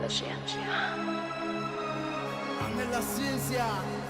la ciencia. Nella ciencia.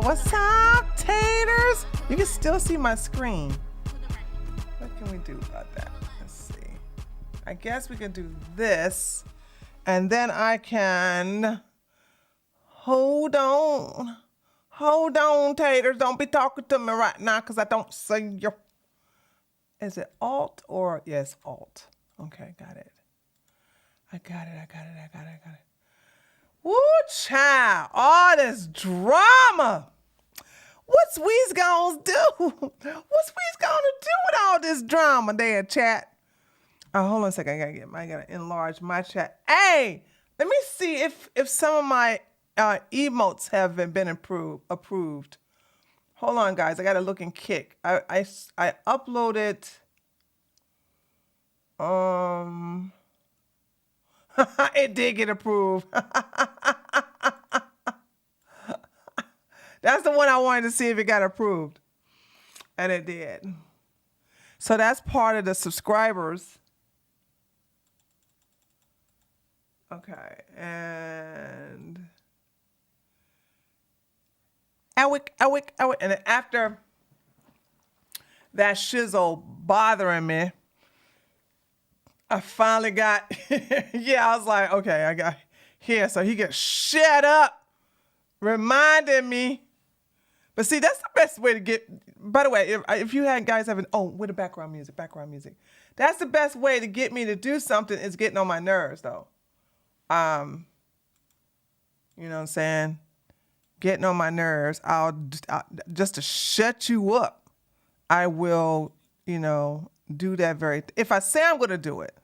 What's up, taters? You can still see my screen. What can we do about that? Let's see. I guess we can do this, and then I can, hold on, taters. Don't be talking to me right now, because I don't see you. Is it Alt or, yes, Alt. Okay, got it. I got it. Woo, child, all this drama. What's Weez gonna do? What's Weez gonna do with all this drama there, chat? Oh, hold on a second. I gotta enlarge my chat. Hey, let me see if some of my emotes have been approved. Hold on, guys. I gotta look and kick. I uploaded. It did get approved. That's the one I wanted to see if it got approved. And it did. So that's part of the subscribers. Okay. And and after that shizzle bothering me, I finally got, I was like, okay, I got here. So he gets shut up, reminding me. But see, that's the best way to get, by the way, if you guys haven't, with the background music. That's the best way to get me to do something is getting on my nerves, though. You know what I'm saying? Getting on my nerves. I'll just to shut you up, I will, do that if I say I'm going to do it.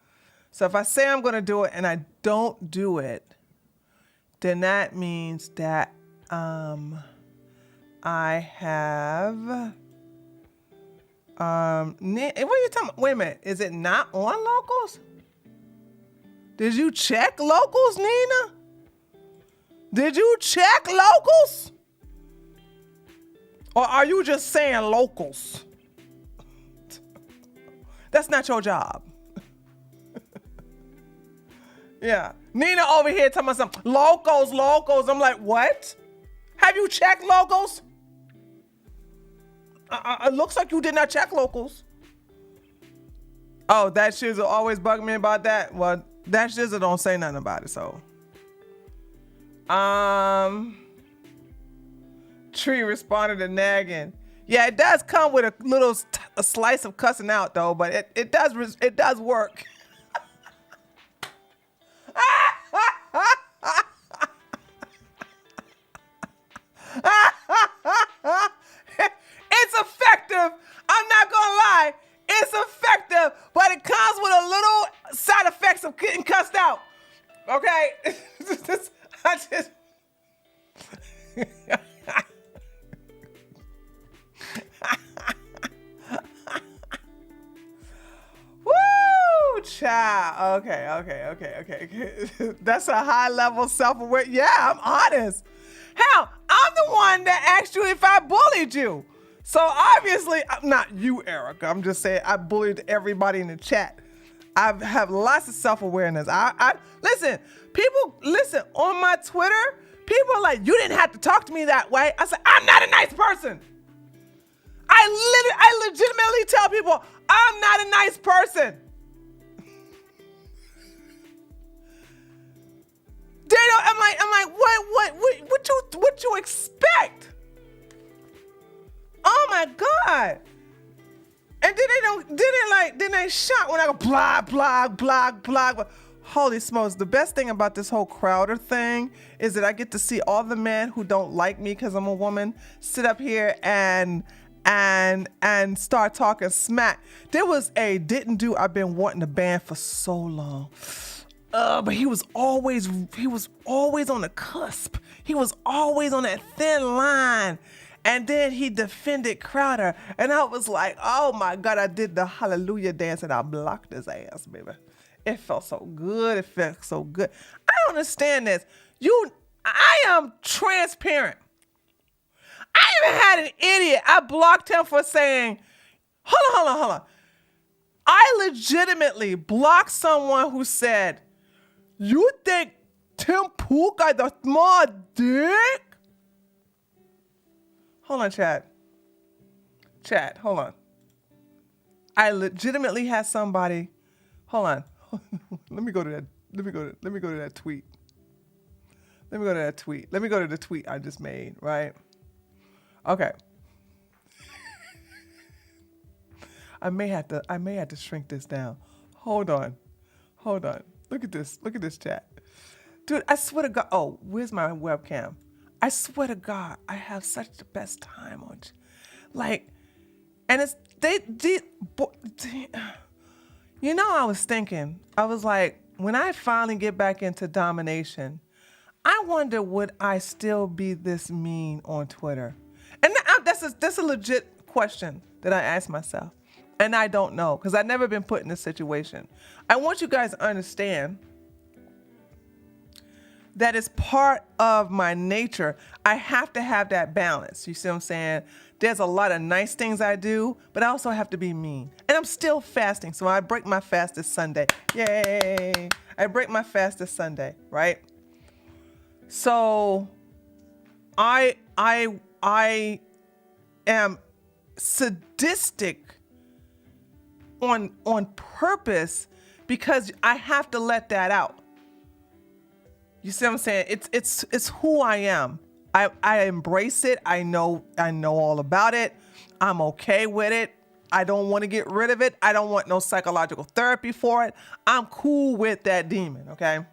So if I say I'm going to do it and I don't do it, then that means that I have what are you talking about? Wait a minute. Is it not on locals? Did you check locals, Nina? Did you check locals? Or are you just saying locals? That's not your job. Yeah. Nina over here talking about some locals. I'm like, what? Have you checked locals? It looks like you did not check locals. Oh, that shizzle always bug me about that. Well, that shizzle don't say nothing about it, so. Tree responded to nagging. Yeah, it does come with a slice of cussing out though, but it does work. It's effective. I'm not gonna lie. It's effective, but it comes with a little side effects of getting cussed out. Okay? I just Woo, child. Okay. That's a high level self-aware. Yeah, I'm honest. Hell, I'm the one that asked you if I bullied you. So obviously, not you, Erica. I'm just saying I bullied everybody in the chat. I have lots of self-awareness. I listen, people, on my Twitter, people are like, you didn't have to talk to me that way. I said, I'm not a nice person. I legitimately tell people, I'm not a nice person. They don't, I'm like, what you expect? Oh my God. And then they shot when I go blog. Holy smokes. The best thing about this whole Crowder thing is that I get to see all the men who don't like me because I'm a woman sit up here and start talking smack. There was a I've been wanting to ban for so long. But he was always on the cusp. He was always on that thin line. And then he defended Crowder. And I was like, oh my God, I did the hallelujah dance and I blocked his ass, baby. It felt so good. I don't understand this. I am transparent. I even had an idiot. I blocked him for saying, hold on. I legitimately blocked someone who said, you think Tim Pool got the small dick? Hold on, chat, hold on. I legitimately had somebody, hold on. Let me go to that tweet. Let me go to the tweet I just made, right? Okay. I may have to shrink this down. Hold on. Look at this chat. Dude, I swear to God. Oh, where's my webcam? I swear to God, I have such the best time on you. Like, and it's, you know, I was thinking, I was like, when I finally get back into domination, I wonder would I still be this mean on Twitter? And that's a legit question that I ask myself. And I don't know, because I've never been put in this situation. I want you guys to understand that is part of my nature. I have to have that balance. You see what I'm saying? There's a lot of nice things I do, but I also have to be mean. And I'm still fasting, so I break my fast this Sunday. Yay! I break my fast this Sunday, right? So I am sadistic on purpose because I have to let that out. You see what I'm saying? It's who I am. I embrace it. I know all about it. I'm okay with it. I don't want to get rid of it. I don't want no psychological therapy for it. I'm cool with that demon, okay?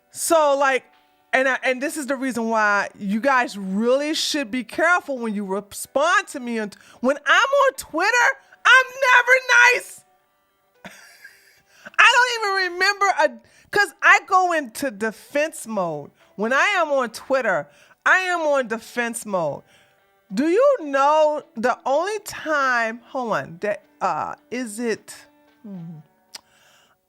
So like, and this is the reason why you guys really should be careful when you respond to me. And when I'm on Twitter, I'm never nice. I don't even remember because I go into defense mode. When I am on Twitter, I am on defense mode. Do you know the only time, hold on, that is it?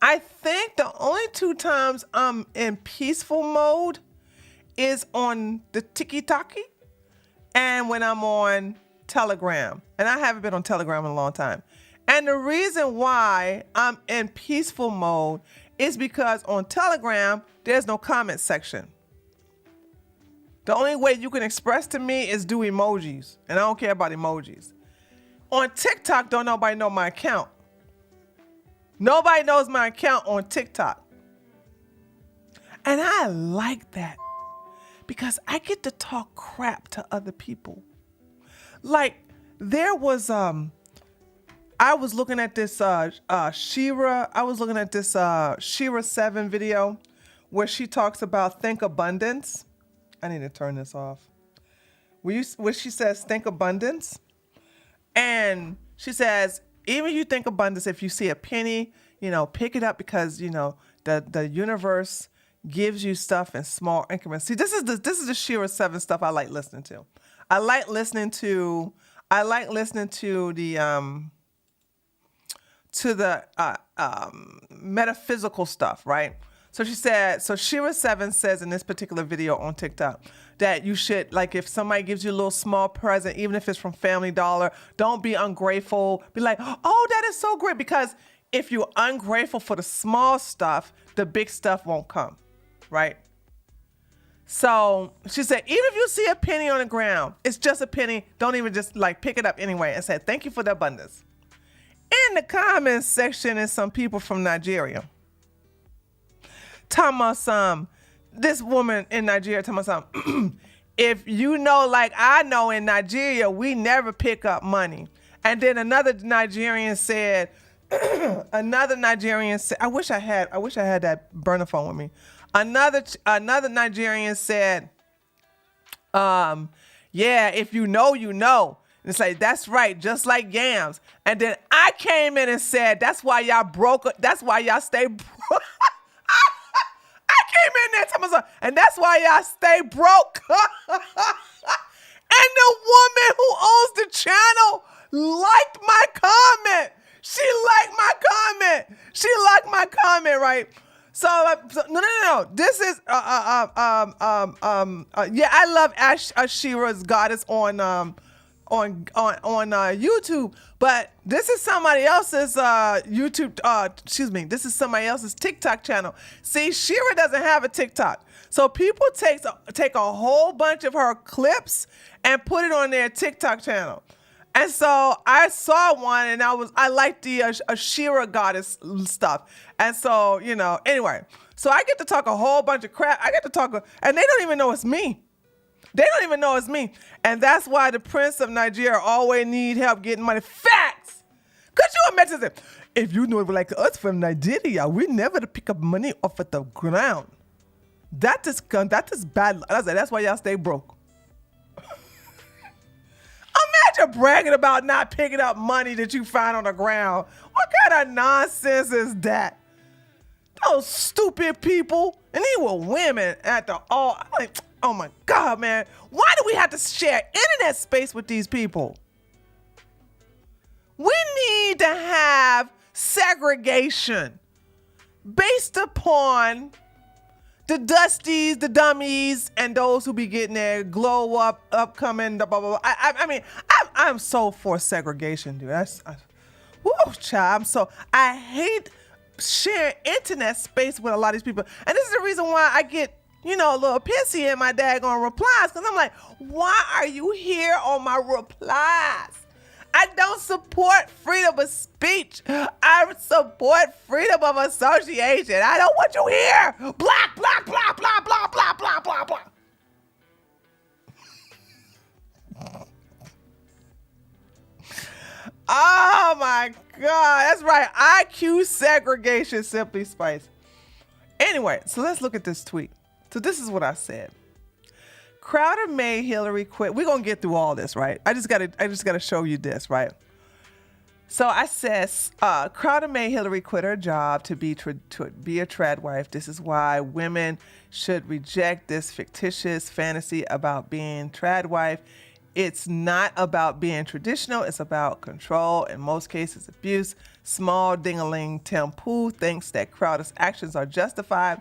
I think the only two times I'm in peaceful mode is on the tiki-taki and when I'm on Telegram. And I haven't been on Telegram in a long time. And the reason why I'm in peaceful mode is because on Telegram, there's no comment section. The only way you can express to me is do emojis. And I don't care about emojis. On TikTok, don't nobody know my account. Nobody knows my account on TikTok. And I like that because I get to talk crap to other people. Like there was, I was looking at this Shira 7 video where she talks about think abundance. I need to turn this off. Where she says think abundance. And she says, even if you think abundance, if you see a penny, pick it up because, the universe gives you stuff in small increments. See, this is the Shira 7 stuff I like listening to. I like listening to the metaphysical stuff, right? So Shira 7 says in this particular video on TikTok that you should, like, if somebody gives you a little small present, even if it's from Family Dollar, don't be ungrateful. Be like, oh, that is so great. Because if you're ungrateful for the small stuff, the big stuff won't come, right? So she said, even if you see a penny on the ground, it's just a penny. Don't even just pick it up anyway and say, thank you for the abundance. In the comments section is some people from Nigeria. Talking about this woman in Nigeria talking about if you know, like I know in Nigeria, we never pick up money. And then another Nigerian said, I wish I had that burner phone with me. Another Nigerian said, yeah, if you know, you know. And it's like, that's right, just like yams. And then I came in and said, that's why y'all broke, that's why y'all stay broke. I came in there talking about, and that's why y'all stay broke. And the woman who owns the channel liked my comment. She liked my comment, right? So no. This is yeah, I love Ashira's Goddess on YouTube, but this is somebody else's this is somebody else's TikTok channel. See, Shira doesn't have a TikTok. So people take a whole bunch of her clips and put it on their TikTok channel. And so I saw one and I liked the Ashira Goddess stuff. And so, anyway, so I get to talk a whole bunch of crap. And they don't even know it's me. And that's why the Prince of Nigeria always need help getting money. Facts! Could you imagine that? If you know, like us from Nigeria, we never pick up money off of the ground. That is bad. That's why y'all stay broke. Imagine bragging about not picking up money that you find on the ground. What kind of nonsense is that? Those stupid people. And they were women at the all. I'm like, oh my God, man. Why do we have to share internet space with these people? We need to have segregation based upon the dusties, the dummies, and those who be getting their glow up, upcoming, blah, blah, blah. I mean, I'm so for segregation, dude. Child, I hate sharing internet space with a lot of these people. And this is the reason why I get, a little pissy in my daggone replies, because I'm like, why are you here on my replies? I don't support freedom of speech. I support freedom of association. I don't want you here. Blah, blah, blah, blah, blah, blah, blah, blah, blah. Oh my God, that's right. IQ segregation, Simply Spice. Anyway, so let's look at this tweet. So this is what I said. Crowder made Hillary quit. We're gonna get through all this, right? I just gotta show you this, right? So I says, Crowder made Hillary quit her job to be a trad wife. This is why women should reject this fictitious fantasy about being trad wife. It's not about being traditional. It's about control, in most cases abuse. Small ding-a-ling Tim Pool thinks that Crowder's actions are justified.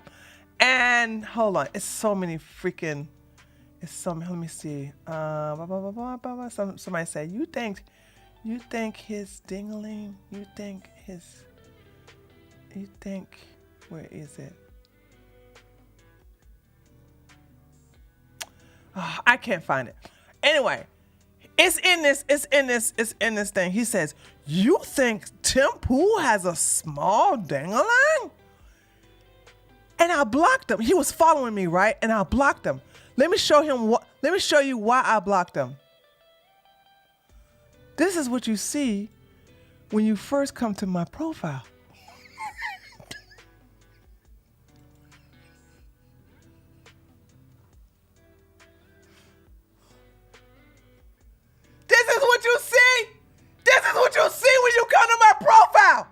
And hold on, it's so many freaking, let me see. Somebody said, you think his ding-a-ling, where is it? Oh, I can't find it. Anyway, it's in this thing. He says, you think Tim Pool has a small ding-a-ling? And I blocked him. He was following me, right? And I blocked him. Let me show you why I blocked him. This is what you see when you first come to my profile. This is what you see. This is what you see when you come to my profile.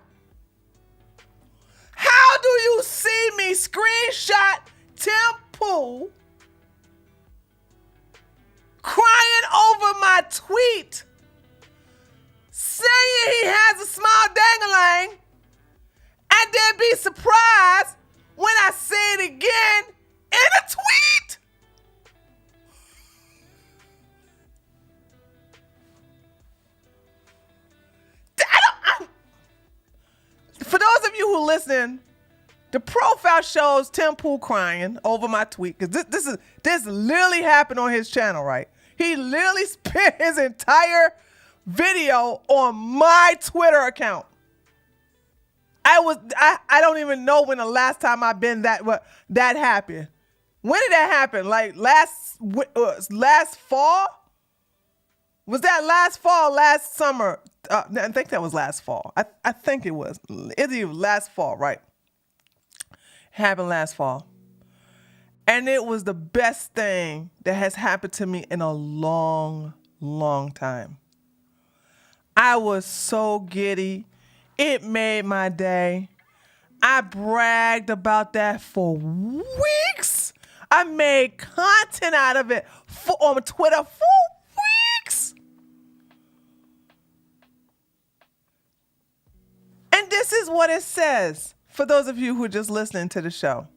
How do you see me screenshot Tim Pool crying over my tweet saying he has a small dang-a-lang and then be surprised when I say it again in a tweet? For those of you who listen, the profile shows Tim Pool crying over my tweet because this literally happened on his channel, right? He literally spent his entire video on my Twitter account. I don't even know when the last time I've been that happy. When did that happen? Like last fall? Was that last fall, last summer? I think that was last fall. I think it was. It was last fall, right? Happened last fall. And it was the best thing that has happened to me in a long, long time. I was so giddy. It made my day. I bragged about that for weeks. I made content out of it on Twitter for weeks. And this is what it says for those of you who are just listening to the show.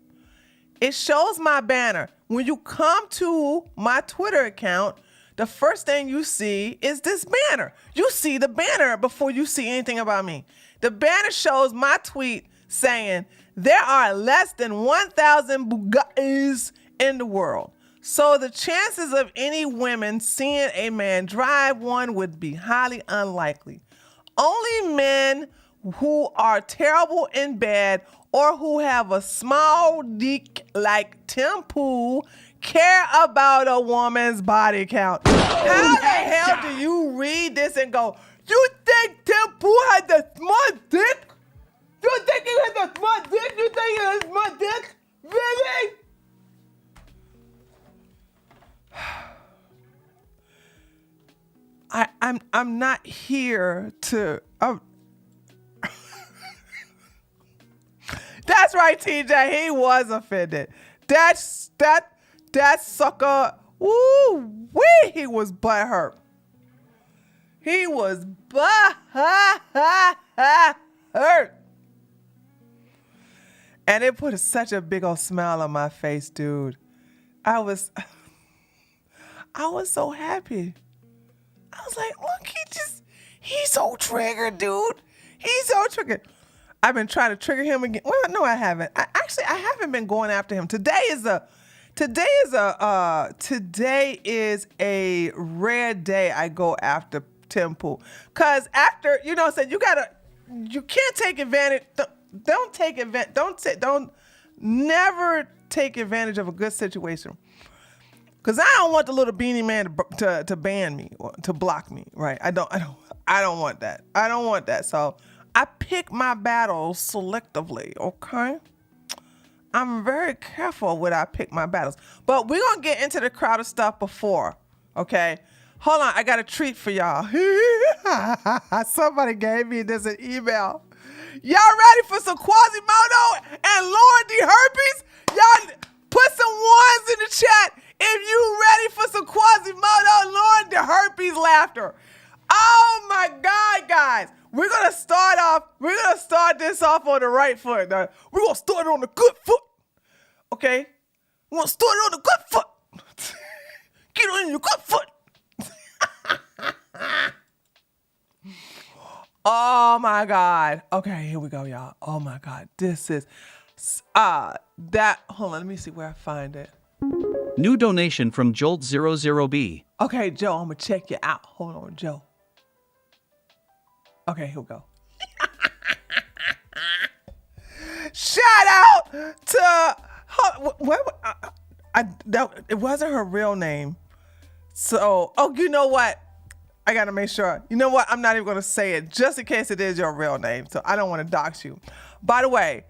It shows my banner. When you come to my Twitter account, the first thing you see is this banner. You see the banner before you see anything about me. The banner shows my tweet saying, there are less than 1,000 Bugattis in the world. So the chances of any women seeing a man drive one would be highly unlikely. Only men who are terrible in bed or who have a small dick like Tim Pool care about a woman's body count. How the hell do you read this and go, you think Tim Pool had a small dick? You think he has a small dick? You think he has a small dick? Really? I'm not here to... That's right, TJ. He was offended. That sucker. Woo wee! He was butthurt. He was hurt. And it put such a big old smile on my face, dude. I was so happy. I was like, look, he's so triggered, dude. He's so triggered. I've been trying to trigger him again. Well, no, I haven't. I haven't been going after him. Today is a rare day I go after Tim Pool. Cause after, said you can't take advantage. Don't never take advantage of a good situation. Cause I don't want the little beanie man to ban me or to block me, right? I don't want that. I don't want that. So I pick my battles selectively, okay? I'm very careful when I pick my battles. But we're going to get into the Crowder stuff before, okay? Hold on, I got a treat for y'all. Somebody gave me this in email. Y'all ready for some Quasimodo and Lauren D. Herpes? Y'all put some ones in the chat if you ready for some Quasimodo and Lauren D. Herpes laughter. Oh my God, guys. We're gonna start this off on the right foot. Now, we're gonna start it on the good foot. Okay? We're gonna start it on the good foot. Get on your good foot. Oh my God. Okay, here we go, y'all. Oh my God. This is that. Hold on, let me see where I find it. New donation from Jolt00B. Okay, Joe, I'm gonna check you out. Hold on, Joe. Okay, here we go. Shout out to it wasn't her real name. So, you know what? I gotta make sure. You know what? I'm not even gonna say it just in case it is your real name. So I don't want to dox you. By the way,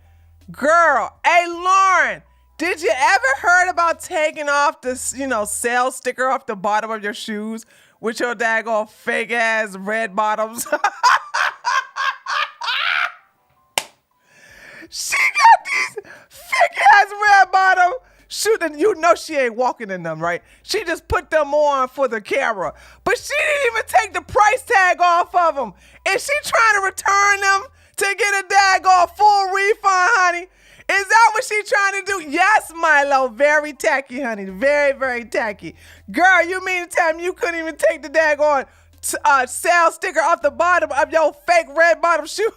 girl, hey Lauren, did you ever heard about taking off this, sales sticker off the bottom of your shoes with your daggone fake ass red bottoms? She got these fake ass red bottom shoes, and you know she ain't walking in them, right? She just put them on for the camera, but she didn't even take the price tag off of them. Is she trying to return them to get a daggone full refund, honey? Is that what she trying to do? Yes, Milo, very tacky, honey, very, very tacky. Girl, you mean to tell me you couldn't even take the daggone sales sticker off the bottom of your fake red bottom shoe?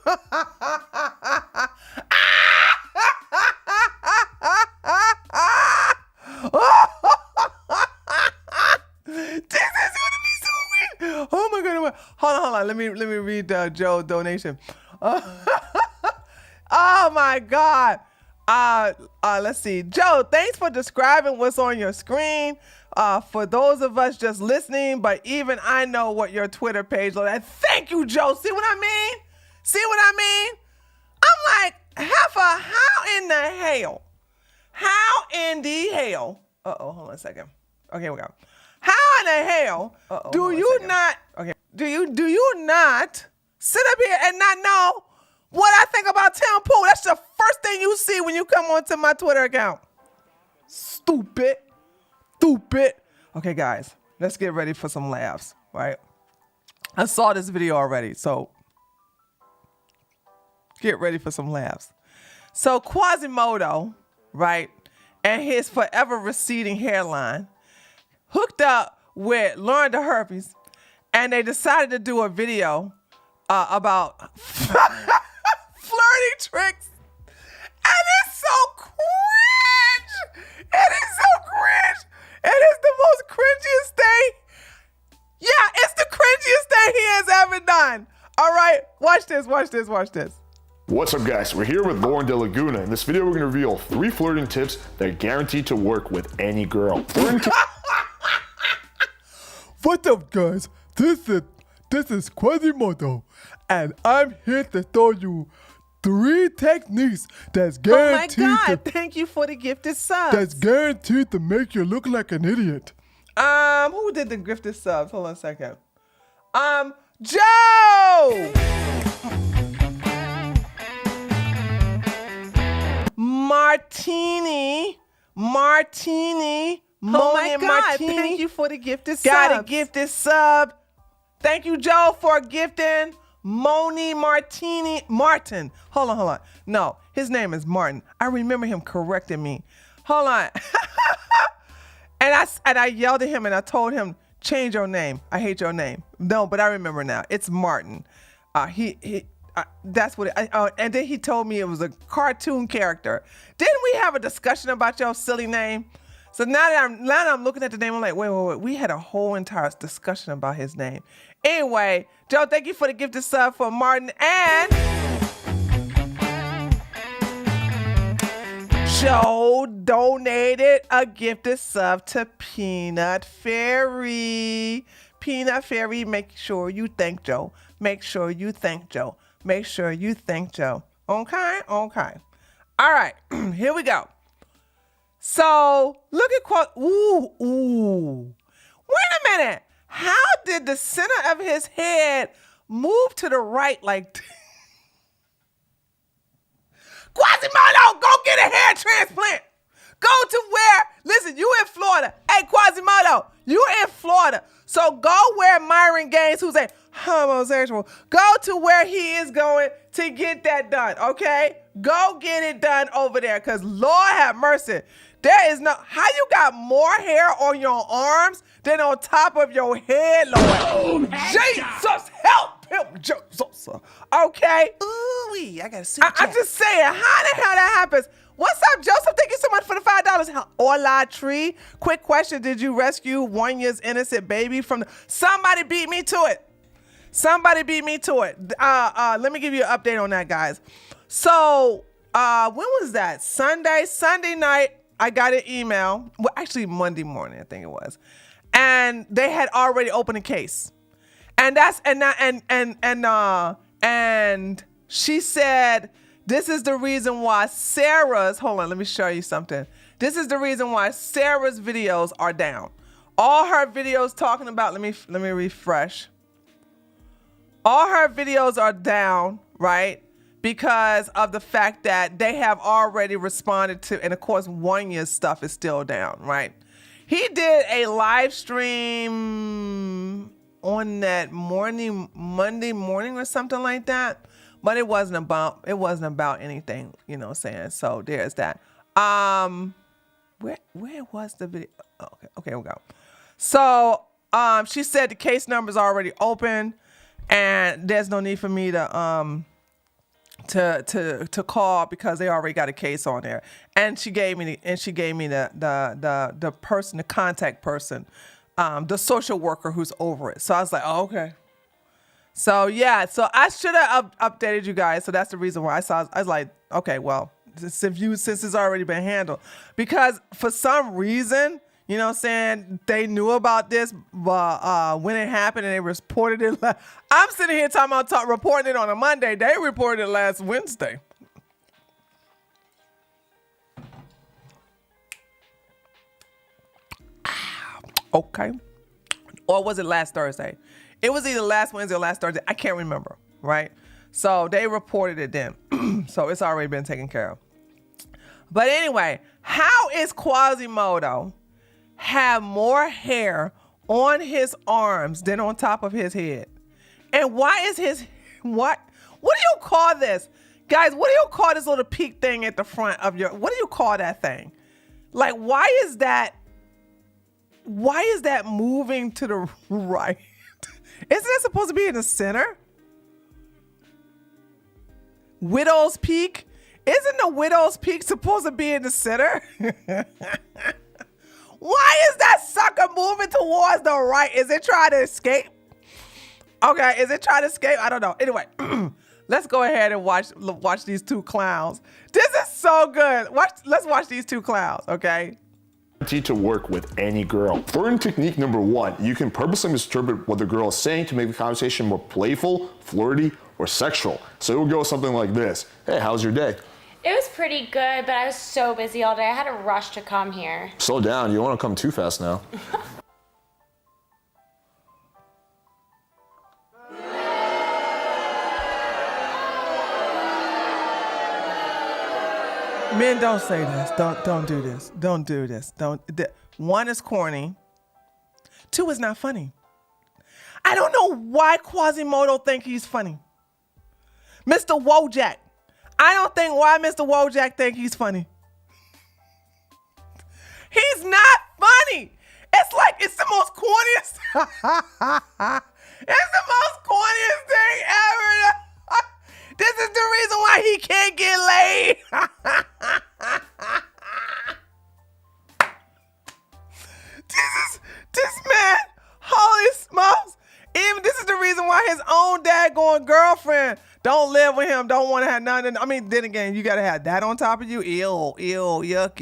This is gonna be so weird. Oh my God! Hold on. Let me read Joe's donation. Oh my God. Let's see. Joe, thanks for describing what's on your screen. For those of us just listening, but even I know what your Twitter page looks like. Thank you, Joe. See what I mean? I'm like, how in the hell? How in the hell? Hold on a second. Okay, here we go. How in the hell do you not sit up here and not know what I think about Tim Pool? That's the first thing you see when you come onto my Twitter account. Stupid. Okay, guys, let's get ready for some laughs, right? I saw this video already, so get ready for some laughs. So Quasimodo, right, and his forever receding hairline hooked up with Lauren the Herpes, and they decided to do a video about flirting tricks. And it's so cringe. It is the most cringiest thing. Yeah, it's the cringiest thing he has ever done. All right, watch this. What's up, guys? We're here with Lauren De Laguna. In this video, we're going to reveal 3 flirting tips that are guaranteed to work with any girl. What's up, guys? This is Quasimodo, and I'm here to show you 3 techniques that's guaranteed. Oh my God! Thank you for the gifted subs. That's guaranteed to make you look like an idiot. Who did the gifted subs? Hold on a second. Joe. Martini. Oh my God, Martini. thank you for the gifted subs. Got a gifted sub. Thank you, Joe, for gifting Moni Martin. Hold on. No, his name is Martin. I remember him correcting me. Hold on. and I yelled at him and I told him, change your name. I hate your name. No, but I remember now. It's Martin. That's what and then he told me it was a cartoon character. Didn't we have a discussion about your silly name? So now that I'm looking at the name, I'm like, wait. We had a whole entire discussion about his name. Anyway, Joe, thank you for the gifted sub for Martin. And Joe donated a gifted sub to Peanut Fairy. Peanut Fairy, make sure you thank Joe. Okay. All right, here we go. So look at Wait a minute. How did the center of his head move to the right like Quasimodo, go get a hair transplant. Go to where, listen, you in Florida. Hey, Quasimodo, you in Florida. So go where Myron Gaines, who's a homosexual, go to where he is going to get that done, okay? Go get it done over there, because Lord have mercy. There is no, how you got more hair on your arms than on top of your head, Lord? Jesus, help him, Jesus. Okay? Ooh, I got a super I'm just saying, how the hell that happens? What's up, Joseph? Thank you so much for the $5. Hola, Tree. Quick question. Did you rescue 1 year's innocent baby from the... Somebody beat me to it. Somebody beat me to it. Let me give you an update on that, guys. So, when was that? Sunday night, I got an email. Well, actually, Monday morning, I think it was. And they had already opened a case. And she said, this is the reason why Sarah's, hold on, let me show you something. This is the reason why Sarah's videos are down. All her videos talking about, let me refresh. All her videos are down, right? Because of the fact that they have already responded to, and of course, 1 year stuff is still down, right? He did a live stream on that Monday morning or something like that. But it wasn't about anything, you know what I'm saying? So there's that. Where was the video? Okay, here we go. So she said the case number is already open and there's no need for me to call because they already got a case on there. And she gave me the person, the contact person, the social worker who's over it. So I was like, oh, okay. So yeah, so I should have updated you guys. So that's the reason why I was like, okay, well, since it's already been handled, because for some reason, you know what I'm saying, they knew about this, but when it happened and they reported it, I'm sitting here reporting it on a Monday. They reported it last Wednesday. Okay, or was it last Thursday? It was either last Wednesday or last Thursday. I can't remember, right? So they reported it then. So it's already been taken care of. But anyway, how is Quasimodo have more hair on his arms than on top of his head? And why is what do you call this? Guys, what do you call this little peak thing at the front of what do you call that thing? Like, why is that moving to the right? Isn't it supposed to be in the center? Widow's Peak? Isn't the Widow's Peak supposed to be in the center? Why is that sucker moving towards the right? Is it trying to escape? Okay, is it trying to escape? I don't know. Anyway, let's go ahead and watch these two clowns. This is so good. Let's watch these two clowns, okay? To work with any girl. Flirting technique number 1, you can purposely misinterpret what the girl is saying to make the conversation more playful, flirty, or sexual. So it will go something like this. Hey, how's your day? It was pretty good, but I was so busy all day. I had to rush to come here. Slow down, you don't want to come too fast now. Men, don't say this. Don't do this. Don't do this. One is corny. 2 is not funny. I don't know why Quasimodo think he's funny. Mr. Wojak. I don't think why Mr. Wojak think he's funny. He's not funny. It's like it's the most corniest. It's the most corniest thing ever. This is the reason why he can't get laid. This man, holy smokes. Even this is the reason why his own daggone girlfriend don't live with him, don't want to have nothing. I mean, then again, you got to have that on top of you. Ew, yuck.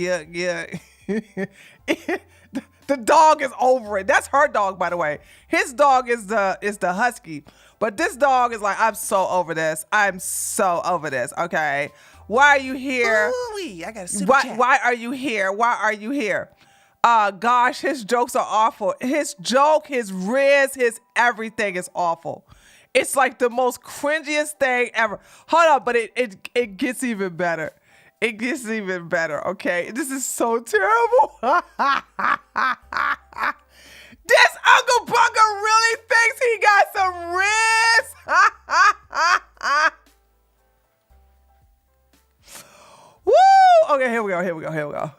The dog is over it. That's her dog, by the way. His dog is the husky. But this dog is like, I'm so over this. I'm so over this. Okay. Why are you here? Ooh, I got a super chat. Why are you here? Why are you here? Gosh, his jokes are awful. His joke, his riz, his everything is awful. It's like the most cringiest thing ever. Hold up, but it gets even better. It gets even better, okay? This is so terrible. This Uncle Bunker really thinks he got some riz. Woo! Okay, here we go.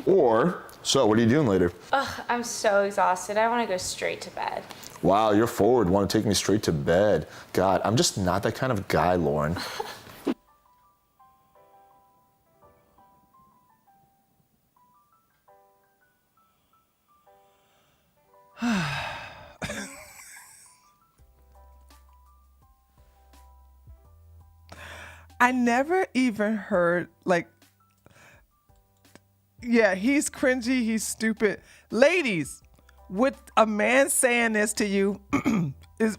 Or, so what are you doing later? Ugh, I'm so exhausted. I want to go straight to bed. Wow, you're forward. Want to take me straight to bed. God, I'm just not that kind of guy, Lauren. I never even heard, like, yeah, he's cringy, he's stupid. Ladies, would a man saying this to you,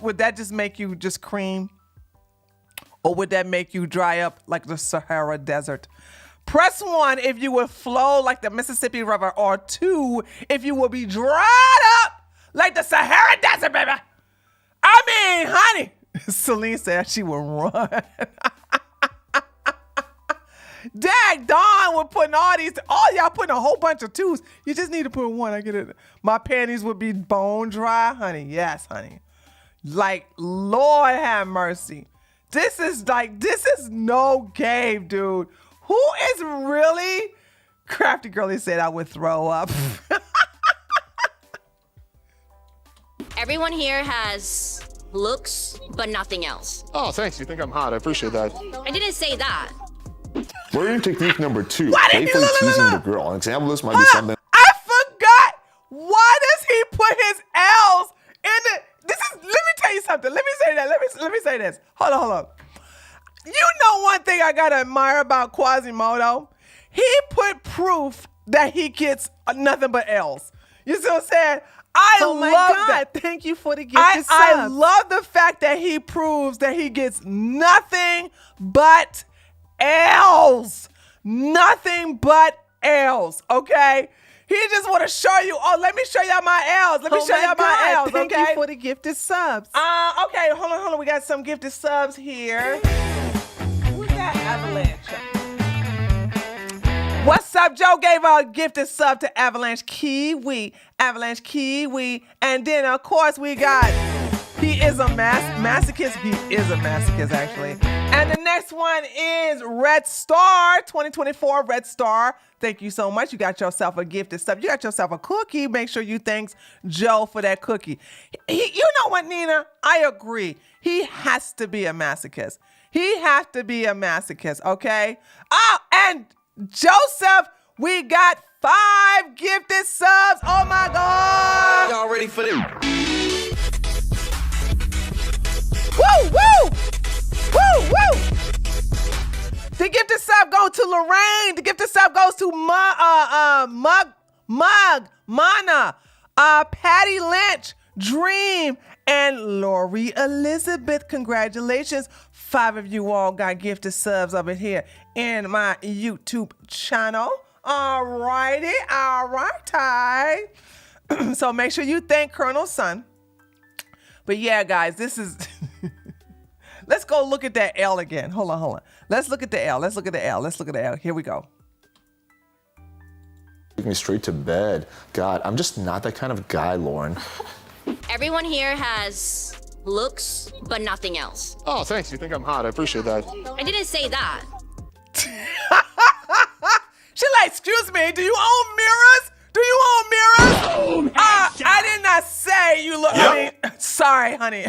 would that just make you just cream? Or would that make you dry up like the Sahara Desert? Press 1 if you would flow like the Mississippi River, or 2 if you would be dried up like the Sahara Desert, baby. I mean, honey, Celine said she would run. Dag Dawn, we're putting all y'all putting a whole bunch of 2s. You just need to put 1. I get it. My panties would be bone dry, honey. Yes, honey. Like, Lord have mercy. This is no game, dude. Who is really? Crafty Girlie said I would throw up. Everyone here has looks, but nothing else. Oh, thanks. You think I'm hot. I appreciate that. I didn't say that. Learning technique number 2, Why did playfully you- teasing the girl. An example of this might be something. I forgot. Why does he put his L's in the? Let me tell you something. Let me say that. Let me say this. Hold on. You know one thing I gotta admire about Quasimodo? He put proof that he gets nothing but L's. You see what I'm saying? I love that. Thank you for the gift. I love the fact that he proves that he gets nothing but L's. Nothing but L's, okay? He just want to show you, let me show y'all my L's. Let me show y'all my L's, Thank okay? you for the gifted subs. Okay, hold on. We got some gifted subs here. Who's that Avalanche? What's up? Joe gave a gifted sub to Avalanche Kiwi. And then, of course, we got, he is a masochist. He is a masochist, actually. And the next one is Red Star 2024. Red Star, thank you so much. You got yourself a gifted sub. You got yourself a cookie. Make sure you thanks Joe for that cookie. You know what, Nina? I agree. He has to be a masochist. Okay? Oh, and Joseph, we got 5 gifted subs. Oh my God. Y'all ready for them? Woo! The gifted sub goes to Lorraine. The gifted sub goes to Mana, Patty Lynch, Dream, and Lori Elizabeth. Congratulations. 5 of you all got gifted subs over here in my YouTube channel. All righty. So make sure you thank Colonel Sun. But yeah, guys, this is... Let's go look at that L again. Hold on. Let's look at the L. Here we go. Take me straight to bed. God, I'm just not that kind of guy, Lauren. Everyone here has looks, but nothing else. Oh, thanks. You think I'm hot. I appreciate that. I didn't say that. She like, excuse me, do you own mirrors? I did not say you look, I mean, sorry, honey.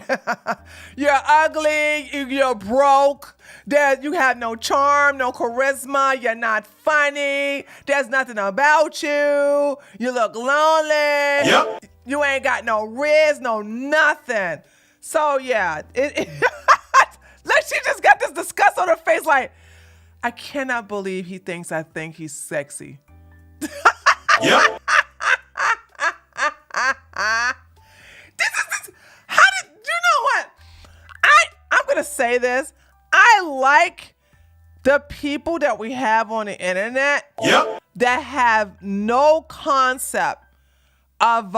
You're ugly, you're broke, you have no charm, no charisma, you're not funny, there's nothing about you, you look lonely, you ain't got no riz, no nothing. So yeah, like she just got this disgust on her face like, I cannot believe he thinks I think he's sexy. I'm gonna say this. I like the people that we have on the internet that have no concept of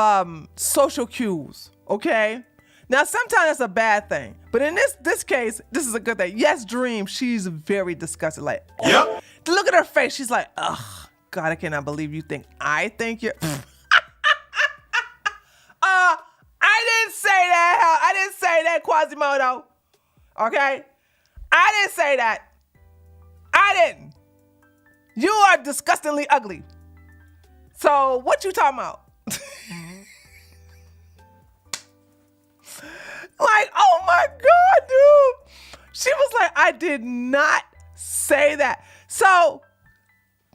social cues, okay? Now, sometimes that's a bad thing, but in this case, this is a good thing. Yes, Dream, she's very disgusted. Like, look at her face. She's like, ugh, God, I cannot believe you think I think you're... I didn't say that. I didn't say that, Quasimodo. Okay? I didn't say that. I didn't. You are disgustingly ugly. So what you talking about? Like, oh my God, dude. She was like, I did not say that. So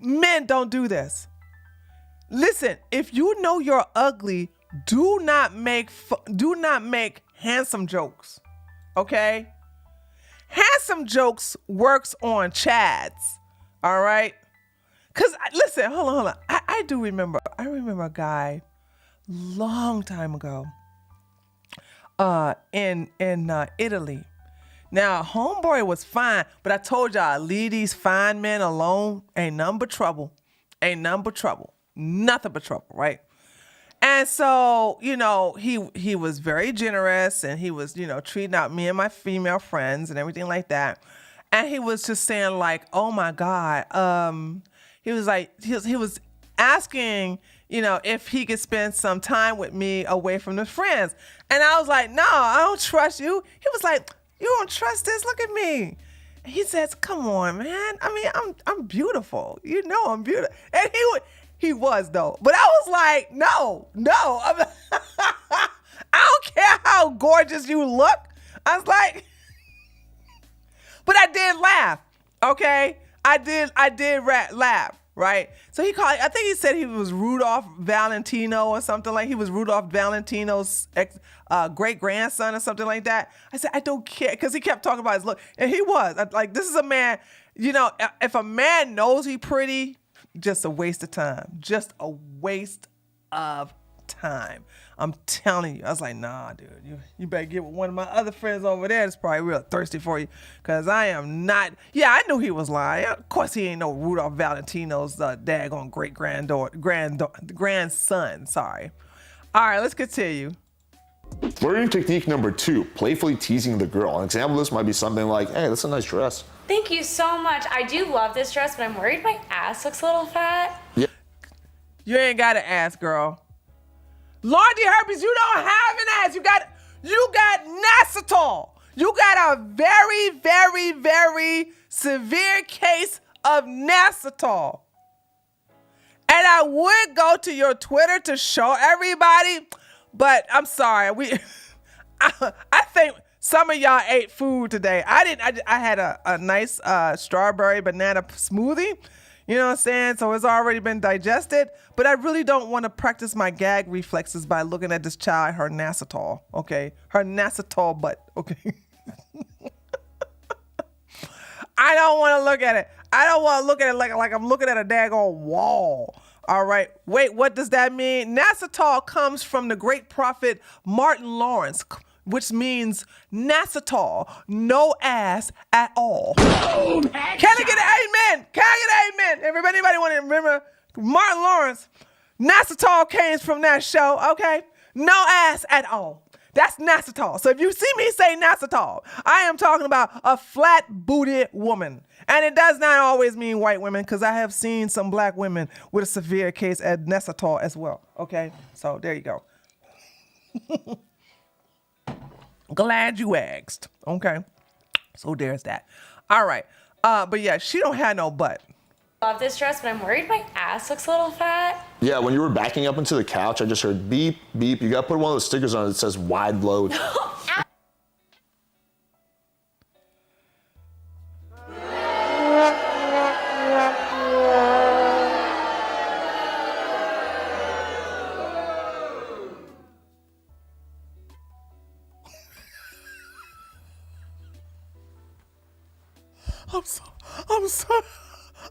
men, don't do this. Listen, if you know you're ugly, do not make handsome jokes. Okay? Handsome jokes works on Chads. All right? Cause listen, hold on. I remember a guy long time ago in Italy. Now, homeboy was fine, but I told y'all, leave these fine men alone. Ain't nothing but trouble. Ain't nothing but trouble. Nothing but trouble, right? And so, you know, he was very generous, and he was, you know, treating out me and my female friends and everything like that. And he was just saying like, oh my God, he was like, he was asking, you know, if he could spend some time with me away from the friends. And I was like, no, I don't trust you. He was like, you don't trust this? Look at me. And he says, come on, man. I mean, I'm beautiful. You know I'm beautiful. And he was though. But I was like, no. I don't care how gorgeous you look. I was like, but I did laugh. Okay. I did laugh. Right. So he called, I think he said he was Rudolph Valentino or something like, he was Rudolph Valentino's great grandson or something like that. I said, I don't care. Cause he kept talking about his look, and he was like, this is a man, you know, if a man knows he's pretty, just a waste of time. Just a waste of time. I'm telling you. I was like, nah, dude, you better get with one of my other friends over there that's probably real thirsty for you. Cause I am not. Yeah, I knew he was lying. Of course he ain't no Rudolph Valentino's daggone great grandson. Sorry. All right, let's continue. Flirting technique number 2, playfully teasing the girl. An example of this might be something like, hey, that's a nice dress. Thank you so much. I do love this dress, but I'm worried my ass looks a little fat. Yeah. You ain't got an ass, girl. Laundry herpes, you don't have an ass. You got Nasitol. You got a very, very, very severe case of Nasitol. And I would go to your Twitter to show everybody, but I'm sorry. I think some of y'all ate food today. I didn't. I had a nice strawberry banana smoothie. You know what I'm saying? So it's already been digested, but I really don't want to practice my gag reflexes by looking at this child, her Nasitol, okay? Her Nasitol butt, okay? I don't want to look at it. I don't want to look at it like I'm looking at a daggone wall. All right. Wait, what does that mean? Nasitol comes from the great prophet Martin Lawrence, which means Nasitol, no ass at all. Can I get an amen? Can I get an amen? Anybody want to remember Martin Lawrence? Nasitol came from that show, okay? No ass at all. That's Nasitol. So if you see me say Nasitol, I am talking about a flat-booted woman. And it does not always mean white women, because I have seen some black women with a severe case of Nasitol as well, okay? So there you go. Glad you asked. Okay. So there's that. All right. But yeah, she don't have no butt. Love this dress, but I'm worried my ass looks a little fat. Yeah, when you were backing up into the couch, I just heard beep, beep. You got to put one of those stickers on it that says wide load.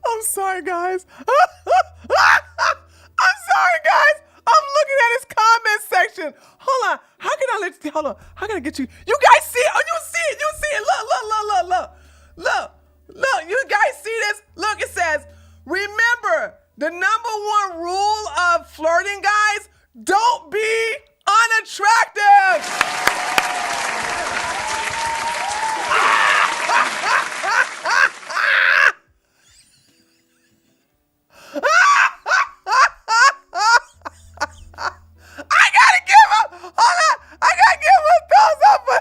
I'm sorry, guys. I'm sorry, guys. I'm looking at his comment section. Hold on. How can I get you? You guys see it? Oh, you see it. Look. You guys Remember, the number one rule of flirting, guys, don't be unattractive. I gotta give him, hold on, I gotta give him a thumbs up for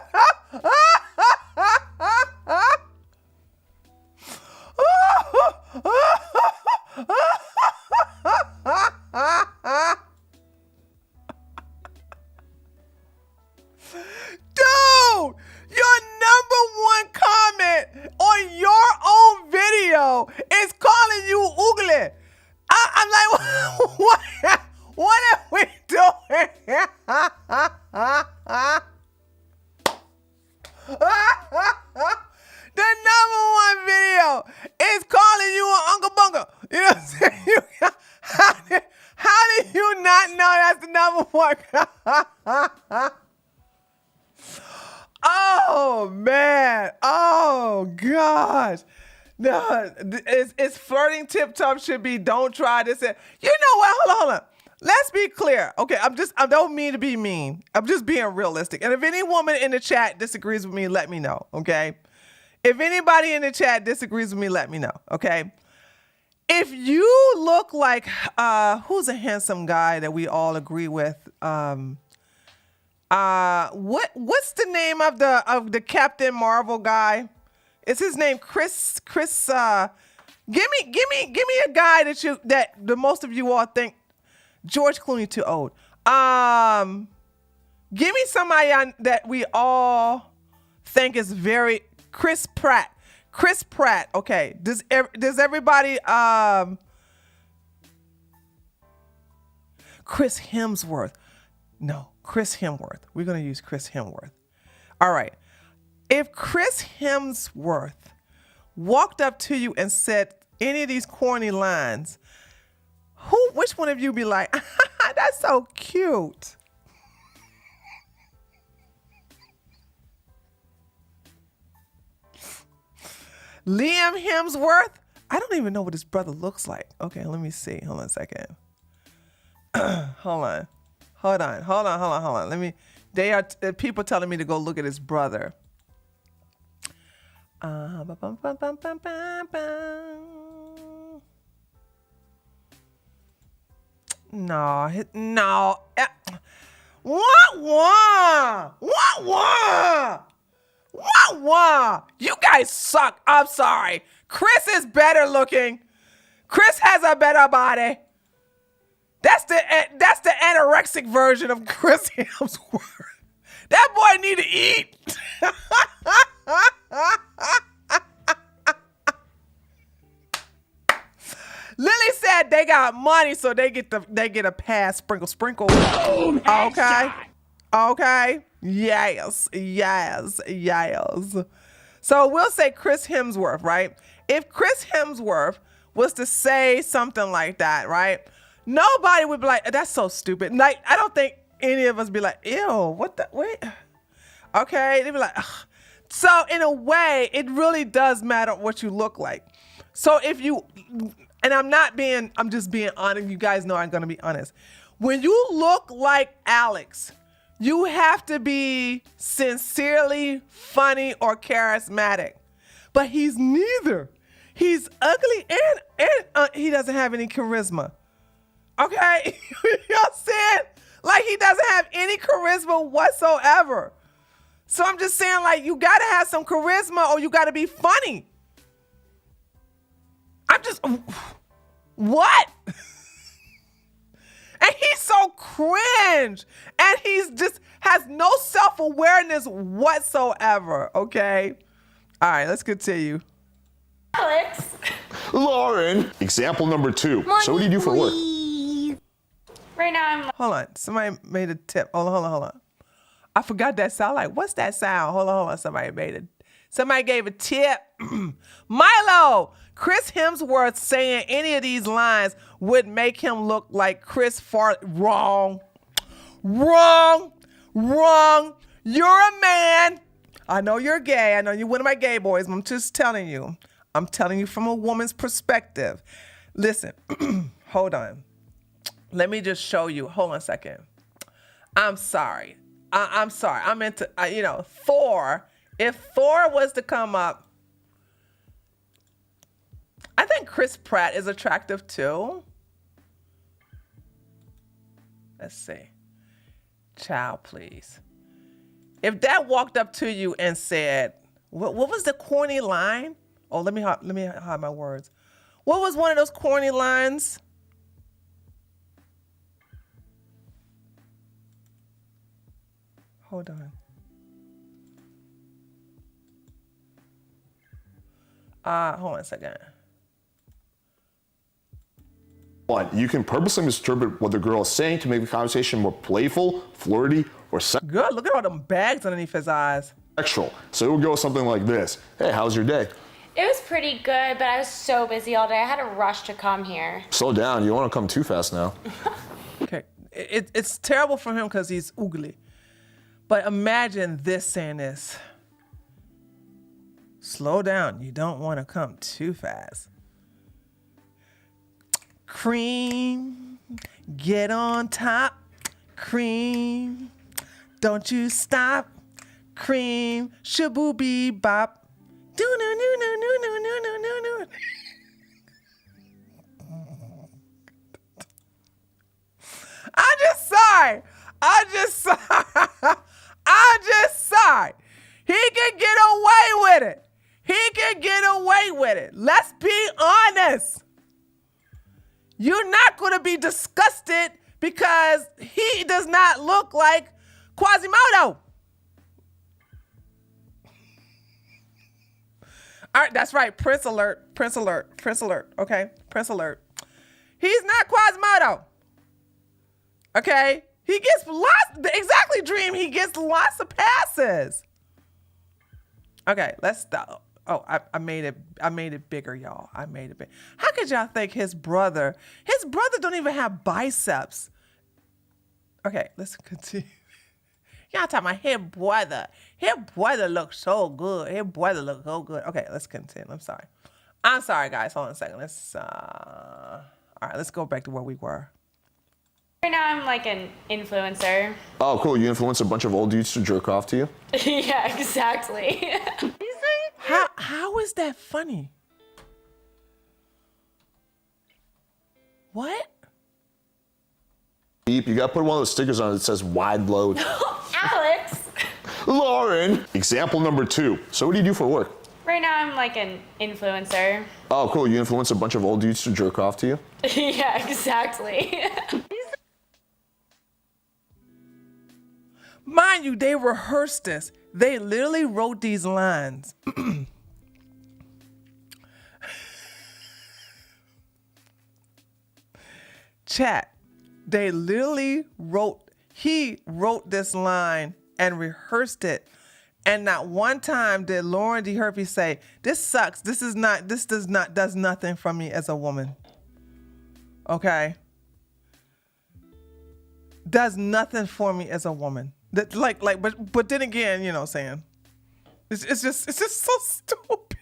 Dude, your number one comment on your own video is calling you ugly. I'm like, what are we doing? The number one video is calling you an Uncle Bunga. You know what I'm saying? How did you not know that's the number one? Oh, man. Oh, gosh. No, it's flirting tip top should be don't try this. You know what? Hold on. Let's be clear. Okay, I don't mean to be mean. I'm just being realistic. And if any woman in the chat disagrees with me, let me know, okay? If anybody in the chat disagrees with me, let me know, okay? If you look like, who's a handsome guy that we all agree with? What's the name of the Captain Marvel guy? Is his name Chris? Give me a guy that the most of you all think George Clooney too old. Give me somebody that we all think is very Chris Pratt. Chris Pratt. Okay. Does everybody Chris Hemsworth? No, Chris Hemsworth. We're gonna use Chris Hemsworth. All right. If Chris Hemsworth walked up to you and said any of these corny lines, which one of you be like, that's so cute? Liam Hemsworth? I don't even know what his brother looks like. Okay, let me see. Hold on a second. Hold on. They are people telling me to go look at his brother. No. What? You guys suck. I'm sorry. Chris is better looking. Chris has a better body. That's the anorexic version of Chris Hemsworth. That boy need to eat. Lily said they got money, so they get a pass. Sprinkle. Boom, okay. Yes. So we'll say Chris Hemsworth, right? If Chris Hemsworth was to say something like that, right? Nobody would be like, that's so stupid. Like, I don't think any of us be like, ew, what the, wait. Okay, they'd be like, ugh. So in a way, it really does matter what you look like. So if you, and I'm just being honest. You guys know I'm going to be honest. When you look like Alex, you have to be sincerely funny or charismatic. But he's neither. He's ugly and he doesn't have any charisma. Okay? You know what I'm saying? Like, he doesn't have any charisma whatsoever. So I'm just saying, like, you got to have some charisma or you got to be funny. What? And he's so cringe. And he's just has no self-awareness whatsoever, okay? All right, let's continue. Alex. Lauren. Example number 2. So what do you do for work? Right now I'm Hold on. Somebody made a tip. Hold on. I forgot that sound. Like, what's that sound? Hold on. Somebody gave a tip. Milo. Chris Hemsworth saying any of these lines would make him look like Chris Fart. Wrong. You're a man. I know you're gay. I know you're one of my gay boys. I'm just telling you. I'm telling you from a woman's perspective. Listen, hold on. Let me just show you. Hold on a second. I'm sorry. I'm sorry. I meant to, Thor. If Thor was to come up, I think Chris Pratt is attractive too. Let's see. Child, please. If that walked up to you and said, what was the corny line? Oh, let me hide my words. What was one of those corny lines? Hold on. Hold on a second. One, you can purposely misinterpret what the girl is saying to make the conversation more playful, flirty, or Good, look at all them bags underneath his eyes. sexual. So it would go something like this. Hey, how's your day? It was pretty good, but I was so busy all day. I had to rush to come here. Slow down. You don't want to come too fast now. Okay, it's terrible for him because he's oogly. But imagine this saying this. Slow down. You don't want to come too fast. Cream, get on top. Cream, don't you stop. Cream, shabooby bop. Do no no no no no no no no no. I'm just sorry. I'm just sorry. He can get away with it. He can get away with it. Let's be honest. You're not going to be disgusted because he does not look like Quasimodo. All right, that's right. Prince alert, Prince alert, Prince alert. Okay, Prince alert. He's not Quasimodo. Okay, he gets lots. Exactly, Dream. He gets lots of passes. Okay, let's stop. Oh, I made it bigger, y'all. I made it big. How could y'all think his brother don't even have biceps? Okay, let's continue. Y'all talking about his brother. His brother looks so good. His brother looks so good. Okay, let's continue. I'm sorry, guys. Hold on a second. All right, let's go back to where we were. Right now I'm like an influencer. Oh, cool. You influence a bunch of old dudes to jerk off to you? Yeah, exactly. How is that funny? What? Beep, you gotta put one of those stickers on it that says wide load. Alex. Lauren. Example number 2. So what do you do for work? Right now I'm like an influencer. Oh, cool. You influence a bunch of old dudes to jerk off to you? Yeah, exactly. Mind you, they rehearsed this. They literally wrote these lines. Chat. They literally he wrote this line and rehearsed it. And not one time did Lauren D. Herpes say, this sucks. This does nothing for me as a woman. Okay? Does nothing for me as a woman. That but then again, you know what I'm saying? It's just so stupid.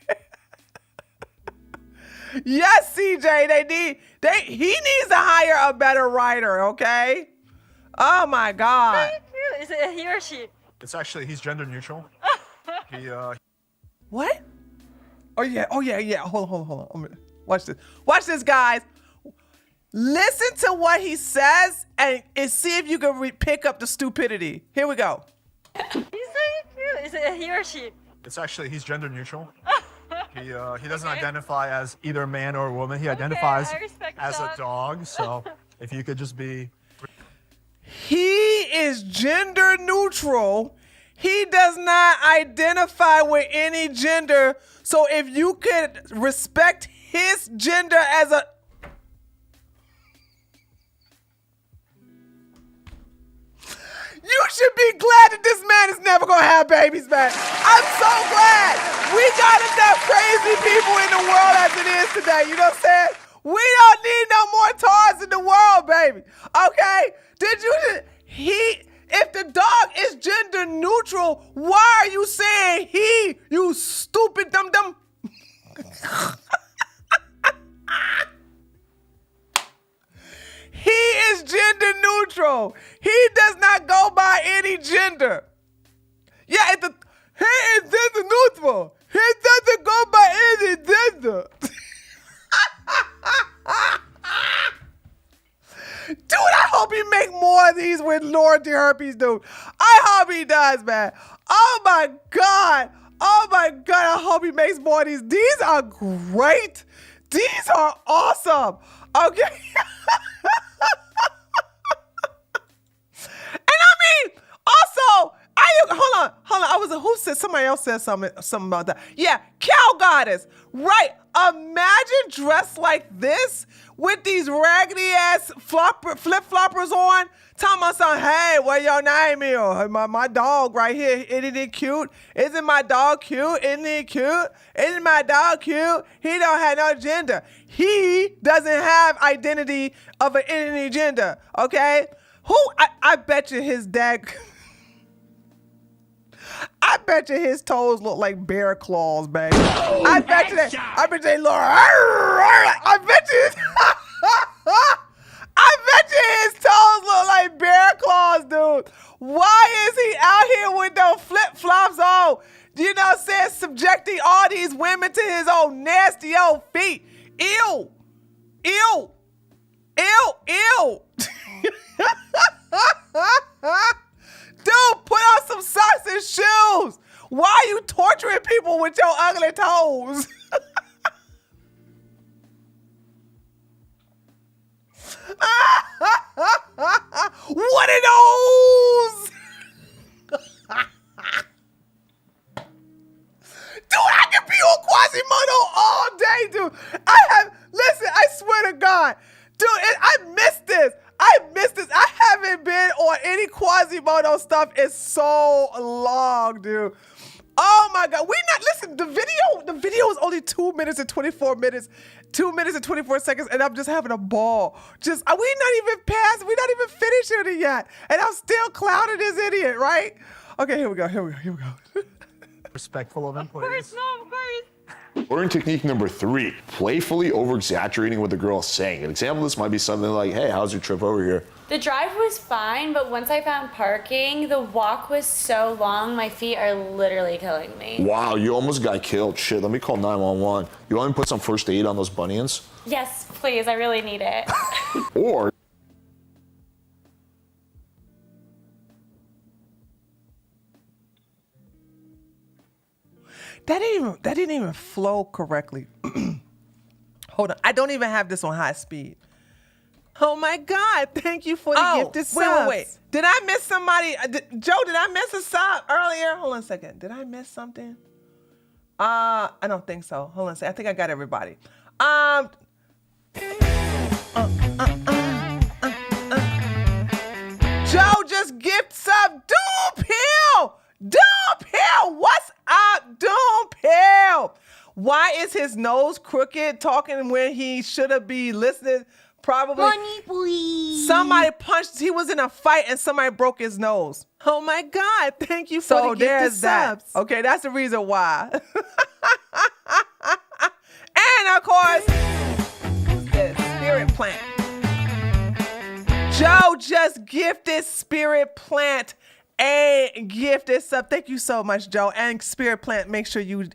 Yes, CJ, he needs to hire a better writer, okay? Oh my God. Is it he or she? It's actually, he's gender neutral. What? Oh yeah. Hold on. Watch this, guys. Listen to what he says and see if you can pick up the stupidity. Here we go. Is it he or she? It's actually, he's gender neutral. He doesn't identify as either man or woman. He identifies as a dog. So if you could just be. He is gender neutral. He does not identify with any gender. So if you could respect his gender as a. You should be glad that this man is never gonna have babies, man. I'm so glad. We got enough crazy people in the world as it is today. You know what I'm saying? We don't need no more Tars in the world, baby. Okay? If the dog is gender neutral, why are you saying he, you stupid dum-dum? neutral. He does not go by any gender. Yeah, he is gender neutral. He doesn't go by any gender. Dude, I hope he make more of these with Lord Herpes, dude. I hope he does, man. Oh my God. Oh my God. I hope he makes more of these. These are great. These are awesome. Okay. And I mean, also, hold on. Who said, somebody else said something about that. Yeah, cow goddess. Right. Imagine dressed like this with these raggedy ass flip floppers on. Talking about something, hey, what your name is? My dog right here. Isn't it cute? Isn't my dog cute? Isn't he cute? Isn't my dog cute? He don't have no gender. He doesn't have identity of any gender. Okay? I bet you his dad. I bet you his toes look like bear claws, baby. I bet you that. I bet they look. I bet you. I bet you his toes look like bear claws, dude. Why is he out here with those flip flops on? You know what I'm saying? Subjecting all these women to his old nasty old feet. Ew. Ew. Ew. Ew. Dude, put on some socks and shoes. Why are you torturing people with your ugly toes? What are those? Dude, I can be on Quasimodo all day, dude. Listen, I swear to God. Dude, I missed this. I haven't been on any Quasimodo stuff in so long, dude. Oh my God. Listen, the video is only 2 minutes and 24 minutes, 2 minutes and 24 seconds, and I'm just having a ball. We're not even finished it yet. And I'm still clowning this idiot, right? Okay, here we go. Respectful of him, please. Of course, no, of course. Learning technique number 3, playfully over-exaggerating what the girl is saying. An example of this might be something like, hey, how's your trip over here? The drive was fine, but once I found parking, the walk was so long, my feet are literally killing me. Wow, you almost got killed. Shit, let me call 911. You want me to put some first aid on those bunions? Yes, please, I really need it. Or That didn't even flow correctly. Hold on. I don't even have this on high speed. Oh my God. Thank you for the gifted subs. Wait. Did I miss somebody? Joe, did I miss a sub earlier? Hold on a second. Did I miss something? I don't think so. Hold on a second. I think I got everybody. Joe just gift sub. Doom Pill. What's up, Doom Pill? Why is his nose crooked talking when he should have been listening? Probably. Money, please. Somebody punched, he was in a fight and somebody broke his nose. Oh my God. Thank you for the gifted subs. Okay, that's the reason why. And of course, who's this? Spirit Plant. Joe just gifted Spirit Plant a gifted sub. Thank you so much, Joe. And Spirit Plant, make sure you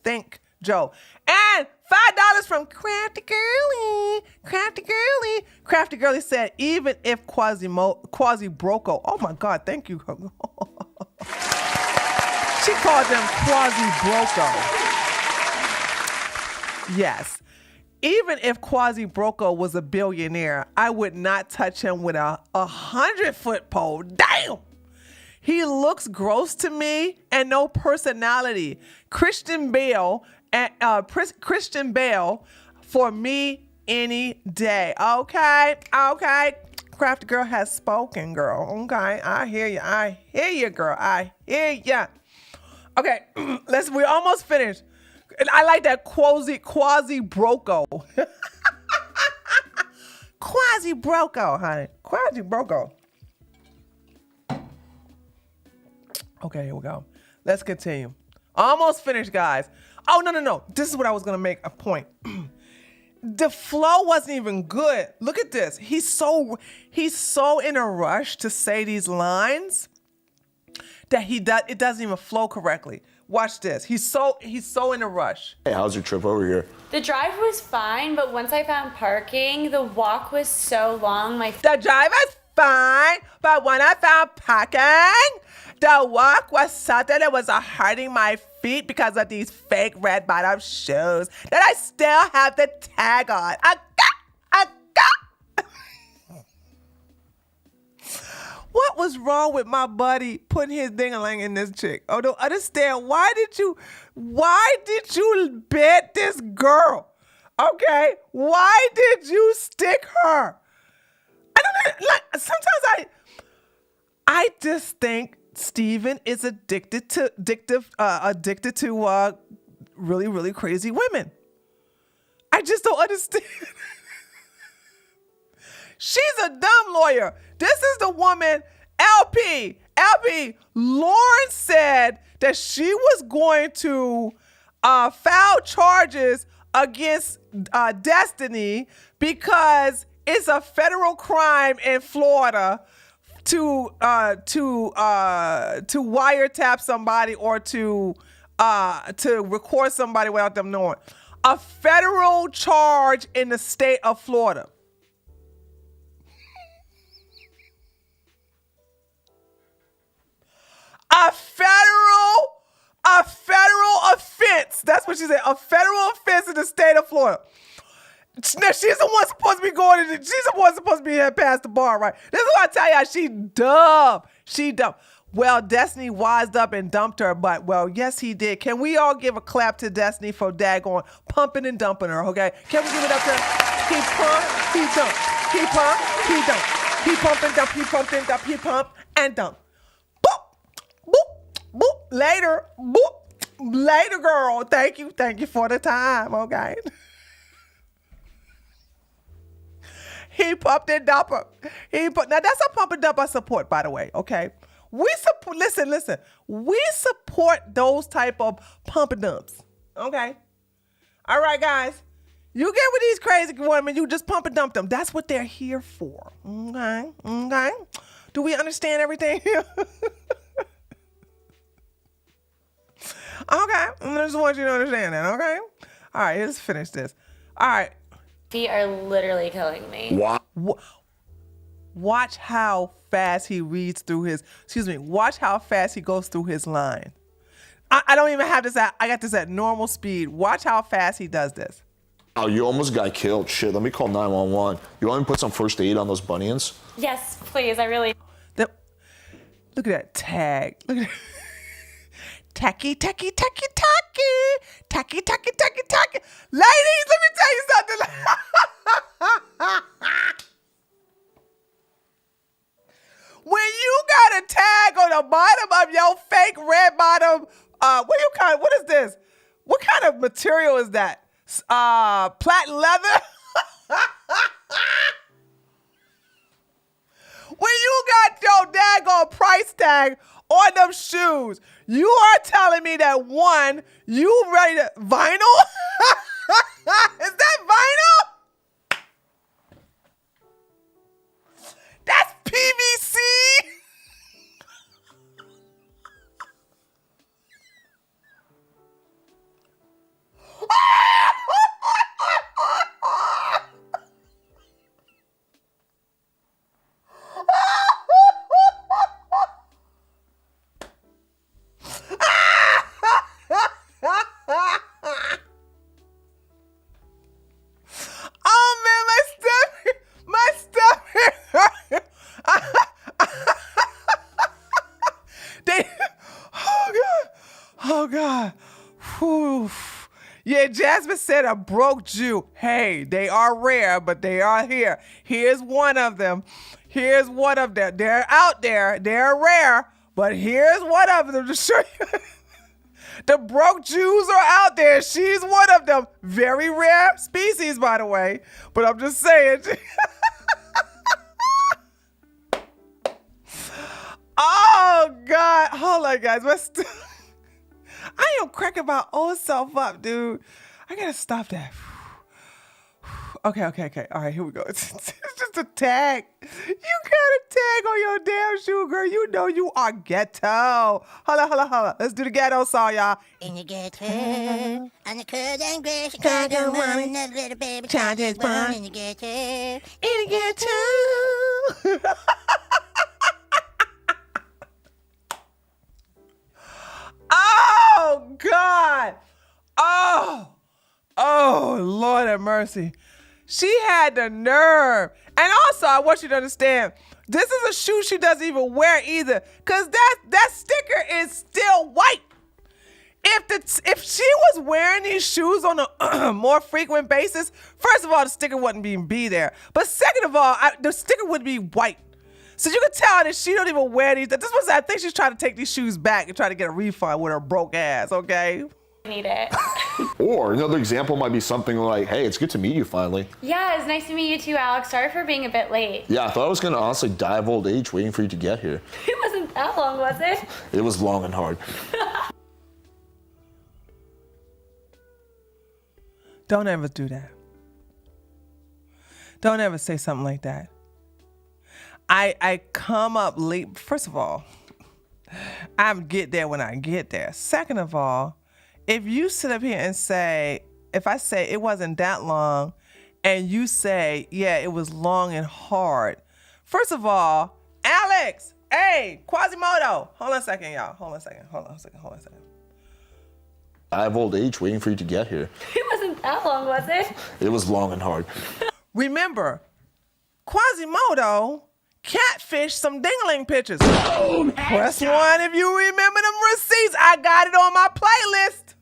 thank Joe. And $5 from Crafty Girly. Crafty Girly said, even if Quasi Broco. Oh my God, thank you. She called them Quasi Broco. Yes. Even if Quasi Broco was a billionaire, I would not touch him with a 100-foot pole. Damn. He looks gross to me and no personality. Christian Bale for me any day. Okay. Crafty Girl has spoken, girl. Okay, I hear you, girl. I hear ya. Okay, we're almost finished. And I like that Quasi Broco. Quasi Broco, honey. Quasi Broco. Okay, here we go. Let's continue. Almost finished, guys. Oh, no. This is what I was going to make a point. the flow wasn't even good. Look at this. He's so in a rush to say these lines that it doesn't even flow correctly. Watch this. He's so in a rush. Hey, how's your trip over here? The drive was fine, but once I found parking, the walk was so long. The drive was fine, but when I found parking, the walk was something that was hurting my feet because of these fake red bottom shoes that I still have the tag on. I got. What was wrong with my buddy putting his ding-a-ling in this chick? Oh, don't understand. Why did you bet this girl? Okay, why did you stick her? I don't know. Like, sometimes I just think Steven is addicted to really, really crazy women. I just don't understand. She's a dumb lawyer. This is the woman, LP. Lauren said that she was going to file charges against Destiny because it's a federal crime in Florida to wiretap somebody or to record somebody without them knowing. A federal charge in the state of Florida. A federal offense. That's what she said. A federal offense in the state of Florida. Now, she's the one supposed to be going to, she's the one supposed to be here past the bar, right? This is what I tell y'all. She dumb. Well, Destiny wised up and dumped her, but, well, yes, he did. Can we all give a clap to Destiny for daggone pumping and dumping her, okay? Can we give it up to her? He pumped, he dumped. He pumped, he dumped. He pumped and dumped, he pumped and dumped, he pumped and dumped. Boop, boop, boop. Later, boop. Later, girl. Thank you for the time, okay? He pumped and dumped her. Now, that's a pump and dump I support, by the way, okay? We support, listen. We support those type of pump and dumps, okay? All right, guys. You get with these crazy women, you just pump and dump them. That's what they're here for, okay? Do we understand everything here? Okay, I just want you to understand that, okay? All right, let's finish this. All right. Feet are literally killing me. Wow. Watch how fast he reads through watch how fast he goes through his line. I don't even have this I got this at normal speed. Watch how fast he does this. Oh, you almost got killed. Shit, let me call 911. You want me to put some first aid on those bunions? Yes, please, I really... Look at that tag. Look at that. Tacky. Ladies, let me tell you something. When you got a tag on the bottom of your fake red bottom, what is this? What kind of material is that? Platinum leather? When you got your daggone price tag on them shoes, you are telling me that one, you ready to vinyl? Is that vinyl? That's PVC. Yeah, Jasmine said a broke Jew. Hey, they are rare, but they are here. Here's one of them. They're out there. They're rare, but here's one of them to show you. The broke Jews are out there. She's one of them. Very rare species, by the way. But I'm just saying. Oh, God. Hold on, guys. I am cracking my own self up, dude. I gotta stop that. Okay. All right, here we go. It's just a tag. You got a tag on your damn shoe, girl. You know you are ghetto. Holla. Let's do the ghetto song, y'all. In the ghetto, on the cold and gray Chicago morning, that little baby child is born in the ghetto. In the ghetto. Oh, God. Oh, Lord have mercy. She had the nerve. And also, I want you to understand, this is a shoe she doesn't even wear either, because that sticker is still white. If she was wearing these shoes on a more frequent basis, first of all, the sticker wouldn't even be there. But second of all, the sticker would be white. So you can tell that she don't even wear these. I think she's trying to take these shoes back and try to get a refund with her broke ass, okay? Need it. Or another example might be something like, hey, it's good to meet you finally. Yeah, it's nice to meet you too, Alex. Sorry for being a bit late. Yeah, I thought I was gonna honestly die of old age waiting for you to get here. It wasn't that long, was it? It was long and hard. Don't ever do that. Don't ever say something like that. I come up late. First of all, I get there when I get there. Second of all, if you sit up here and say, if I say it wasn't that long, and you say, yeah, it was long and hard. First of all, Alex, hey, Quasimodo. Hold on a second, y'all. Hold on a second. I have old age waiting for you to get here. It wasn't that long, was it? It was long and hard. Remember, Quasimodo catfish some dingling pictures. Press 1 if you remember them receipts. I got it on my playlist.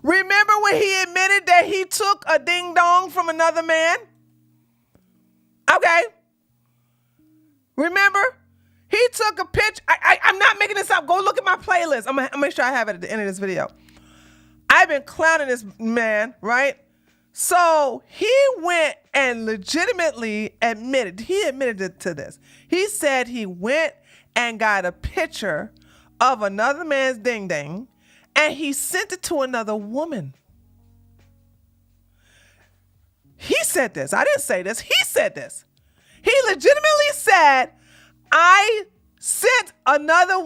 Remember when he admitted that he took a ding dong from another man? Okay. Remember? He took a picture. I'm not making this up. Go look at my playlist. I'm going to make sure I have it at the end of this video. I've been clowning this man, right? So he went and legitimately admitted to this. He said he went and got a picture of another man's ding ding and he sent it to another woman. He said this. I didn't say this. He said this. He legitimately said, I sent another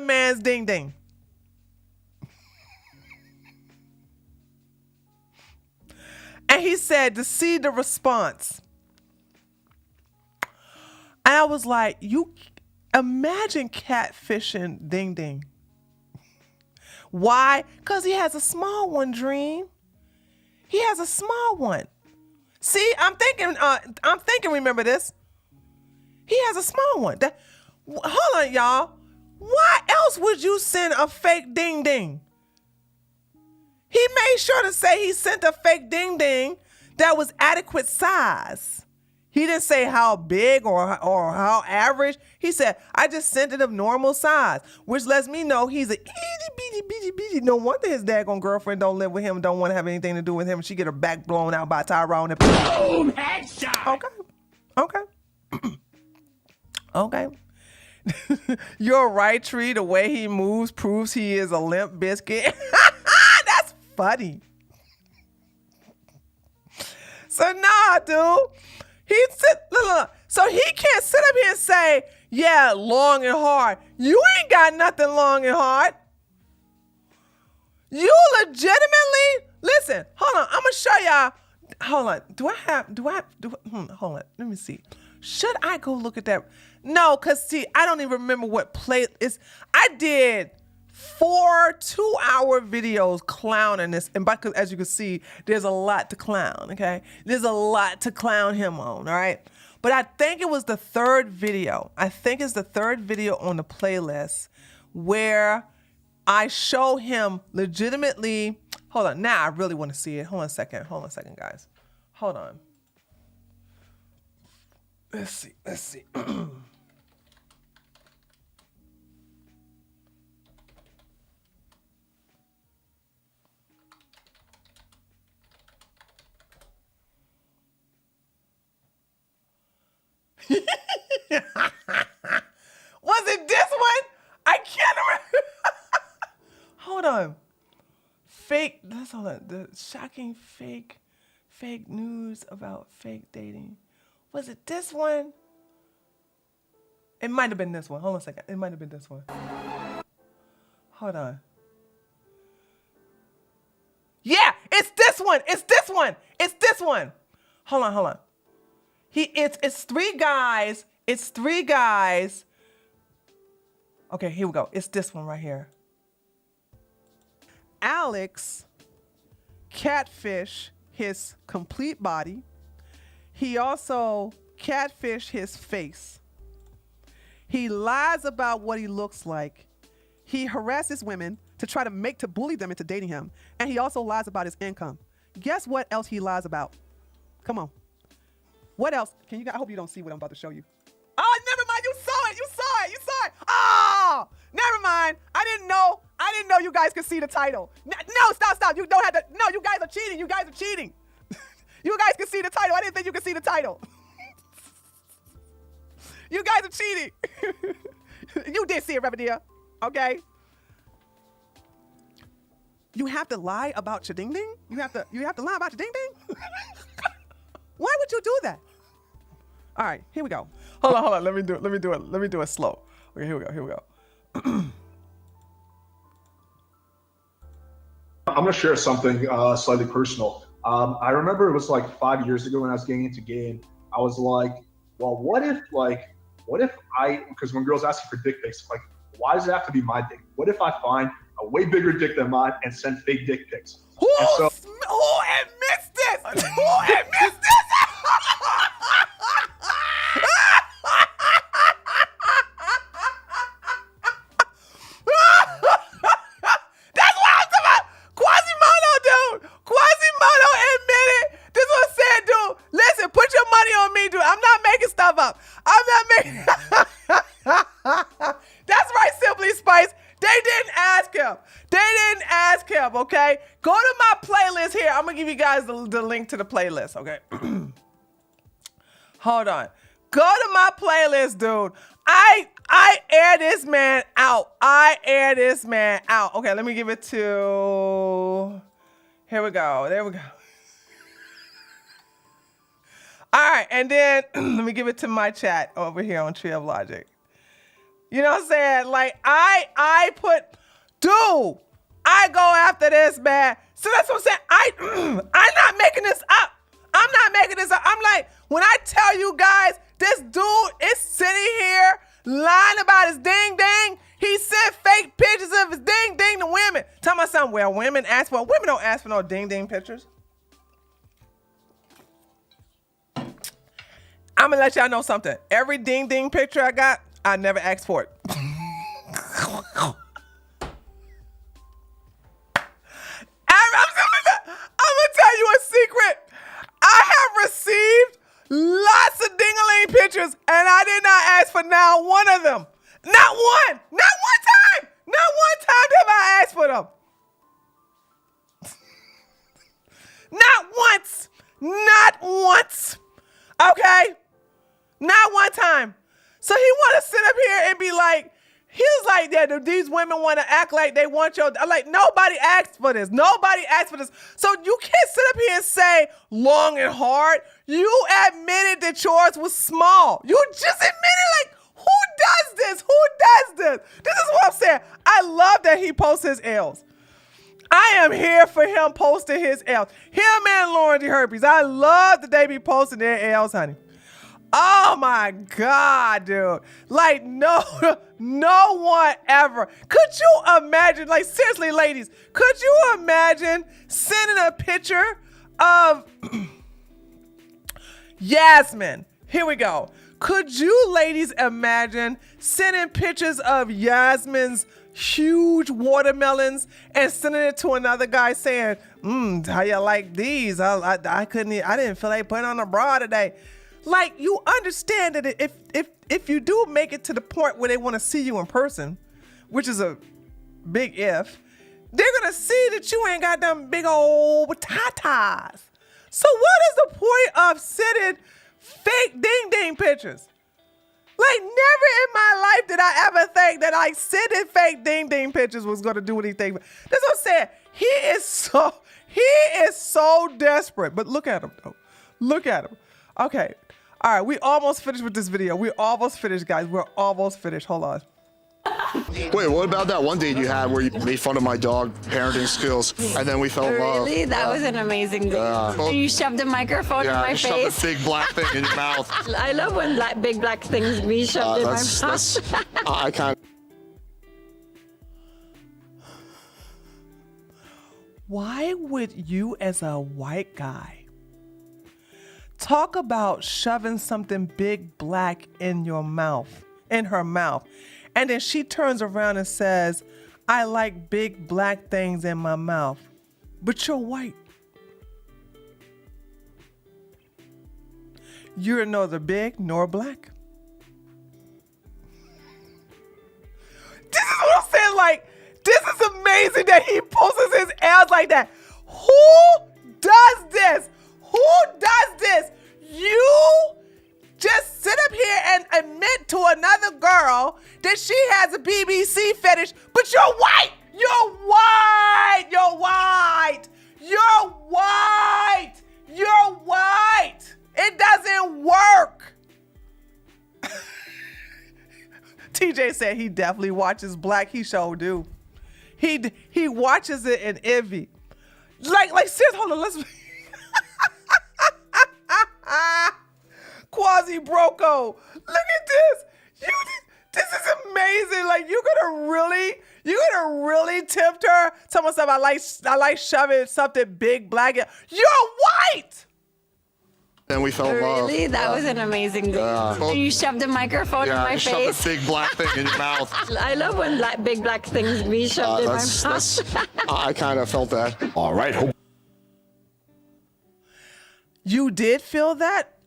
man's ding ding. And he said to see the response. And I was like, you imagine catfishing ding ding. Why? Because he has a small one, Dream. He has a small one. See, I'm thinking, remember this? He has a small one. Hold on, y'all. Why else would you send a fake ding ding? He made sure to say he sent a fake ding ding that was adequate size. He didn't say how big or how average. He said, I just sent it of normal size, which lets me know he's a itty bitty. No wonder his daggone girlfriend don't live with him, don't want to have anything to do with him. She get her back blown out by Tyrone. Boom, headshot. Okay. You're right, Tree. The way he moves proves he is a limp biscuit. That's funny. So nah, dude. So he can't sit up here and say, yeah, long and hard. You ain't got nothing long and hard. You legitimately, listen, hold on. I'm going to show y'all. Hold on. Hold on. Let me see. Should I go look at that? No, because see, I don't even remember what play is. I did 4 2-hour videos clowning this. And because as you can see, there's a lot to clown, okay? There's a lot to clown him on, all right? But I think it was the third video. I think it's the third video on the playlist where I show him legitimately. Hold on. Now I really want to see it. Hold on a second, guys. Hold on. Let's see. Was it this one? I can't remember. Hold on. Fake. Hold hold on. The shocking fake news about fake dating. Was it this one? It might have been this one. Hold on a second. It might have been this one. Hold on. Yeah, it's this one. It's this one. It's this one. Hold on. It's three guys. It's three guys. Okay, here we go. It's this one right here. Alex catfish his complete body. He also catfish his face. He lies about what he looks like. He harasses women to bully them into dating him. And he also lies about his income. Guess what else he lies about? Come on. What else? I hope you don't see what I'm about to show you. Oh, never mind. You saw it. Oh, never mind. I didn't know you guys could see the title. No, stop. You don't have to. No, you guys are cheating. You guys can see the title. I didn't think you could see the title. You guys are cheating. You did see it, Reverend. Okay. You have to lie about your ding ding? You have to lie about your ding ding? Why would you do that? All right, here we go. Hold on. Let me do it slow. Okay, here we go. I'm gonna share something slightly personal. I remember it was like 5 years ago when I was getting into gay, I was like, well, what if because when girls ask you for dick pics, like, why does it have to be my dick? What if I find a way bigger dick than mine and send fake dick pics? Who admits this? That's what I'm talking about. Quasimodo, dude. Quasimodo admitted. This is what I said, dude. Listen, put your money on me, dude. I'm not making stuff up. That's right, Simply Spice. They didn't ask him, okay? Go to my playlist here. I'm going to give you guys the link to the playlist, okay? Hold on. Go to my playlist, dude. I air this man out. Okay, let me give it to... Here we go. There we go. All right, and then let me give it to my chat over here on Tree of Logic. You know what I'm saying? Like, I go after this, man. So that's what I'm saying. I'm not making this up. I'm like, when I tell you guys, this dude is sitting here lying about his ding ding. He sent fake pictures of his ding ding to women. Tell me something. Well, women don't ask for no ding ding pictures. I'm gonna let y'all know something. Every ding ding picture I got, I never asked for it. I'm gonna tell you a secret. I have received lots of ding-a-ling pictures, and I did not ask for now one of them. Not one time. Not one time did I ask for them. Not once. Okay? Not one time. So he want to sit up here and be like, he was like, yeah, these women want to act like they want your, I'm like, nobody asked for this. So you can't sit up here and say long and hard. You admitted that yours was small. You just admitted, like, who does this? This is what I'm saying. I love that he posts his L's. I am here for him posting his L's. Him and Lauren D. Herpes. I love that they be posting their L's, honey. Oh my God, dude. Like, no one ever. Could you imagine, like, seriously, ladies, could you imagine sending a picture of Yasmin? Here we go. Could you ladies imagine sending pictures of Yasmin's huge watermelons and sending it to another guy saying, how you like these? I didn't feel like putting on a bra today. Like, you understand that if you do make it to the point where they want to see you in person, which is a big if, they're going to see that you ain't got them big old tatas. So what is the point of sending fake ding-ding pictures? Like, never in my life did I ever think that, like, sending fake ding-ding pictures was going to do anything. That's what I'm saying. He is so desperate. But look at him though. Look at him. Okay. All right, we almost finished with this video. We're almost finished, guys. We're almost finished. Hold on. Wait, what about that one date you had where you made fun of my dog parenting skills and then we fell in love? Really? That was an amazing date. You shoved a microphone in my you face. shoved a big black thing in your mouth. I love when big black things be shoved in my mouth. I can't. Why would you, as a white guy, talk about shoving something big black in your mouth, in her mouth, and then she turns around and says, I like big black things in my mouth, but you're white. You're neither big nor black. This is what I'm saying, like, this is amazing that he poses his ass like that. Who does this? Who does this? You just sit up here and admit to another girl that she has a BBC fetish, but you're white. You're white. You're white. You're white. You're white. It doesn't work. TJ said he definitely watches black. He sure do. He watches it in envy. Like seriously, hold on, let's Quasi Broco. Look at this. This is amazing. Like you're gonna really tempt her. Someone said I like shoving something big black. You're white. And we fell in love. Really? That was an amazing date. You shoved a microphone in my you face. shoved a big black thing in your mouth. I love when big black things be shoved in my mouth. I kind of felt that. All right. You did feel that?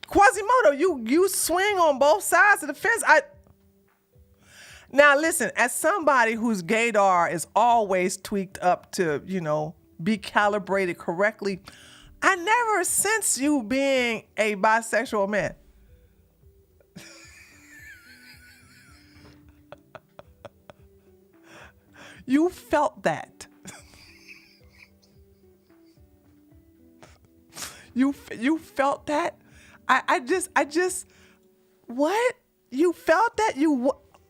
Quasimodo, you swing on both sides of the fence. Now listen, as somebody whose gaydar is always tweaked up to, be calibrated correctly, I never sense you being a bisexual man. You felt that. You felt that? I just, what? You felt that?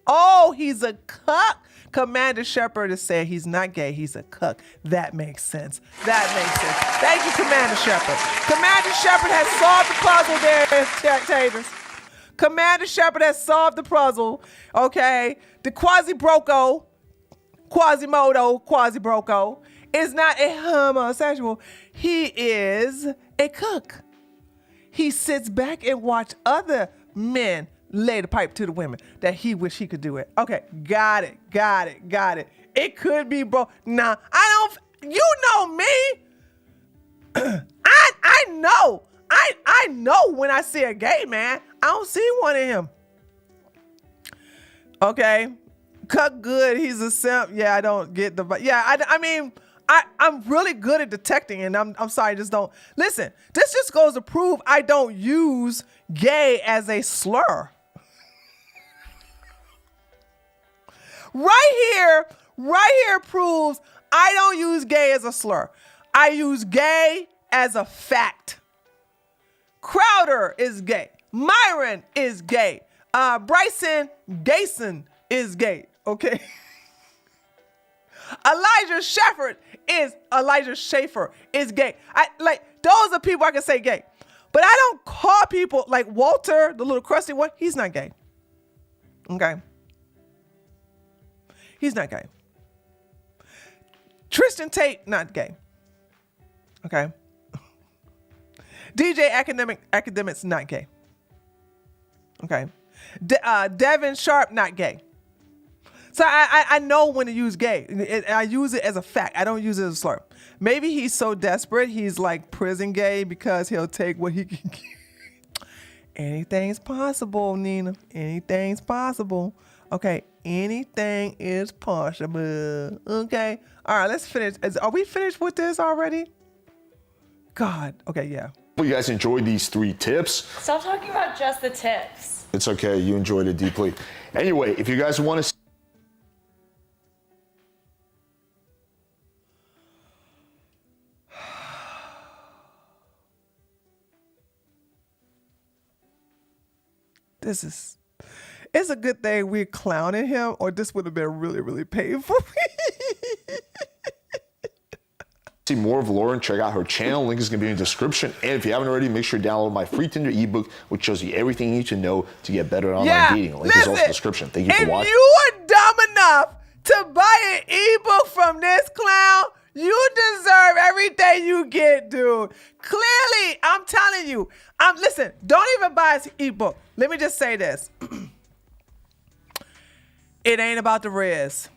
Oh, he's a cuck. Commander Shepard is saying he's not gay, he's a cuck. That makes sense. Thank you, Commander Shepard. Commander Shepard has solved the puzzle there, Taters. Commander Shepard has solved the puzzle, okay? The Quasimodo, is not a homosexual. He is a cuck. He sits back and watch other men lay the pipe to the women that he wish he could do it. Okay, got it. It could be bro. Nah, you know me. I know. I know when I see a gay man. I don't see one in him. Okay. Cuck good, he's a simp. Yeah, I don't get the, I mean, I'm really good at detecting, and I'm sorry, just don't. Listen, this just goes to prove I don't use gay as a slur. Right here proves I don't use gay as a slur. I use gay as a fact. Crowder is gay. Myron is gay. Bryson Gayson is gay. Okay. Elijah Schaefer is gay. Those are people I can say gay. But I don't call people like Walter, the little crusty one, he's not gay. Okay. He's not gay. Tristan Tate, not gay. Okay. DJ Academics, not gay. Okay. Devin Sharp, not gay. So I know when to use gay. I use it as a fact. I don't use it as a slur. Maybe he's so desperate, he's like prison gay because he'll take what he can get. Anything's possible, Nina. Anything's possible. Okay, anything is possible. Okay. All right, let's finish. Are we finished with this already? God. Okay, yeah. Hope you guys enjoyed these 3 tips. Stop talking about just the tips. It's okay. You enjoyed it deeply. Anyway, if you guys want to It's a good thing we're clowning him, or this would have been really, really painful. See more of Lauren, check out her channel. Link is going to be in the description. And if you haven't already, make sure to download my free Tinder ebook, which shows you everything you need to know to get better at online dating. Link is also in the description. Thank you for watching. If you are dumb enough to buy an ebook from this clown, you deserve everything you get, dude. Clearly, I'm telling you. Listen, don't even buy his ebook. Let me just say this. It ain't about the res.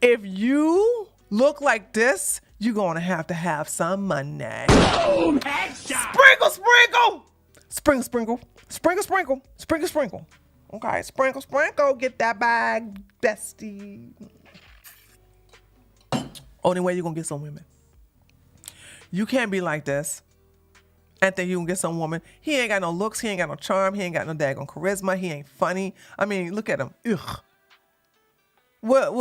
If you look like this, you're going to have some money. Boom, headshot. Sprinkle, sprinkle. Sprinkle, sprinkle. Sprinkle, sprinkle. Sprinkle, sprinkle. Okay, sprinkle, sprinkle. Get that bag, bestie. Only way you're going to get some women. You can't be like this and think you can get some woman. He ain't got no looks. He ain't got no charm. He ain't got no daggone charisma. He ain't funny. I mean, look at him. Ugh. What?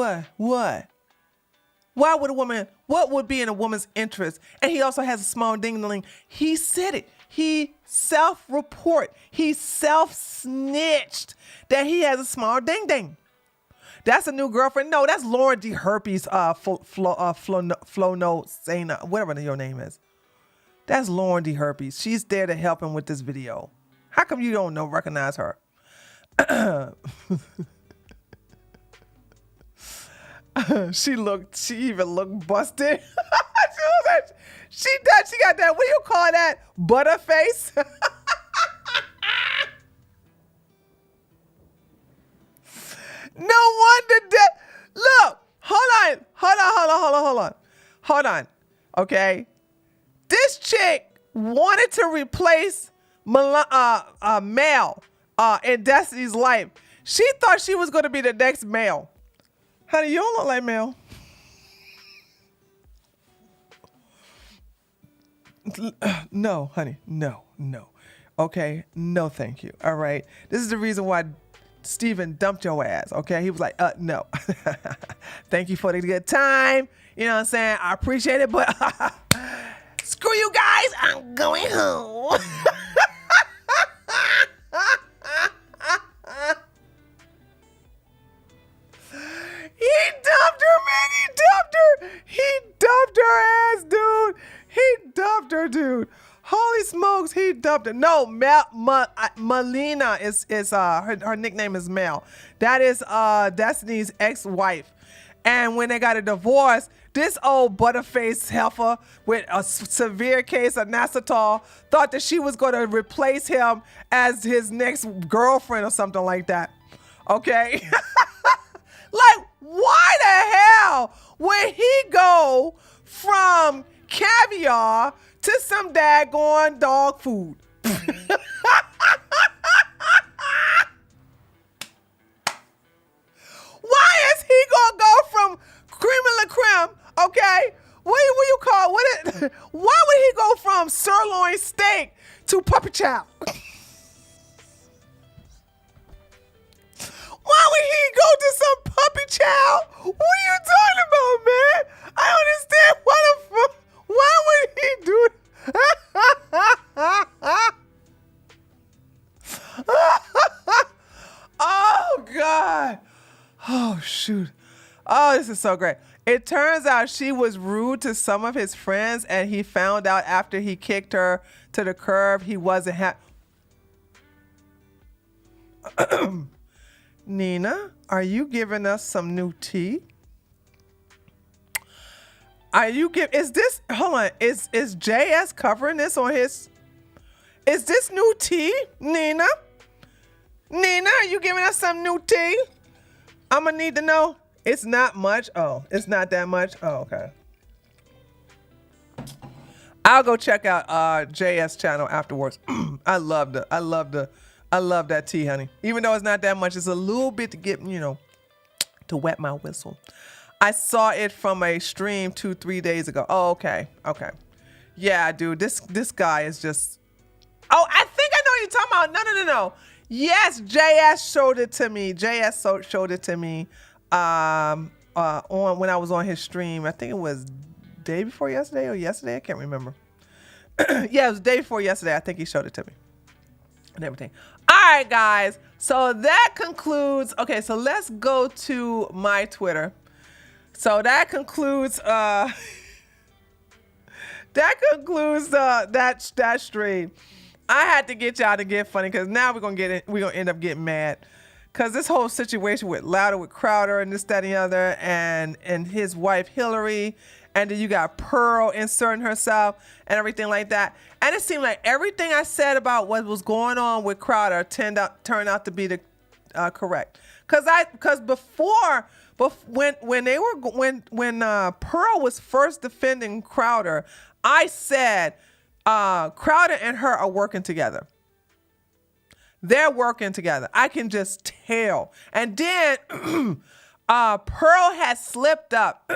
Why would a woman, what would be in a woman's interest? And he also has a small ding-a-ling. He said it. He self-report. He self-snitched that he has a small ding-ding. That's a new girlfriend. No, that's Lauren D. Herpes, Flo, Zana, whatever your name is. That's Lauren D. Herpes. She's there to help him with this video. How come you don't recognize her? She even looked busted. She got that, what do you call that? Butterface? No wonder that. Look, hold on. Okay. This chick wanted to replace Mel in Destiny's life. She thought she was going to be the next Mel. Honey, you don't look like Mel. No, honey. No. Okay? No, thank you. All right? This is the reason why Steven dumped your ass, okay? He was like, no. Thank you for the good time. You know what I'm saying? I appreciate it, but screw you guys. I'm going home. He dumped her, man. He dumped her ass, dude. He dumped her, dude. Holy smokes, he dumped her. No, Melina is her nickname is Mel. That is Destiny's ex-wife. And when they got a divorce, this old butterface heifer with a severe case of Nacetal thought that she was going to replace him as his next girlfriend or something like that. Okay? Like, why the hell would he go from caviar to some daggone dog food? Why is he gonna go from creme de la creme, okay? What you call it? Why would he go from sirloin steak to puppy chow? Why would he go to some puppy chow? What are you talking about, man? I don't understand why would he do Oh, God. Oh, shoot. Oh, this is so great. It turns out she was rude to some of his friends, and he found out after he kicked her to the curb he wasn't happy. Nina, are you giving us some new tea? Is this, hold on, is JS covering this on his, is this new tea, Nina? Nina, are you giving us some new tea? I'm gonna need to know. It's not much. Oh, it's not that much. Oh, okay. I'll go check out JS channel afterwards. I love that tea, honey. Even though it's not that much, it's a little bit to get, to wet my whistle. I saw it from a stream 2-3 days ago. Oh, okay. Yeah, dude, this guy is just. Oh, I think I know what you're talking about. No. Yes, JS showed it to me. JS showed it to me on when I was on his stream. I think it was day before yesterday or yesterday. I can't remember. Yeah, it was day before yesterday. I think he showed it to me and everything. All right, guys. So that concludes. Okay, so let's go to my Twitter. So that concludes. That concludes that stream. I had to get y'all to get funny because now we're gonna end up getting mad. Cause this whole situation with Louder with Crowder and this, that, and the other, and his wife Hillary, and then you got Pearl inserting herself and everything like that. And it seemed like everything I said about what was going on with Crowder turned out to be the correct. Cause before when Pearl was first defending Crowder, I said Crowder and her are working together. They're working together. I can just tell. And then Pearl has slipped up.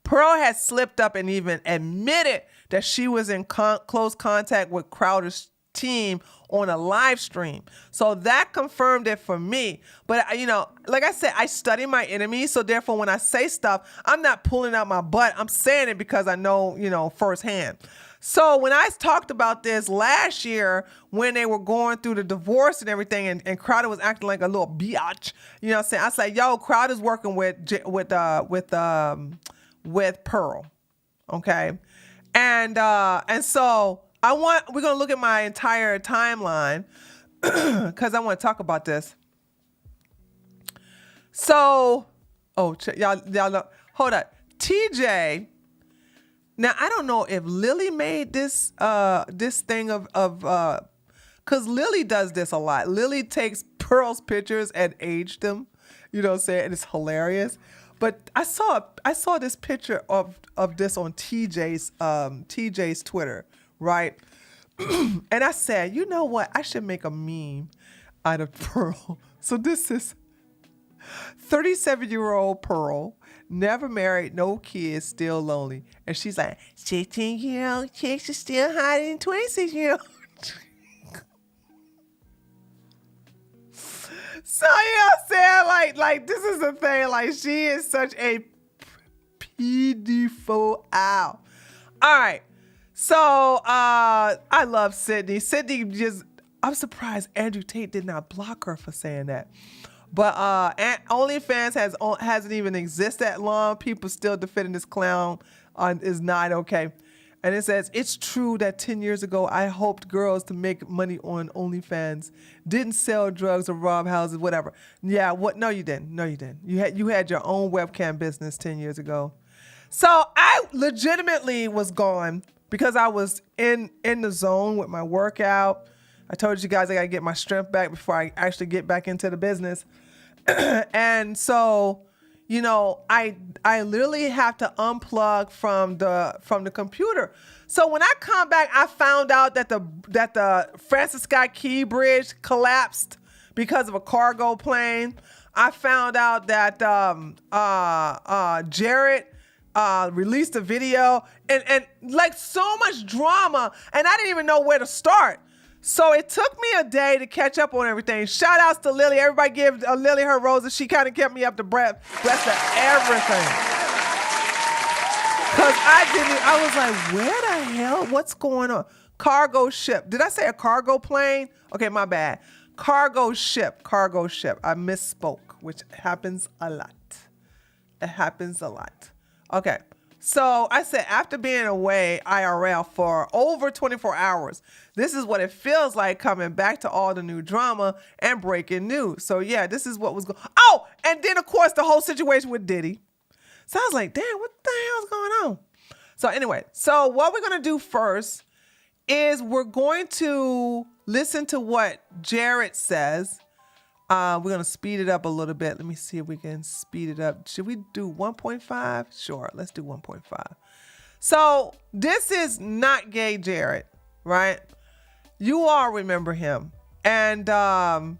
Pearl has slipped up and even admitted that she was in close contact with Crowder's team on a live stream. So that confirmed it for me. But, like I said, I study my enemies. So therefore, when I say stuff, I'm not pulling out my butt. I'm saying it because I know, firsthand. So when I talked about this last year, when they were going through the divorce and everything, and Crowder was acting like a little biatch, you know what I'm saying? I was like, yo, Crowder's working with Pearl, okay? And so we're gonna look at my entire timeline because I want to talk about this. So, y'all know, hold on, TJ. Now, I don't know if Lily made this thing of because Lily does this a lot. Lily takes Pearl's pictures and aged them, you know what I'm saying? And it's hilarious. But I saw this picture of this on TJ's Twitter, right? And I said, you know what? I should make a meme out of Pearl. So this is 37-year-old Pearl, never married, no kids, still lonely. And she's like, 16-year-old chicks are still hotter than 26-year-old. So, you know what I'm saying? Like this is the thing. Like, she is such a pedophile. All right. So, I love Sydney. Sydney I'm surprised Andrew Tate did not block her for saying that. But OnlyFans hasn't even existed that long. People still defending this clown is not okay. And it says, it's true that 10 years ago, I hoped girls to make money on OnlyFans. Didn't sell drugs or rob houses, whatever. Yeah, what? No, you didn't. No, you didn't. You had your own webcam business 10 years ago. So I legitimately was gone because I was in the zone with my workout. I told you guys I got to get my strength back before I actually get back into the business. And so, I literally have to unplug from the computer. So when I come back, I found out that the Francis Scott Key Bridge collapsed because of a cargo plane. I found out that Jared released a video and like so much drama, and I didn't even know where to start. So it took me a day to catch up on everything. Shout outs to Lily. Everybody give Lily her roses. She kind of kept me up to breath of everything. Because I was like, where the hell? What's going on? Cargo ship. Did I say a cargo plane? Okay, my bad. Cargo ship. I misspoke, which happens a lot. It happens a lot. Okay. So I said, after being away IRL for over 24 hours, this is what it feels like coming back to all the new drama and breaking news. So yeah, this is what was going on. Oh, and then of course the whole situation with Diddy. So I was like, damn, what the hell's going on? So anyway, so what we're going to do first is we're going to listen to what Jared says. We're going to speed it up a little bit. Let me see if we can speed it up. Should we do 1.5? Sure, let's do 1.5. So this is NotGay Jared, right? You all remember him. And I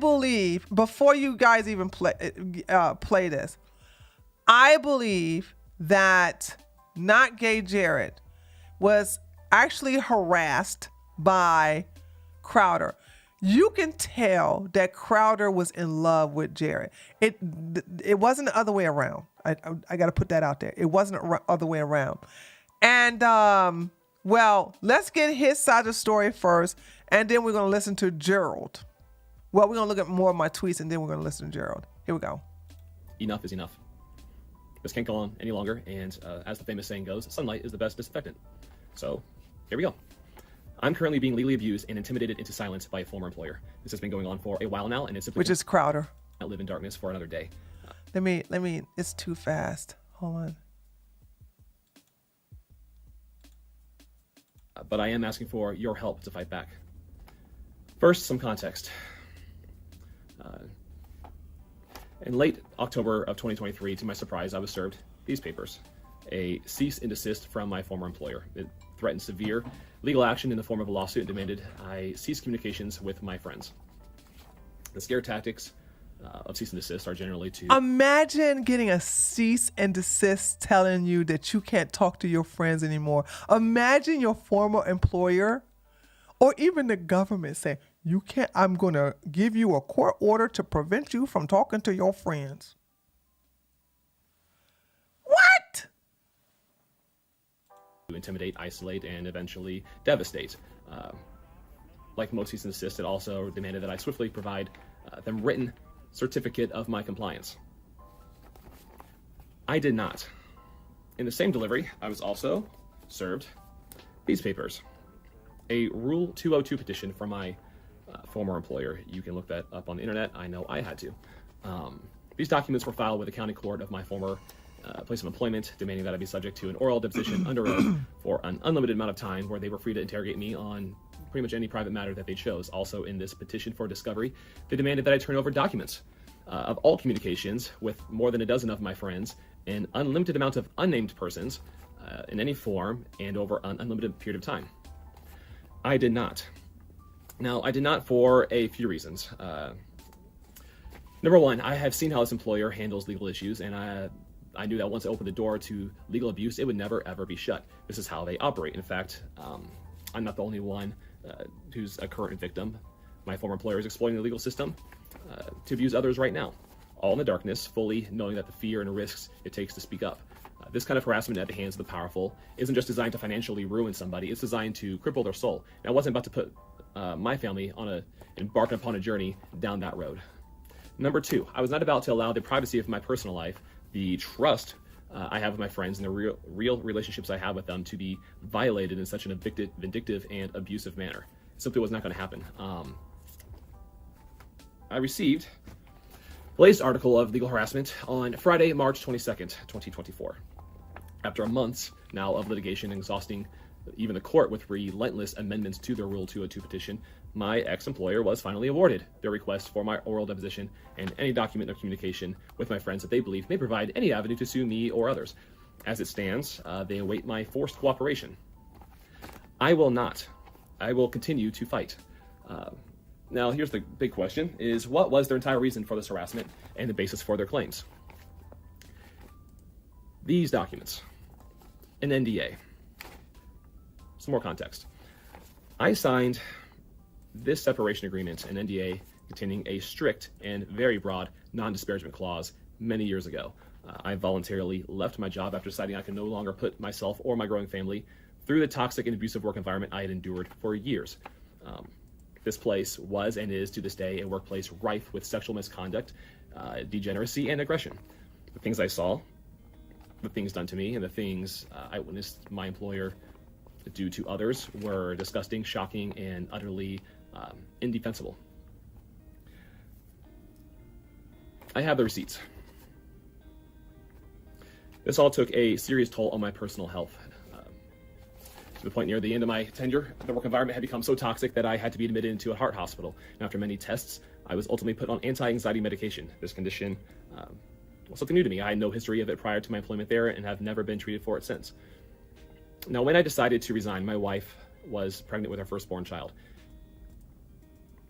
believe, before you guys even play this, I believe that NotGay Jared was actually harassed by Crowder. You can tell that Crowder was in love with Jared. It wasn't the other way around. I got to put that out there. It wasn't the other way around. And Well, let's get his side of the story first, and then we're going to listen to Gerald. Well, we're going to look at more of my tweets, and then we're going to listen to Gerald. Here we go. Enough is enough. This can't go on any longer, and as the famous saying goes, sunlight is the best disinfectant. So, here we go. I'm currently being legally abused and intimidated into silence by a former employer. This has been going on for a while now, and it's simply... Which is Crowder. ...not live in darkness for another day. Let me, it's too fast. Hold on. But I am asking for your help to fight back. First, some context. In late October of 2023, to my surprise, I was served these papers. A cease and desist from my former employer. It threatened severe legal action in the form of a lawsuit and demanded I cease communications with my friends. The scare tactics of cease and desist are generally to... Imagine getting a cease and desist telling you that you can't talk to your friends anymore. Imagine your former employer or even the government saying, you can't, I'm going to give you a court order to prevent you from talking to your friends. What? To intimidate, isolate, and eventually devastate. Like most cease and desist, it also demanded that I swiftly provide them written certificate of my compliance. I did not. In the same delivery, I was also served these papers. A Rule 202 petition from my former employer. You can look that up on the internet. I know I had to. These documents were filed with the county court of my former place of employment, demanding that I be subject to an oral deposition under oath for an unlimited amount of time, where they were free to interrogate me on pretty much any private matter that they chose. Also, in this petition for discovery, they demanded that I turn over documents of all communications with more than a dozen of my friends, an unlimited amount of unnamed persons in any form, and over an unlimited period of time. I did not. Now, I did not for a few reasons. Number one, I have seen how this employer handles legal issues, and I knew that once I opened the door to legal abuse, it would never, ever be shut. This is how they operate. In fact, I'm not the only one who's a current victim. My former employer is exploiting the legal system to abuse others right now, all in the darkness, fully knowing that the fear and risks it takes to speak up. This kind of harassment at the hands of the powerful isn't just designed to financially ruin somebody, it's designed to cripple their soul. And I wasn't about to put my family embark upon a journey down that road. Number two, I was not about to allow the privacy of my personal life, the trust I have with my friends, and the real relationships I have with them to be violated in such an vindictive and abusive manner. It simply was not going to happen. I received the latest article of legal harassment on Friday, March 22nd, 2024. After a month now of litigation exhausting even the court with relentless amendments to their Rule 202 petition, my ex-employer was finally awarded their request for my oral deposition and any document of communication with my friends that they believe may provide any avenue to sue me or others. As it stands, they await my forced cooperation. I will not. I will continue to fight. Now, here's the big question, is what was their entire reason for this harassment and the basis for their claims? These documents, an NDA. Some more context. I signed this separation agreement, an NDA, containing a strict and very broad non-disparagement clause many years ago. I voluntarily left my job after deciding I could no longer put myself or my growing family through the toxic and abusive work environment I had endured for years. This place was and is to this day a workplace rife with sexual misconduct, degeneracy, and aggression. The things I saw, the things done to me, and the things I witnessed my employer do to others were disgusting, shocking, and utterly indefensible. I have the receipts. This all took a serious toll on my personal health. To the point near the end of my tenure, the work environment had become so toxic that I had to be admitted into a heart hospital. And after many tests, I was ultimately put on anti-anxiety medication. This condition was something new to me. I had no history of it prior to my employment there and have never been treated for it since. Now, when I decided to resign, my wife was pregnant with her firstborn child.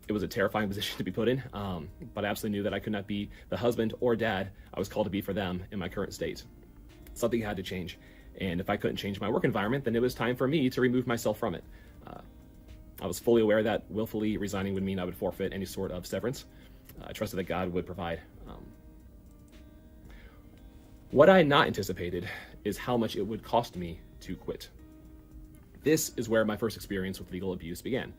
It was a terrifying position to be put in, but I absolutely knew that I could not be the husband or dad I was called to be for them in my current state. Something had to change. And if I couldn't change my work environment, then it was time for me to remove myself from it. I was fully aware that willfully resigning would mean I would forfeit any sort of severance. I trusted that God would provide. What I had not anticipated is how much it would cost me to quit. This is where my first experience with legal abuse began.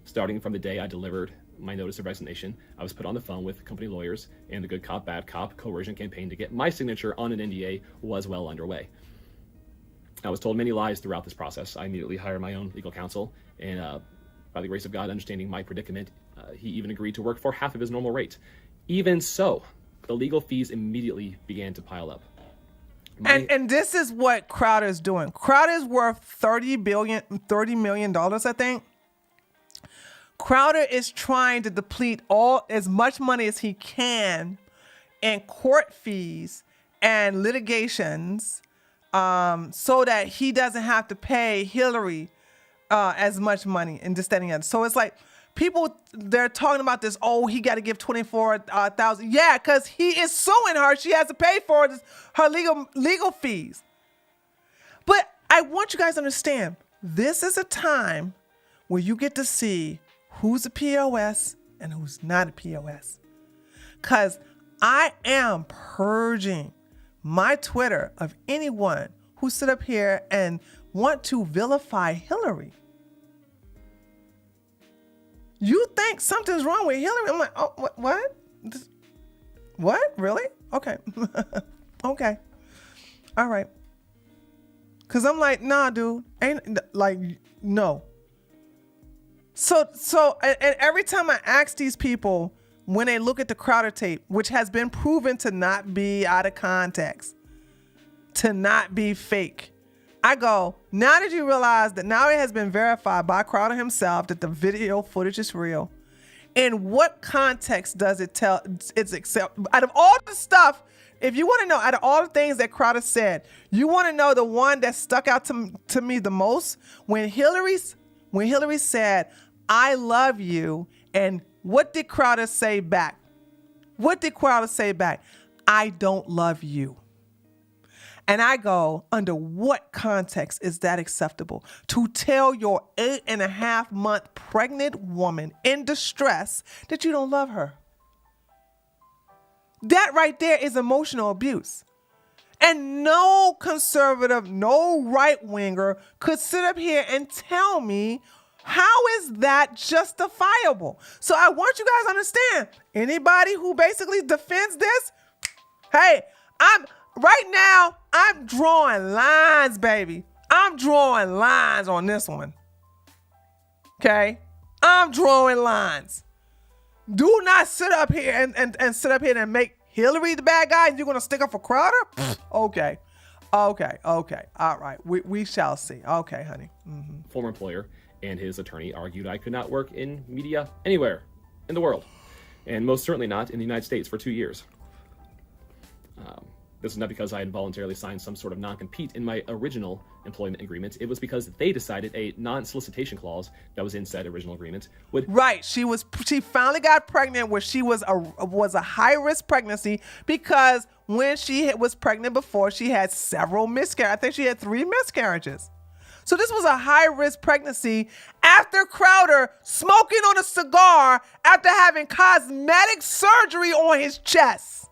Starting from the day I delivered my notice of resignation, I was put on the phone with company lawyers, and the good cop, bad cop coercion campaign to get my signature on an NDA was well underway. I was told many lies throughout this process. I immediately hired my own legal counsel, and by the grace of God, understanding my predicament, he even agreed to work for half of his normal rate. Even so, the legal fees immediately began to pile up. And this is what Crowder's doing. Crowder's worth $30 million, I think. Crowder is trying to deplete as much money as he can in court fees and litigations, so that he doesn't have to pay Hillary as much money and this, that, and the other. So it's like people, they're talking about this, he got to give $24,000. Yeah, because he is suing her. She has to pay for her legal fees. But I want you guys to understand, this is a time where you get to see who's a POS and who's not a POS. Because I am purging my Twitter of anyone who sit up here and want to vilify Hillary. You think something's wrong with Hillary? I'm like, oh, what? What? Really? Okay. Okay. All right. Because I'm like, nah, dude. Ain't like, no. So, and every time I ask these people, when they look at the Crowder tape, which has been proven to not be out of context, to not be fake, I go, now that you realize that now it has been verified by Crowder himself that the video footage is real, in what context does it tell it's accept? Out of all the stuff, if you want to know, out of all the things that Crowder said, you want to know the one that stuck out to me the most? When Hillary said, I love you, and what did Crowder say back? What did Crowder say back? I don't love you. And I go, under what context is that acceptable? To tell your 8.5-month pregnant woman in distress that you don't love her? That right there is emotional abuse. And no conservative, no right-winger could sit up here and tell me, how is that justifiable? So I want you guys to understand, anybody who basically defends this, hey, right now, I'm drawing lines, baby. I'm drawing lines on this one. Okay? I'm drawing lines. Do not sit up here and sit up here and make Hillary the bad guy and you're going to stick up for Crowder? Okay. All right. We shall see. Okay, honey. Mm-hmm. Former employer and his attorney argued I could not work in media anywhere in the world, and most certainly not in the United States for 2 years. This is not because I had voluntarily signed some sort of non-compete in my original employment agreement. It was because they decided a non-solicitation clause that was in said original agreement would... Right. She finally got pregnant where she was a high-risk pregnancy, because when she was pregnant before, she had several miscarriages. I think she had 3 miscarriages. So this was a high-risk pregnancy after Crowder smoking on a cigar after having cosmetic surgery on his chest.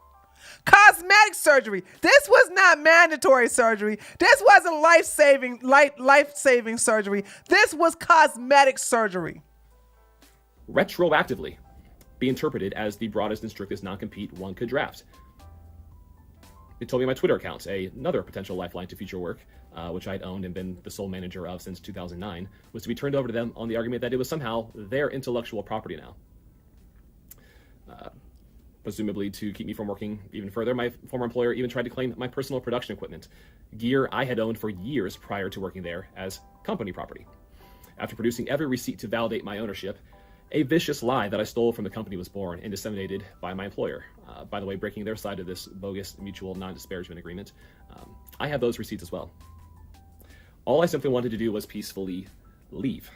Cosmetic surgery. This was not mandatory surgery. This wasn't life-saving surgery. This was cosmetic surgery. Retroactively be interpreted as the broadest and strictest non-compete one could draft. They told me my Twitter account, another potential lifeline to future work, which I'd owned and been the sole manager of since 2009, was to be turned over to them on the argument that it was somehow their intellectual property now. Presumably to keep me from working even further, my former employer even tried to claim my personal production equipment, gear I had owned for years prior to working there, as company property. After producing every receipt to validate my ownership, a vicious lie that I stole from the company was born and disseminated by my employer. By the way, breaking their side of this bogus mutual non-disparagement agreement. I have those receipts as well. All I simply wanted to do was peacefully leave.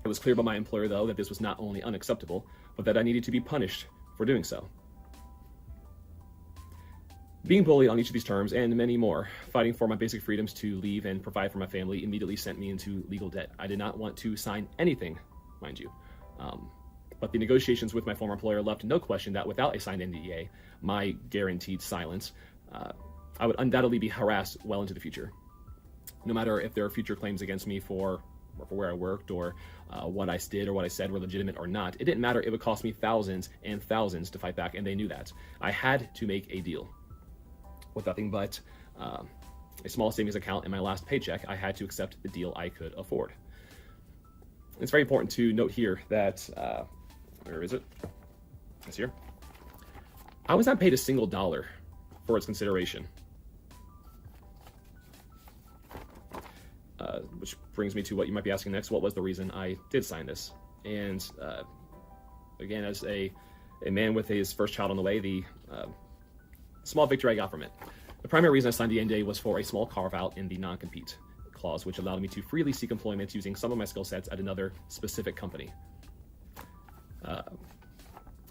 It was clear by my employer, though, that this was not only unacceptable, but that I needed to be punished for doing so. Being bullied on each of these terms, and many more, fighting for my basic freedoms to leave and provide for my family, immediately sent me into legal debt. I did not want to sign anything, mind you. But the negotiations with my former employer left no question that without a signed NDA, my guaranteed silence, I would undoubtedly be harassed well into the future. No matter if there are future claims against me for where I worked or what I did or what I said were legitimate or not, it didn't matter. It would cost me thousands and thousands to fight back, and they knew that. I had to make a deal. With nothing but a small savings account and my last paycheck, I had to accept the deal I could afford. It's very important to note here that, where is it? It's here. I was not paid a single dollar for its consideration. Which brings me to what you might be asking next. What was the reason I did sign this? And again, as a man with his first child on the way, the small victory I got from it. The primary reason I signed the NDA was for a small carve-out in the non-compete clause, which allowed me to freely seek employment using some of my skill sets at another specific company. At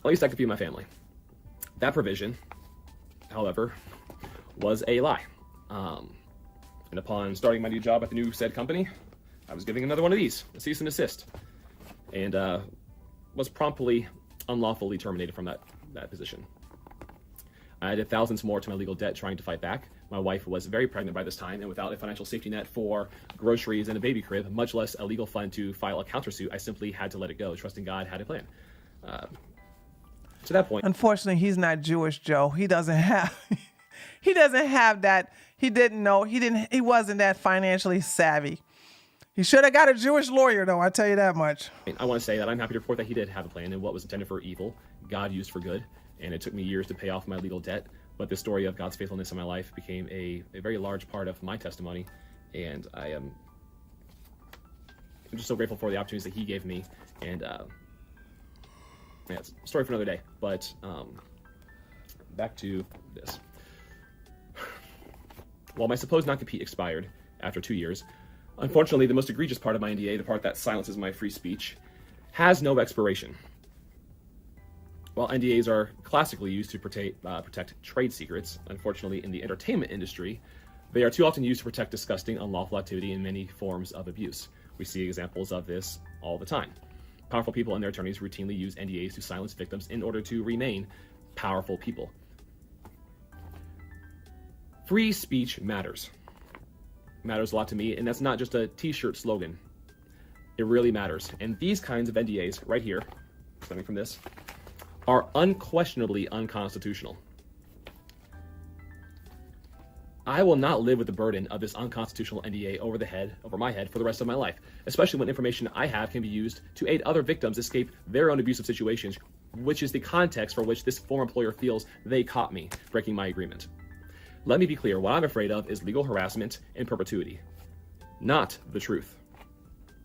least I could feed my family. That provision, however, was a lie. And upon starting my new job at the new said company, I was giving another one of these, a cease and desist, and was promptly unlawfully terminated from that position. I added thousands more to my legal debt trying to fight back. My wife was very pregnant by this time, and without a financial safety net for groceries and a baby crib, much less a legal fund to file a countersuit, I simply had to let it go, trusting God had a plan. To that point, unfortunately, he's not Jewish, Joe. He doesn't have that. He wasn't that financially savvy. He should have got a Jewish lawyer, though, I tell you that much. I want to say that I'm happy to report that he did have a plan, and what was intended for evil, God used for good. And it took me years to pay off my legal debt, but the story of God's faithfulness in my life became a very large part of my testimony, and I'm just so grateful for the opportunities that he gave me, and it's a story for another day, but back to this. While my supposed non-compete expired after 2 years, unfortunately the most egregious part of my NDA, the part that silences my free speech, has no expiration. While NDAs are classically used to protect trade secrets, unfortunately in the entertainment industry, they are too often used to protect disgusting, unlawful activity and many forms of abuse. We see examples of this all the time. Powerful people and their attorneys routinely use NDAs to silence victims in order to remain powerful people. Free speech matters. Matters a lot to me, and that's not just a t-shirt slogan. It really matters. And these kinds of NDAs right here, stemming from this, are unquestionably unconstitutional. I will not live with the burden of this unconstitutional NDA over my head for the rest of my life, especially when information I have can be used to aid other victims escape their own abusive situations, which is the context for which this former employer feels they caught me breaking my agreement. Let me be clear, what I'm afraid of is legal harassment in perpetuity, not the truth.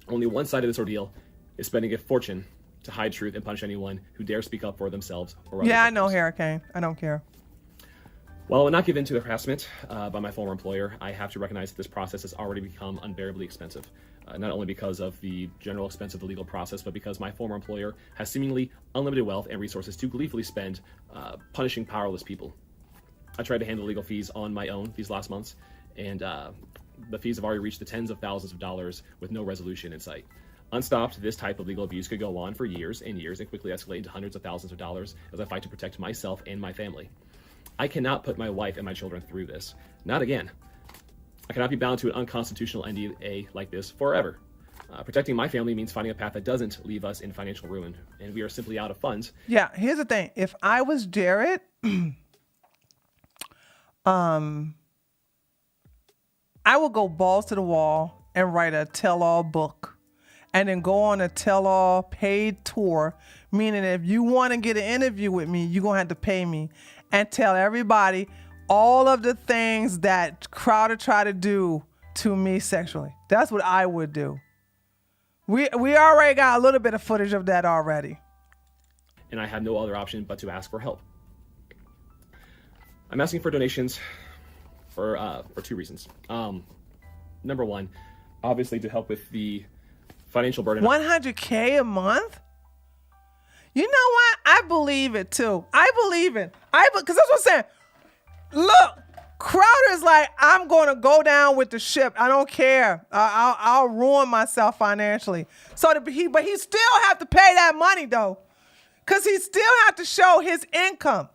Only one side of this ordeal is spending a fortune to hide truth and punish anyone who dares speak up for themselves or other Yeah, victims. I know, Hurricane. I don't care. While I will not give in to the harassment by my former employer, I have to recognize that this process has already become unbearably expensive. Not only because of the general expense of the legal process, but because my former employer has seemingly unlimited wealth and resources to gleefully spend punishing powerless people. I tried to handle legal fees on my own these last months, and the fees have already reached the tens of thousands of dollars with no resolution in sight. Unstopped, this type of legal abuse could go on for years and years and quickly escalate into hundreds of thousands of dollars as I fight to protect myself and my family. I cannot put my wife and my children through this. Not again. I cannot be bound to an unconstitutional NDA like this forever. Protecting my family means finding a path that doesn't leave us in financial ruin, and we are simply out of funds. Yeah, here's the thing. If I was Jared, I would go balls to the wall and write a tell-all book and then go on a tell-all paid tour, meaning if you want to get an interview with me, you're going to have to pay me, and tell everybody all of the things that Crowder tried to do to me sexually. That's what I would do. We already got a little bit of footage of that already. And I had no other option but to ask for help. I'm asking for donations for 2 reasons. Number one, obviously to help with the financial burden. $100K a month? You know what? I believe it too. I believe it. Because that's what I'm saying. Look, Crowder's like, I'm going to go down with the ship. I don't care. I'll ruin myself financially. But he still have to pay that money though, because he still have to show his income.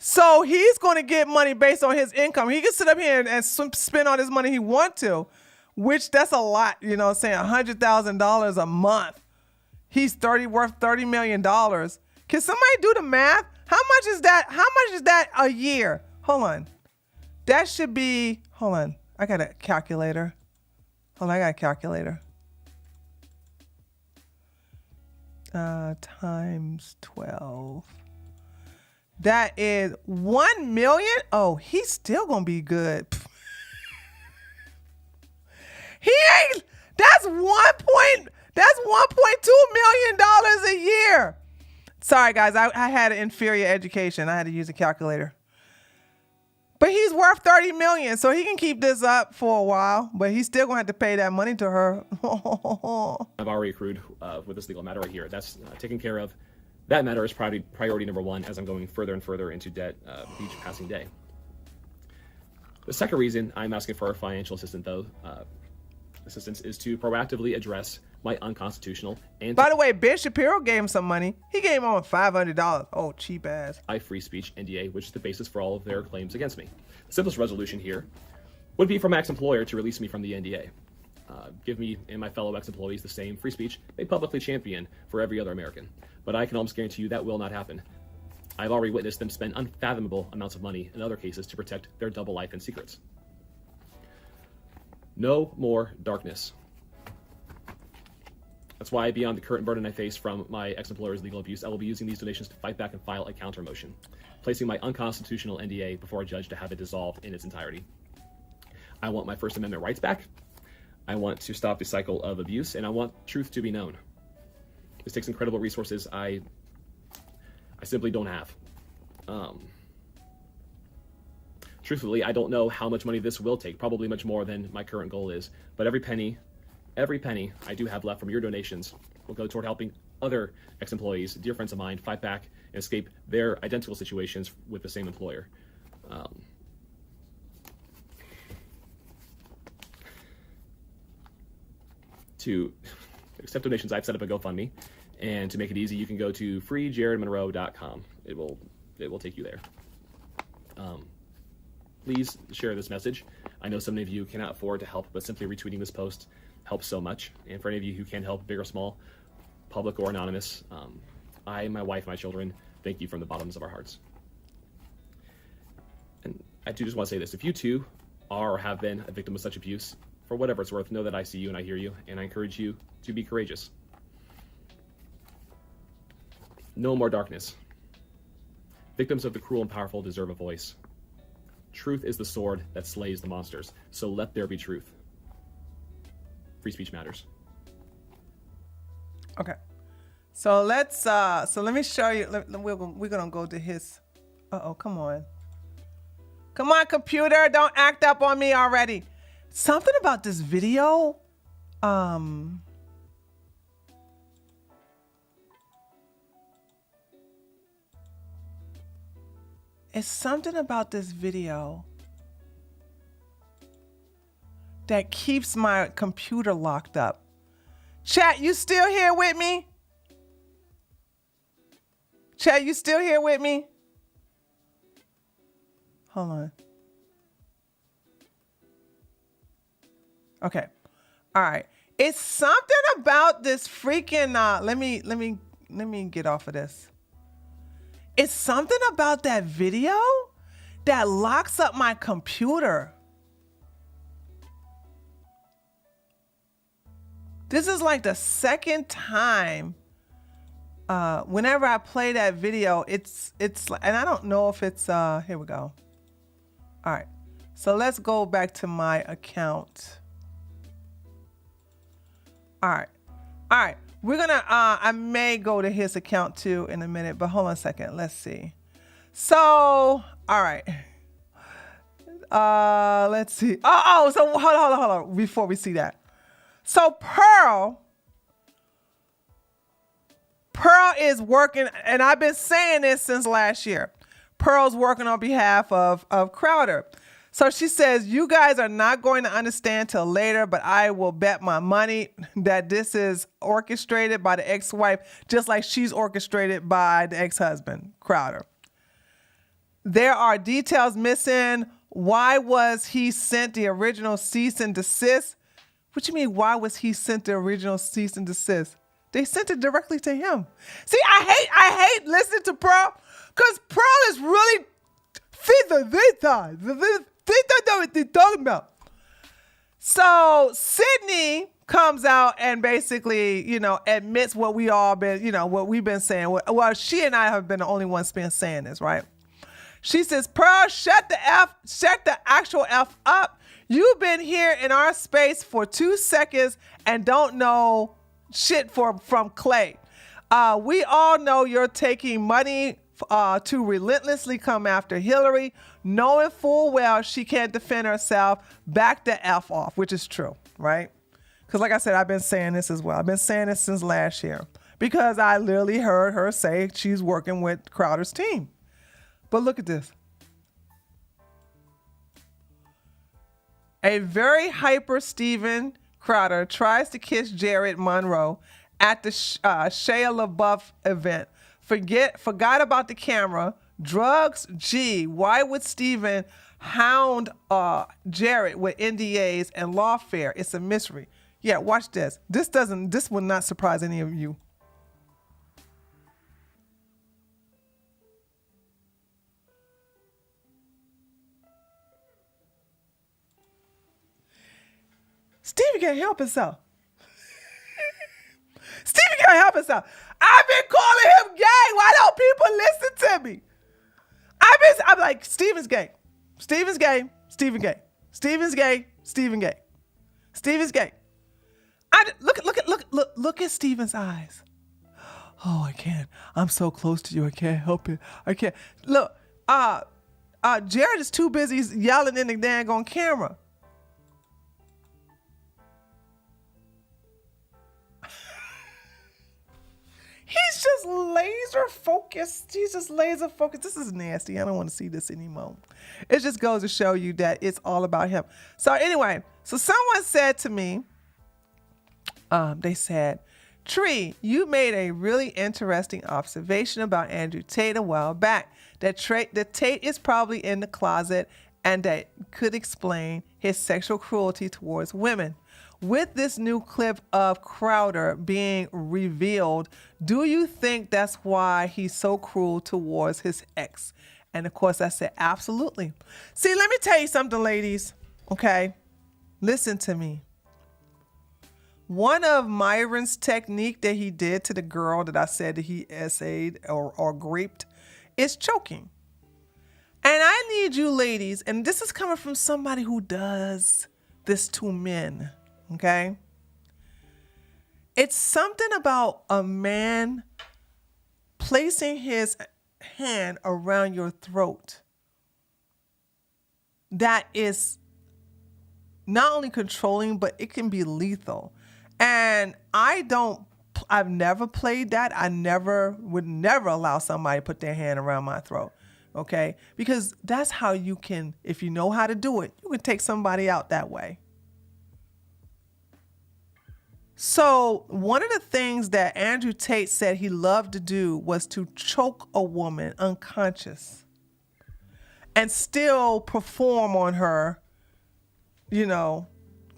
So he's going to get money based on his income. He can sit up here and spend all this money he wants to, which that's a lot, you know what I'm saying? $100,000 a month. He's worth $30 million. Can somebody do the math? How much is that? How much is that a year? Hold on. That should be, hold on. I got a calculator. Hold on, I got a calculator. Times 12. That is 1 million. Oh, he's still gonna be good. He ain't. That's $1.2 million a year. Sorry, guys. I had an inferior education. I had to use a calculator. But he's worth 30 million, so he can keep this up for a while. But he's still gonna have to pay that money to her. I've already accrued with this legal matter right here. That's taken care of. That matter is priority number one as I'm going further and further into debt with each passing day. The second reason I'm asking for financial assistance is to proactively address my unconstitutional and By the way, Ben Shapiro gave him some money. He gave him $500. Oh, cheap ass. free speech NDA, which is the basis for all of their claims against me. The simplest resolution here would be for my ex-employer to release me from the NDA. Give me and my fellow ex-employees the same free speech they publicly champion for every other American. But I can almost guarantee you that will not happen. I've already witnessed them spend unfathomable amounts of money in other cases to protect their double life and secrets. No more darkness. That's why, beyond the current burden I face from my ex-employer's legal abuse, I will be using these donations to fight back and file a counter motion, placing my unconstitutional NDA before a judge to have it dissolved in its entirety. I want my First Amendment rights back. I want to stop the cycle of abuse, and I want truth to be known. This takes incredible resources I simply don't have. Truthfully, I don't know how much money this will take, probably much more than my current goal is, but every penny I do have left from your donations will go toward helping other ex-employees, dear friends of mine, fight back and escape their identical situations with the same employer. To accept donations, I've set up a GoFundMe, and to make it easy, you can go to freejaredmonroe.com. It will take you there. Please share this message. I know some of you cannot afford to help, but simply retweeting this post helps so much. And for any of you who can help, big or small, public or anonymous, I, my wife, my children, thank you from the bottoms of our hearts. And I do just want to say this. If you too are or have been a victim of such abuse, for whatever it's worth, know that I see you and I hear you, and I encourage you to be courageous. No more darkness. Victims of the cruel and powerful deserve a voice. Truth is the sword that slays the monsters, so let there be truth. Free speech matters. Okay. So let me show you. We're gonna go to his. Come on. Come on, computer, don't act up on me already. Something about this video. It's something about this video that keeps my computer locked up. Chat, you still here with me? Chat, you still here with me? Hold on. Okay. All right. It's something about this freaking let me get off of this. It's something about that video that locks up my computer. This is like the second time whenever I play that video, it's and I don't know if it's here we go. All right. So let's go back to my account. All right. All right. We're gonna I may go to his account too in a minute, but hold on a second. Let's see. So, all right. Let's see. So hold on before we see that. So Pearl is working, and I've been saying this since last year. Pearl's working on behalf of Crowder. So she says, you guys are not going to understand till later, but I will bet my money that this is orchestrated by the ex-wife, just like she's orchestrated by the ex-husband, Crowder. There are details missing. Why was he sent the original cease and desist? What you mean, why was he sent the original cease and desist? They sent it directly to him. See, I hate listening to Pearl, because Pearl is really they know what they're talking about. So Sydney comes out and basically, admits what we all been, what we've been saying. Well, she and I have been the only ones been saying this, right? She says, Pearl, shut the actual F up. You've been here in our space for 2 seconds and don't know shit from Clay. We all know you're taking money to relentlessly come after Hillary, knowing full well she can't defend herself. Back the F off, which is true, right? Because like I said, I've been saying this as well. I've been saying this since last year because I literally heard her say she's working with Crowder's team. But look at this. A very hyper Steven Crowder tries to kiss Jared Monroe at the Shia LaBeouf event. Forgot about the camera. Drugs, gee, why would Steven hound Jared with NDAs and lawfare? It's a mystery. Yeah, watch this. This will not surprise any of you. Stevie can't help himself. Stevie can't help himself. I've been calling him gay. Why don't people listen to me? I'm like, Steven's gay. Steven's gay. Steven gay. Steven's gay. Steven gay. Steven's gay. Look at Steven's eyes. Oh, I can't. I'm so close to you. I can't help it. I can't. Look, Jared is too busy yelling in the dang camera. He's just laser focused. He's just laser focused. This is nasty. I don't want to see this anymore. It just goes to show you that it's all about him. So anyway, someone said to me, they said, Tree, you made a really interesting observation about Andrew Tate a while back. That Tate is probably in the closet and that could explain his sexual cruelty towards women. With this new clip of Crowder being revealed, do you think that's why he's so cruel towards his ex? And of course I said, absolutely. See, let me tell you something, ladies. Okay, listen to me. One of Myron's technique that he did to the girl that I said that he essayed or graped is choking. And I need you ladies, and this is coming from somebody who does this to men. Okay? It's something about a man placing his hand around your throat that is not only controlling, but it can be lethal. And I've never played that. I would never allow somebody to put their hand around my throat. Okay? Because that's how you can, if you know how to do it, you can take somebody out that way. So one of the things that Andrew Tate said he loved to do was to choke a woman unconscious and still perform on her,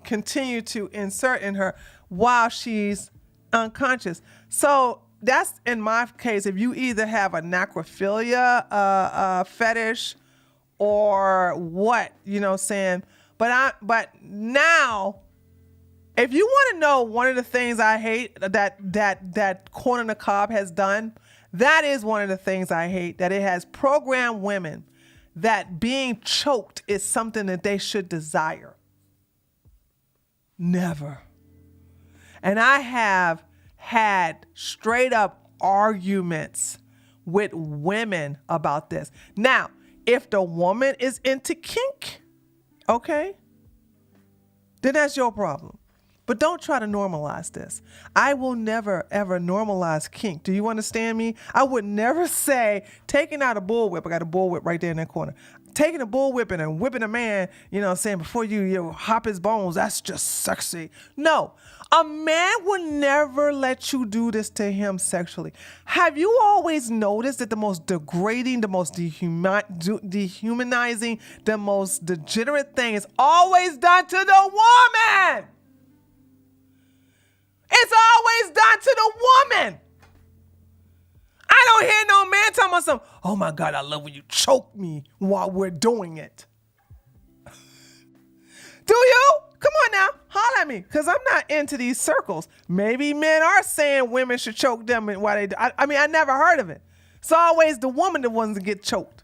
continue to insert in her while she's unconscious. So that's, in my case, if you either have a necrophilia fetish or what, saying. But now, if you want to know one of the things I hate that Corner the Cob has done, that is one of the things I hate, that it has programmed women that being choked is something that they should desire. Never. And I have had straight up arguments with women about this. Now, if the woman is into kink, okay, then that's your problem. But don't try to normalize this. I will never, ever normalize kink. Do you understand me? I would never say, taking out a bullwhip. I got a bullwhip right there in that corner. taking a bull whipping and whipping a man, you know what I'm saying, before you hop his bones, that's just sexy. No, a man will never let you do this to him sexually. Have you always noticed that the most degrading, the most dehumanizing, the most degenerate thing is always done to the woman? It's always done to the woman. I don't hear no man talking about something, oh my God, I love when you choke me while we're doing it. Do you? Come on now, holler at me, because I'm not into these circles. Maybe men are saying women should choke them while they do. I mean, I never heard of it. It's always the woman the ones that get choked.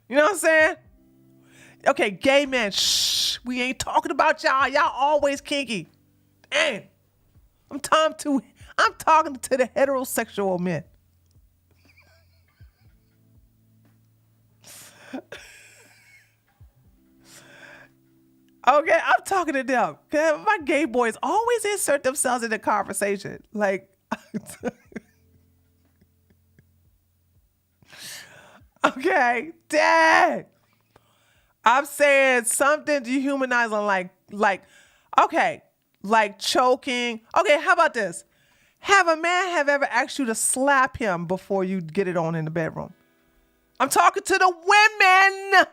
You know what I'm saying? Okay, gay men, shh, we ain't talking about y'all. Y'all always kinky. Dang. I'm talking to the heterosexual men. Okay, I'm talking to them. My gay boys always insert themselves in the conversation. Like, okay, dang. I'm saying something dehumanizing like choking. Okay, how about this? Have a man have ever asked you to slap him before you get it on in the bedroom? I'm talking to the women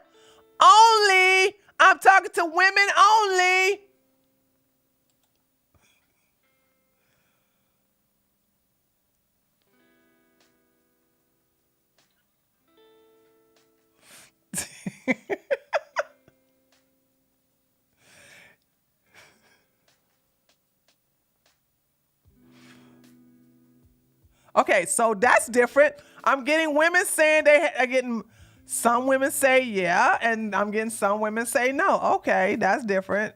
only. I'm talking to women only. Okay, so that's different. I'm getting women saying some women say yeah, and I'm getting some women say no. Okay, that's different.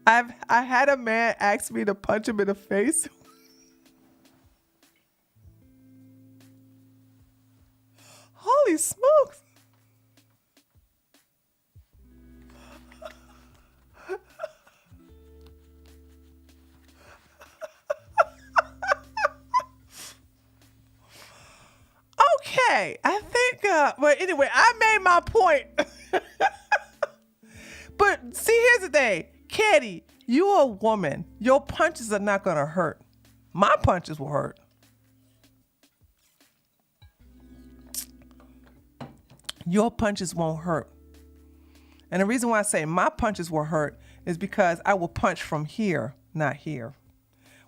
I had a man ask me to punch him in the face. Holy smokes. Okay, I think, but anyway, I made my point. But see, here's the thing. Katie, you're a woman. Your punches are not going to hurt. My punches will hurt. Your punches won't hurt. And the reason why I say my punches will hurt is because I will punch from here, not here.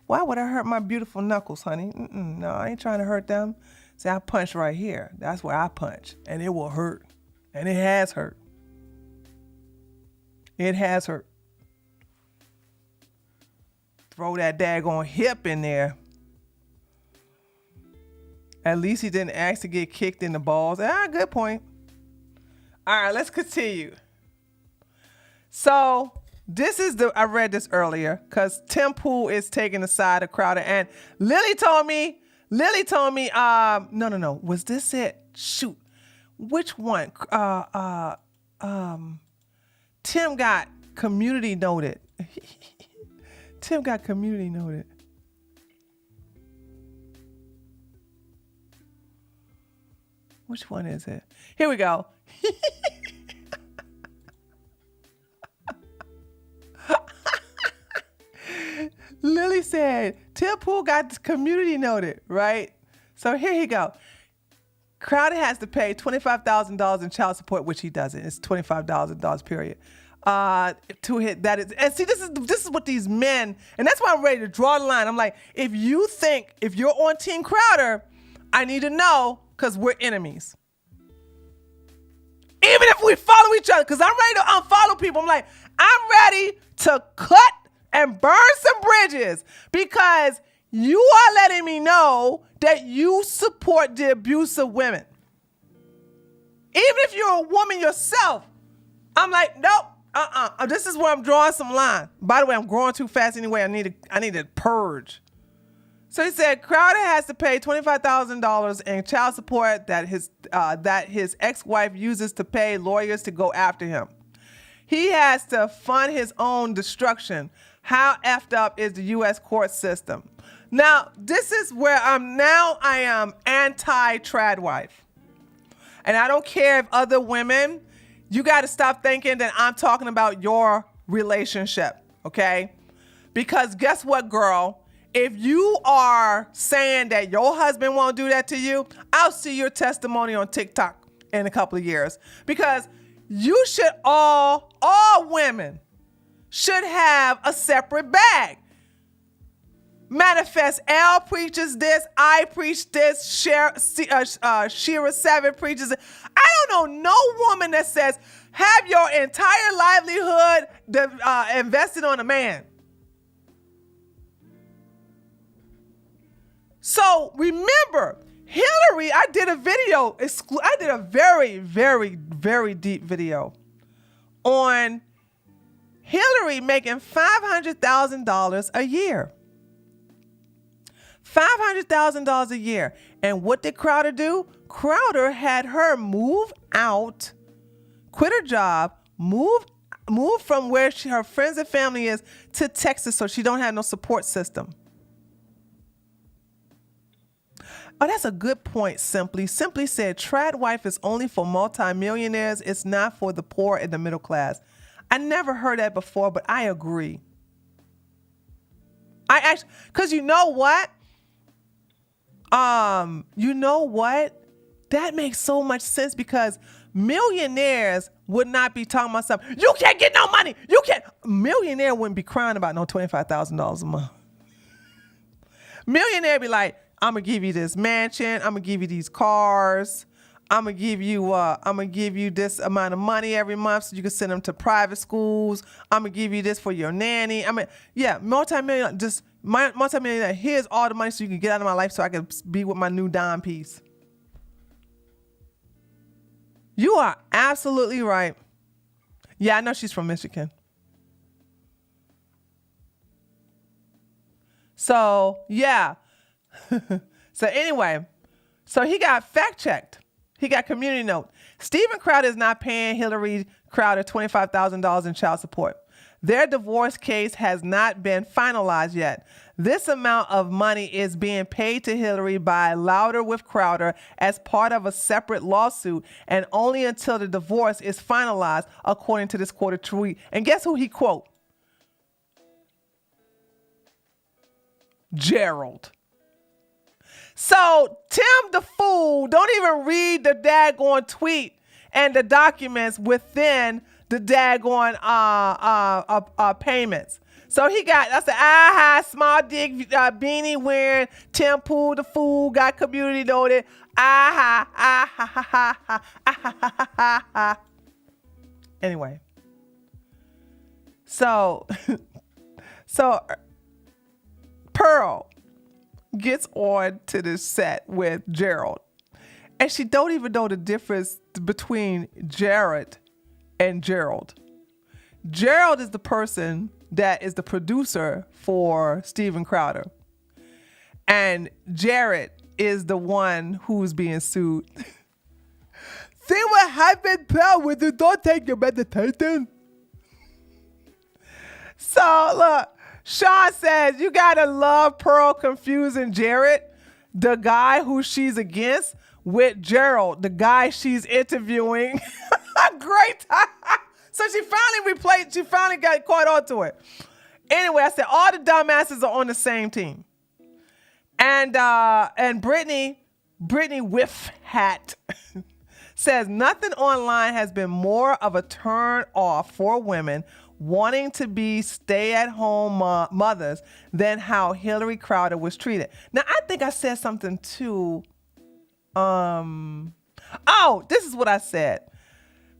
Why would I hurt my beautiful knuckles, honey? No, I ain't trying to hurt them. See, I punch right here. That's where I punch. And it will hurt. And it has hurt. It has hurt. Throw that daggone hip in there. At least he didn't ask to get kicked in the balls. Good point. All right, let's continue. So this is I read this earlier because Tim Pool is taking the side of Crowder. And Lily told me, no. Was this it? Shoot. Which one? Tim got community noted. Tim got community noted. Which one is it? Here we go. Lily said, Tim Pool got community noted, right? So here you go. Crowder has to pay $25,000 in child support, which he doesn't. It's $25,000 period. To hit that is, and see, this is what these men, and that's why I'm ready to draw the line. I'm like, if you're on Team Crowder, I need to know, because we're enemies. Even if we follow each other, because I'm ready to unfollow people. I'm like, I'm ready to cut and burn some bridges because you are letting me know that you support the abuse of women. Even if you're a woman yourself, I'm like, nope, this is where I'm drawing some line. By the way, I'm growing too fast anyway. I need to purge. So he said Crowder has to pay $25,000 in child support that his ex-wife uses to pay lawyers to go after him. He has to fund his own destruction. How effed up is the U.S. court system? Now, this is where I am anti-trad wife. And I don't care if other women, you got to stop thinking that I'm talking about your relationship, okay? Because guess what, girl? If you are saying that your husband won't do that to you, I'll see your testimony on TikTok in a couple of years. Because you should all women should have a separate bag. Manifest L preaches this, I preach this, Shira 7 preaches it. I don't know no woman that says, have your entire livelihood invested on a man. So remember, Hillary, I did a video, I did a very, very, very deep video on Hillary making $500,000 a year. $500,000 a year. And what did Crowder do? Crowder had her move out, quit her job, move from where her friends and family is to Texas so she don't have no support system. Oh, that's a good point, Simply. Simply said, trad wife is only for multimillionaires. It's not for the poor and the middle class. I never heard that before, but I agree. Because you know what? That makes so much sense because millionaires would not be talking about something. You can't get no money. You can't. Millionaire wouldn't be crying about no $25,000 a month. Millionaire be like, I'm gonna give you this mansion. I'm gonna give you these cars. I'm gonna give you this amount of money every month so you can send them to private schools. I'm gonna give you this for your nanny. Multi-millionaire, here's all the money so you can get out of my life so I can be with my new dime piece. You are absolutely right. Yeah, I know she's from Michigan. So, yeah. So anyway, so he got fact-checked. He got community note. Steven Crowder is not paying Hillary Crowder $25,000 in child support. Their divorce case has not been finalized yet. This amount of money is being paid to Hillary by Louder with Crowder as part of a separate lawsuit and only until the divorce is finalized, according to this quoted tweet. And guess who he quote? Gerald. So Tim the fool don't even read the daggone tweet and the documents within the daggone payments. So he got, that's the small dick beanie wearing Tim Pool the fool got community noted. Anyway. So Pearl gets on to this set with Gerald. And she don't even know the difference between Jared and Gerald. Gerald is the person that is the producer for Steven Crowder. And Jared is the one who's being sued. See what happened, pal, when you don't take your meditation? So, look, Sean says, you gotta love Pearl confusing Jared, the guy who she's against, with Gerald, the guy she's interviewing. Great time. So she finally got caught onto it. Anyway, I said all the dumbasses are on the same team. And Brittany Whiff Hat says nothing online has been more of a turn off for women wanting to be stay-at-home mothers than how Hillary Crowder was treated. Now, I think I said something too. This is what I said.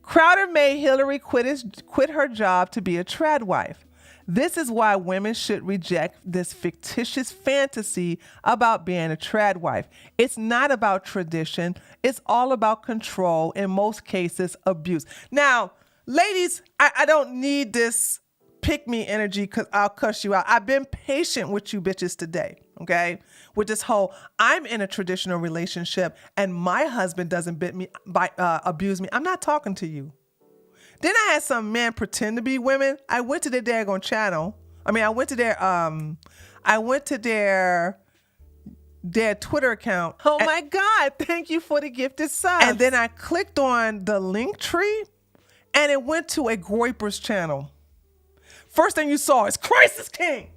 Crowder made Hillary quit her job to be a trad wife. This is why women should reject this fictitious fantasy about being a trad wife. It's not about tradition. It's all about control, in most cases, abuse. Now, ladies, I don't need this pick-me energy because I'll cuss you out. I've been patient with you bitches today, okay? With this whole, I'm in a traditional relationship and my husband doesn't abuse me. I'm not talking to you. Then I had some men pretend to be women. I went to their daggone channel. I went to their I went to their Twitter account. Oh my God, thank you for the gifted subs. And then I clicked on the link tree and it went to a Groyper's channel. First thing you saw is Christ is King.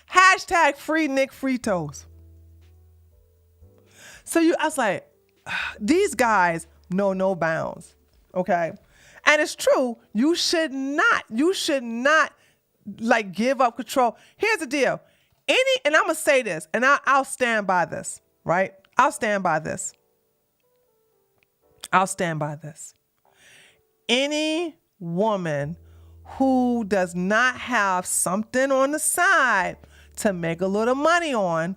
Hashtag free Nick Fritos. So I was like, these guys know no bounds, okay? And it's true, you should not like give up control. Here's the deal. And I'm gonna say this, and I'll stand by this, right? I'll stand by this. Any woman who does not have something on the side to make a little money on,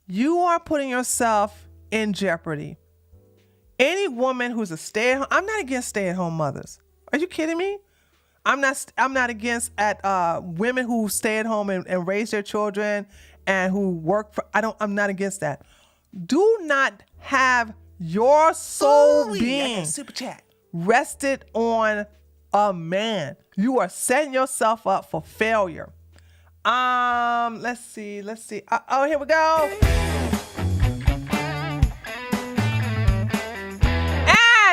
you are putting yourself in jeopardy. Any woman who's a stay-at-home, I'm not against stay-at-home mothers. Are you kidding me? I'm not against women who stay at home and raise their children and who work for, I'm not against that. Do not have your soul being super chat rested on a man. You are setting yourself up for failure. Let's see. Oh, here we go.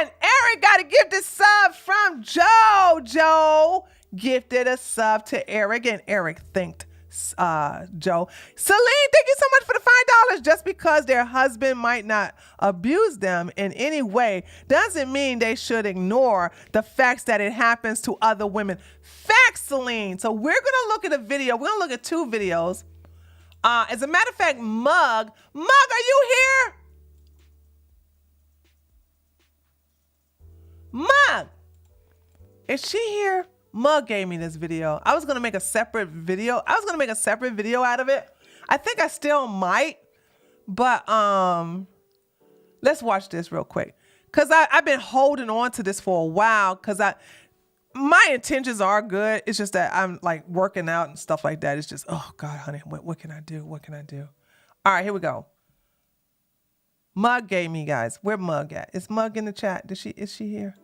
And Eric got a gifted sub from Joe. Joe gifted a sub to Eric, and Eric thanked Joe. Celine, thank you so much for the $5. Just because their husband might not abuse them in any way doesn't mean they should ignore the facts that it happens to other women. Facts, Celine. So we're gonna look at a video. We're gonna look at two videos. As a matter of fact, Mug, are you here? Mug, is she here? Mug gave me this video. I was gonna make a separate video. Out of it. I think I still might, but let's watch this real quick. Cause I've been holding on to this for a while because my intentions are good. It's just that I'm like working out and stuff like that. It's just, oh God, honey, what can I do? What can I do? All right, here we go. Mug gave me, guys. Where Mug at? Is Mug in the chat? Is she here?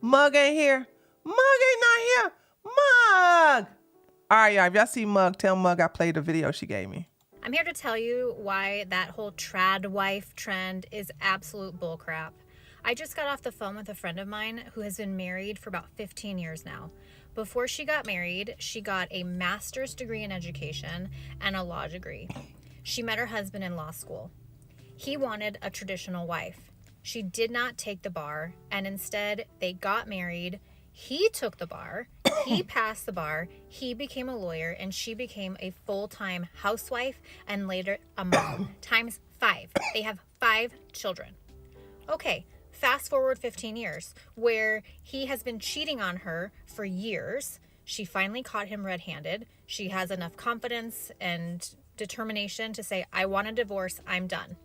Mug ain't here. Mug ain't not here. Mug. All right, y'all. If y'all see Mug, tell Mug I played the video she gave me. I'm here to tell you why that whole trad wife trend is absolute bullcrap. I just got off the phone with a friend of mine who has been married for about 15 years now. Before she got married, she got a master's degree in education and a law degree. She met her husband in law school. He wanted a traditional wife. She did not take the bar, and instead they got married. He took the bar, he passed the bar, he became a lawyer, and she became a full-time housewife and later a mom, times 5. They have 5 children. Okay, fast forward 15 years, where he has been cheating on her for years. She finally caught him red-handed. She has enough confidence and determination to say, I want a divorce, I'm done.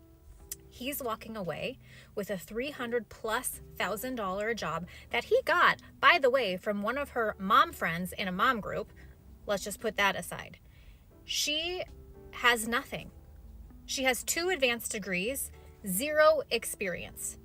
He's walking away with a $300,000+ job that he got, by the way, from one of her mom friends in a mom group. Let's just put that aside. She has nothing. She has 2 advanced degrees, 0 experience.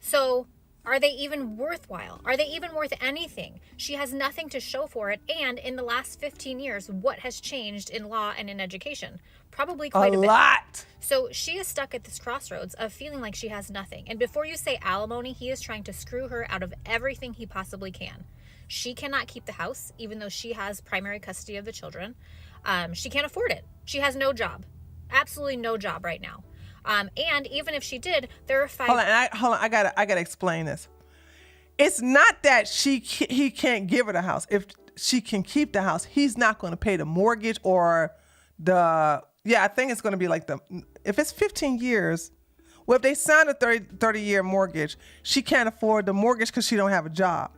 So are they even worthwhile? Are they even worth anything? She has nothing to show for it. And in the last 15 years, what has changed in law and in education? Probably quite a bit. lot. So she is stuck at this crossroads of feeling like she has nothing. And before you say alimony, he is trying to screw her out of everything he possibly can. She cannot keep the house, even though she has primary custody of the children. She can't afford it. She has no job. Absolutely no job right now. And even if she did, there are 5. Hold on. I gotta explain this. It's not that he can't give her the house. If she can keep the house, he's not going to pay the mortgage or I think it's going to be like if it's 15 years, well, if they sign a 30-year mortgage, she can't afford the mortgage because she don't have a job.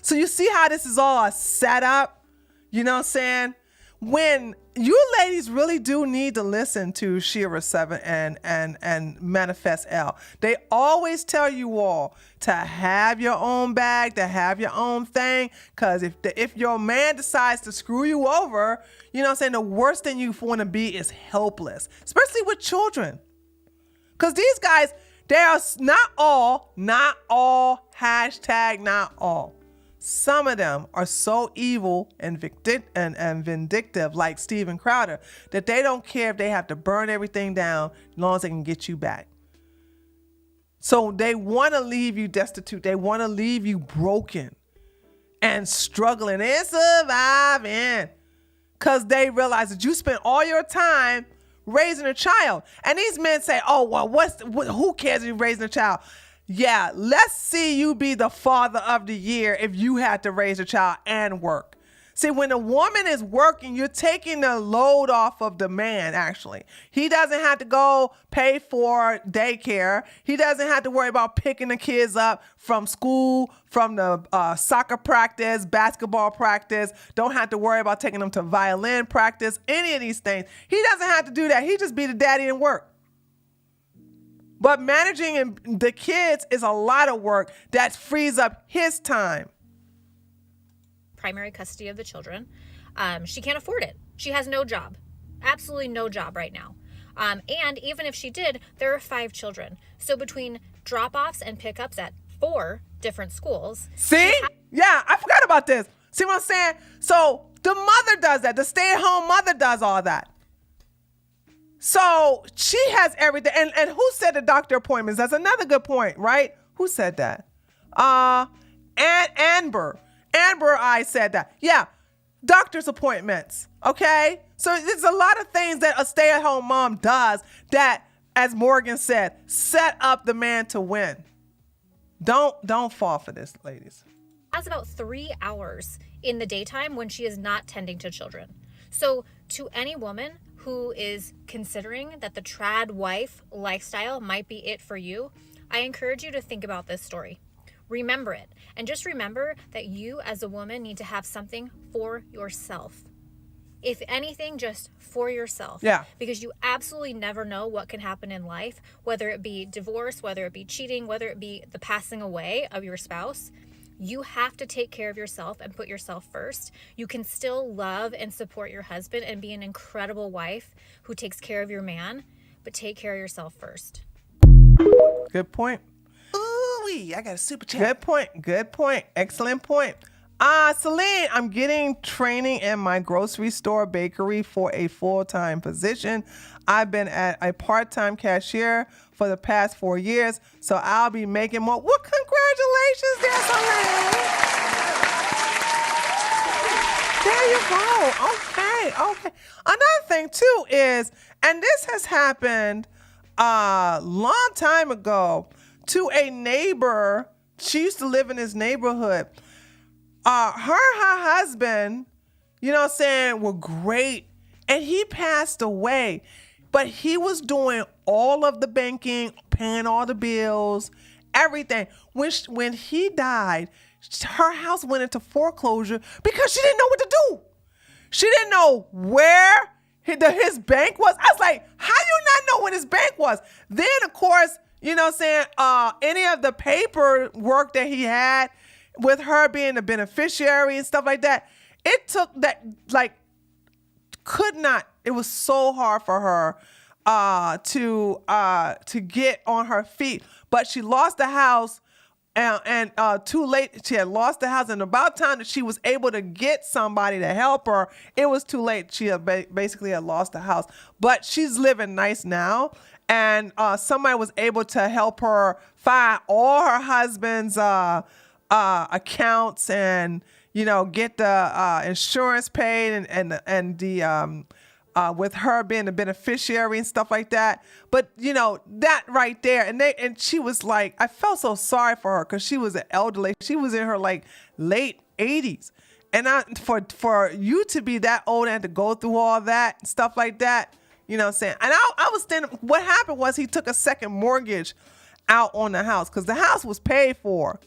So you see how this is all set up? You know what I'm saying? When you ladies really do need to listen to Shira 7 and Manifest L. They always tell you all to have your own bag, to have your own thing, because if your man decides to screw you over, you know what I'm saying, the worst thing you want to be is helpless, especially with children. Because these guys, they are not all, hashtag not all. some of them are so evil and vindictive, like Steven Crowder, that they don't care if they have to burn everything down as long as they can get you back. So they want to leave you destitute. They want to leave you broken and struggling and surviving because they realize that you spent all your time raising a child. And these men say, oh, well, who cares if you're raising a child? Yeah, let's see you be the father of the year if you had to raise a child and work. See, when a woman is working, you're taking the load off of the man, actually. He doesn't have to go pay for daycare. He doesn't have to worry about picking the kids up from school, from the soccer practice, basketball practice. Don't have to worry about taking them to violin practice, any of these things. He doesn't have to do that. He just be the daddy and work. But managing the kids is a lot of work that frees up his time. Primary custody of the children. She can't afford it. She has no job. Absolutely no job right now. And even if she did, there are 5 children. So between drop-offs and pickups at 4 different schools. See? Yeah, I forgot about this. See what I'm saying? So the mother does that. The stay-at-home mother does all that. So she has everything. And who said the doctor appointments? That's another good point, right? Who said that? Amber, I said that. Yeah, doctor's appointments, okay? So there's a lot of things that a stay-at-home mom does that, as Morgan said, set up the man to win. Don't fall for this, ladies. Has about 3 hours in the daytime when she is not tending to children. So to any woman who is considering that the trad wife lifestyle might be it for you, I encourage you to think about this story. Remember it. And just remember that you as a woman need to have something for yourself. If anything, just for yourself. Yeah. Because you absolutely never know what can happen in life, whether it be divorce, whether it be cheating, whether it be the passing away of your spouse. You have to take care of yourself and put yourself first. You can still love and support your husband and be an incredible wife who takes care of your man, but take care of yourself first. Good point. Ooh-wee, I got a super chat. Good point. Excellent point. Celine, I'm getting training in my grocery store bakery for a full-time position. I've been at a part-time cashier for the past 4 years, so I'll be making more. Well, congratulations there, Celine. There you go. Okay. Another thing, too, is, and this has happened a long time ago, to a neighbor. She used to live in this neighborhood. Her husband, you know what I'm saying, were great. And he passed away. But he was doing all of the banking, paying all the bills, everything. When he died, her house went into foreclosure because she didn't know what to do. She didn't know where his bank was. I was like, how you not know what his bank was? Then, of course, you know what I'm saying, any of the paperwork that he had with her being the beneficiary and stuff like that, it took that, like, it was so hard for her to get on her feet. But she lost the house and too late. She had lost the house, and about time that she was able to get somebody to help her, it was too late. She had basically had lost the house. But she's living nice now. And somebody was able to help her find all her husband's accounts and, you know, get the insurance paid and the with her being the beneficiary and stuff like that. But, you know, that right there, and she was like, I felt so sorry for her because she was an elderly. She was in her like late 80s. And for you to be that old and to go through all that and stuff like that, you know what I'm saying? And I was thinking, what happened was he took a second mortgage out on the house because the house was paid for.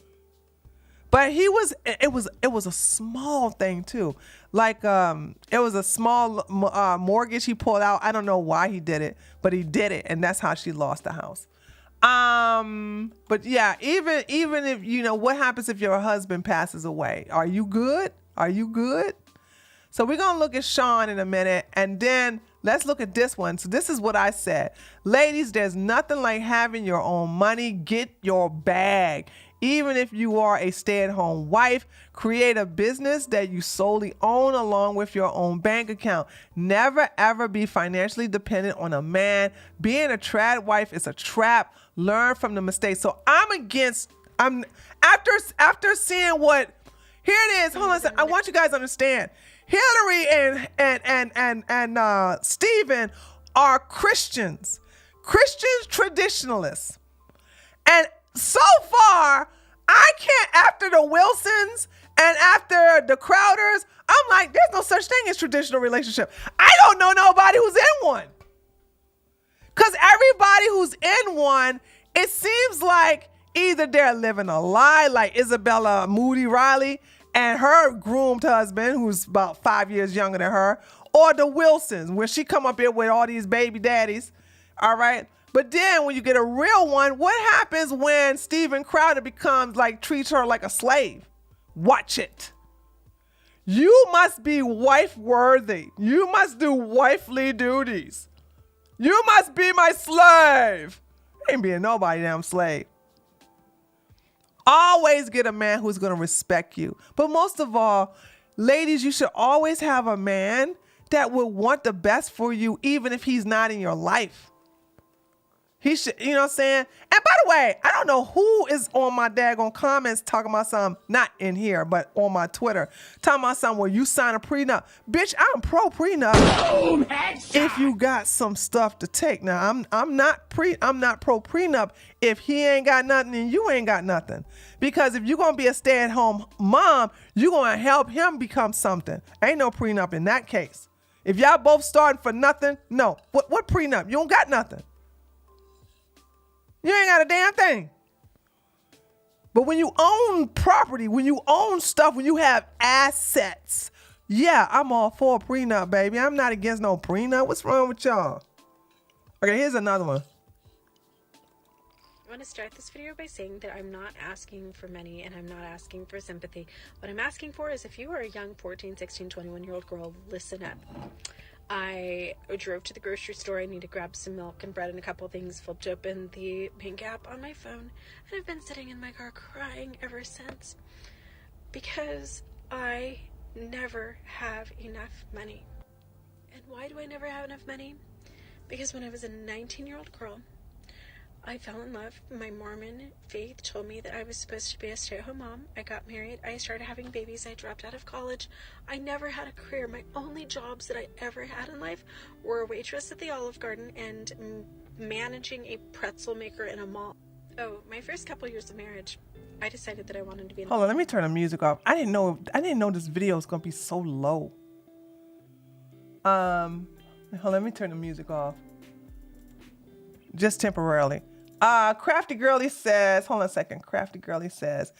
But it was a small thing too. Like, it was a small mortgage he pulled out. I don't know why he did it, but he did it. And that's how she lost the house. But yeah, even if, you know, what happens if your husband passes away? Are you good? Are you good? So we're going to look at Sean in a minute, and then let's look at this one. So this is what I said. Ladies, there's nothing like having your own money. Get your bag. Even if you are a stay-at-home wife, create a business that you solely own along with your own bank account. Never ever be financially dependent on a man. Being a trad wife is a trap. Learn from the mistakes. So I'm after seeing what, here it is. Hold on a second. I want you guys to understand. Hillary and Stephen are Christians traditionalists. And so far, I can't, after the Wilsons and after the Crowders, I'm like, there's no such thing as traditional relationship. I don't know nobody who's in one. Because everybody who's in one, it seems like either they're living a lie, like Isabella Moody Riley and her groomed husband, who's about 5 years younger than her, or the Wilsons, when she come up here with all these baby daddies, all right? But then when you get a real one, what happens when Steven Crowder treats her like a slave? Watch it. You must be wife worthy. You must do wifely duties. You must be my slave. Ain't being nobody damn slave. Always get a man who's going to respect you. But most of all, ladies, you should always have a man that will want the best for you, even if he's not in your life. He should, you know what I'm saying? And by the way, I don't know who is on my daggone comments talking about something, not in here, but on my Twitter, talking about something where you sign a prenup. Bitch, I'm pro prenup. Boom, if you got some stuff to take. Now, I'm not pro prenup if he ain't got nothing and you ain't got nothing. Because if you're going to be a stay-at-home mom, you're going to help him become something. Ain't no prenup in that case. If y'all both starting for nothing, no. What prenup? You don't got nothing. You ain't got a damn thing. But when you own property, when you own stuff, when you have assets, yeah, I'm all for a prenup, baby. I'm not against no prenup. What's wrong with y'all? Okay, here's another one. I want to start this video by saying that I'm not asking for money and I'm not asking for sympathy. What I'm asking for is if you are a young 14, 16, 21-year-old girl, listen up. I drove to the grocery store. I need to grab some milk and bread and a couple things. Flipped open the bank app on my phone, and I've been sitting in my car crying ever since because I never have enough money. And why do I never have enough money? Because when I was a 19-year-old girl, I fell in love. My Mormon faith told me that I was supposed to be a stay-at-home mom. I got married. I started having babies. I dropped out of college. I never had a career. My only jobs that I ever had in life were a waitress at the Olive Garden and managing a pretzel maker in a mall. Oh, my first couple years of marriage, I decided that I wanted to be. Hold on, let me turn the music off. I didn't know this video was gonna be so low. Hold on, let me turn the music off. Just temporarily. Crafty Girlie says, hold on a second. Crafty Girlie says,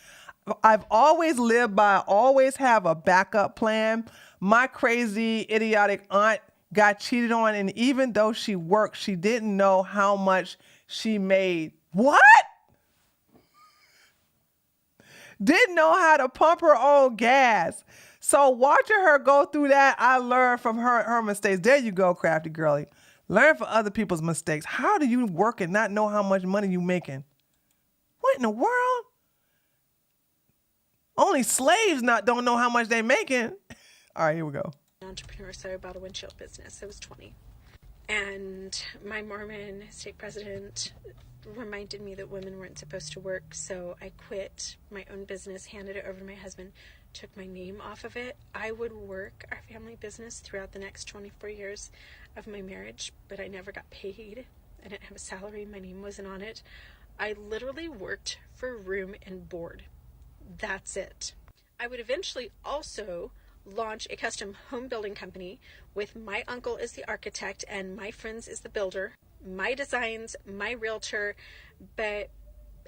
I've always lived by, always have a backup plan. My crazy, idiotic aunt got cheated on, and even though she worked, she didn't know how much she made. What? Didn't know how to pump her own gas. So watching her go through that, I learned from her mistakes. There you go, Crafty Girlie. Learn from other people's mistakes. How do you work and not know how much money you making? What in the world? Only slaves don't know how much they making. All right, here we go. Entrepreneur, so I bought a windshield business. I was 20. And my Mormon stake president reminded me that women weren't supposed to work, so I quit my own business, handed it over to my husband, took my name off of it. I would work our family business throughout the next 24 years of my marriage, but I never got paid. I didn't have a salary. My name wasn't on it. I literally worked for room and board. That's it. I would eventually also launch a custom home building company with my uncle as the architect and my friends as the builder, my designs, my realtor. But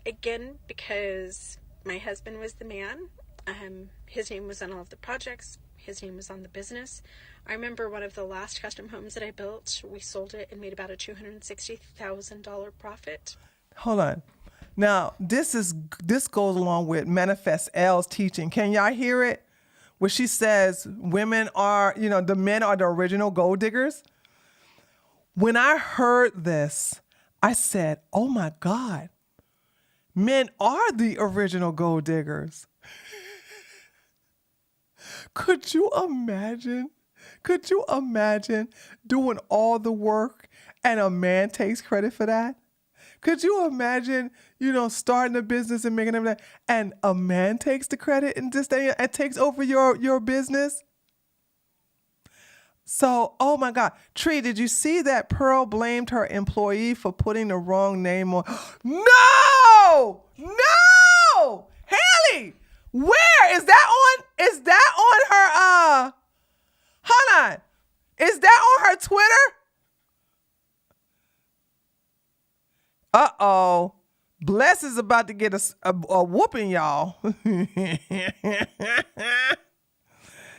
again, because my husband was the man, his name was on all of the projects, his name was on the business. I remember one of the last custom homes that I built, we sold it and made about a $260,000 profit. Hold on. Now, this goes along with Manifest L's teaching. Can y'all hear it? Where she says women are, the men are the original gold diggers. When I heard this, I said, oh my God, men are the original gold diggers. Could you imagine? Could you imagine doing all the work and a man takes credit for that? Could you imagine, starting a business and making everything, and a man takes the credit and takes over your business? So, oh my God. Tree, did you see that Pearl blamed her employee for putting the wrong name on? No! No! Haley! Where? Is that on her, hold on. Is that on her Twitter? Uh-oh. Bless is about to get a whooping, y'all.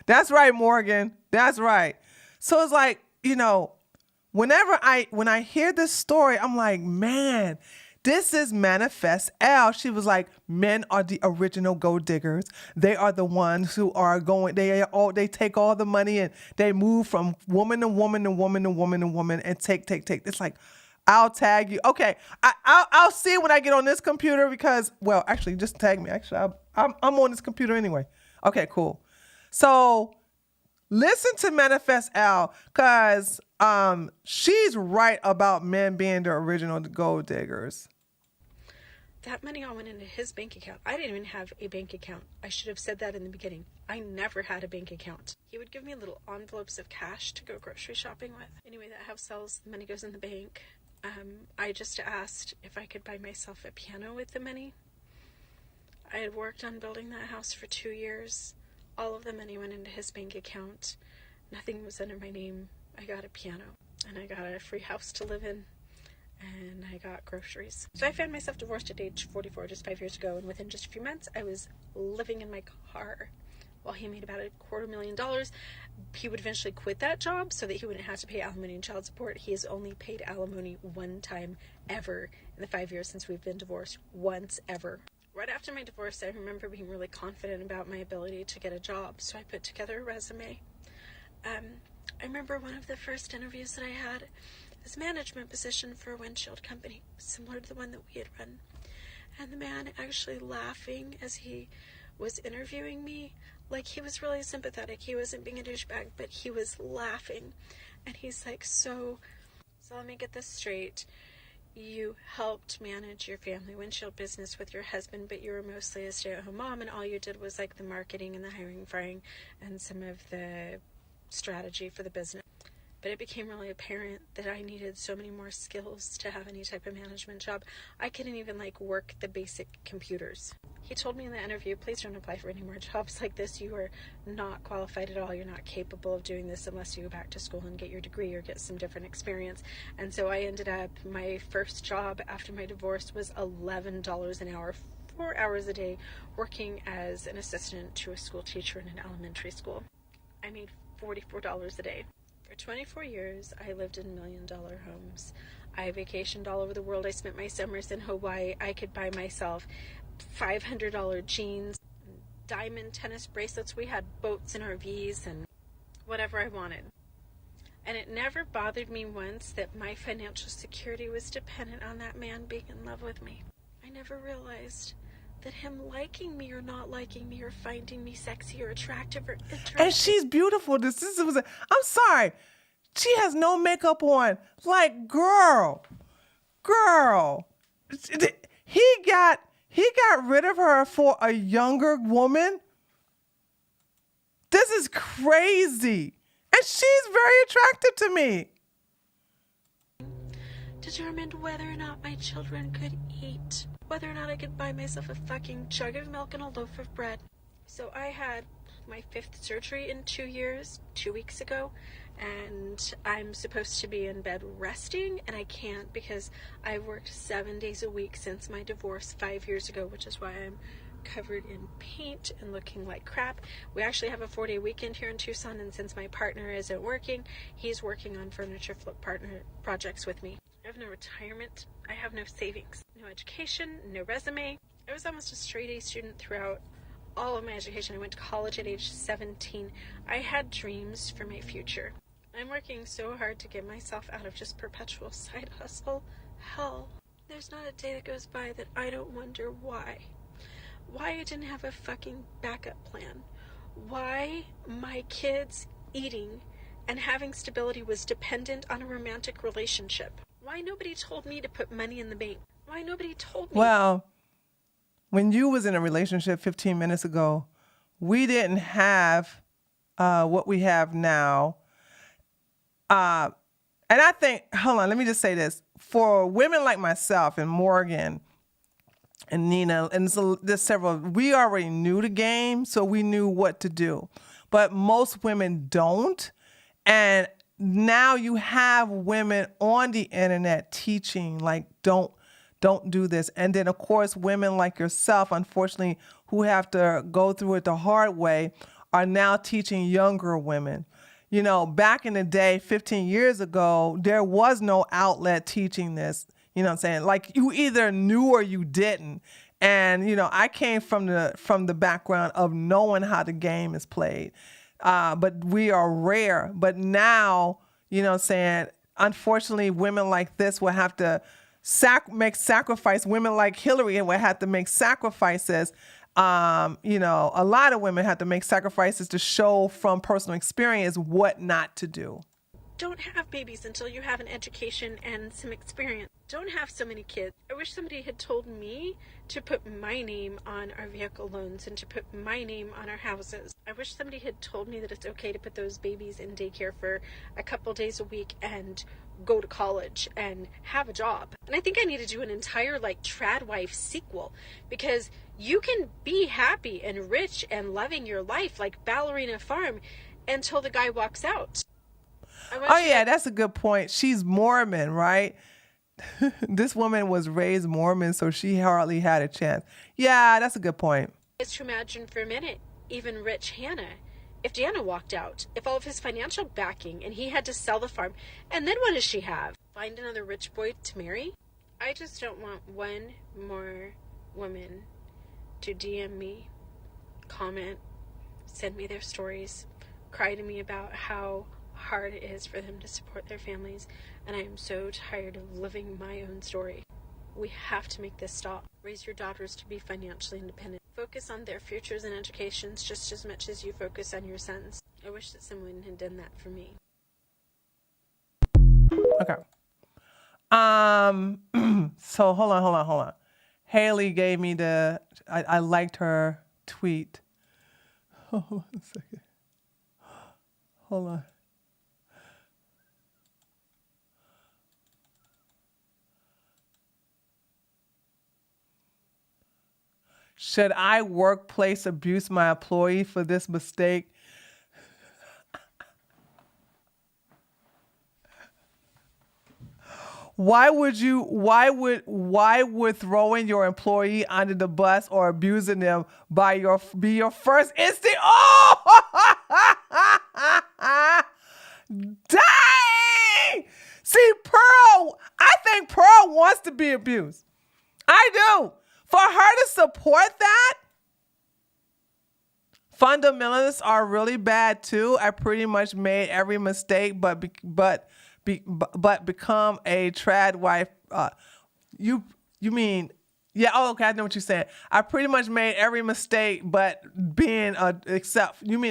That's right, Morgan. That's right. So it's like, when I hear this story, I'm like, man, this is Manifest L. She was like, men are the original gold diggers. They are the ones who are going, they take all the money and they move from woman to woman to woman to woman to woman and take. It's like, I'll tag you. Okay, I'll see it when I get on this computer because, well, actually, just tag me. Actually, I'm on this computer anyway. Okay, cool. So listen to Manifest L because she's right about men being the original gold diggers. That money all went into his bank account. I didn't even have a bank account. I should have said that in the beginning. I never had a bank account. He would give me little envelopes of cash to go grocery shopping with. Anyway, that house sells, the money goes in the bank. I just asked if I could buy myself a piano with the money. I had worked on building that house for 2 years. All of the money went into his bank account. Nothing was under my name. I got a piano and I got a free house to live in and I got groceries. So I found myself divorced at age 44 just 5 years ago, and within just a few months I was living in my car while he made about $250,000. He would eventually quit that job so that he wouldn't have to pay alimony and child support. He has only paid alimony one time ever in the 5 years since we've been divorced. Once ever. Right after my divorce, I remember being really confident about my ability to get a job, so I put together a resume. I remember one of the first interviews that I had was a management position for a windshield company, similar to the one that we had run. And the man actually laughing as he was interviewing me, like he was really sympathetic. He wasn't being a douchebag, but he was laughing. And he's like, so let me get this straight. You helped manage your family windshield business with your husband, but you were mostly a stay-at-home mom, and all you did was like the marketing and the hiring, firing, and some of the strategy for the business. But it became really apparent that I needed so many more skills to have any type of management job. I couldn't even work the basic computers. He told me in the interview, please don't apply for any more jobs like this. You are not qualified at all. You're not capable of doing this unless you go back to school and get your degree or get some different experience. And so I ended up, my first job after my divorce was $11 an hour, 4 hours a day, working as an assistant to a school teacher in an elementary school. I made $44 a day. For 24 years, I lived in $1 million homes. I vacationed all over the world. I spent my summers in Hawaii. I could buy myself $500 jeans, diamond tennis bracelets. We had boats and RVs and whatever I wanted. And it never bothered me once that my financial security was dependent on that man being in love with me. I never realized that him liking me or not liking me or finding me sexy or attractive or interesting. And she's beautiful. This was I'm sorry. She has no makeup on. Like, girl. He got rid of her for a younger woman. This is crazy. And she's very attractive to me. Determined whether or not my children could eat. Whether or not I could buy myself a fucking jug of milk and a loaf of bread. So I had my 5th surgery in 2 years, 2 weeks ago, and I'm supposed to be in bed resting, and I can't because I worked 7 days a week since my divorce 5 years ago, which is why I'm covered in paint and looking like crap. We actually have a 4-day weekend here in Tucson, and since my partner isn't working, he's working on furniture flip partner projects with me. I have no retirement. I have no savings, no education, no resume. I was almost a straight A student throughout all of my education. I went to college at age 17. I had dreams for my future. I'm working so hard to get myself out of just perpetual side hustle hell. There's not a day that goes by that I don't wonder why. Why I didn't have a fucking backup plan. Why my kids eating and having stability was dependent on a romantic relationship. Why nobody told me to put money in the bank. Why nobody told me. Well, when you was in a relationship 15 minutes ago, we didn't have what we have now. And I think, hold on, let me just say this. For women like myself and Morgan and Nina, and so there's several, we already knew the game, so we knew what to do. But most women don't. And now you have women on the internet teaching, like, don't do this. And then, of course, women like yourself, unfortunately, who have to go through it the hard way, are now teaching younger women. You know, back in the day, 15 years ago, there was no outlet teaching this. You know what I'm saying? Like, you either knew or you didn't. And, you know, I came from the background of knowing how the game is played. But we are rare. But now, you know what I'm saying, unfortunately, women like this will have to make sacrifice. Women like Hillary will have to make sacrifices. You know, a lot of women have to make sacrifices to show from personal experience what not to do. Don't have babies until you have an education and some experience. Don't have so many kids. I wish somebody had told me to put my name on our vehicle loans and to put my name on our houses. I wish somebody had told me that it's okay to put those babies in daycare for a couple days a week and go to college and have a job. And I think I need to do an entire like trad wife sequel, because you can be happy and rich and loving your life like Ballerina Farm until the guy walks out. Oh, yeah, that's a good point. She's Mormon, right? This woman was raised Mormon, so she hardly had a chance. Yeah, that's a good point. Just to imagine for a minute, even rich Hannah, if Deanna walked out, if all of his financial backing and he had to sell the farm, and then what does she have? Find another rich boy to marry? I just don't want one more woman to DM me, comment, send me their stories, cry to me about how hard it is for them to support their families, and I am so tired of living my own story. We have to make this stop. Raise your daughters to be financially independent. Focus on their futures and educations just as much as you focus on your sons. I wish that someone had done that for me. Okay. So hold on. Haley gave me I liked her tweet. Hold on a second. Hold on. Should I workplace abuse my employee for this mistake? Why would throwing your employee under the bus or abusing them be your first instinct? Oh! Dang! See, Pearl, I think Pearl wants to be abused. I do. For her to support that, fundamentalists are really bad too. I pretty much made every mistake, but become a trad wife. You mean? Yeah. Oh, okay. I know what you're saying. I pretty much made every mistake, but except being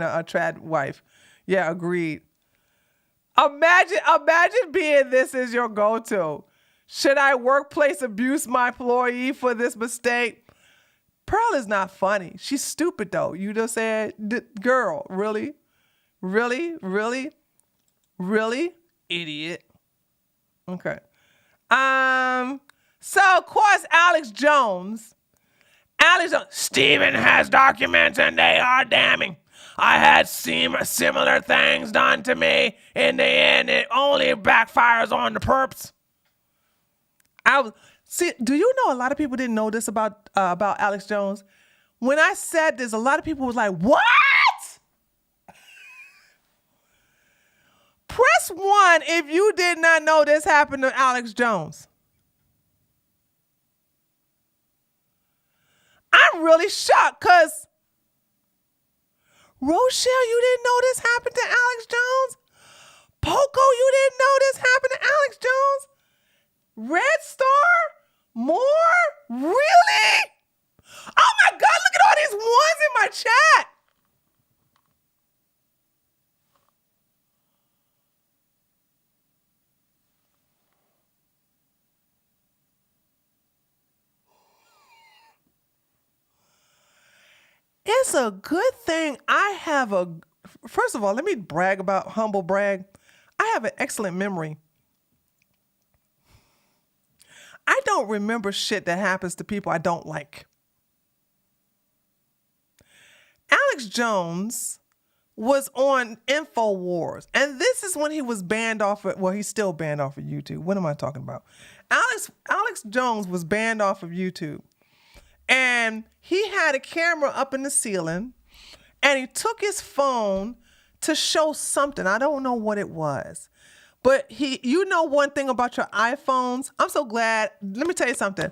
a trad wife. Yeah, agreed. Imagine being this is your go-to. Should I workplace abuse my employee for this mistake? Pearl is not funny. She's stupid though. You just said, girl, really? Really? Really? Really? Idiot. Okay. So of course, Alex Jones, Steven has documents and they are damning. I had similar things done to me. In the end, it only backfires on the perps. Do you know a lot of people didn't know this about Alex Jones? When I said this, a lot of people was like, what? Press 1 if you did not know this happened to Alex Jones. I'm really shocked because Rochelle, you didn't know this happened to Alex Jones? Poco, you didn't know this happened to Alex Jones? Red Star? More? Really? Oh my God, look at all these ones in my chat. It's a good thing I have first of all, let me humble brag. I have an excellent memory. I don't remember shit that happens to people I don't like. Alex Jones was on InfoWars, and this is when he was banned off he's still banned off of YouTube. What am I talking about? Alex Jones was banned off of YouTube. And he had a camera up in the ceiling, and he took his phone to show something. I don't know what it was. But you know one thing about your iPhones? I'm so glad. Let me tell you something.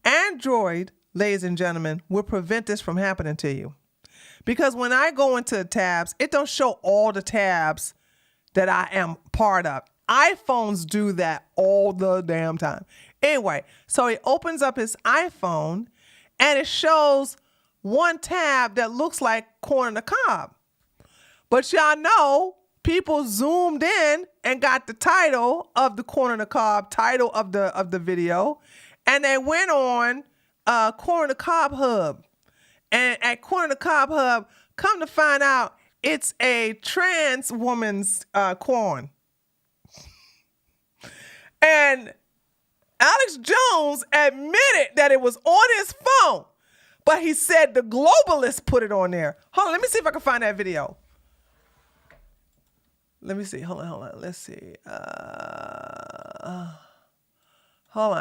Android, ladies and gentlemen, will prevent this from happening to you. Because when I go into tabs, it don't show all the tabs that I am part of. iPhones do that all the damn time. Anyway, so he opens up his iPhone, and it shows one tab that looks like corn on the cob. But y'all know people zoomed in and got the title of the corn on the cob, title of the video, and they went on corn on the cob hub. And at corn on the cob hub, come to find out it's a trans woman's corn. And Alex Jones admitted that it was on his phone, but he said the globalists put it on there. Hold on, let me see if I can find that video. Let me see. Hold on. Let's see. Hold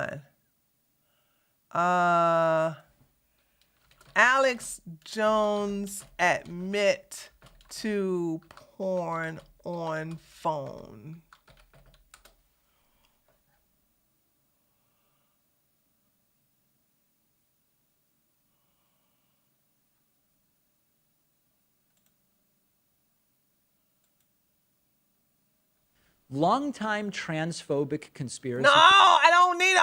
on. Alex Jones admit to porn on phone. Longtime transphobic conspiracy. No, I don't need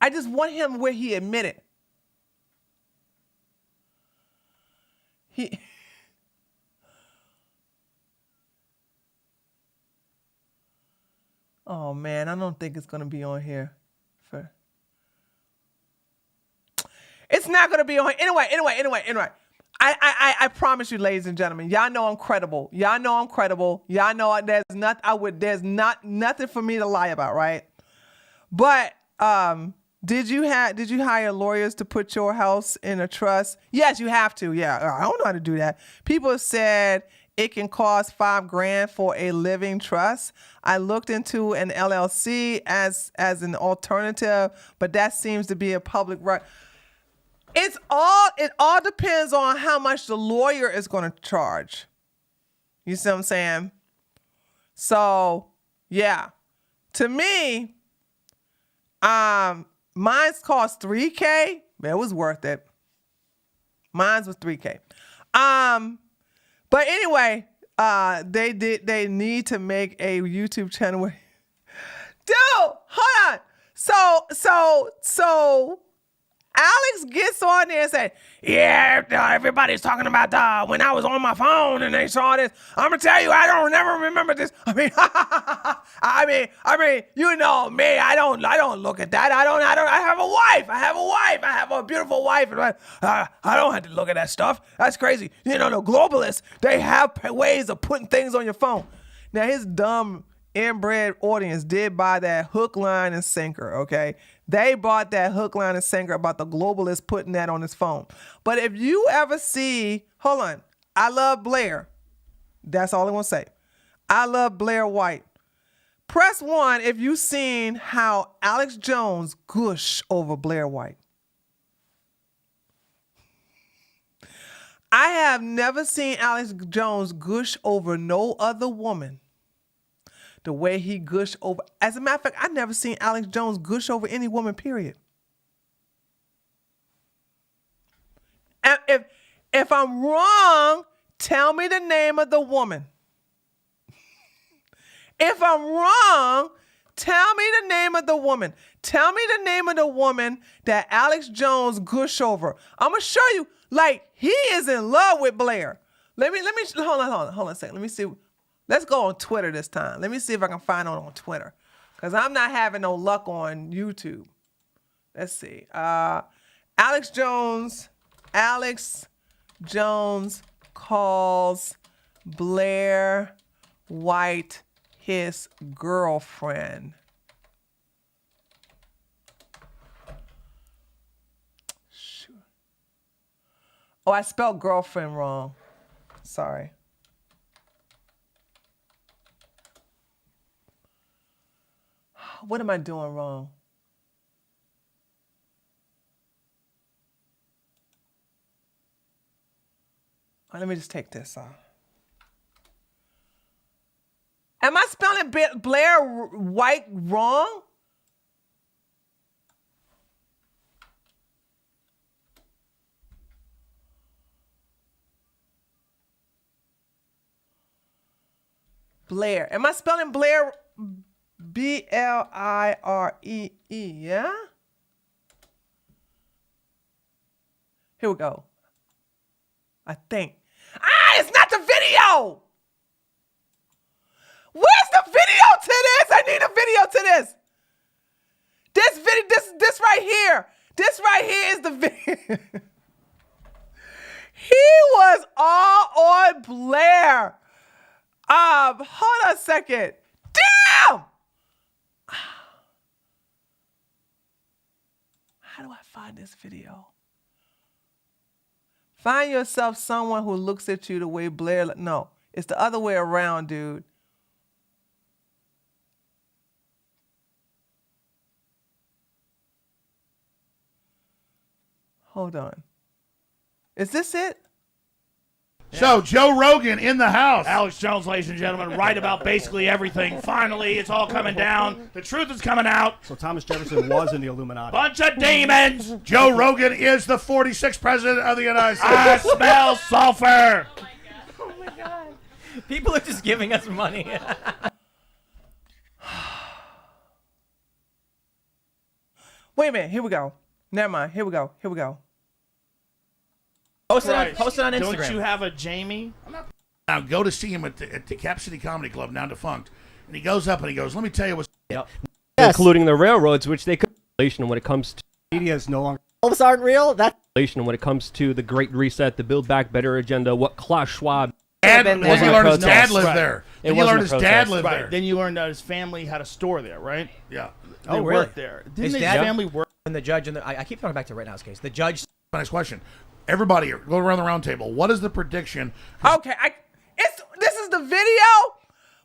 I just want him where he admitted. Oh man, I don't think it's gonna be on here. It's not gonna be on here. Anyway. I promise you, ladies and gentlemen, y'all know I'm credible. Y'all know there's nothing for me to lie about, right? But did you hire lawyers to put your house in a trust? Yes, you have to. Yeah, I don't know how to do that. People said it can cost $5,000 for a living trust. I looked into an LLC as an alternative, but that seems to be a public right. It all depends on how much the lawyer is going to charge. You see what I'm saying? So, yeah. To me, mine's cost $3,000. It was worth it. Mine's was $3,000. But anyway, they need to make a YouTube channel where, dude, hold on. So Alex gets on there and said, yeah, everybody's talking about when I was on my phone and they saw this. I'm gonna tell you, I don't never remember this. I mean, you know me. I don't look at that. I have a wife. I have a beautiful wife. I don't have to look at that stuff. That's crazy. You know, the globalists, they have ways of putting things on your phone. Now, his dumb inbred audience did buy that hook, line, and sinker, okay? They bought that hook, line, and sinker about the globalist putting that on his phone. But if you ever see, hold on, I love Blair. That's all I want to say. I love Blair White. Press 1 if you've seen how Alex Jones gush over Blair White. I have never seen Alex Jones gush over no other woman the way he gushed over. As a matter of fact, I've never seen Alex Jones gush over any woman, period. And if I'm wrong, tell me the name of the woman. If I'm wrong, Tell me the name of the woman. Tell me the name of the woman that Alex Jones gush over. I'm gonna show you. Like, he is in love with Blair. Let me hold on a second. Let me see. Let's go on Twitter this time. Let me see if I can find it on Twitter, because I'm not having no luck on YouTube. Let's see. Alex Jones calls Blair White his girlfriend. Shoot. Oh, I spelled girlfriend wrong. Sorry. What am I doing wrong? Let me just take this off. Am I spelling Blair White wrong? Blair. Am I spelling Blair B-L-I-R-E-E? Yeah? Here we go. I think. It's not the video! Where's the video to this? I need a video to this. This video, this right here. This right here is the video. He was all on Blair. Hold on a second. Damn! How do I find this video? Find yourself someone who looks at you the way Blair. No, it's the other way around, dude. Hold on. Is this it? So, Joe Rogan in the house. Alex Jones, ladies and gentlemen, right about basically everything. Finally, it's all coming down. The truth is coming out. So Thomas Jefferson was in the Illuminati. Bunch of demons. Joe Rogan is the 46th president of the United States. I smell sulfur. Oh, my God. People are just giving us money. Wait a minute. Here we go. Never mind. Here we go. Post it on Instagram. Don't you have a Jamie? Now go to see him at the Cap City Comedy Club, now defunct. And he goes up and he goes, let me tell you what's... Yep. Yes. Including the railroads, which they could... When it comes to... Media is no longer... Elves aren't real? That's... When it comes to the Great Reset, the Build Back Better agenda, what Klaus Schwab... Then you learned his dad lived there. Then you learned his dad lived there. Then you learned that his family had a store there, right? Yeah. They worked there. Didn't his family work? And the judge, and I keep going back to Rittenhouse case. The judge... Nice question. Everybody, go around the round table. What is the prediction? Okay, this is the video,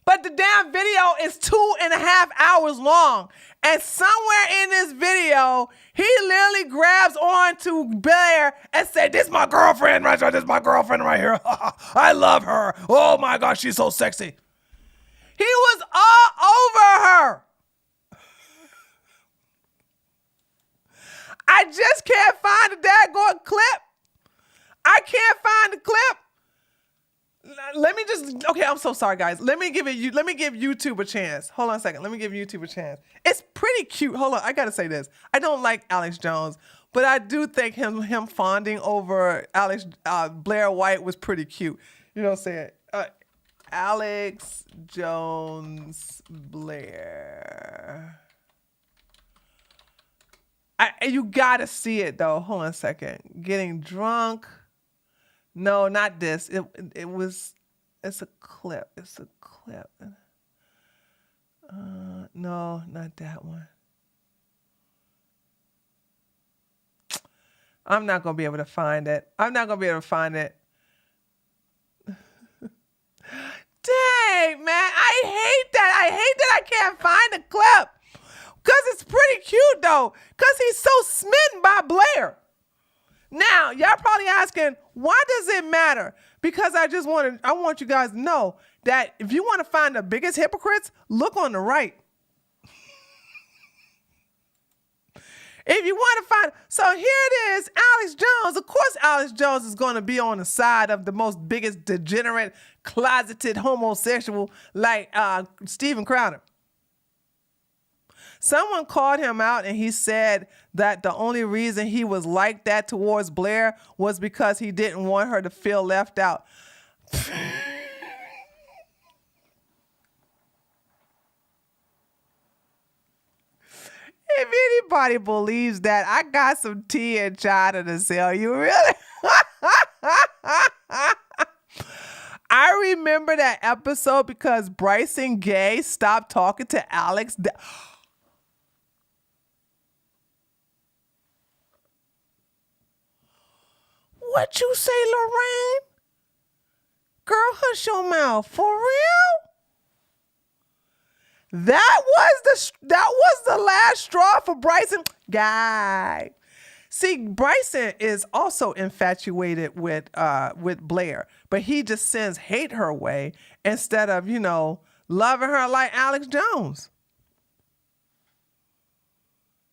but the damn video is 2.5 hours long. And somewhere in this video, he literally grabs on to Blair and said, "This is my girlfriend right here. This is my girlfriend right here. I love her. Oh my gosh, she's so sexy." He was all over her. I just can't find the daggone clip. I can't find the clip. Okay, I'm so sorry, guys. Let me give YouTube a chance. Hold on a second. Let me give YouTube a chance. It's pretty cute. Hold on, I gotta say this. I don't like Alex Jones, but I do think him fawning over Blair White was pretty cute. You know what I'm saying? Alex Jones Blair. You gotta see it though. Hold on a second. Getting drunk. No, not this. It's a clip. No, not that one. I'm not gonna be able to find it. Dang, man, I hate that I can't find the clip. Because it's pretty cute, though. Because he's so smitten by Blair. Now, y'all probably asking, why does it matter? Because I want you guys to know that if you want to find the biggest hypocrites, look on the right. If you want to find, so here it is, Alex Jones. Of course, Alex Jones is going to be on the side of the most biggest degenerate, closeted homosexual like Steven Crowder. Someone called him out and he said that the only reason he was like that towards Blair was because he didn't want her to feel left out. If anybody believes that, I got some tea in China to sell you. Really? I remember that episode because Bryson Gay stopped talking to Alex. What you say, Lorraine? Girl, hush your mouth. For real? That was the last straw for Bryson. Guy. See, Bryson is also infatuated with Blair, but he just sends hate her way instead of, loving her like Alex Jones.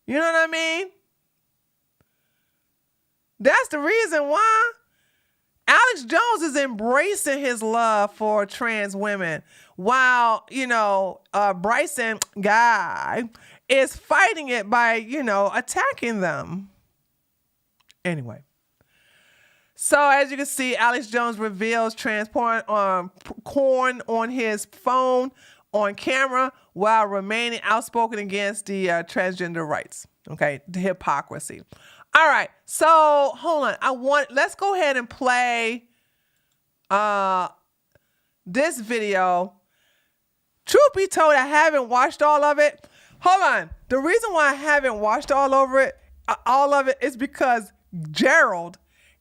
You know what I mean? That's the reason why Alex Jones is embracing his love for trans women while, Bryson guy is fighting it by, attacking them. Anyway. So as you can see, Alex Jones reveals trans porn on his phone on camera while remaining outspoken against the transgender rights. Okay, the hypocrisy. All right, so hold on. Let's go ahead and play this video. Truth be told, I haven't watched all of it. Hold on. The reason why I haven't watched all of it is because Gerald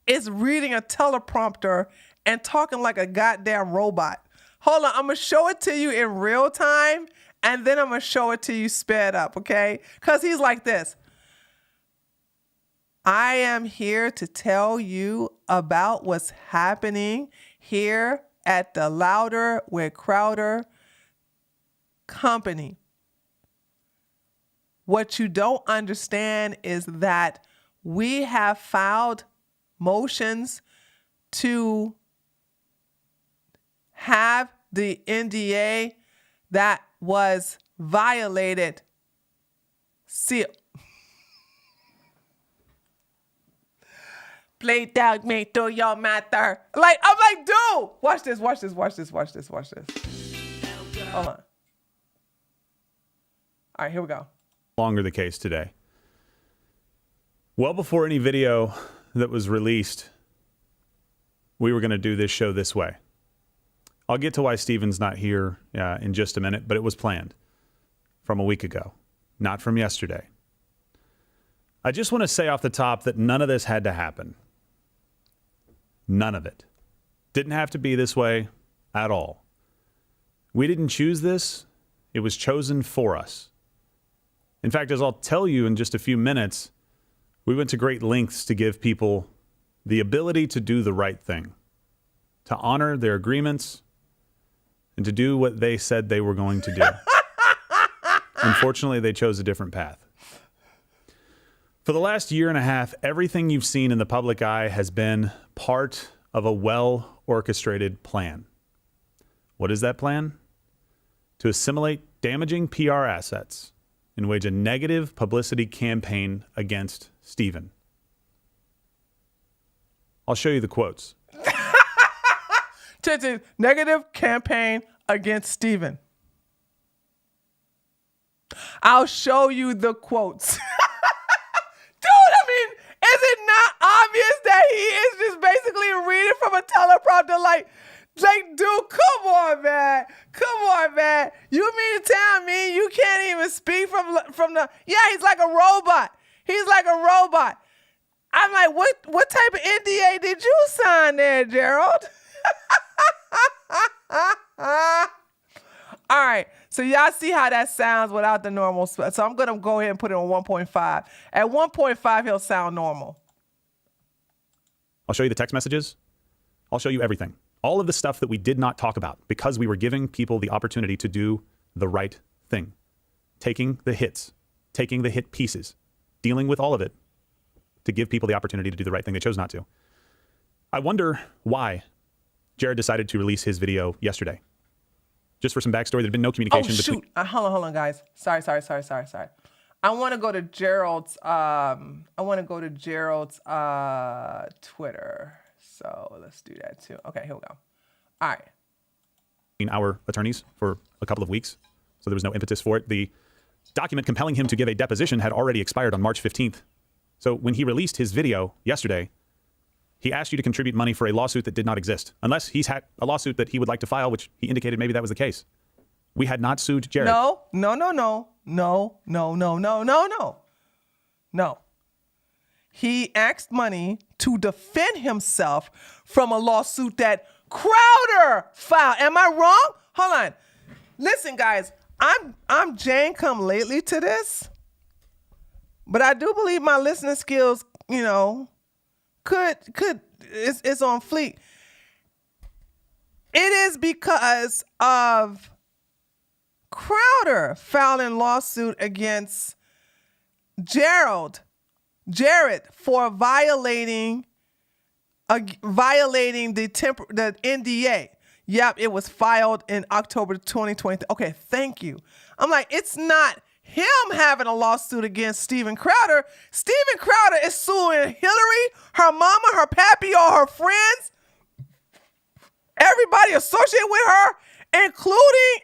is reading a teleprompter and talking like a goddamn robot. Hold on, I'm gonna show it to you in real time, and then I'm gonna show it to you sped up, okay? Because he's like this. I am here to tell you about what's happening here at the Louder with Crowder company. What you don't understand is that we have filed motions to have the NDA that was violated sealed. Play dog me through your matter. I'm like, dude, watch this. Hold on. All right, here we go. Longer the case today. Well before any video that was released, we were going to do this show this way. I'll get to why Steven's not here in just a minute, but it was planned from a week ago, not from yesterday. I just want to say off the top that none of this had to happen. None of it. Didn't have to be this way at all. We didn't choose this. It was chosen for us. In fact, as I'll tell you in just a few minutes, we went to great lengths to give people the ability to do the right thing, to honor their agreements, and to do what they said they were going to do. Unfortunately, they chose a different path. For the last year and a half, everything you've seen in the public eye has been part of a well-orchestrated plan. What is that plan? To assimilate damaging PR assets and wage a negative publicity campaign against Steven. I'll show you the quotes. Negative campaign against Steven. I'll show you the quotes. Dude, I mean, is it not obvious that he is just basically reading from a teleprompter like, dude, come on, man. You mean to tell me you can't even speak from the, yeah, he's like a robot. I'm like, what type of NDA did you sign there, Gerald? All right, so y'all see how that sounds without the normal. So I'm going to go ahead and put it on 1.5. At 1.5, he'll sound normal. I'll show you the text messages. I'll show you everything. All of the stuff that we did not talk about because we were giving people the opportunity to do the right thing. Taking the hits, taking the hit pieces, dealing with all of it to give people the opportunity to do the right thing. They chose not to. I wonder why Jared decided to release his video yesterday. just for some backstory, there'd been no communication Oh shoot! between. Hold on, guys. Sorry. I want to go to Gerald's. Twitter. So let's do that too. Okay, here we go. All right. Our attorneys for a couple of weeks, so there was no impetus for it. The document compelling him to give a deposition had already expired on March 15th. So when he released his video yesterday, he asked you to contribute money for a lawsuit that did not exist, unless he's had a lawsuit that he would like to file, which he indicated maybe that was the case. We had not sued Jared. No. He asked money to defend himself from a lawsuit that Crowder filed. Am I wrong? Hold on. Listen, guys, I'm Jane come lately to this, but I do believe my listening skills, it's on fleek. It is because of Crowder filing lawsuit against Jared for violating the NDA. Yep, it was filed in October 2020. Okay, thank you. I'm like, it's not him having a lawsuit against Steven Crowder. Steven Crowder is suing Hillary, her mama, her pappy, all her friends, everybody associated with her, including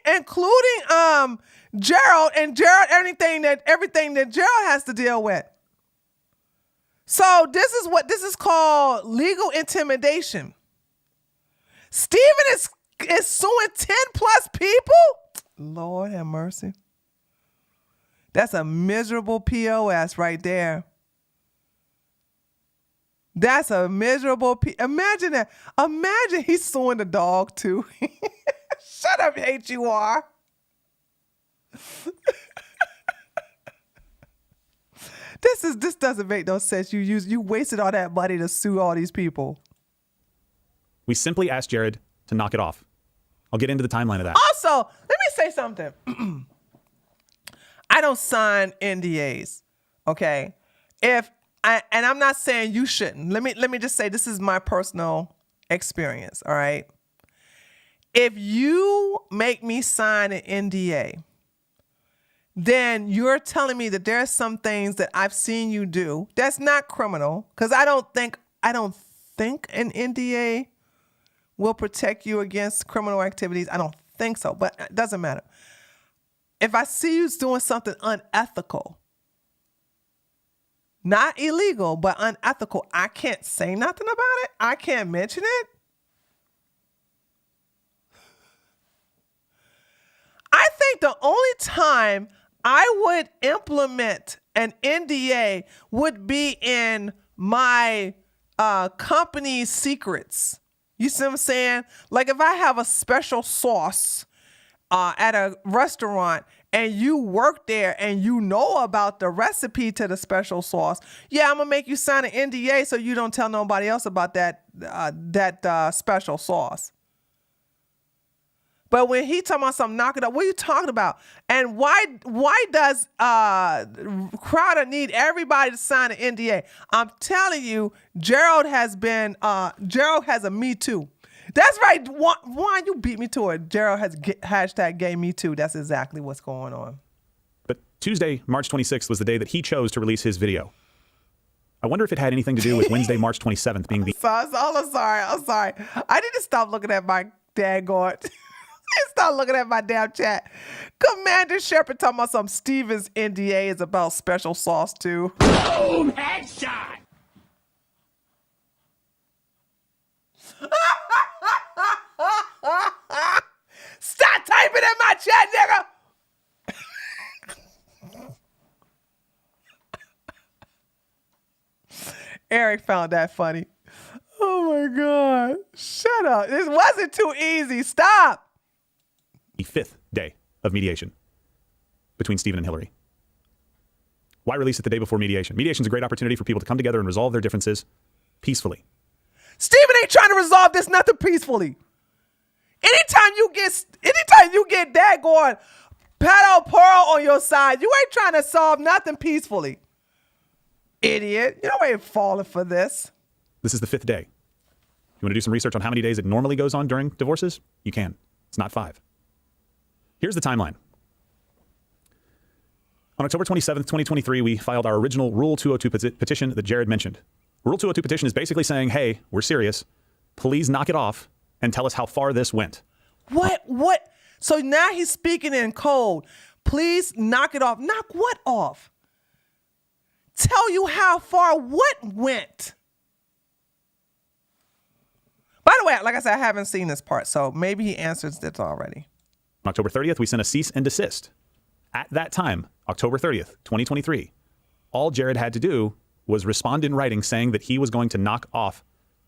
Gerald and everything that Gerald has to deal with. So this is called legal intimidation. Steven is suing 10 plus people? Lord have mercy. That's a miserable POS right there. That's a miserable imagine that. Imagine he's suing the dog too. Shut up, HUR. This doesn't make no sense. You wasted all that money to sue all these people. We simply asked Jared to knock it off. I'll get into the timeline of that. Also, let me say something. I don't sign NDAs. Okay. And I'm not saying you shouldn't. Let me just say this is my personal experience. All right. If you make me sign an NDA, then you're telling me that there are some things that I've seen you do that's not criminal, because I don't think an NDA will protect you against criminal activities. I don't think so, but it doesn't matter. If I see you doing something unethical, not illegal, but unethical, I can't say nothing about it. I can't mention it. I think the only time I would implement an NDA would be in my company's secrets. You see what I'm saying? Like if I have a special sauce at a restaurant and you work there and you know about the recipe to the special sauce, yeah, I'm gonna make you sign an NDA so you don't tell nobody else about that special sauce. But when he talking about something, knock it up, what are you talking about? And why does Crowder need everybody to sign an NDA? I'm telling you, Gerald has a Me Too. That's right. Juan, you beat me to it. Gerald has hashtag gay Me Too. That's exactly what's going on. But Tuesday, March 26th was the day that he chose to release his video. I wonder if it had anything to do with Wednesday, March 27th being the... I'm sorry. I need to stop looking at my daggone... Stop looking at my damn chat. Commander Shepard talking about some Stevens NDA is about special sauce too. Boom! Headshot! Stop typing in my chat, nigga! Eric found that funny. Oh my God. Shut up. This wasn't too easy. Stop. The 5th day of mediation between Steven and Hillary. Why release it the day before mediation? Mediation is a great opportunity for people to come together and resolve their differences peacefully. Steven ain't trying to resolve this nothing peacefully. Anytime you get that going, Pato Pearl on your side, you ain't trying to solve nothing peacefully. Idiot. You know I ain't falling for this. This is the 5th day. You want to do some research on how many days it normally goes on during divorces? You can. It's not 5. Here's the timeline. On October 27th, 2023, we filed our original Rule 202 petition that Jared mentioned. Rule 202 petition is basically saying, hey, we're serious. Please knock it off and tell us how far this went. What? So now he's speaking in code. Please knock it off. Knock what off? Tell you how far what went. By the way, like I said, I haven't seen this part, so maybe he answers this already. On October 30th, we sent a cease and desist. At that time, October 30th, 2023, all Jared had to do was respond in writing saying that he was going to knock off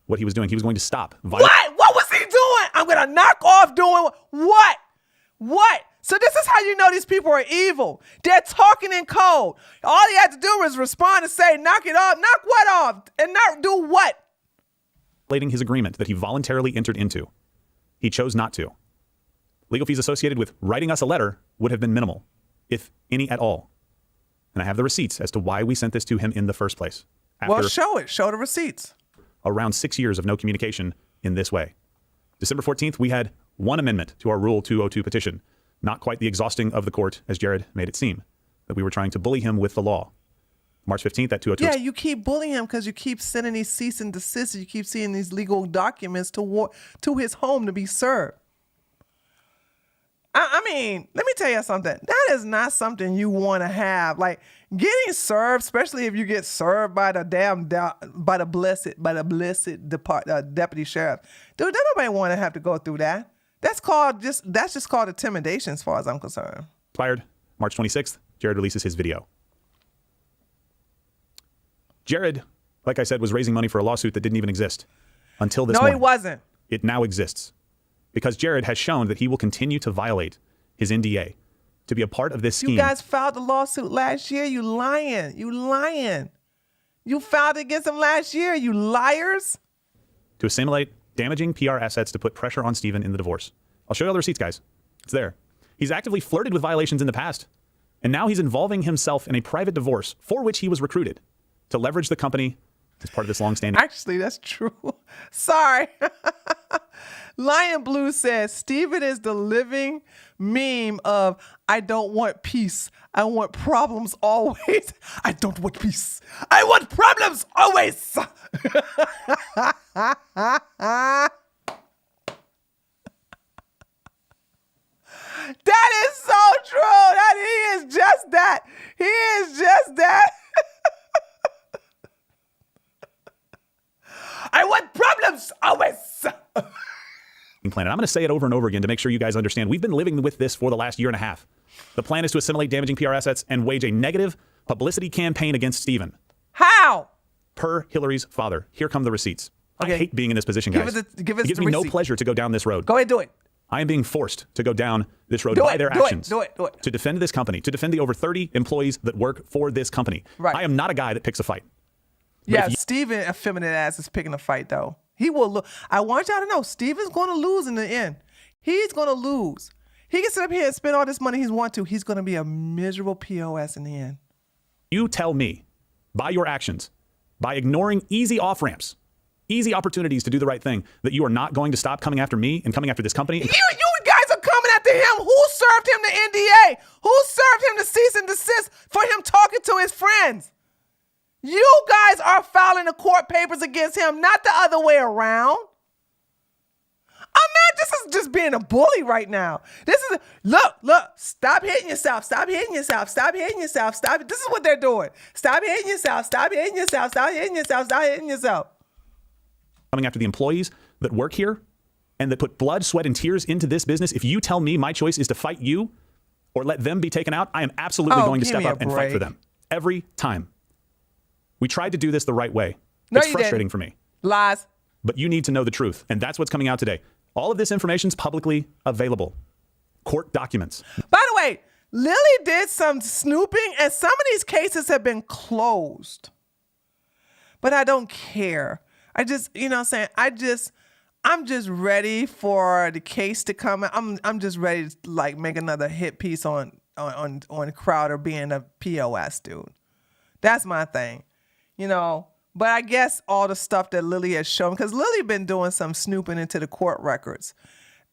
what he was doing. He was going to stop. What? What was he doing? I'm going to knock off doing what? What? So this is how you know these people are evil. They're talking in code. All he had to do was respond and say, knock it off. Knock what off? And not do what? Violating his agreement that he voluntarily entered into. He chose not to. Legal fees associated with writing us a letter would have been minimal, if any at all. And I have the receipts as to why we sent this to him in the first place. Well, show it. Show the receipts. Around 6 years of no communication in this way. December 14th, we had one amendment to our Rule 202 petition. Not quite the exhausting of the court, as Jared made it seem, that we were trying to bully him with the law. March 15th, that 202. Yeah, you keep bullying him because you keep sending these cease and desist. You keep seeing these legal documents to his home to be served. I mean, let me tell you something. That is not something you want to have. Like getting served, especially if you get served by the blessed deputy sheriff. Dude, don't nobody want to have to go through that. That's just called intimidation as far as I'm concerned. Expired March 26th, Jared releases his video. Jared, like I said, was raising money for a lawsuit that didn't even exist until this morning. No, he wasn't. It now exists because Jared has shown that he will continue to violate his NDA to be a part of this scheme. You guys filed the lawsuit last year. You lying. You lying. You filed against him last year. You liars. To assimilate damaging PR assets to put pressure on Steven in the divorce. I'll show you all the receipts, guys. It's there. He's actively flirted with violations in the past, and now he's involving himself in a private divorce for which he was recruited to leverage the company as part of this long-standing. Actually, that's true. Sorry. Lion Blue says, Steven is the living meme of, I don't want peace. I want problems always. I don't want peace. I want problems always. That is so true. That he is just that. He is just that. I want problems always. Plan. I'm going to say it over and over again to make sure you guys understand. We've been living with this for the last year and a half. The plan is to assimilate damaging PR assets and wage a negative publicity campaign against Steven. How? Per Hillary's father. Here come the receipts. Okay. I hate being in this position, guys. It gives me no pleasure to go down this road. Go ahead, do it. I am being forced to go down this road by their actions. Do it. To defend this company, to defend the over 30 employees that work for this company. Right. I am not a guy that picks a fight. Yeah, Steven, effeminate ass, is picking a fight, though. He will lose. I want y'all to know, Steven's going to lose in the end. He's going to lose. He can sit up here and spend all this money he's want to. He's going to be a miserable POS in the end. You tell me, by your actions, by ignoring easy off-ramps, easy opportunities to do the right thing, that you are not going to stop coming after me and coming after this company. You guys are coming after him. Who served him the NDA? Who served him the cease and desist for him talking to his friends? You guys are filing the court papers against him, not the other way around. This is just being a bully right now. Look, stop hitting yourself. Stop hitting yourself. Stop hitting yourself. Stop. This is what they're doing. Stop hitting yourself. Stop hitting yourself. Stop hitting yourself. Stop hitting yourself. Coming after the employees that work here and that put blood, sweat, and tears into this business. If you tell me my choice is to fight you or let them be taken out, I am absolutely going to step up and fight for them. Every time. We tried to do this the right way. It's frustrating for me. Lies. But you need to know the truth. And that's what's coming out today. All of this information is publicly available. Court documents. By the way, Lily did some snooping and some of these cases have been closed. But I don't care. I just, you know what I'm saying? I'm just ready for the case to come. I'm just ready to like make another hit piece on Crowder being a POS dude. That's my thing. You know, but I guess all the stuff that Lily has shown, because Lily been doing some snooping into the court records.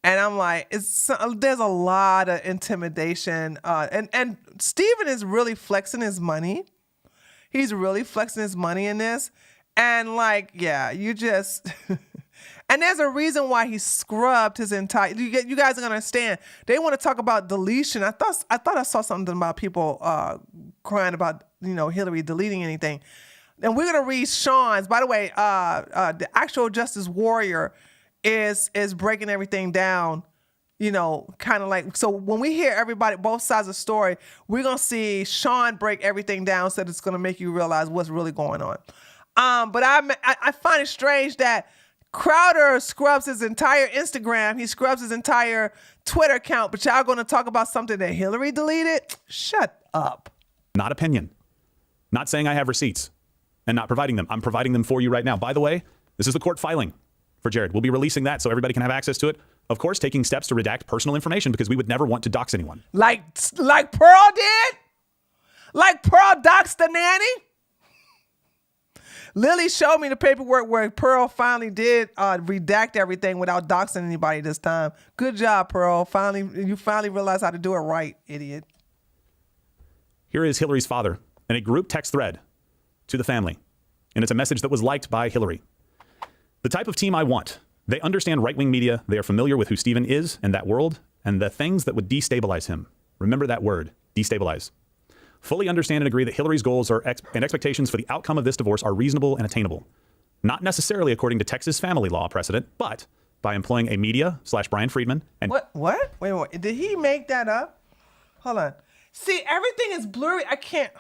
And I'm like, there's a lot of intimidation. And Steven is really flexing his money. He's really flexing his money in this. And like, yeah, you just... And there's a reason why he scrubbed his entire... You guys are going to understand. They want to talk about deletion. I thought I saw something about people crying about, Hillary deleting anything. And we're going to read Sean's. By the way, the actual Justice Warrior is breaking everything down, kind of like... So when we hear everybody, both sides of the story, we're going to see Sean break everything down so that it's going to make you realize what's really going on. But I find it strange that Crowder scrubs his entire Instagram. He scrubs his entire Twitter account. But y'all going to talk about something that Hillary deleted? Shut up. Not opinion. Not saying I have receipts and not providing them. I'm providing them for you right now. By the way, this is the court filing for Jared. We'll be releasing that so everybody can have access to it. Of course, taking steps to redact personal information because we would never want to dox anyone. Like Pearl did? Like Pearl doxed the nanny? Lily showed me the paperwork where Pearl finally did redact everything without doxing anybody this time. Good job, Pearl. You finally realized how to do it right, idiot. Here is Hillary's father in a group text thread to the family. And it's a message that was liked by Hillary. The type of team I want. They understand right-wing media. They are familiar with who Stephen is and that world and the things that would destabilize him. Remember that word, destabilize. Fully understand and agree that Hillary's goals and expectations for the outcome of this divorce are reasonable and attainable. Not necessarily according to Texas family law precedent, but by employing a media/Brian Friedman. And What? Wait. Did he make that up? Hold on. See, everything is blurry. I can't.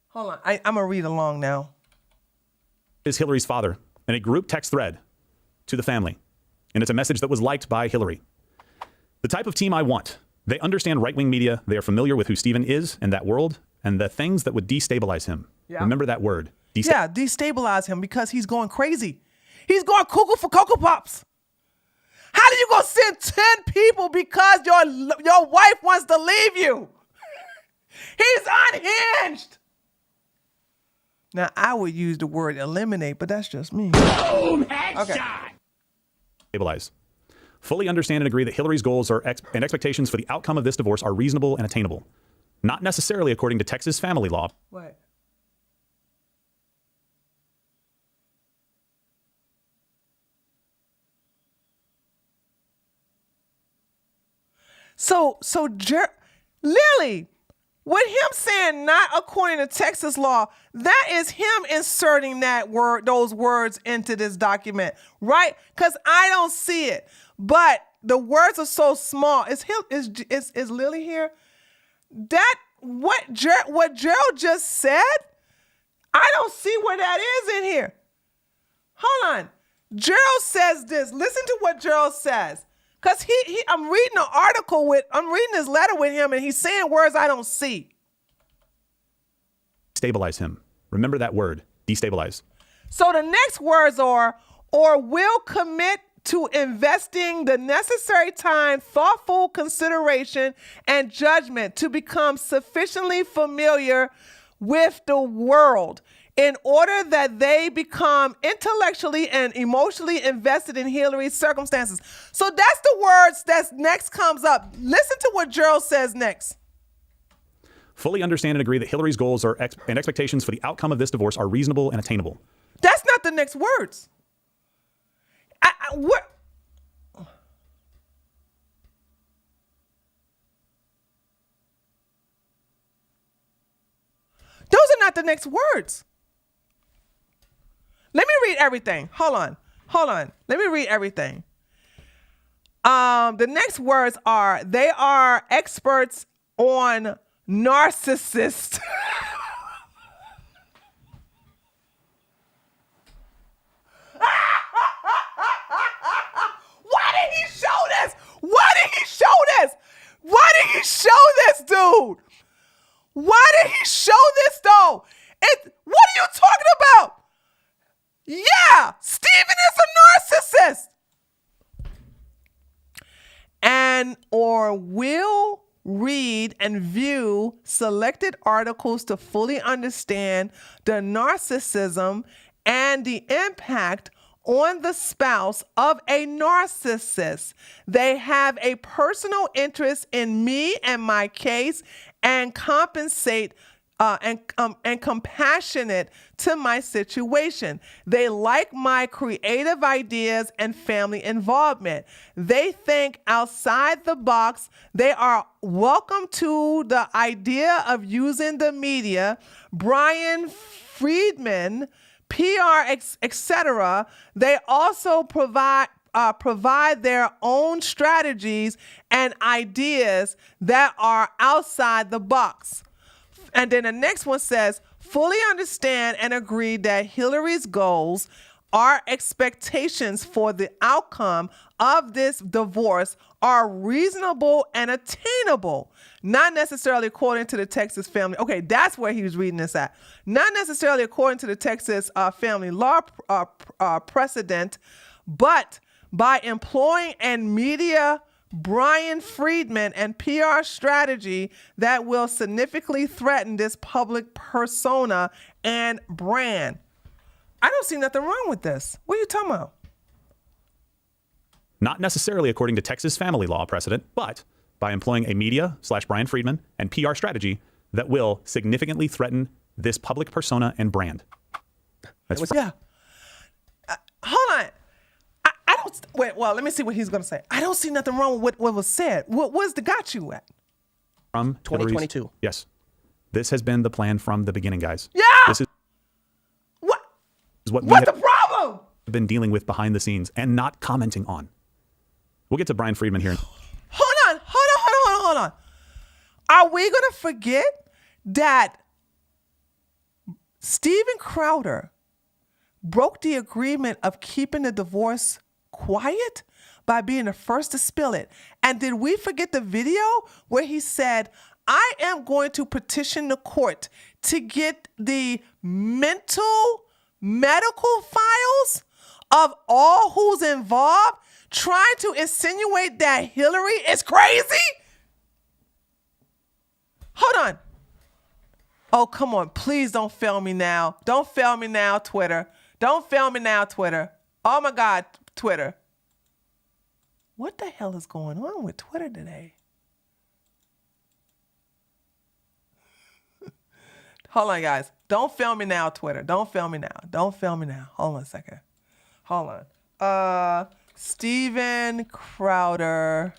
Hold on. I'm going to read along now. Is Hillary's father in a group text thread to the family. And it's a message that was liked by Hillary. The type of team I want. They understand right-wing media. They are familiar with who Stephen is and that world and the things that would destabilize him. Yeah. Remember that word. Destabilize him because he's going crazy. He's going cuckoo for Cocoa Pops. How did you go send 10 people because your wife wants to leave you? He's unhinged. Now, I would use the word eliminate, but that's just me. Boom! Headshot! Okay. Stabilize. Fully understand and agree that Hillary's goals and expectations for the outcome of this divorce are reasonable and attainable. Not necessarily according to Texas family law. What? So Lily, with him saying not according to Texas law, that is him inserting those words into this document, right? Because I don't see it. But the words are so small. Is Lily here? What Gerald just said? I don't see where that is in here. Hold on. Gerald says this. Listen to what Gerald says. Because I'm reading I'm reading this letter with him, and he's saying words I don't see. Stabilize him. Remember that word, destabilize. So the next words are, or will commit to investing the necessary time, thoughtful consideration, and judgment to become sufficiently familiar with the world in order that they become intellectually and emotionally invested in Hillary's circumstances. So that's the words that next comes up. Listen to what Gerald says next. Fully understand and agree that Hillary's goals and expectations for the outcome of this divorce are reasonable and attainable. That's not the next words. What? Those are not the next words. Let me read everything. Hold on. Let me read everything. The next words are, they are experts on narcissists. Why did he show this? Why did he show this, dude? Why did he show this, though? What are you talking about? Yeah, Stephen is a narcissist. And or will read and view selected articles to fully understand the narcissism and the impact on the spouse of a narcissist. They have a personal interest in me and my case and compensate and compassionate to my situation. They like my creative ideas and family involvement. They think outside the box. They are welcome to the idea of using the media. Brian Friedman, PR, etc. They also provide their own strategies and ideas that are outside the box. And then the next one says, fully understand and agree that Hillary's goals are expectations for the outcome of this divorce are reasonable and attainable, not necessarily according to the Texas family. Okay, that's where he was reading this at. Not necessarily according to the Texas family law precedent, but by employing and media Brian Friedman and PR strategy that will significantly threaten this public persona and brand. I don't see nothing wrong with this. What are you talking about? Not necessarily according to Texas family law precedent, but by employing a media/Brian Friedman and PR strategy that will significantly threaten this public persona and brand. That's yeah. Hold on. I don't. Wait. Well, let me see what he's going to say. I don't see nothing wrong with what was said. What's the got you at? From 2022. Yes. This has been the plan from the beginning, guys. Yeah. This is what What's the problem? Been dealing with behind the scenes and not commenting on. We'll get to Brian Friedman here. Hold on. Are we going to forget that Steven Crowder broke the agreement of keeping the divorce quiet by being the first to spill it? And did we forget the video where he said, I am going to petition the court to get the medical files of all who's involved, trying to insinuate that Hillary is crazy? Hold on. Oh, come on. Please don't fail me now. Don't fail me now, Twitter. Don't fail me now, Twitter. Oh, my God, Twitter. What the hell is going on with Twitter today? Hold on, guys. Don't fail me now, Twitter. Don't fail me now. Don't fail me now. Hold on a second. Hold on. Steven Crowder.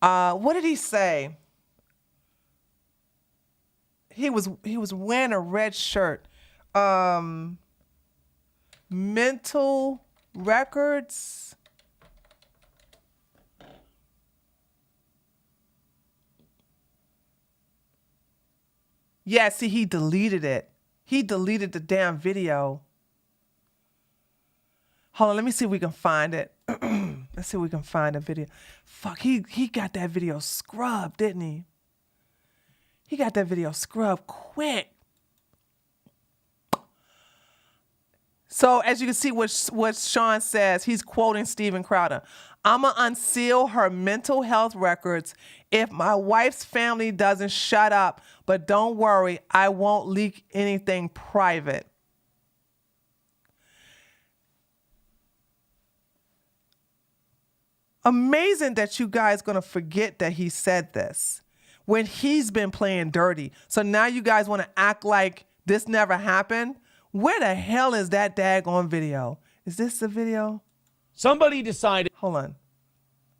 What did he say? He was wearing a red shirt. Mental records. Yeah, see, he deleted it. He deleted the damn video. Hold on, let me see if we can find it. Let's see if we can find a video. Fuck, he got that video scrubbed, didn't he? He got that video scrubbed quick. So as you can see what Sean says, he's quoting Steven Crowder. I'ma unseal her mental health records if my wife's family doesn't shut up. But don't worry, I won't leak anything private. Amazing that you guys gonna forget that he said this when he's been playing dirty. So now you guys want to act like this never happened? Where the hell is that daggone video? Is this the video? Somebody decided. Hold on.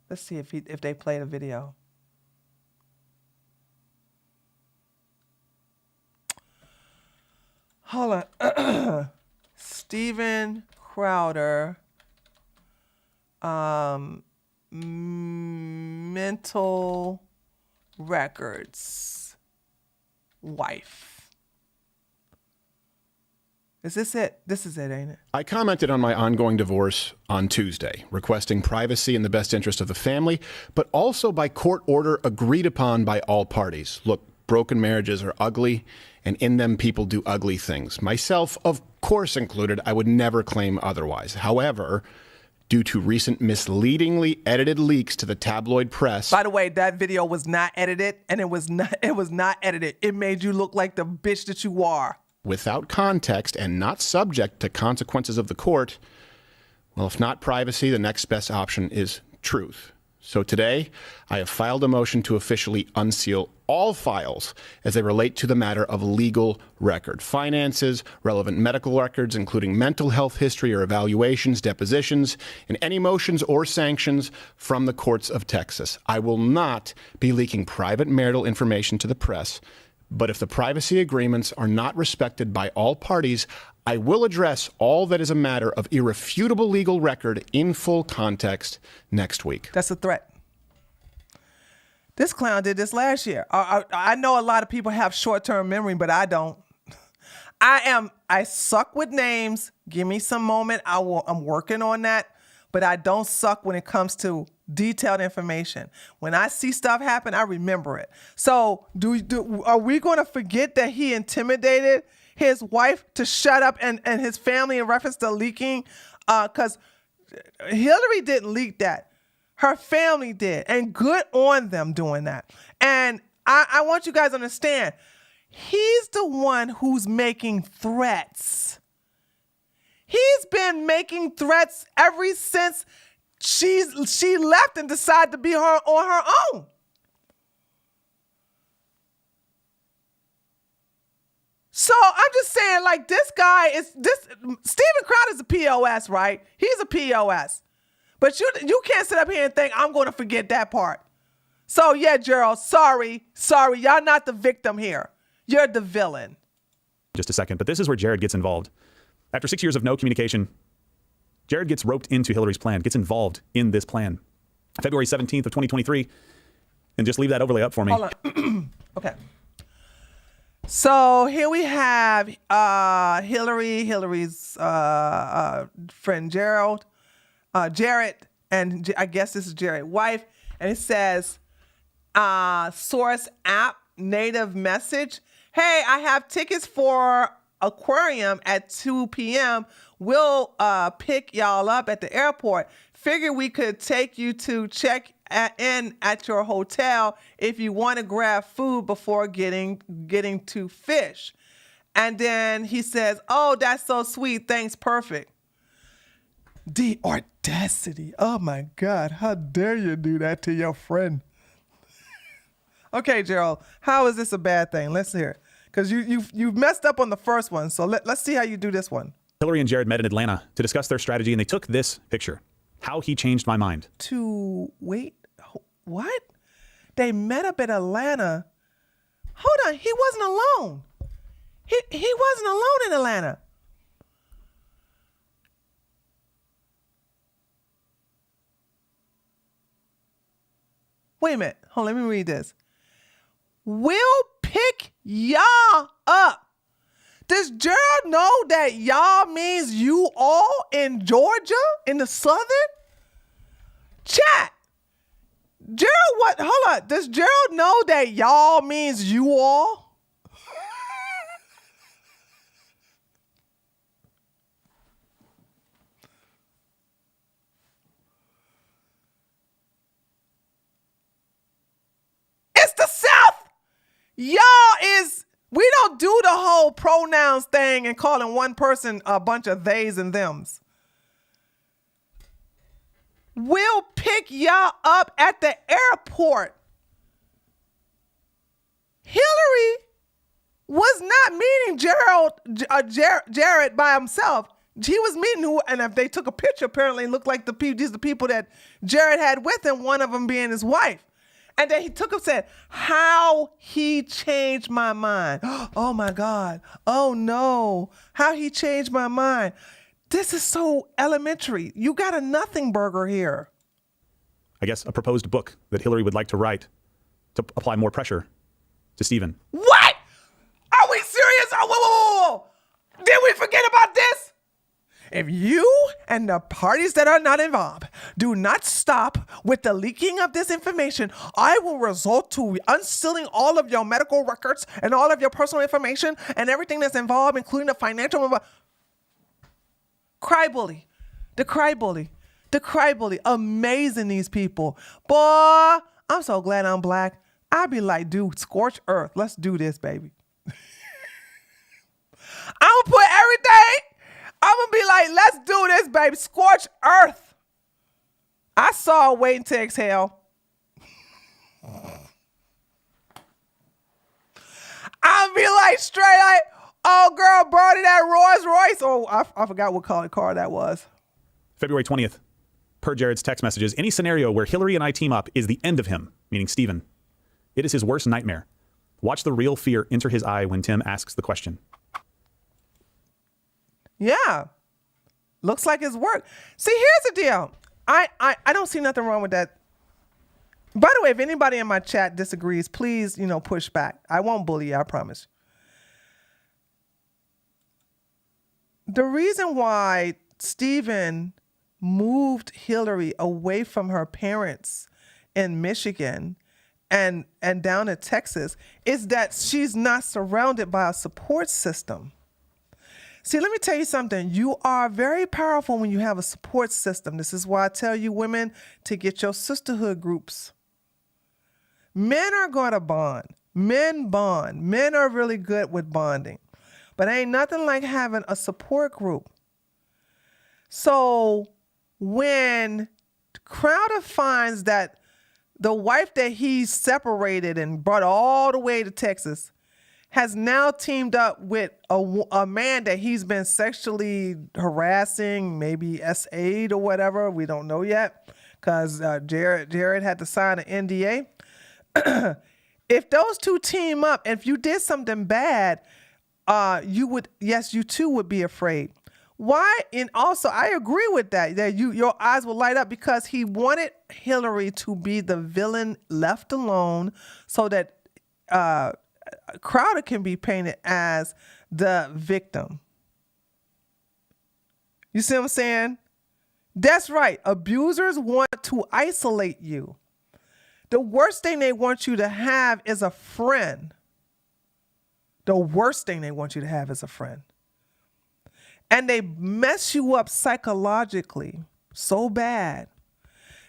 Let's see if they played a video. Hold on. Steven Crowder. Mental records. Wife. Is this it? This is it, ain't it? I commented on my ongoing divorce on Tuesday, requesting privacy in the best interest of the family, but also by court order agreed upon by all parties. Look, broken marriages are ugly, and in them people do ugly things. Myself, of course included, I would never claim otherwise. However, due to recent misleadingly edited leaks to the tabloid press. By the way, that video was not edited, and it was not edited. It made you look like the bitch that you are. Without context and not subject to consequences of the court, Well, if not privacy, the next best option is truth. So today, I have filed a motion to officially unseal all files as they relate to the matter of legal record. Finances, relevant medical records, including mental health history or evaluations, depositions, and any motions or sanctions from the courts of Texas. I will not be leaking private marital information to the press, but if the privacy agreements are not respected by all parties, I will address all that is a matter of irrefutable legal record in full context next week. That's a threat. This clown did this last year. I know a lot of people have short-term memory, but I don't. I suck with names. Give me some moment. I'm working on that, but I don't suck when it comes to detailed information. When I see stuff happen, I remember it. So are we going to forget that he intimidated his wife to shut up and his family in reference to leaking? Because Hillary didn't leak that. Her family did. And good on them doing that. And I want you guys to understand, he's the one who's making threats. He's been making threats ever since she left and decided to be on her own. So I'm just saying, like, Steven Crowder's a POS, right? He's a POS. But you can't sit up here and think I'm going to forget that part. So yeah, Gerald, sorry. Y'all not the victim here. You're the villain. Just a second, but this is where Jared gets involved. After 6 years of no communication, Jared gets roped into Hillary's plan, gets involved in this plan. February 17th of 2023, and just leave that overlay up for me. Hold on. Okay. So here we have Hillary's friend Jared, and I guess this is Jared's wife, and it says, source app native message. Hey, I have tickets for aquarium at 2 p.m. We'll pick y'all up at the airport. Figure we could take you to check in at your hotel if you want to grab food before getting to fish. And then he says, oh, that's so sweet. Thanks, perfect. The audacity. Oh my God. How dare you do that to your friend? Okay, Gerald, how is this a bad thing? Let's hear it. Because you've messed up on the first one. So let's see how you do this one. Hillary and Jared met in Atlanta to discuss their strategy, and they took this picture. How he changed my mind. What? They met up in Atlanta. Hold on, he wasn't alone. He wasn't alone in Atlanta. Wait a minute. Hold on, let me read this. We'll pick y'all up. Does Gerald know that y'all means you all in Georgia, in the Southern? Chat. Gerald, what? Hold on. Does Gerald know that y'all means you all? It's the South. We don't do the whole pronouns thing and calling one person a bunch of theys and thems. We'll pick y'all up at the airport. Hillary was not meeting Jared by himself. He was meeting and if they took a picture, apparently it looked like these are the people that Jared had with him, one of them being his wife. And then he took him and said, how he changed my mind. Oh my God. Oh no. How he changed my mind. This is so elementary. You got a nothing burger here. I guess a proposed book that Hillary would like to write to apply more pressure to Stephen. What? Are we serious? Oh, whoa. Did we forget about this? If you and the parties that are not involved do not stop with the leaking of this information, I will resort to unsealing all of your medical records and all of your personal information and everything that's involved, including the financial. Crybully. The crybully. Amazing, these people. Boy, I'm so glad I'm black. I'd be like, dude, scorch earth. Let's do this, baby. I'm going to put everything. I'm going to be like, let's do this, baby. baby. Scorched earth. I saw her waiting to exhale. I'll be like straight like, oh girl, brought it that Rolls Royce. Oh, I forgot what color car that was. February 20th. Per Jared's text messages, any scenario where Hillary and I team up is the end of him, meaning Steven. It is his worst nightmare. Watch the real fear enter his eye when Tim asks the question. Yeah. Looks like it's worked. See, here's the deal. I don't see nothing wrong with that. By the way, if anybody in my chat disagrees, please, push back. I won't bully you, I promise. The reason why Steven moved Hillary away from her parents in Michigan and down to Texas is that she's not surrounded by a support system. See, let me tell you something. You are very powerful when you have a support system. This is why I tell you women to get your sisterhood groups. Men are going to bond. Men bond. Men are really good with bonding. But ain't nothing like having a support group. So when Crowder finds that the wife that he separated and brought all the way to Texas has now teamed up with a man that he's been sexually harassing, maybe SA'd or whatever. We don't know yet because Jared had to sign an NDA. If those two team up, if you did something bad, you too would be afraid. Why? And also, I agree with that your eyes will light up because he wanted Hillary to be the villain left alone so that Crowder can be painted as the victim. You see what I'm saying? That's right. Abusers want to isolate you. The worst thing they want you to have is a friend. The worst thing they want you to have is a friend. And they mess you up psychologically so bad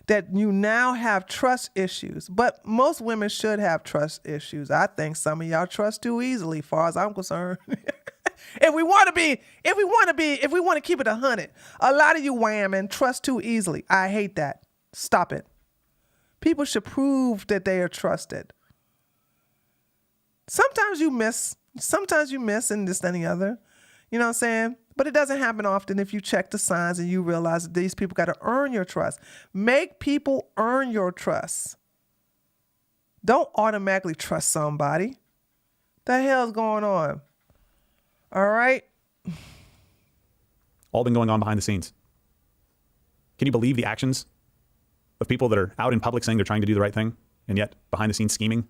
that you now have trust issues. But most women should have trust issues. I think some of y'all trust too easily, as far as I'm concerned. If we want to keep it 100, a lot of you women trust too easily. I hate that. Stop it. People should prove that they are trusted. Sometimes you miss and this and the other. You know what I'm saying? But it doesn't happen often if you check the signs and you realize that these people got to earn your trust. Make people earn your trust. Don't automatically trust somebody. The hell's going on? All right? All been going on behind the scenes. Can you believe the actions of people that are out in public saying they're trying to do the right thing and yet behind the scenes scheming?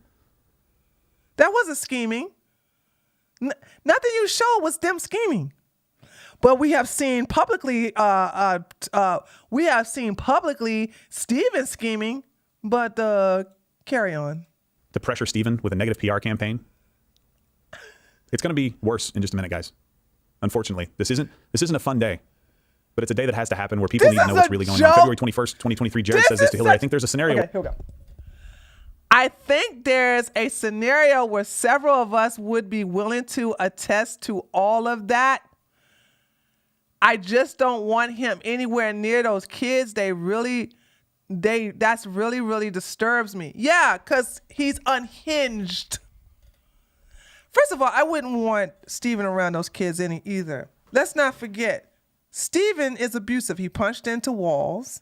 That wasn't scheming. Nothing you showed was them scheming. But we have seen publicly, Steven scheming, but carry on. To pressure Steven with a negative PR campaign. It's going to be worse in just a minute, guys. Unfortunately, this isn't a fun day, but it's a day that has to happen where people need to know what's really going on. February 21st, 2023, Jared says this to Hillary. I think there's a scenario. Okay, here we go. I think there's a scenario where several of us would be willing to attest to all of that. I just don't want him anywhere near those kids. That's really disturbs me. Yeah, because he's unhinged. First of all, I wouldn't want Steven around those kids either. Let's not forget, Steven is abusive. He punched into walls.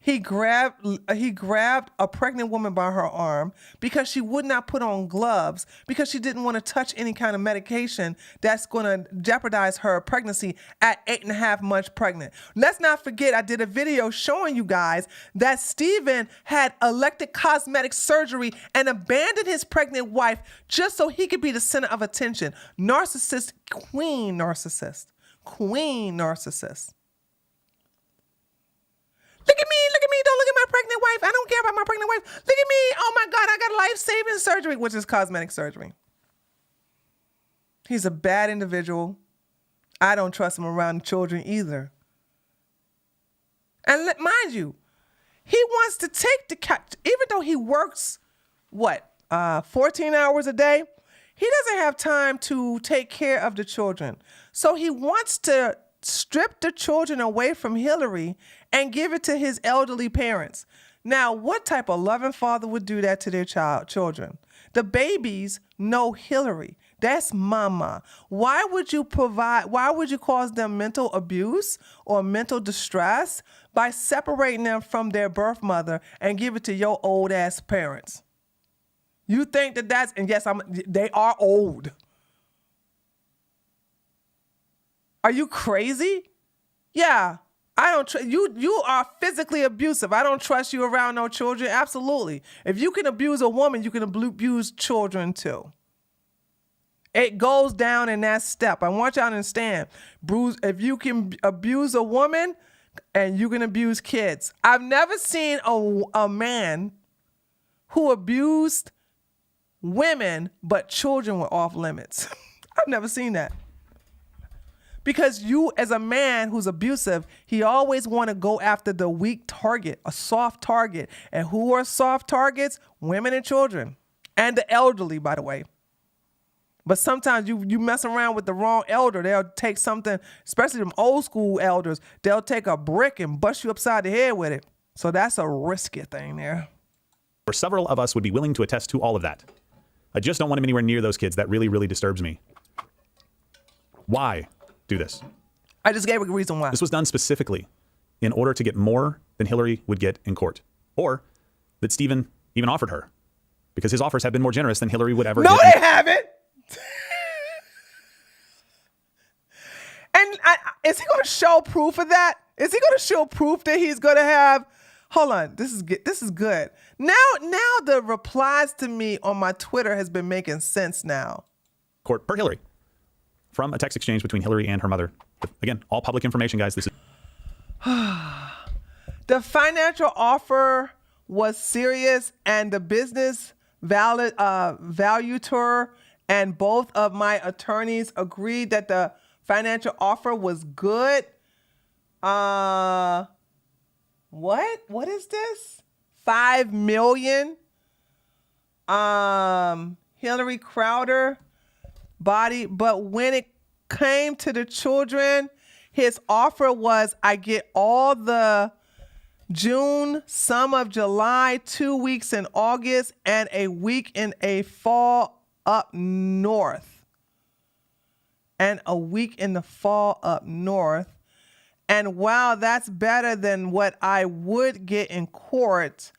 He grabbed a pregnant woman by her arm because she would not put on gloves because she didn't want to touch any kind of medication that's going to jeopardize her pregnancy at 8.5 months pregnant. Let's not forget, I did a video showing you guys that Steven had elective cosmetic surgery and abandoned his pregnant wife just so he could be the center of attention. Narcissist, queen narcissist. Look at me, don't look at my pregnant wife. I don't care about my pregnant wife. Look at me, oh my God, I got life-saving surgery, which is cosmetic surgery. He's a bad individual. I don't trust him around children either. And mind you, he wants to take the cat, even though he works, 14 hours a day, he doesn't have time to take care of the children. So he wants to strip the children away from Hillary and give it to his elderly parents. Now, what type of loving father would do that to their children? The babies know Hillary. That's mama. Why would you cause them mental abuse or mental distress by separating them from their birth mother and give it to your old ass parents? You think and yes, they are old. Are you crazy? Yeah, I don't trust you. You are physically abusive. I don't trust you around no children. Absolutely. If you can abuse a woman, you can abuse children too. It goes down in that step. I want y'all to understand. If you can abuse a woman, and you can abuse kids. I've never seen a man who abused women, but children were off limits. I've never seen that. Because you, as a man who's abusive, he always want to go after the weak target, a soft target. And who are soft targets? Women and children. And the elderly, by the way. But sometimes you mess around with the wrong elder. They'll take something, especially them old school elders, they'll take a brick and bust you upside the head with it. So that's a risky thing there. Or several of us would be willing to attest to all of that. I just don't want him anywhere near those kids. That really, really disturbs me. Why do this? I just gave a reason why. This was done specifically in order to get more than Hillary would get in court. Or that Stephen even offered her. Because his offers have been more generous than Hillary would ever get. No, they haven't! And is he going to show proof of that? Is he going to show proof that he's going to have? Hold on, this is good. Now the replies to me on my Twitter has been making sense now. Court per Hillary, from a text exchange between Hillary and her mother. Again, all public information, guys. This is the financial offer was serious, and the business valuator and both of my attorneys agreed that the financial offer was good. What is this? $5 million. Hillary Crowder body. But when it came to the children, his offer was, I get all the June, some of July, 2 weeks in August, and a week in a fall up north. And a week in the fall up north. And while that's better than what I would get in court,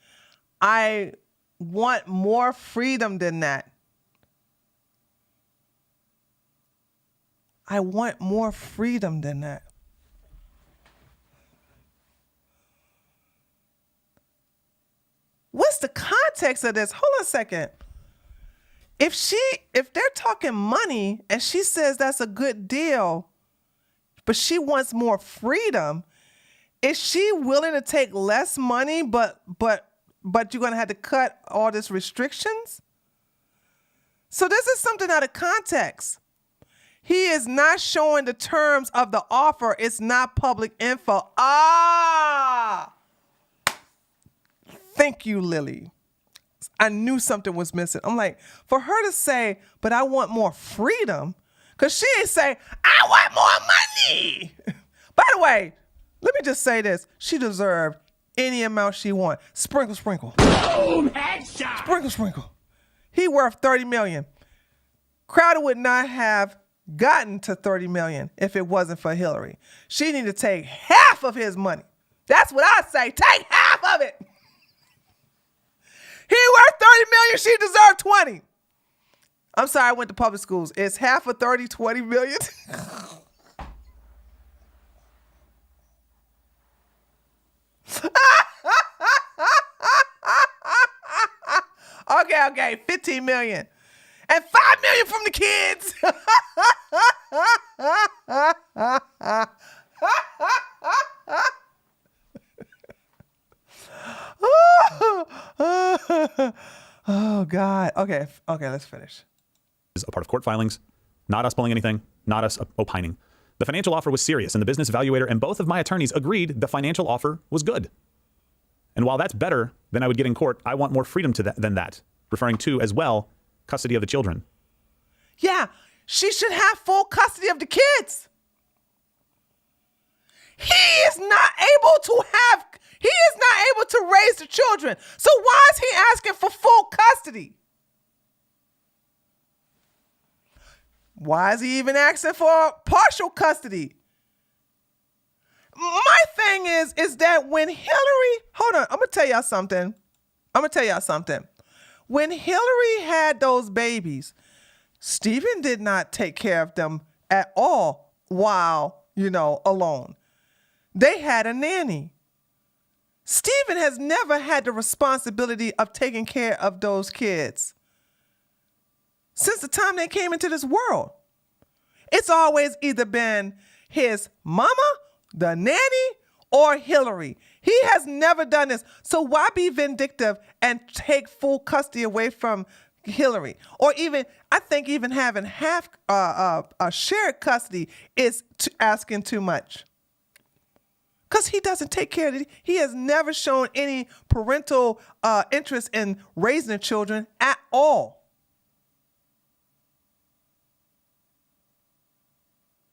I want more freedom than that. I want more freedom than that. What's the context of this? Hold on a second. If they're talking money and she says that's a good deal, but she wants more freedom, is she willing to take less money, but you're going to have to cut all these restrictions? So this is something out of context. He is not showing the terms of the offer. It's not public info. Thank you, Lily. I knew something was missing. I'm like, for her to say, but I want more freedom, because she ain't say, I want more money. By the way, let me just say this. She deserved any amount she want. Sprinkle, sprinkle. Boom, headshot. Sprinkle, sprinkle. He worth $30 million. Crowder would not have gotten to $30 million if it wasn't for Hillary. She need to take half of his money. That's what I say. Take half of it. He worth $30 million. She deserved 20. I'm sorry, I went to public schools. It's half of 30, 20 million. Okay, 15 million. And 5 million from the kids. Oh God. Okay, let's finish. Is a part of court filings, not us pulling anything, not us opining. The financial offer was serious, and the business valuator and both of my attorneys agreed the financial offer was good. And while that's better than I would get in court, I want more freedom than that, referring to, as well, custody of the children. Yeah, she should have full custody of the kids. He is not able to raise the children. So why is he asking for full custody? Why is he even asking for partial custody? My thing is that when Hillary, hold on, I'm gonna tell y'all something. When Hillary had those babies, Stephen did not take care of them at all while, alone. They had a nanny. Stephen has never had the responsibility of taking care of those kids since the time they came into this world. It's always either been his mama, the nanny, or Hillary. He has never done this. So why be vindictive and take full custody away from Hillary? Or even, I think even having half a shared custody is asking too much. Because he doesn't take care of it. He has never shown any parental interest in raising the children at all.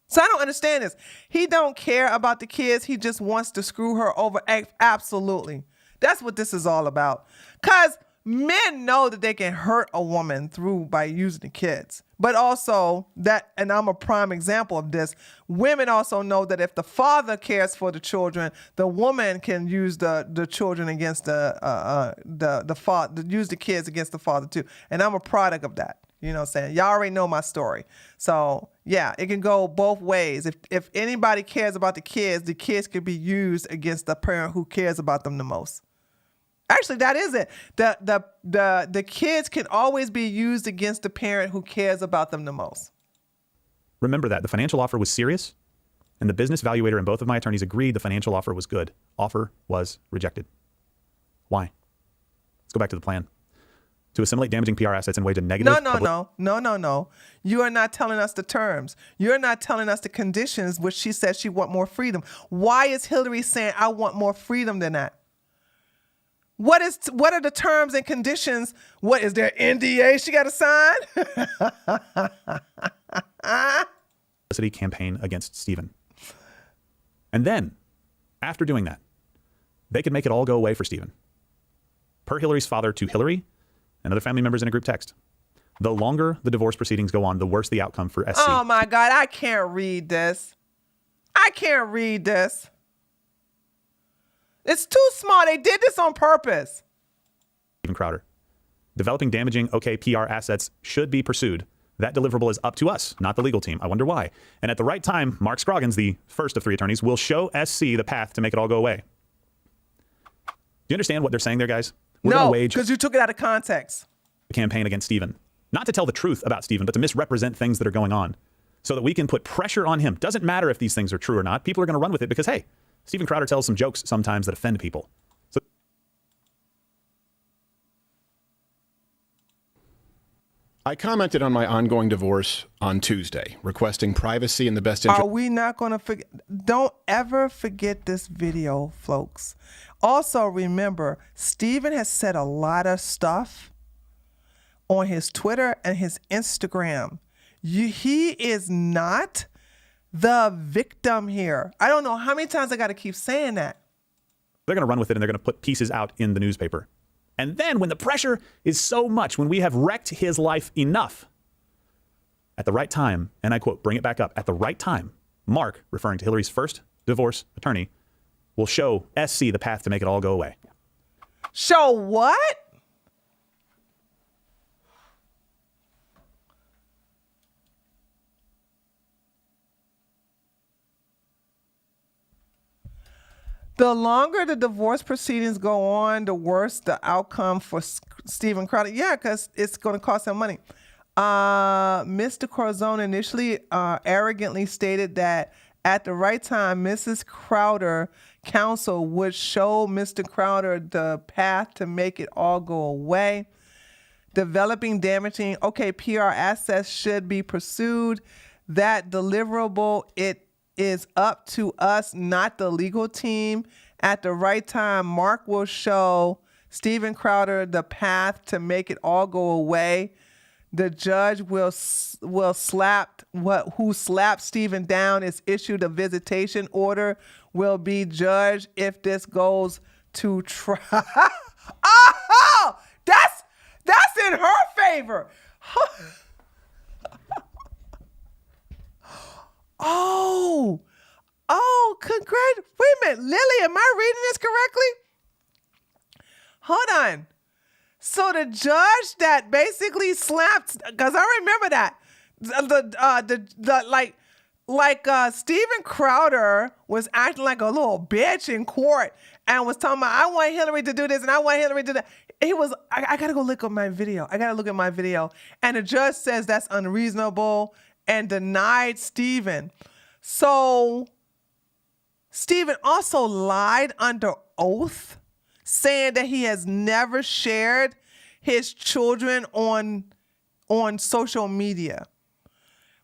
So I don't understand this. He don't care about the kids. He just wants to screw her over. Absolutely. That's what this is all about. Because men know that they can hurt a woman by using the kids. But also that, and I'm a prime example of this, women also know that if the father cares for the children, the woman can use the children against the father, use the kids against the father too. And I'm a product of that. You know what I'm saying? Y'all already know my story. So yeah, it can go both ways. If anybody cares about the kids could be used against the parent who cares about them the most. Actually, that is it. The kids can always be used against the parent who cares about them the most. Remember that the financial offer was serious, and the business valuator and both of my attorneys agreed the financial offer was good. Offer was rejected. Why? Let's go back to the plan. To assimilate damaging PR assets and wage a negative... No. You are not telling us the terms. You're not telling us the conditions, which she said she want more freedom. Why is Hillary saying I want more freedom than that? What are the terms and conditions? What is there NDA she got to sign? Publicity campaign against Stephen. And then, after doing that, they could make it all go away for Stephen. Per Hillary's father to Hillary and other family members in a group text. The longer the divorce proceedings go on, the worse the outcome for SC. Oh my God, I can't read this. It's too small. They did this on purpose. Stephen Crowder. Developing damaging OK PR assets should be pursued. That deliverable is up to us, not the legal team. I wonder why. And at the right time, Mark Scroggins, the first of three attorneys, will show SC the path to make it all go away. Do you understand what they're saying there, guys? We're going to wage because you took it out of context. A campaign against Stephen. Not to tell the truth about Stephen, but to misrepresent things that are going on so that we can put pressure on him. Doesn't matter if these things are true or not. People are going to run with it because, hey, Stephen Crowder tells some jokes sometimes that offend people. So I commented on my ongoing divorce on Tuesday, requesting privacy in the best interest. Are we not going to forget? Don't ever forget this video, folks. Also, remember, Stephen has said a lot of stuff on his Twitter and his Instagram. He is not the victim here. I don't know how many times I got to keep saying that. They're going to run with it and they're going to put pieces out in the newspaper. And then when the pressure is so much, when we have wrecked his life enough, at the right time, and I quote, bring it back up, at the right time, Mark, referring to Hillary's first divorce attorney, will show SC the path to make it all go away. Show what? The longer the divorce proceedings go on, the worse the outcome for Stephen Crowder. Yeah, because it's going to cost him money. Mr. Corazon initially arrogantly stated that at the right time, Mrs. Crowder counsel would show Mr. Crowder the path to make it all go away. Developing damaging, PR assets should be pursued. That deliverable, it is up to us, not the legal team. At the right time, Mark will show Stephen Crowder the path to make it all go away. The judge will slap who slapped Stephen down is issued a visitation order, will be judged if this goes to trial. Oh, that's in her favor. Congrats. Wait a minute, Lily, am I reading this correctly? Hold on. So the judge that basically slapped, because I remember that, Steven Crowder was acting like a little bitch in court and was talking about, I want Hillary to do this and I want Hillary to do that. He was, I gotta go look at my video. And the judge says that's unreasonable and denied Steven. So Steven also lied under oath, saying that he has never shared his children on social media.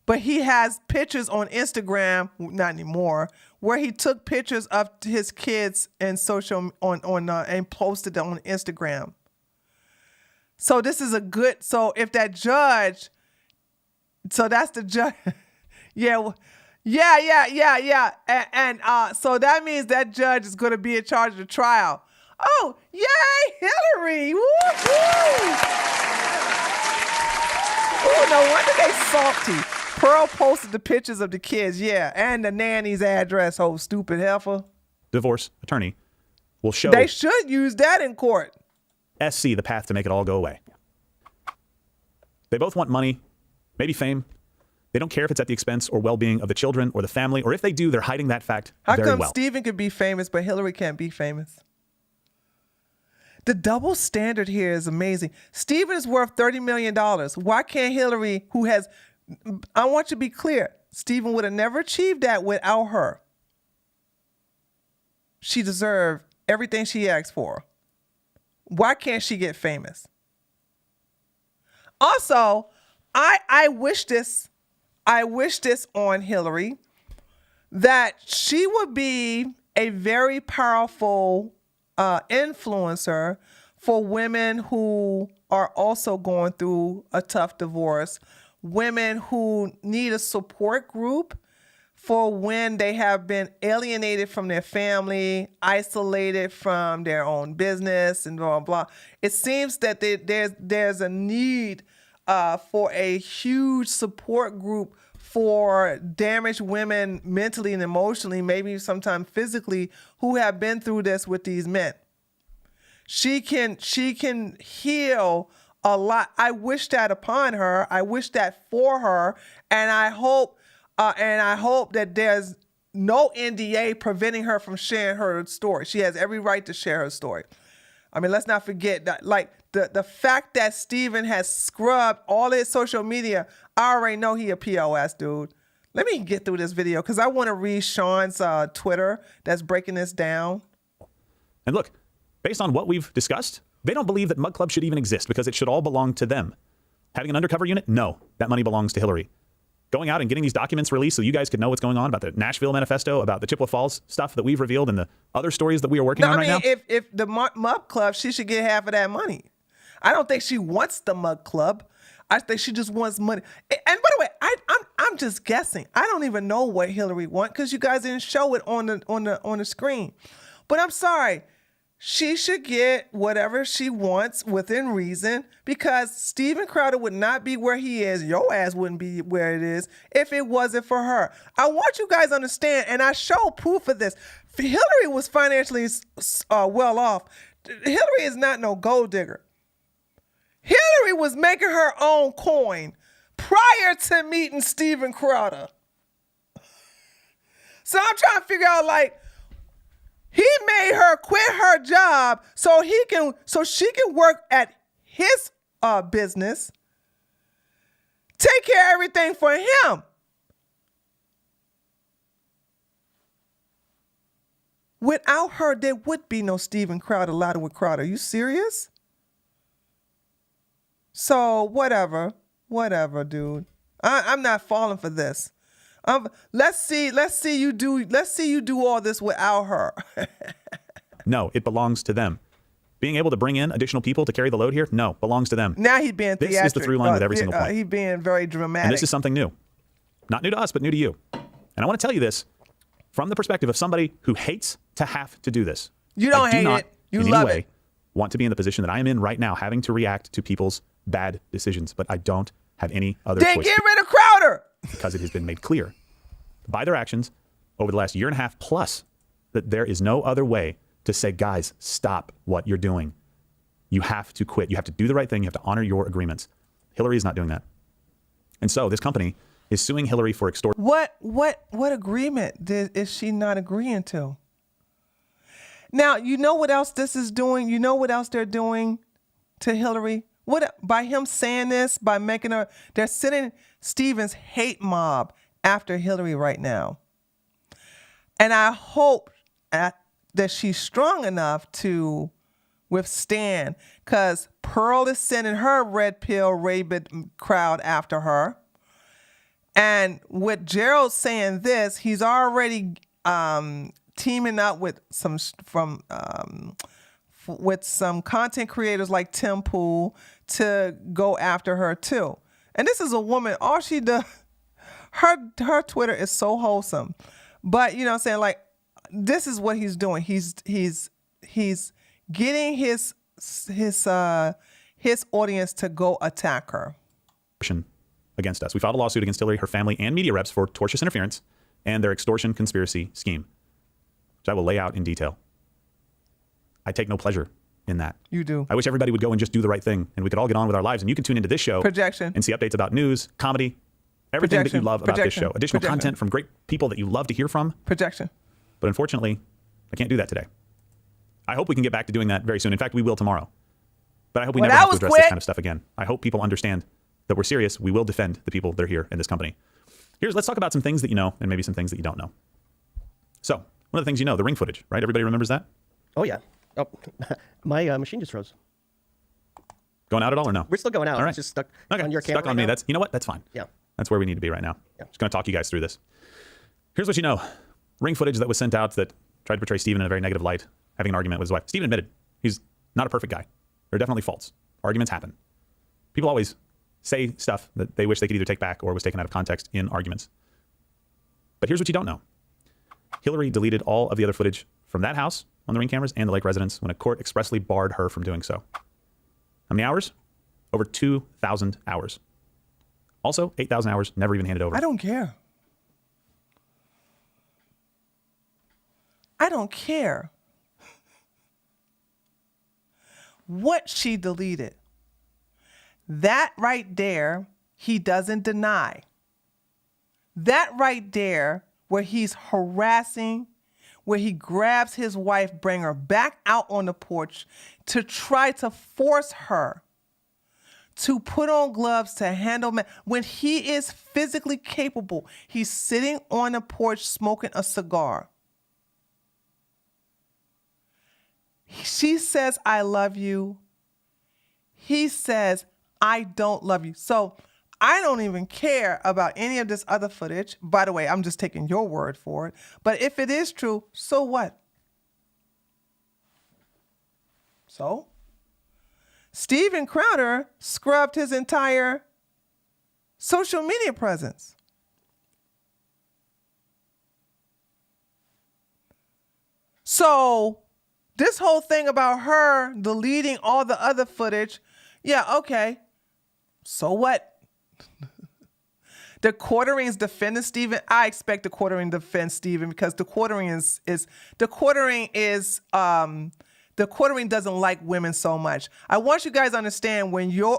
But he has pictures on Instagram, not anymore, where he took pictures of his kids and and posted them on Instagram. So this is so if that judge, so that's the judge. Yeah. And so that means that judge is going to be in charge of the trial. Oh, yay, Hillary! Woo-hoo! Oh, no wonder they salty. Pearl posted the pictures of the kids, and the nanny's address, stupid heifer. Divorce attorney will show. They should use that in court. SC the path to make it all go away. They both want money, maybe fame. They don't care if it's at the expense or well-being of the children or the family, or if they do, they're hiding that fact very well. How come Stephen could be famous, but Hillary can't be famous? The double standard here is amazing. Stephen is worth $30 million. Why can't Hillary, I want you to be clear, Stephen would have never achieved that without her. She deserved everything she asked for. Why can't she get famous? Also, I wish this on Hillary, that she would be a very powerful influencer for women who are also going through a tough divorce, women who need a support group for when they have been alienated from their family, isolated from their own business, and blah, blah, blah. It seems that there's a need for a huge support group for damaged women mentally and emotionally, maybe sometimes physically, who have been through this with these men. She can heal a lot. I wish that upon her. I wish that for her, and I hope that there's no NDA preventing her from sharing her story. She has every right to share her story. I mean, let's not forget that, like, the fact that Stephen has scrubbed all his social media, I already know he a POS, dude. Let me get through this video because I want to read Sean's Twitter that's breaking this down. And look, based on what we've discussed, they don't believe that Mug Club should even exist because it should all belong to them. Having an undercover unit? No, that money belongs to Hillary. Going out and getting these documents released so you guys could know what's going on about the Nashville Manifesto, about the Chippewa Falls stuff that we've revealed, and the other stories that we are working on right now. If the Mug Club, she should get half of that money. I don't think she wants the Mug Club. I think she just wants money. And by the way, I'm just guessing. I don't even know what Hillary wants because you guys didn't show it on the screen. But I'm sorry. She should get whatever she wants within reason, because Steven Crowder would not be where he is. Your ass wouldn't be where it is if it wasn't for her. I want you guys to understand, and I show proof of this. Hillary was financially well off. Hillary is not no gold digger. Hillary was making her own coin prior to meeting Steven Crowder. So I'm trying to figure out, like, he made her quit her job so she can work at his business, take care of everything for him. Without her, there would be no Steven Crowder, Louder with Crowder. Are you serious? So whatever, dude. I'm not falling for this. Let's see you do all this without her. No, it belongs to them. Being able to bring in additional people to carry the load here, no, belongs to them. Now he's being This is the through line with every single point. He's being very dramatic. And this is something new. Not new to us, but new to you. And I want to tell you this from the perspective of somebody who hates to have to do this. You don't I do hate not, it. You in love any way, it. want to be in the position that I am in right now, having to react to people's bad decisions, but I don't have any other Then choice. get rid of Crowder. Because it has been made clear by their actions over the last year and a half plus that there is no other way to say, guys, stop what you're doing. You have to quit. You have to do the right thing. You have to honor your agreements. Hillary is not doing that. And so this company is suing Hillary for extortion. What agreement is she not agreeing to? Now, you know what else this is doing? You know what else they're doing to Hillary? By him saying this, by making her, they're sending Stephen's hate mob after Hillary right now. And I hope that she's strong enough to withstand, because Pearl is sending her red pill rabid crowd after her. And with Gerald saying this, he's already teaming up with some content creators like Tim Pool to go after her too. And this is a woman, all she does, her Twitter is so wholesome. But you know what I'm saying, like, this is what he's doing. He's getting his audience to go attack her. Against us. We filed a lawsuit against Hillary, her family, and media reps for tortious interference and their extortion conspiracy scheme, which I will lay out in detail. I take no pleasure in that. You do. I wish everybody would go and just do the right thing, and we could all get on with our lives, and you can tune into this show Projection. And see updates about news, comedy, everything that you love about this show. Additional content from great people that you love to hear from. Projection. But unfortunately, I can't do that today. I hope we can get back to doing that very soon. In fact, we will tomorrow. But I hope we never have to address this kind of stuff again. I hope people understand that we're serious. We will defend the people that are here in this company. Let's talk about some things that you know and maybe some things that you don't know. So, one of the things you know, the ring footage, right? Everybody remembers that? Oh, yeah. Oh, my machine just froze. Going out at all or no? We're still going out. All right. It's just stuck on your camera. Stuck on me. That's, you know what? That's fine. Yeah. That's where we need to be right now. Yeah. Just going to talk you guys through this. Here's what you know. Ring footage that was sent out that tried to portray Stephen in a very negative light, having an argument with his wife. Stephen admitted he's not a perfect guy. There are definitely faults. Arguments happen. People always say stuff that they wish they could either take back or was taken out of context in arguments. But here's what you don't know. Hillary deleted all of the other footage from that house on the Ring cameras and the Lake residence when a court expressly barred her from doing so. How many hours? Over 2,000 hours. Also, 8,000 hours never even handed over. I don't care. I don't care what she deleted. That right there, he doesn't deny. That right there, where he's harassing, where he grabs his wife, bring her back out on the porch to try to force her to put on gloves to handle men. When he is physically capable, he's sitting on the porch smoking a cigar. She says, I love you. He says, I don't love you. So I don't even care about any of this other footage. By the way, I'm just taking your word for it. But if it is true, so what? So? Steven Crowder scrubbed his entire social media presence. So this whole thing about her deleting all the other footage, yeah, okay. So what? The Quartering is defending Stephen. I expect the Quartering to defend Stephen because the Quartering doesn't like women so much. I want you guys to understand when you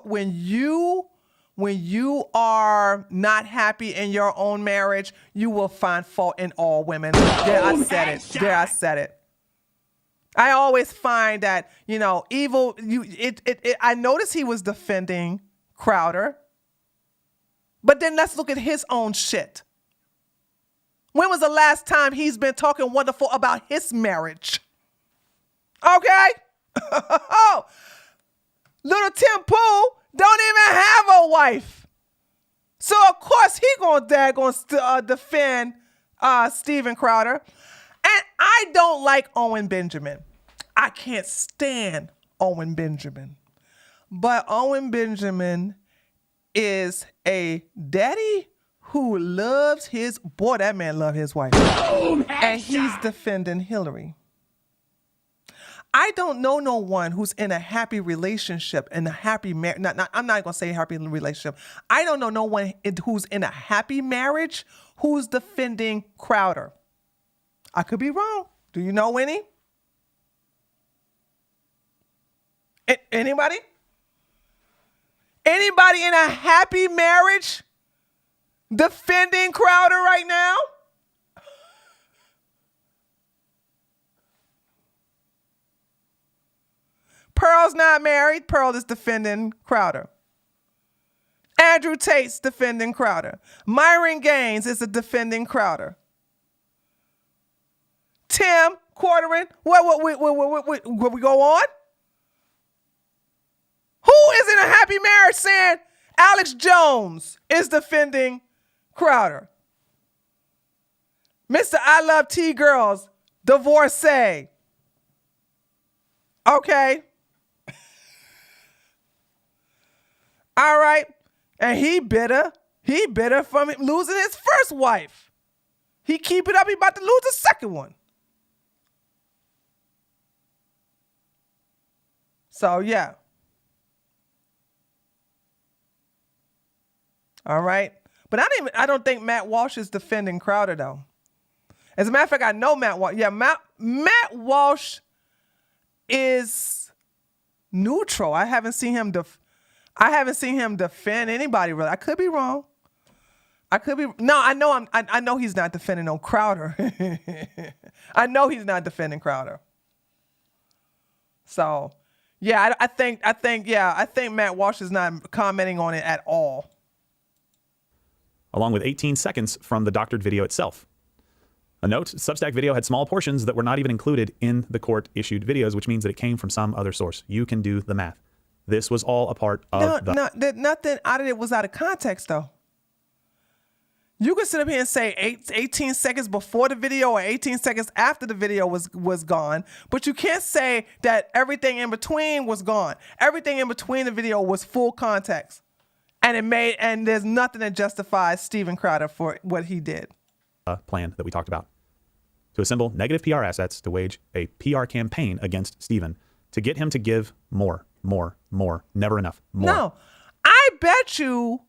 are not happy in your own marriage, you will find fault in all women. There, I said it. I always find that, evil. I noticed he was defending Crowder. But then let's look at his own shit. When was the last time he's been talking wonderful about his marriage? Okay? Little Tim Pool don't even have a wife. So of course he gonna defend Steven Crowder. And I don't like Owen Benjamin. I can't stand Owen Benjamin. But Owen Benjamin is a daddy who loves his, boy, that man loves his wife. And he's defending Hillary. I don't know no one who's in a happy relationship, in a happy marriage. I'm not going to say happy relationship. I don't know no one who's in a happy marriage who's defending Crowder. I could be wrong. Do you know any? Anybody? Anybody in a happy marriage defending Crowder right now? Pearl's not married. Pearl is defending Crowder. Andrew Tate's defending Crowder. Myron Gaines is a defending Crowder. Tim Quarterin, what we go on? Who is in a happy marriage saying Alex Jones is defending Crowder? Mr. I Love T-Girls, divorcee. Okay. All right. And he bitter from losing his first wife. He keep it up, he about to lose the second one. So yeah. All right. But I don't think Matt Walsh is defending Crowder though. As a matter of fact, I know Matt Walsh. Yeah, Matt Walsh is neutral. I haven't seen him defend anybody really. I could be wrong. I know he's not defending no Crowder. I know he's not defending Crowder. So, yeah, I think Matt Walsh is not commenting on it at all. Along with 18 seconds from the doctored video itself. A note, Substack video had small portions that were not even included in the court-issued videos, which means that it came from some other source. You can do the math. This was all a part of nothing out of it was out of context, though. You could sit up here and say 18 seconds before the video or 18 seconds after the video was gone, but you can't say that everything in between was gone. Everything in between the video was full context. And there's nothing that justifies Steven Crowder for what he did. Plan that we talked about to assemble negative PR assets to wage a PR campaign against Steven to get him to give more, never enough, more. No, I bet you,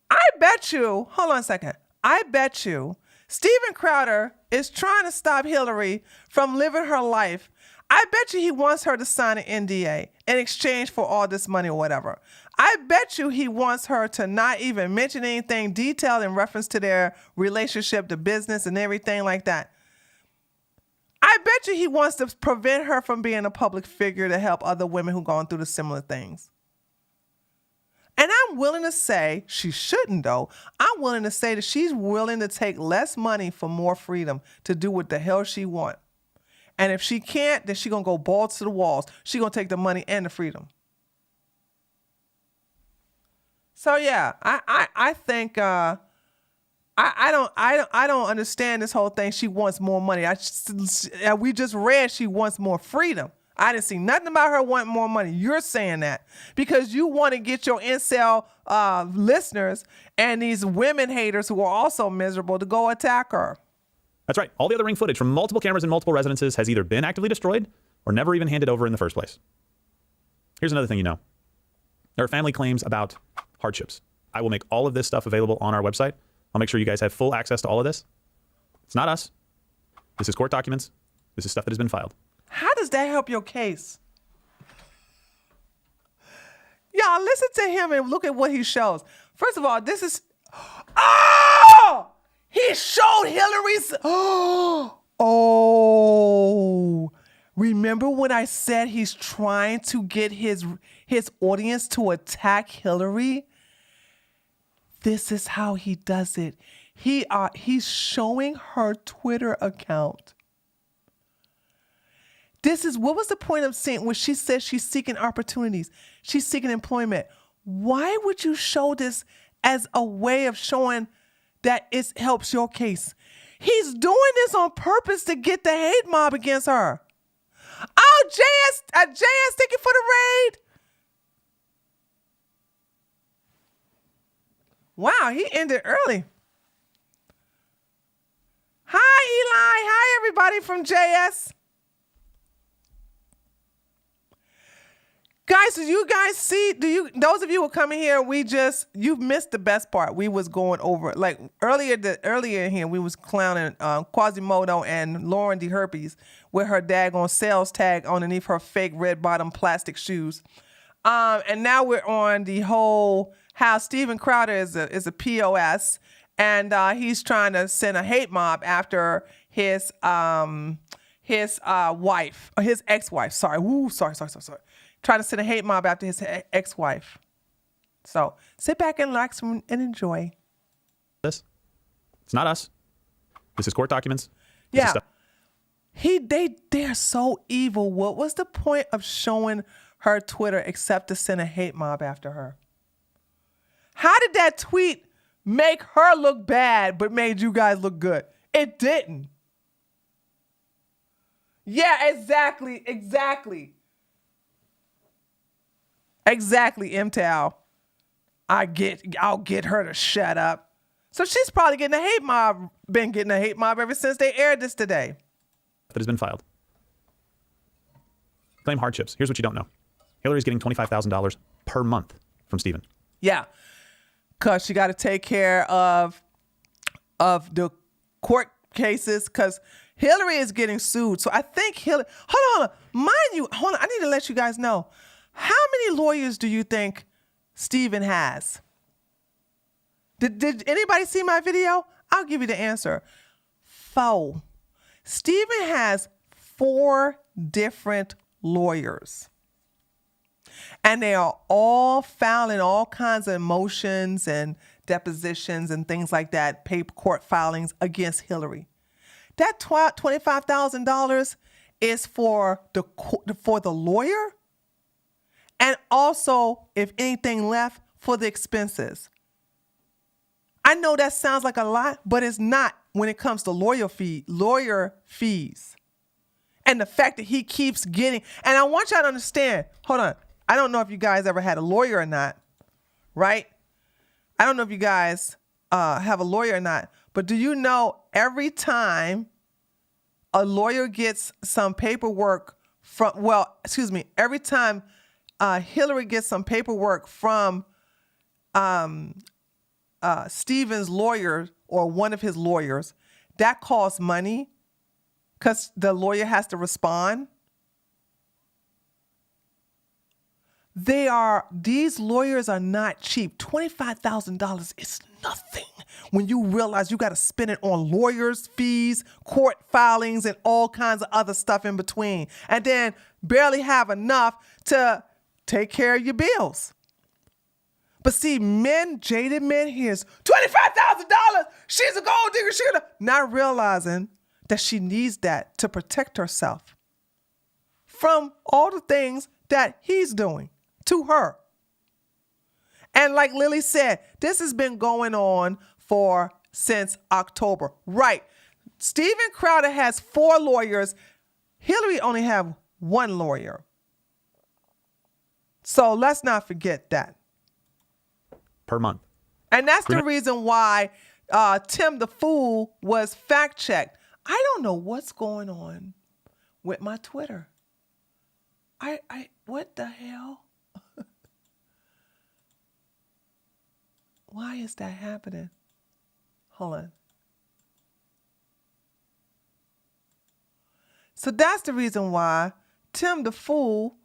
hold on a second. I bet you Steven Crowder is trying to stop Hillary from living her life. I bet you he wants her to sign an NDA in exchange for all this money or whatever. I bet you he wants her to not even mention anything detailed in reference to their relationship, the business and everything like that. I bet you he wants to prevent her from being a public figure to help other women who've gone through the similar things. And I'm willing to say, she shouldn't though, I'm willing to say that she's willing to take less money for more freedom to do what the hell she wants. And if she can't, then she's going to go balls to the walls. She's going to take the money and the freedom. So yeah, I think I don't understand this whole thing. She wants more money. We just read she wants more freedom. I didn't see nothing about her wanting more money. You're saying that because you want to get your incel listeners and these women haters who are also miserable to go attack her. That's right. All the other ring footage from multiple cameras in multiple residences has either been actively destroyed or never even handed over in the first place. Here's another thing you know. There are family claims about hardships. I will make all of this stuff available on our website. I'll make sure you guys have full access to all of this. It's not us. This is court documents. This is stuff that has been filed. How does that help your case? Y'all listen to him and look at what he shows. First of all, this is... Oh! He showed Hillary's... Oh! Remember when I said he's trying to get his audience to attack Hillary? This is how he does it. He's showing her Twitter account. What was the point of saying when she says she's seeking opportunities? She's seeking employment. Why would you show this as a way of showing that it helps your case? He's doing this on purpose to get the hate mob against her. Oh, JS, thank you for the raid. Wow, he ended early. Hi, Eli. Hi, everybody from JS. Guys, do you guys see, those of you who are coming here, you've missed the best part. We was going over, like earlier in here, we was clowning Quasimodo and Lauren DeHerpes with her daggone sales tag underneath her fake red bottom plastic shoes. And now we're on the whole, how Steven Crowder is a POS, and he's trying to send a hate mob after his wife, or his ex-wife, sorry. Trying to send a hate mob after his ex-wife. So sit back and relax and enjoy. This, it's not us. This is court documents. Yeah, they're so evil. What was the point of showing her Twitter except to send a hate mob after her? How did that tweet make her look bad but made you guys look good? It didn't. Yeah, exactly. Exactly, MTAL. I'll get her to shut up. So she's probably been getting a hate mob ever since they aired this today. That has been filed. Claim hardships. Here's what you don't know. Hillary's getting $25,000 per month from Steven. Yeah, because she got to take care of the court cases, because Hillary is getting sued. So I think Hillary, hold on. I need to let you guys know. How many lawyers do you think Steven has? Did anybody see my video? I'll give you the answer. 4. Steven has 4 different lawyers. And they are all filing all kinds of motions and depositions and things like that, paper court filings against Hillary. That $25,000 is for the lawyer, and also, if anything left, for the expenses. I know that sounds like a lot, but it's not when it comes to lawyer fees. And the fact that he keeps getting, and I want y'all to understand, hold on, I don't know if you guys ever had a lawyer or not, right? I don't know if you guys have a lawyer or not, but do you know every time a lawyer gets some paperwork every time Hillary gets some paperwork from Steven's lawyer or one of his lawyers, that costs money because the lawyer has to respond. These lawyers are not cheap. $25,000 is nothing when you realize you got to spend it on lawyers' fees, court filings, and all kinds of other stuff in between. And then barely have enough to take care of your bills. But see, jaded men hears $25,000. She's a gold digger. Not realizing that she needs that to protect herself from all the things that he's doing to her. And like Lily said, this has been going on since October. Right. Steven Crowder has 4 lawyers. Hillary only have 1 lawyer. So let's not forget that. Per month. And that's the reason why Tim the Fool was fact-checked. I don't know what's going on with my Twitter. What the hell? Why is that happening? Hold on. So that's the reason why Tim the Fool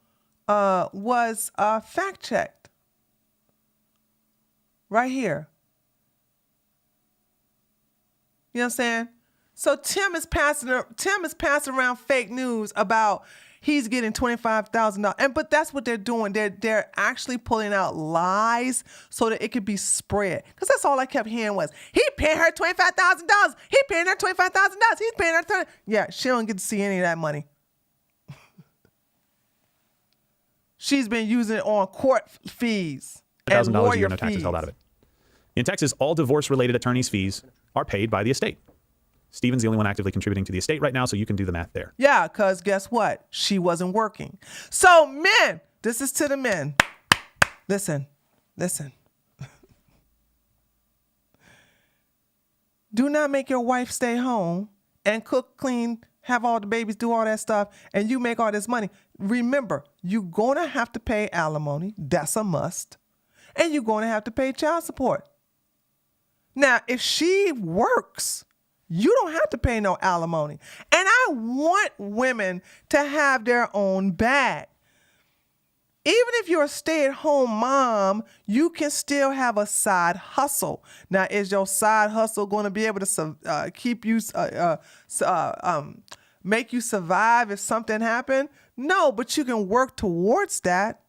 was fact-checked. Right here. You know what I'm saying? So Tim is passing around fake news about he's getting $25,000. But that's what they're doing. They're actually pulling out lies so that it could be spread. Because that's all I kept hearing was, he paying her $25,000. He paying her $25,000. He's paying her $30,000. Yeah, she don't get to see any of that money. She's been using it on court fees and lawyer a year, no taxes fees. held out of it. In Texas, all divorce-related attorney's fees are paid by the estate. Steven's the only one actively contributing to the estate right now, so you can do the math there. Yeah, because guess what? She wasn't working. So, men, this is to the men. Listen. Do not make your wife stay home and cook, clean, have all the babies, do all that stuff, and you make all this money. Remember, you're going to have to pay alimony. That's a must. And you're going to have to pay child support. Now, if she works, you don't have to pay no alimony. And I want women to have their own bag. Even if you're a stay-at-home mom, you can still have a side hustle. Now, is your side hustle going to be able to keep you, make you survive if something happened? No, but you can work towards that.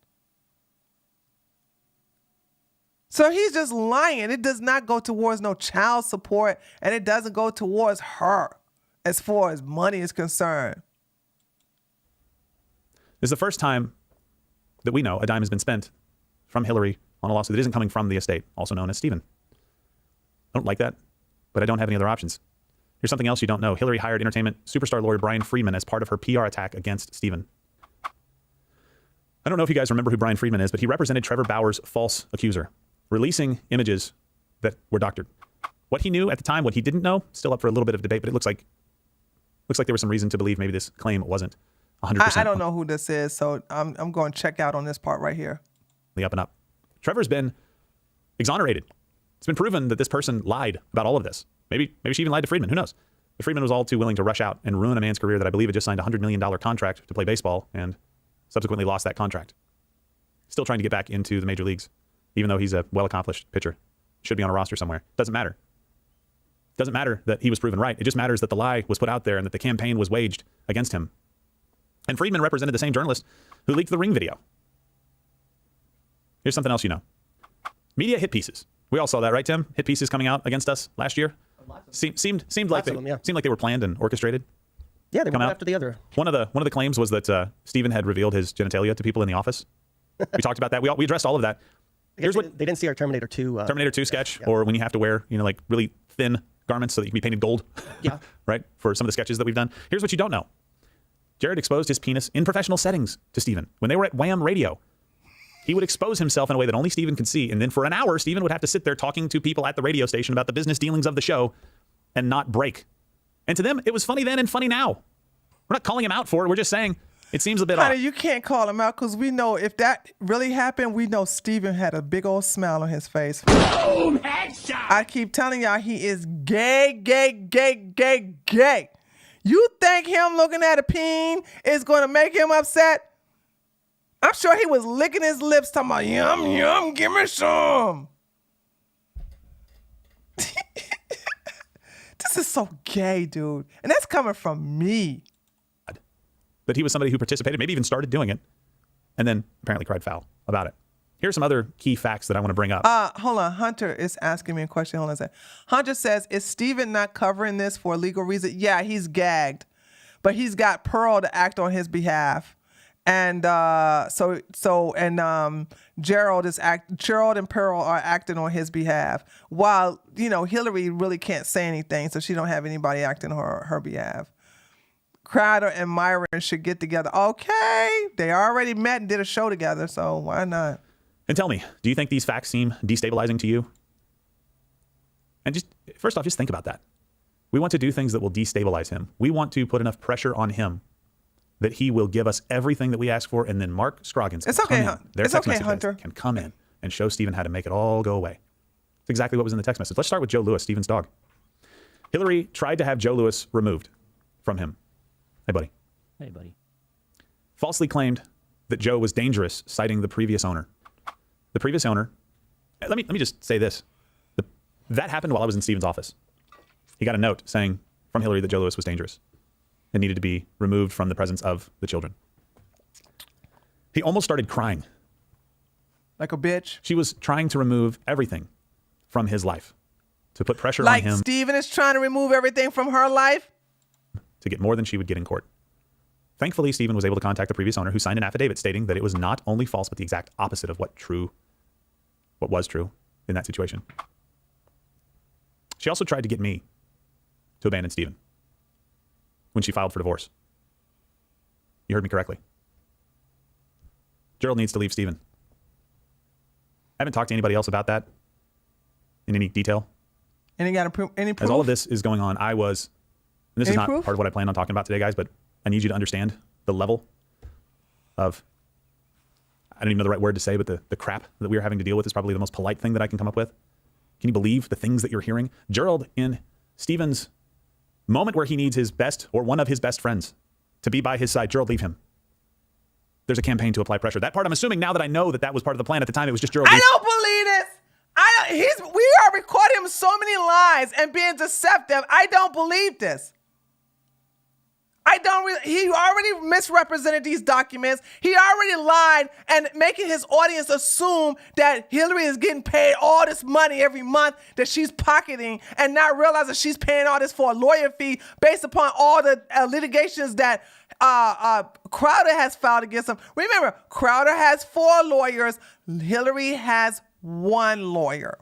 So he's just lying. It does not go towards no child support, and it doesn't go towards her as far as money is concerned. This is the first time that we know a dime has been spent from Hillary on a lawsuit that isn't coming from the estate, also known as Stephen. I don't like that, but I don't have any other options. Here's something else you don't know. Hillary hired entertainment superstar lawyer Brian Friedman as part of her PR attack against Stephen. I don't know if you guys remember who Brian Friedman is, but he represented Trevor Bauer's false accuser, releasing images that were doctored. What he knew at the time, what he didn't know, still up for a little bit of debate, but it looks like there was some reason to believe maybe this claim wasn't 100%. I don't know who this is, so I'm going to check out on this part right here. The up and up. Trevor's been exonerated. It's been proven that this person lied about all of this. Maybe she even lied to Friedman. Who knows? But Friedman was all too willing to rush out and ruin a man's career that I believe had just signed a $100 million contract to play baseball and subsequently lost that contract. Still trying to get back into the major leagues, even though he's a well-accomplished pitcher. Should be on a roster somewhere. Doesn't matter. Doesn't matter that he was proven right. It just matters that the lie was put out there and that the campaign was waged against him. And Friedman represented the same journalist who leaked the Ring video. Here's something else you know. Media hit pieces. We all saw that, right, Tim? Hit pieces coming out against us last year. Seemed like they were planned and orchestrated. Yeah, they went after the other. One of the claims was that Stephen had revealed his genitalia to people in the office. We talked about that. We addressed all of that. Here's what they didn't see our Terminator 2 sketch, or when you have to wear like really thin garments so that you can be painted gold. Yeah. Right? For some of the sketches that we've done. Here's what you don't know. Jared exposed his penis in professional settings to Stephen. When they were at Wham Radio, he would expose himself in a way that only Stephen could see. And then for an hour, Stephen would have to sit there talking to people at the radio station about the business dealings of the show and not break. And to them, it was funny then and funny now. We're not calling him out for it. We're just saying it seems a bit off. Honey, you can't call him out because we know if that really happened, we know Stephen had a big old smile on his face. Boom! Headshot! I keep telling y'all he is gay, gay, gay, gay, gay. You think him looking at a peen is going to make him upset? I'm sure he was licking his lips talking about, yum, yum, give me some. This is so gay, dude. And that's coming from me. That he was somebody who participated, maybe even started doing it, and then apparently cried foul about it. Here's some other key facts that I want to bring up. Hold on. Hunter is asking me a question. Hold on a second. Hunter says, is Stephen not covering this for a legal reason? Yeah, he's gagged. But he's got Pearl to act on his behalf. And Gerald and Pearl are acting on his behalf. While, Hillary really can't say anything, so she don't have anybody acting on her behalf. Crowder and Myron should get together. Okay. They already met and did a show together, so why not? And tell me, do you think these facts seem destabilizing to you? And first off, just think about that. We want to do things that will destabilize him. We want to put enough pressure on him that he will give us everything that we ask for, and then Mark Scroggins can Hunter. Can come in and show Stephen how to make it all go away. That's exactly what was in the text message. Let's start with Joe Lewis, Stephen's dog. Hillary tried to have Joe Lewis removed from him. Hey, buddy. Hey, buddy. Falsely claimed that Joe was dangerous, citing the previous owner. The previous owner, let me just say this. That happened while I was in Stephen's office. He got a note saying from Hillary that Joe Lewis was dangerous and needed to be removed from the presence of the children. He almost started crying. Like a bitch? She was trying to remove everything from his life, to put pressure on him. Like Stephen is trying to remove everything from her life? To get more than she would get in court. Thankfully, Stephen was able to contact the previous owner, who signed an affidavit stating that it was not only false, but the exact opposite of what was true in that situation. She also tried to get me to abandon Stephen when she filed for divorce. You heard me correctly. Gerald needs to leave Stephen. I haven't talked to anybody else about that in any detail. Any proof? As all of this is going on, and this Any is not proof? part of what I plan on talking about today, guys, but I need you to understand the level of, I don't even know the right word to say, but the crap that we are having to deal with is probably the most polite thing that I can come up with. Can you believe the things that you're hearing? Gerald, in Stephen's moment where he needs his best or one of his best friends to be by his side, Gerald, leave him. There's a campaign to apply pressure. That part, I'm assuming now that I know that was part of the plan. At the time, it was just Gerald. I don't believe this. We are recording him so many lies and being deceptive. I don't believe this. He already misrepresented these documents. He already lied and making his audience assume that Hillary is getting paid all this money every month that she's pocketing and not realizing she's paying all this for a lawyer fee based upon all the litigations that Crowder has filed against him. Remember, Crowder has 4 lawyers. Hillary has 1 lawyer.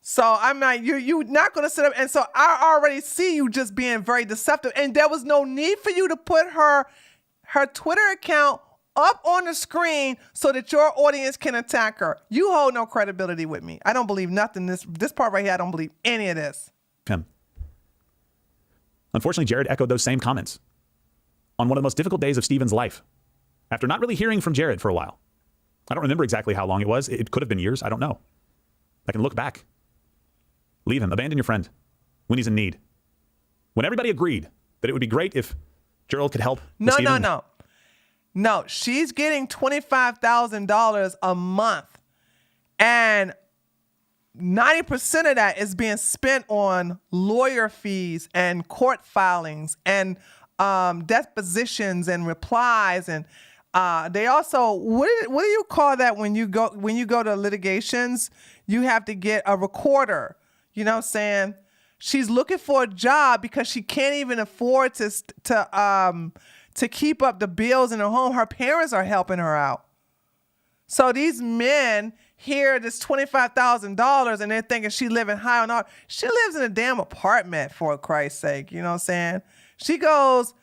So I'm not, you're not going to sit up. And so I already see you just being very deceptive. And there was no need for you to put her Twitter account up on the screen so that your audience can attack her. You hold no credibility with me. I don't believe nothing. This part right here, I don't believe any of this. Him. Unfortunately, Jared echoed those same comments on one of the most difficult days of Stephen's life. After not really hearing from Jared for a while. I don't remember exactly how long it was. It could have been years. I don't know. I can look back. Leave him. Abandon your friend when he's in need. When everybody agreed that it would be great if Gerald could help. No, she's getting $25,000 a month. And 90% of that is being spent on lawyer fees and court filings and depositions and replies. And they also, what do you call that when you go to litigations? You have to get a recorder. You know what I'm saying? She's looking for a job because she can't even afford to keep up the bills in her home. Her parents are helping her out. So these men hear this $25,000 and they're thinking she's living high on all. She lives in a damn apartment, for Christ's sake. You know what I'm saying? She goes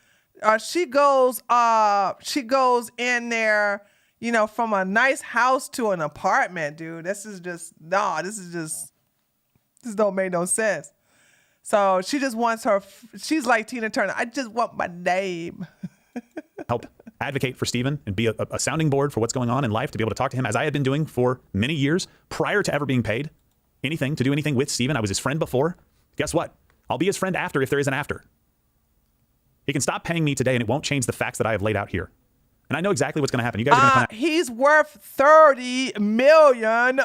in there, you know, from a nice house to an apartment, dude. This don't make no sense. So she just wants she's like Tina Turner. I just want my name. Help advocate for Stephen and be a sounding board for what's going on in life, to be able to talk to him as I had been doing for many years prior to ever being paid anything to do anything with Stephen. I was his friend before. Guess what? I'll be his friend after if there is an after. He can stop paying me today and it won't change the facts that I have laid out here. And I know exactly what's going to happen. You guys are going to He's worth $30 million.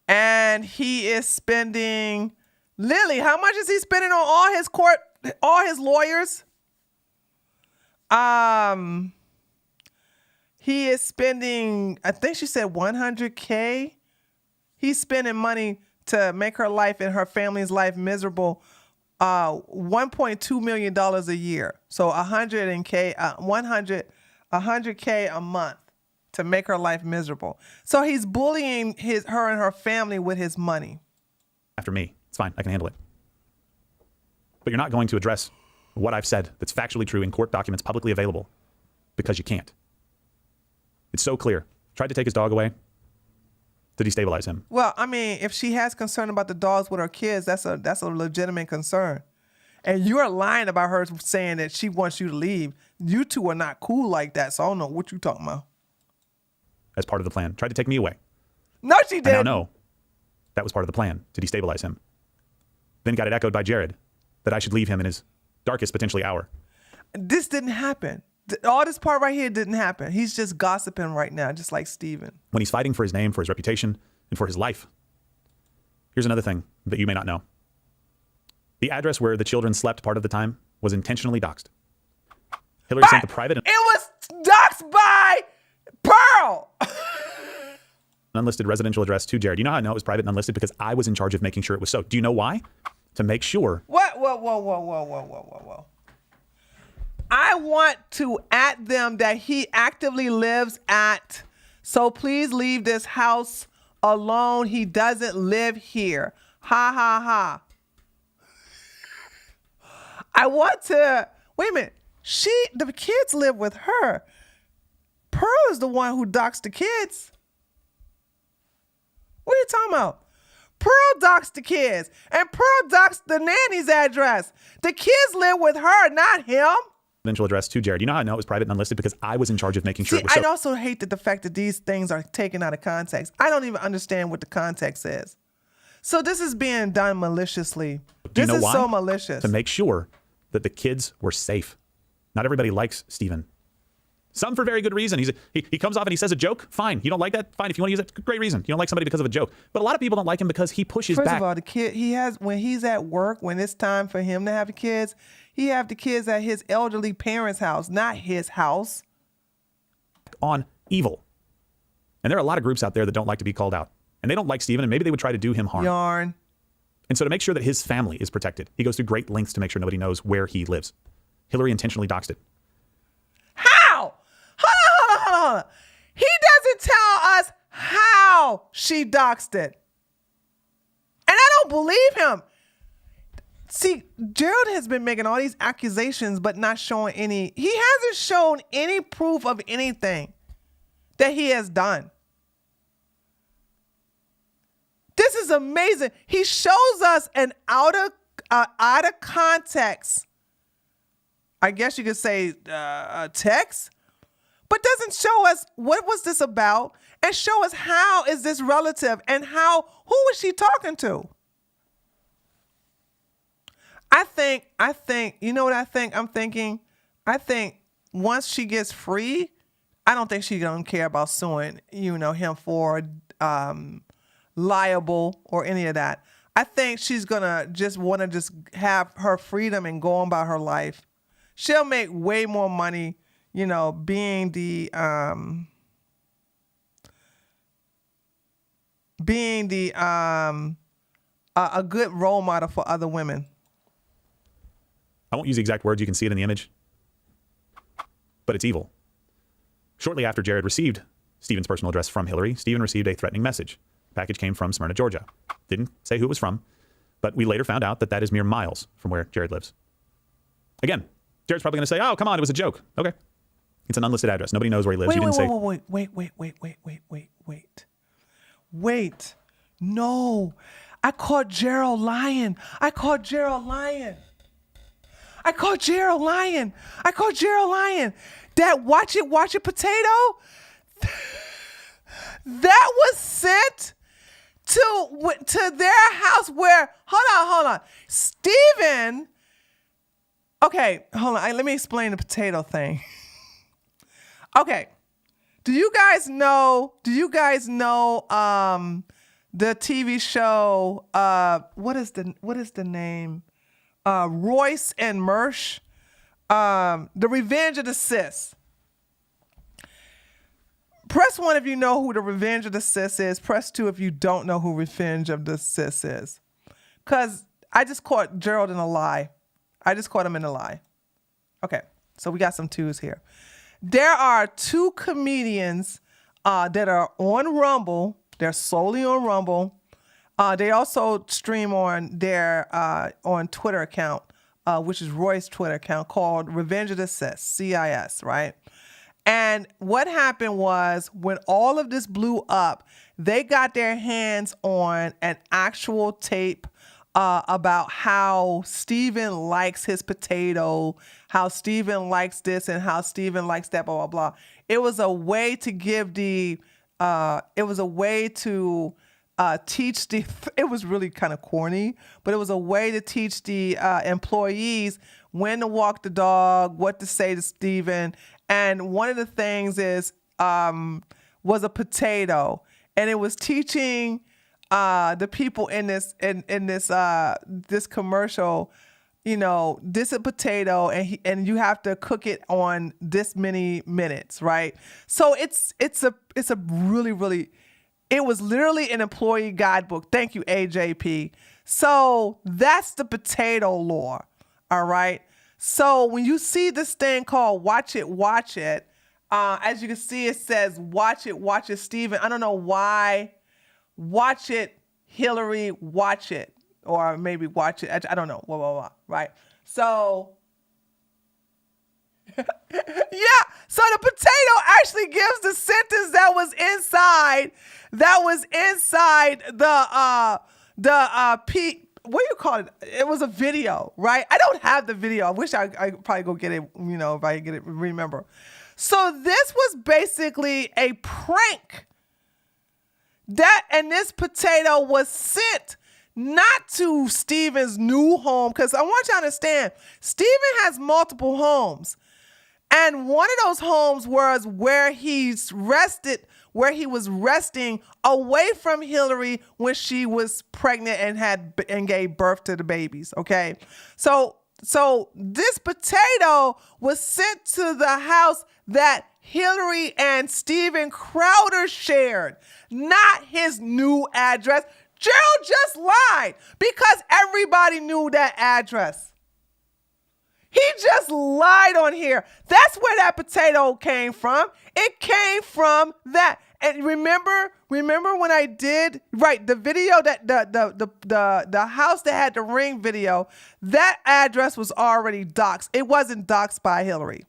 And he is spending, Lily, how much is he spending on all his lawyers? He is spending, I think she said $100K. He's spending money to make her life and her family's life miserable. $1.2 million a year. So $100K a month to make her life miserable. So he's bullying her and her family with his money. after me. It's fine. I can handle it. But you're not going to address what I've said that's factually true in court documents publicly available because you can't. It's so clear. Tried to take his dog away to destabilize him. Well, I mean, if she has concern about the dogs with her kids, that's a legitimate concern. And you're lying about her saying that she wants you to leave. You two are not cool like that, so I don't know what you're talking about. As part of the plan. Tried to take me away. No, she didn't. I now know that was part of the plan, to destabilize him. Then got it echoed by Jared that I should leave him in his darkest, potentially, hour. This didn't happen. All this part right here didn't happen. He's just gossiping right now, just like Steven. When he's fighting for his name, for his reputation, and for his life. Here's another thing that you may not know. The address where the children slept part of the time was intentionally doxed. Hillary sent the private... It was doxed by Pearl! unlisted residential address to Jared. You know how I know it was private and unlisted? Because I was in charge of making sure it was so. Do you know why? To make sure... What? Whoa. I want to at them that he actively lives at So please leave this house alone. He doesn't live here. Ha ha ha. I want to, wait a minute. The kids live with her. Pearl is the one who doxed the kids. What are you talking about? Pearl doxed the kids, and Pearl doxed the nanny's address. The kids live with her, not him. Confidential address to Jared. You know how I know it was private and unlisted? Because I was in charge of making sure See, it was so. I also hate that the fact that these things are taken out of context. I don't even understand what the context is. So this is being done maliciously. This is so malicious. To make sure that the kids were safe. Not everybody likes Steven. Some for very good reason. He comes off and he says a joke. Fine. You don't like that? Fine. If you want to use it, great reason. You don't like somebody because of a joke. But a lot of people don't like him because he pushes back. First of all, the kid, when he's at work, when it's time for him to have the kids, he have the kids at his elderly parents' house, not his house. On evil. And there are a lot of groups out there that don't like to be called out. And they don't like Steven, and maybe they would try to do him harm. Yarn. And so to make sure that his family is protected, he goes through great lengths to make sure nobody knows where he lives. Hillary intentionally doxed it. How? Hold on. He doesn't tell us how she doxed it. And I don't believe him. See, Gerald has been making all these accusations, but not showing any. He hasn't shown any proof of anything that he has done. This is amazing. He shows us an out of context, I guess you could say, text, but doesn't show us what was this about and show us how is this relative and who was she talking to? I think, you know what I think? I think once she gets free, I don't think she's going to care about suing, him for liable or any of that. I think she's going to just want to just have her freedom and go on about her life. She'll make way more money, being a good role model for other women. I won't use the exact words. You can see it in the image. But it's evil. Shortly after Jared received Steven's personal address from Hillary, Steven received a threatening message. The package came from Smyrna, Georgia. Didn't say who it was from, but we later found out that that is mere miles from where Jared lives. Again, Jared's probably going to say, oh, come on, it was a joke. Okay. It's an unlisted address. Nobody knows where he lives. Wait. No. I caught Gerald lying. That watch it potato, that was sent to their house where, hold on. Steven, okay, hold on. Let me explain the potato thing. Okay. Do you guys know the TV show, what is the name? Royce and Mersh, The Revenge of the Sis. Press 1 if you know who The Revenge of the Sis is. Press 2 if you don't know who Revenge of the Sis is. Because I just caught Gerald in a lie. Okay, so we got some 2s here. There are 2 comedians that are on Rumble. They're solely on Rumble. They also stream on their on Twitter account, which is Roy's Twitter account, called Revenge of the Sis, CIS, right? And what happened was when all of this blew up, they got their hands on an actual tape about how Steven likes his potato, how Steven likes this and how Steven likes that, blah, blah, blah. It was a way to give teach the, it was really kind of corny, but it was a way to teach the employees when to walk the dog, what to say to Steven. And one of the things was a potato. And it was teaching the people in this commercial, this is a potato and you have to cook it on this many minutes, right? So it's a really, really, it was literally an employee guidebook. Thank you, AJP. So that's the potato lore, all right? So when you see this thing called Watch It, As you can see, it says, watch it, Stephen. I don't know why. Watch it, Hillary, watch it. Or maybe watch it. I don't know. Blah. Right? So, yeah. So the potato actually gives the sentence that was inside what do you call it? It was a video, right? I don't have the video. I wish I probably go get it, if I get it, remember. So this was basically a prank. And this potato was sent not to Stephen's new home, because I want you to understand, Stephen has multiple homes. And one of those homes was where he was resting away from Hillary when she was pregnant and gave birth to the babies. Okay. So this potato was sent to the house that Hillary and Steven Crowder shared, not his new address. Gerald just lied because everybody knew that address. He just lied on here. That's where that potato came from. It came from that. And remember when I did the video that the house that had the ring video, that address was already doxed. It wasn't doxed by Hillary.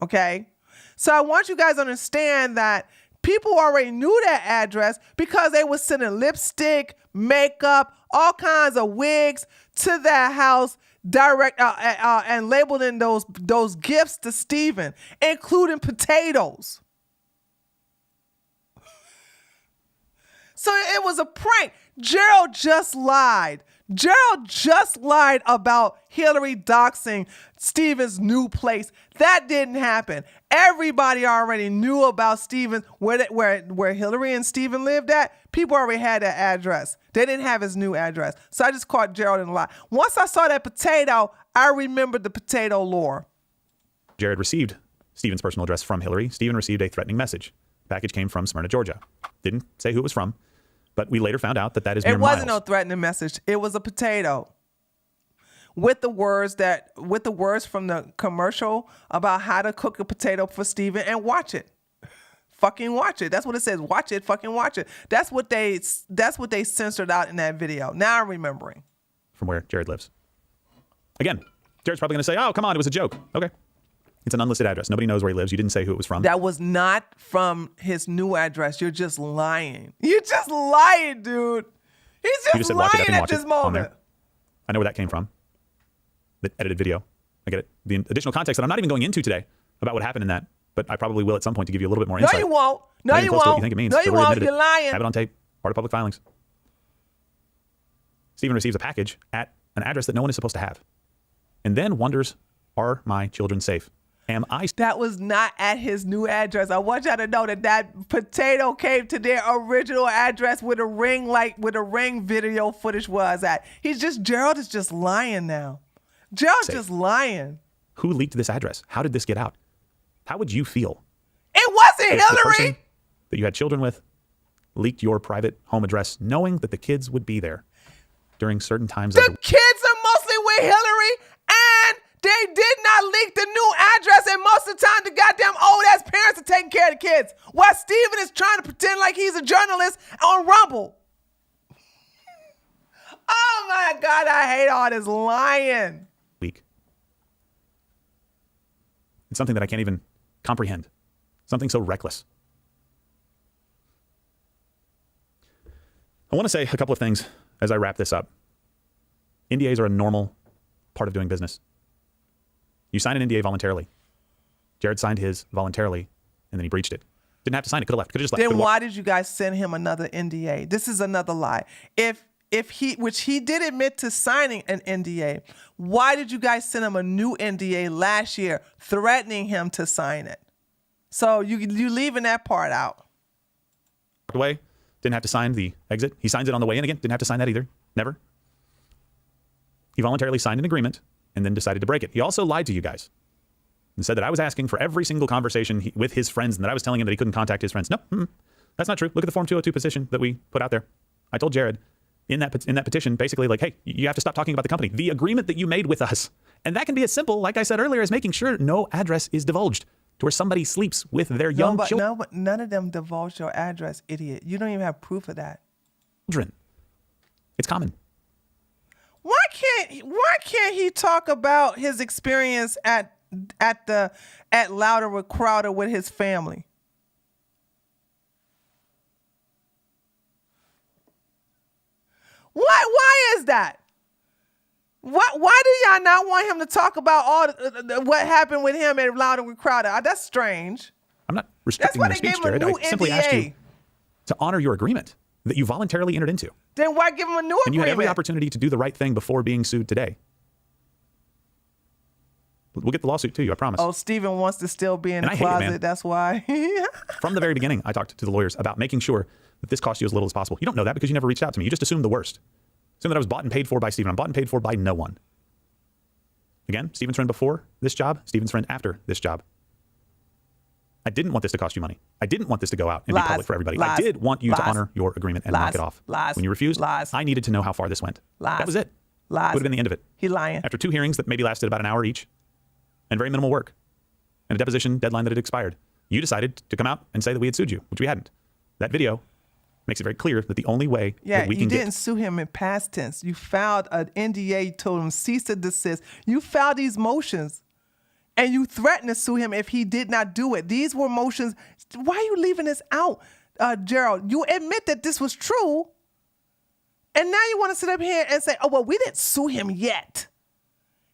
Okay? So I want you guys to understand that people already knew that address because they were sending lipstick, makeup, all kinds of wigs to that house direct and labeling those gifts to Stephen, including potatoes. So it was a prank. Gerald just lied. Gerald just lied about Hillary doxing Stephen's new place. That didn't happen. Everybody already knew about Stephen, where Hillary and Stephen lived at. People already had that address. They didn't have his new address. So I just caught Gerald in a lie. Once I saw that potato, I remembered the potato lore. Jared received Stephen's personal address from Hillary. Stephen received a threatening message. The package came from Smyrna, Georgia. Didn't say who it was from, but we later found out that is mere miles. It wasn't no threatening message. It was a potato. With the words from the commercial about how to cook a potato for Stephen, and watch it. Fucking watch it. That's what it says. Watch it. Fucking watch it. That's what they censored out in that video. Now I'm remembering. From where Jared lives. Again, Jared's probably going to say, "Oh, come on, it was a joke." Okay. It's an unlisted address. Nobody knows where he lives. You didn't say who it was from. That was not from his new address. You're just lying. You're just lying, dude. He's just lying at this moment. I know where that came from. The edited video. I get it. The additional context that I'm not even going into today about what happened in that, but I probably will at some point to give you a little bit more insight. No, you won't. No, you won't. What you think it means. No, you won't. You're lying. Have it on tape. Part of public filings. Stephen receives a package at an address that no one is supposed to have, and then wonders, "Are my children safe? Am I?" That was not at his new address. I want y'all to know that potato came to their original address where the ring video footage was at. Gerald is just lying now. Gerald's just lying. Who leaked this address? How did this get out? How would you feel? It wasn't if Hillary. The person that you had children with leaked your private home address, knowing that the kids would be there during certain times of the week. Kids are mostly with Hillary, and they did not leak the new address, and most of the time the goddamn old-ass parents are taking care of the kids, while Stephen is trying to pretend like he's a journalist on Rumble. Oh my God, I hate all this lying. Week. It's something that I can't even comprehend. Something so reckless. I want to say a couple of things as I wrap this up. NDAs are a normal part of doing business. You sign an NDA voluntarily. Jared signed his voluntarily, and then he breached it. Didn't have to sign it. Could have left. Could have just left. Then why did you guys send him another NDA? This is another lie. Which he did admit to signing an NDA, why did you guys send him a new NDA last year, threatening him to sign it? So you leaving that part out. Away. Didn't have to sign the exit. He signs it on the way in again. Didn't have to sign that either. Never. He voluntarily signed an agreement and then decided to break it. He also lied to you guys and said that I was asking for every single conversation with his friends and that I was telling him that he couldn't contact his friends. No, that's not true. Look at the Form 202 petition that we put out there. I told Jared in that petition, basically like, hey, you have to stop talking about the company, the agreement that you made with us. And that can be as simple, like I said earlier, as making sure no address is divulged. to where somebody sleeps with their young but none of them divulged your address, idiot. You don't even have proof of that. children. It's common. Why can't he talk about his experience at Louder with Crowder with his family? Why is that? Why do y'all not want him to talk about all what happened with him at Louder with Crowder? That's strange. I'm not restricting your speech, Jared. I simply asked you to honor your agreement that you voluntarily entered into. Then why give him a new agreement? And you had every opportunity to do the right thing before being sued today. We'll get the lawsuit to you, I promise. Oh, Steven wants to still be in the closet. That's why. From the very beginning, I talked to the lawyers about making sure that this cost you as little as possible. You don't know that because you never reached out to me. You just assumed the worst. Assumed that I was bought and paid for by Steven. I'm bought and paid for by no one. Again, Steven's friend before this job, Steven's friend after this job. I didn't want this to cost you money. I didn't want this to go out and be public for everybody. I did want you to honor your agreement and knock it off. When you refused, I needed to know how far this went. That was it. Would have been the end of it. He lying. After 2 hearings that maybe lasted about an hour each and very minimal work and a deposition deadline that had expired, you decided to come out and say that we had sued you, which we hadn't. That video makes it very clear that the only way that we can you didn't sue him in past tense. You filed an NDA, told him cease and desist. You filed these motions. And you threatened to sue him if he did not do it. These were motions. Why are you leaving this out, Gerald? You admit that this was true. And now you want to sit up here and say, oh, well, we didn't sue him yet.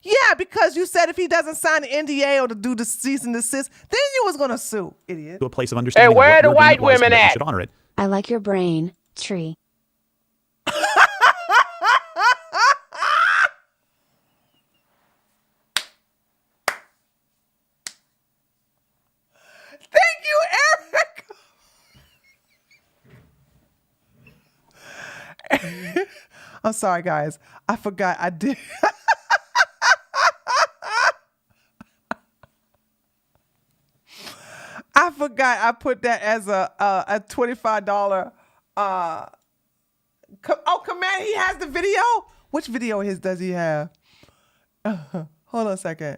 Yeah, because you said if he doesn't sign the NDA or to do the cease and desist, then you was going to sue, idiot. To a place of understanding. Hey, where are the white women at? Should honor it. I like your brain, tree. Thank you, Eric. I'm sorry, guys. I forgot I did. I forgot I put that as a $25. Oh, Commander, he has the video? Which video does he have? Hold on a second.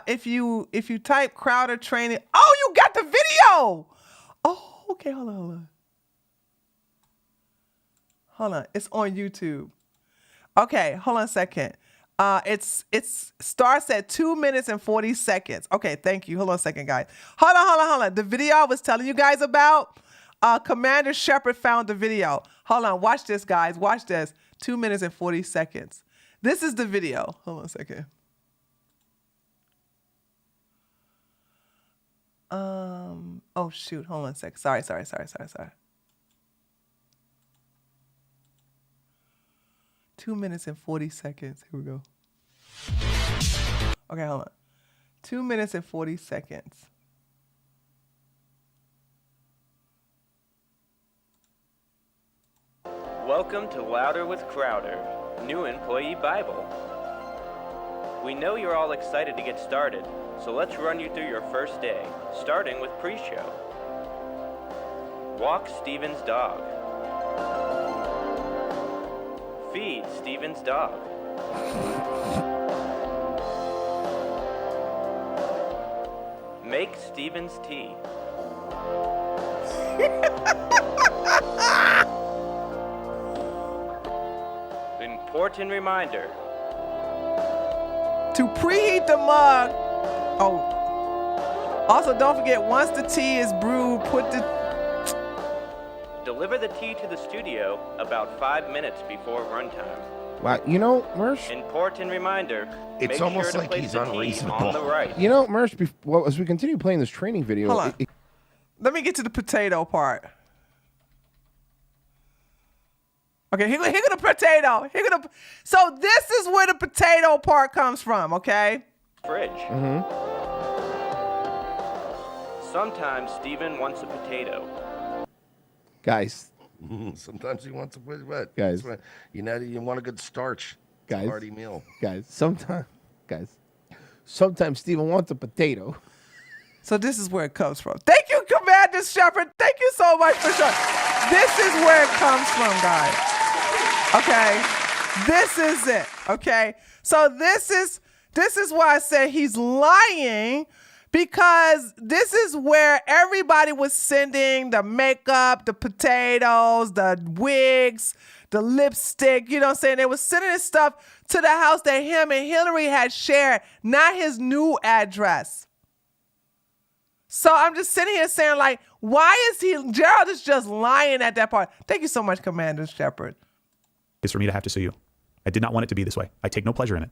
If you type Crowder training, oh, you got the video. Oh, okay, hold on. Hold on, it's on YouTube. Okay, hold on a second. It starts at 2 minutes and 40 seconds. Okay, thank you. Hold on a second, guys. Hold on. The video I was telling you guys about, Commander Shepard found the video. Hold on, watch this, guys. Watch this. 2 minutes and 40 seconds. This is the video. Hold on a second. Oh shoot, hold on a sec. Sorry. 2 minutes and 40 seconds. Here we go. Okay, hold on. 2 minutes and 40 seconds. Welcome to Louder with Crowder, new employee Bible. We know you're all excited to get started, so let's run you through your first day, starting with pre-show. Walk Steven's dog. Feed Steven's dog. Make Steven's tea. Important reminder. To preheat the mug. Oh. Also, don't forget, once the tea is brewed, Deliver the tea to the studio about 5 minutes before runtime. Wow, you know, Mersh. Important reminder. It's make almost sure like to place he's the tea unreasonable. on the right. You know, Mersh, as we continue playing this training video, Hold on. Let me get to the potato part. Okay, here go the potato. So this is where the potato part comes from, okay? Fridge. Sometimes Steven wants a potato. guys. Sometimes you want to put what? Guys. You know, you want a good starch. Guys. Hearty meal. Guys. Sometimes Steven wants a potato. So this is where it comes from. Thank you, Commander Shepard. Thank you so much for showing. This is where it comes from, guys. Okay. This is it. Okay. So this is why I said he's lying, because this is where everybody was sending the makeup, the potatoes, the wigs, the lipstick, you know what I'm saying? They were sending this stuff to the house that him and Hillary had shared, not his new address. So I'm just sitting here saying, like, why is Gerald is just lying at that part. Thank you so much, Commander Shepard. Is for me to have to sue you. I did not want it to be this way. I take no pleasure in it.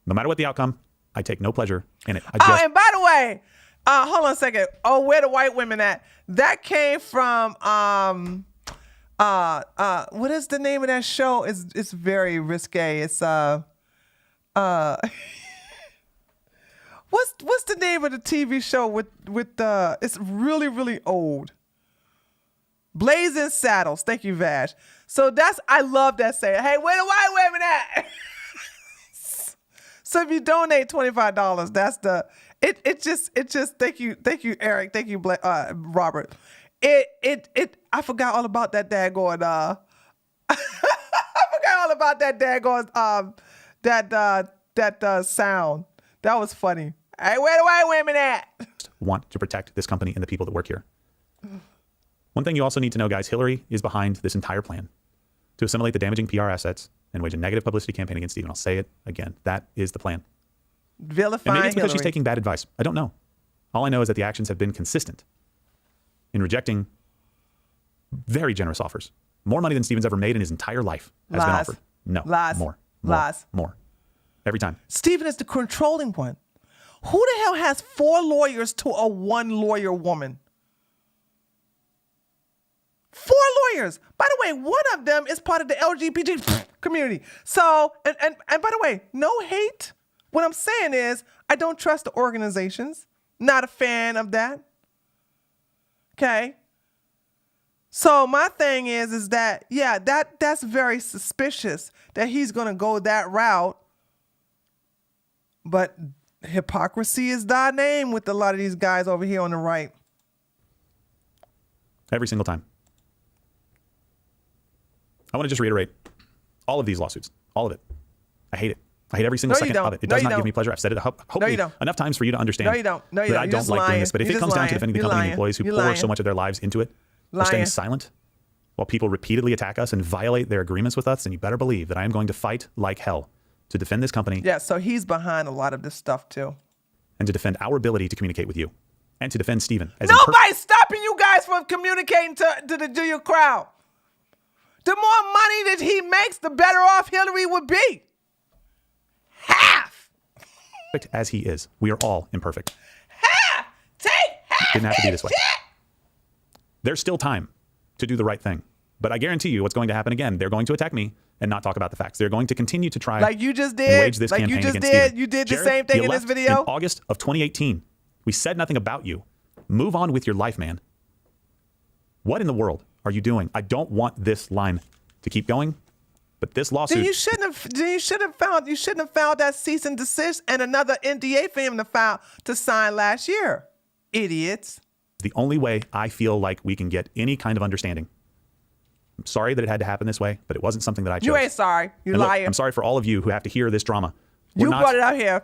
No matter what the outcome, I take no pleasure in it. And by the way, hold on a second. Oh, where the white women at? That came from what is the name of that show? It's very risque. It's what's the name of the TV show with it's really, really old. Blazing Saddles. Thank you, Vash. So I love that saying. Hey, where the white women at? So if you donate $25, that's it just thank you, Eric. Thank you, Robert. I forgot all about that daggone I forgot all about that daggone that sound. That was funny. Hey, where the white women at? Want to protect this company and the people that work here. One thing you also need to know, guys, Hillary is behind this entire plan to assimilate the damaging PR assets and wage a negative publicity campaign against Stephen. I'll say it again. That is the plan. Vilifying and maybe it's because Hillary. she's taking bad advice. I don't know. All I know is that the actions have been consistent in rejecting very generous offers. More money than Stephen's ever made in his entire life has been offered. No. Lies. More. Every time. Stephen is the controlling one. Who the hell has 4 lawyers to a 1 lawyer woman? 4 lawyers. By the way, one of them is part of the LGBT community. So, and by the way, no hate. What I'm saying is, I don't trust the organizations. Not a fan of that. Okay. So my thing is that, yeah, that's very suspicious that he's going to go that route. But hypocrisy is thy name with a lot of these guys over here on the right. Every single time. I want to just reiterate all of these lawsuits, all of it. I hate it. I hate every single second of it. It does not give me pleasure. I've said it hopefully enough times for you to understand that I don't like doing this. But if it comes down to defending the company and employees who pour so much of their lives into it, or staying silent while people repeatedly attack us and violate their agreements with us, then you better believe that I am going to fight like hell to defend this company. Yeah, so he's behind a lot of this stuff too. And to defend our ability to communicate with you. And to defend Stephen. Nobody's stopping you guys from communicating to your crowd. The more money that he makes, the better off Hillary would be. Half. Perfect as he is. We are all imperfect. Take half. Didn't have to be this way. There's still time to do the right thing. But I guarantee you what's going to happen again. They're going to attack me and not talk about the facts. They're going to continue to try like you just did. And wage this like campaign you just against did. Stephen. You did Jared, the same thing in this left video. In August of 2018. We said nothing about you. Move on with your life, man. What in the world are you doing? I don't want this line to keep going. But this lawsuit. Then you shouldn't have filed that cease and desist and another NDA for him to sign last year. Idiots. The only way I feel like we can get any kind of understanding. I'm sorry that it had to happen this way, but it wasn't something that I chose. You ain't sorry. You're lying. I'm sorry for all of you who have to hear this drama. You brought it out here.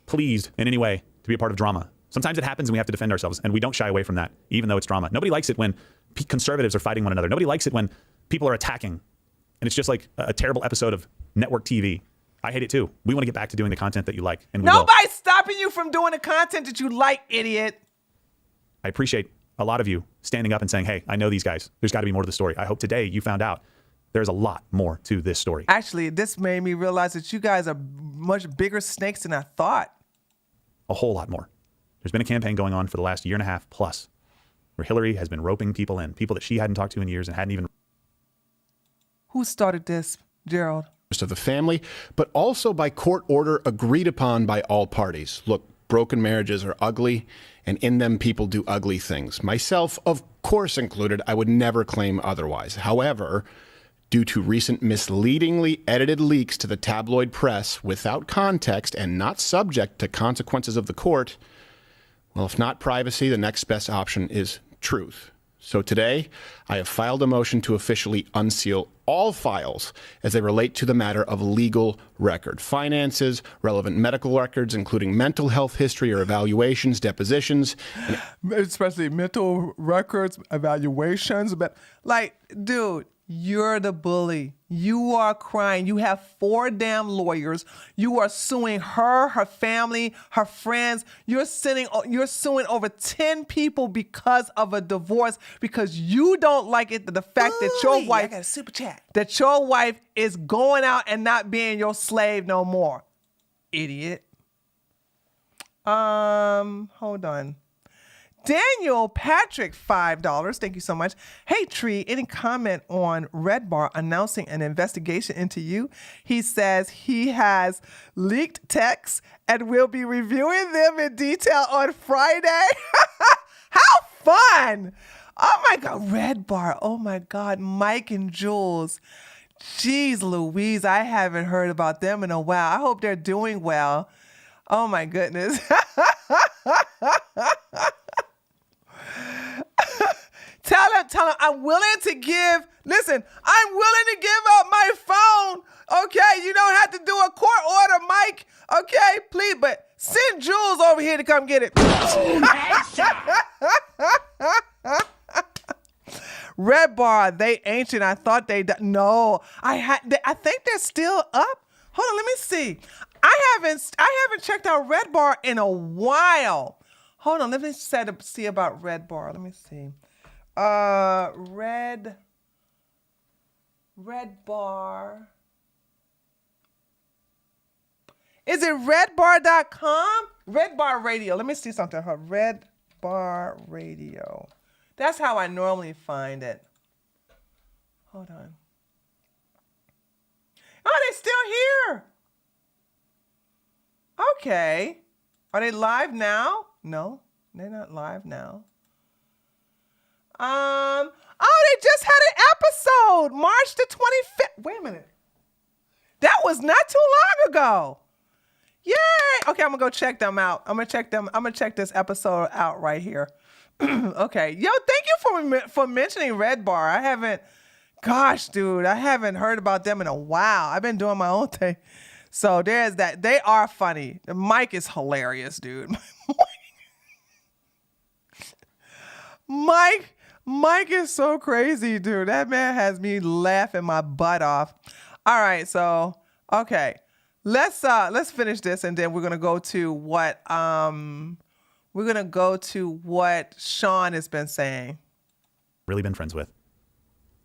Pleased in any way to be a part of drama. Sometimes it happens and we have to defend ourselves, and we don't shy away from that, even though it's drama. Nobody likes it when conservatives are fighting one another. Nobody likes it when people are attacking. And it's just like a terrible episode of network TV. I hate it too. We want to get back to doing the content that you like. And nobody's stopping you from doing the content that you like, idiot. I appreciate a lot of you standing up and saying, hey, I know these guys. There's got to be more to the story. I hope today you found out there's a lot more to this story. Actually, this made me realize that you guys are much bigger snakes than I thought. A whole lot more. There's been a campaign going on for the last year and a half plus where Hillary has been roping people in, people that she hadn't talked to in years and hadn't even. Who started this, Gerald? Of the family, but also by court order agreed upon by all parties. Look, broken marriages are ugly, and in them people do ugly things. Myself, of course included, I would never claim otherwise. However, due to recent misleadingly edited leaks to the tabloid press without context and not subject to consequences of the court, well, if not privacy, the next best option is truth. So today, I have filed a motion to officially unseal all files as they relate to the matter of legal record. Finances, relevant medical records, including mental health history or evaluations, depositions. Especially mental records, evaluations. But, like, dude, you're the bully. You are crying. You have 4 damn lawyers. You are suing her, her family, her friends. You're suing over 10 people because of a divorce because you don't like it. The fact that your wife, I got a super chat. that your wife is going out and not being your slave no more. Idiot. Hold on. Daniel Patrick, $5. Thank you so much. Hey, Tree, any comment on Red Bar announcing an investigation into you? He says he has leaked texts and will be reviewing them in detail on Friday. How fun! Oh my God, Red Bar. Oh my God, Mike and Jules. Jeez Louise, I haven't heard about them in a while. I hope they're doing well. Oh my goodness. Tell him I'm willing to give, listen, I'm willing to give up my phone. Okay, you don't have to do a court order, Mike. Okay, please, but send Jules over here to come get it. Red Bar, they ancient. I thought they no. I think they're still up. Hold on, let me see. I haven't checked out Red Bar in a while. Hold on, let me see about Red Bar. Let me see. Red Bar. Is it redbar.com? Red Bar Radio. Let me see something. Red Bar Radio. That's how I normally find it. Hold on. Oh, they're still here. Okay. Are they live now? No, they're not live now. Oh, they just had an episode, March the 25th. Wait a minute. That was not too long ago. Yay. Okay, I'm gonna go check them out. I'm gonna check this episode out right here. Okay. Yo, thank you for mentioning Red Bar. I haven't heard about them in a while. I've been doing my own thing. So there's that. They are funny. Mike is hilarious, dude. Mike is so crazy, dude. That man has me laughing my butt off. All right, so okay. Let's finish this and then we're gonna go to what Sean has been saying. Really been friends with.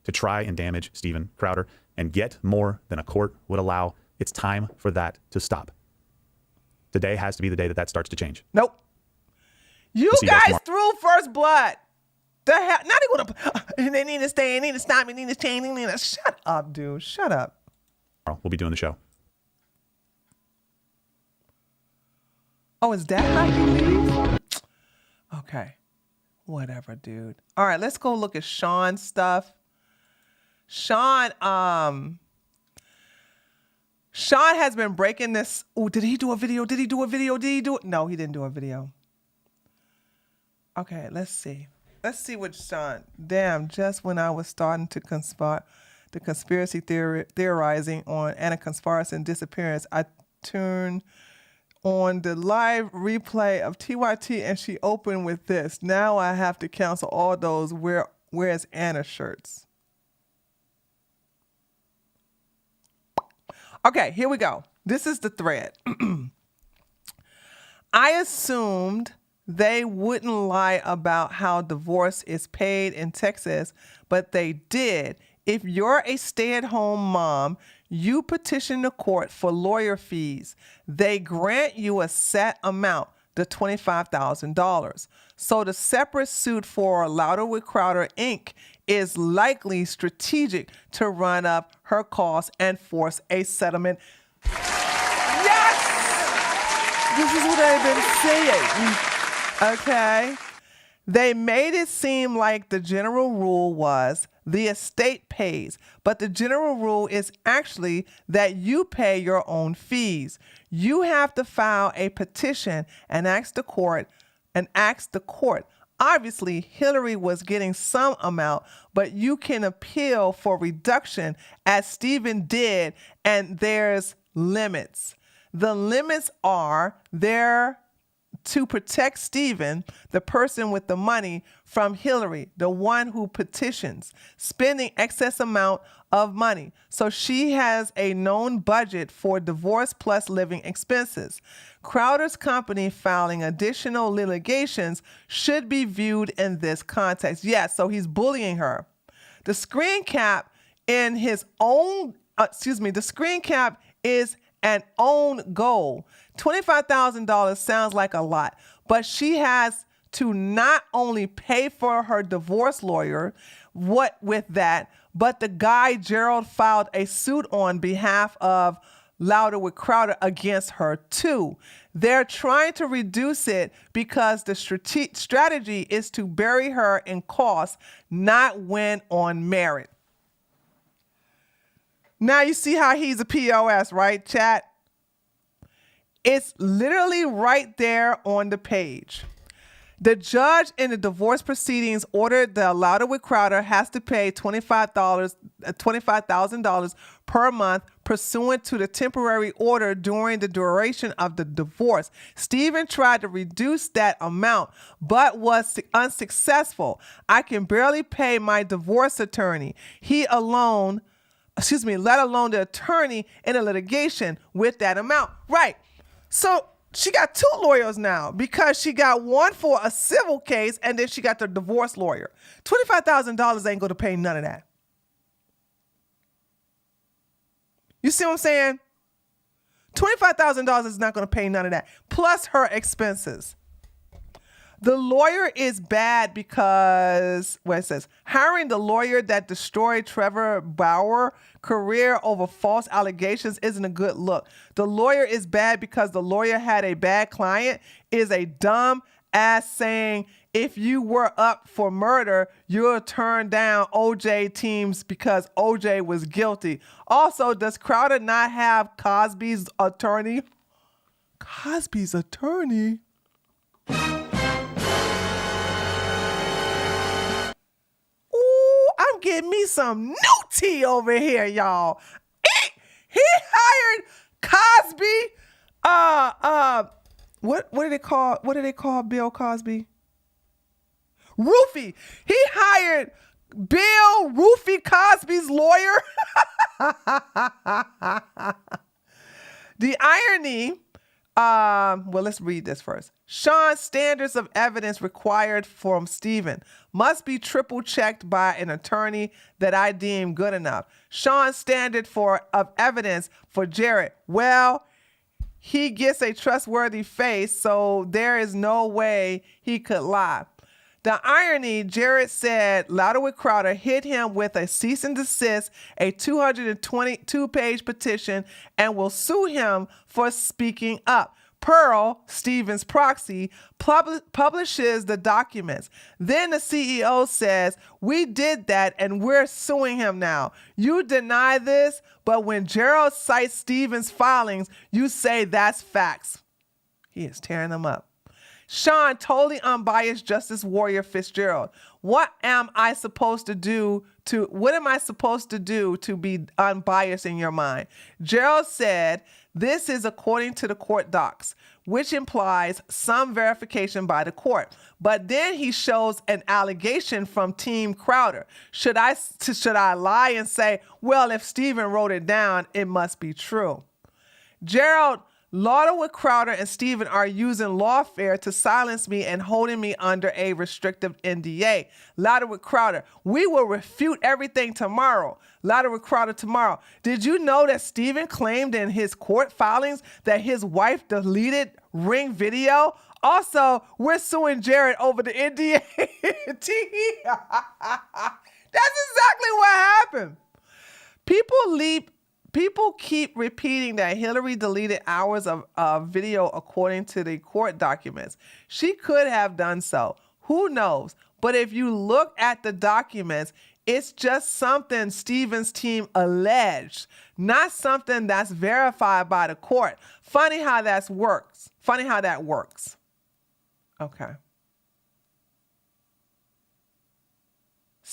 To try and damage Steven Crowder and get more than a court would allow. It's time for that to stop. Today has to be the day that starts to change. Nope. You guys threw first blood. The hell? Now they want to. They need to stay. They need to stop. They need to change. They need to shut up, dude. Shut up. We'll be doing the show. Oh, is that how you leave? Okay. Whatever, dude. All right, let's go look at Sean's stuff. Sean has been breaking this. Oh, did he do a video? No, he didn't do a video. Okay, let's see. Let's see what Sean. Damn, just when I was starting to the conspiracy theorizing on Anna Conspiracy and disappearance, I turned on the live replay of TYT and she opened with this. Now I have to cancel all those Where's Anna shirts. Okay, here we go. This is the thread. I assumed they wouldn't lie about how divorce is paid in Texas, but they did. If you're a stay-at-home mom, you petition the court for lawyer fees. They grant you a set amount, the $25,000. So the separate suit for Louder with Crowder, Inc. is likely strategic to run up her costs and force a settlement. Yes! This is what I've been saying. Okay? They made it seem like the general rule was the estate pays, but the general rule is actually that you pay your own fees. You have to file a petition and ask the court, Obviously, Hillary was getting some amount, but you can appeal for reduction as Stephen did, and there's limits. The limits are there to protect Stephen, the person with the money, from Hillary, the one who petitions, spending excess amount of money. So she has a known budget for divorce plus living expenses. Crowder's company filing additional litigations should be viewed in this context. Yes, so he's bullying her. The screen cap in his own, the screen cap is an own goal. $25,000 sounds like a lot, but she has to not only pay for her divorce lawyer, with that, but the guy Gerald filed a suit on behalf of Louder with Crowder against her too. They're trying to reduce it because the strategy is to bury her in costs, not win on merit. Now you see how he's a POS, right, chat? It's literally right there on the page. The judge in the divorce proceedings ordered the Louder with Crowder has to pay $25,000 per month pursuant to the temporary order during the duration of the divorce. Stephen tried to reduce that amount, but was unsuccessful. I can barely pay my divorce attorney. Let alone the attorney in a litigation with that amount. Right. So she got two lawyers now because she got one for a civil case and then she got the divorce lawyer. $25,000 ain't going to pay none of that. You see what I'm saying? $25,000 is not going to pay none of that, plus her expenses. The lawyer is bad because, it says, hiring the lawyer that destroyed Trevor Bauer's career over false allegations isn't a good look. The lawyer is bad because the lawyer had a bad client is a dumb ass saying, if you were up for murder, you'll turn down OJ teams because OJ was guilty. Also, does Crowder not have Cosby's attorney? Cosby's attorney? I'm getting me some new tea over here, y'all. He hired Cosby. What do they call Bill Cosby? Roofie. He hired Bill Roofie Cosby's lawyer. The irony. Let's read this first. Sean's standards of evidence required from Stephen must be triple checked by an attorney that I deem good enough. Sean's standard of evidence for Jared. Well, he gets a trustworthy face, so there is no way he could lie. The irony, Jared said Louder with Crowder hit him with a cease and desist, a 222-page petition, and will sue him for speaking up. Pearl, Stephen's proxy, publishes the documents. Then the CEO says, we did that and we're suing him now. You deny this, but when Gerald cites Stephen's filings, you say that's facts. He is tearing them up. Sean, totally unbiased Justice Warrior Fitzgerald. What am I supposed to do to be unbiased in your mind? Gerald said, this is according to the court docs, which implies some verification by the court. But then he shows an allegation from Team Crowder. Should I lie and say, well, if Stephen wrote it down, it must be true? Gerald, Louder with Crowder and Stephen are using lawfare to silence me and holding me under a restrictive NDA. Louder with Crowder, we will refute everything tomorrow. Louder with Crowder tomorrow. Did you know that Stephen claimed in his court filings that his wife deleted Ring video? Also, we're suing Jared over the NDA. That's exactly what happened. People keep repeating that Hillary deleted hours of video according to the court documents. She could have done so. Who knows? But if you look at the documents, it's just something Stephen's team alleged, not something that's verified by the court. Funny how that works. Okay.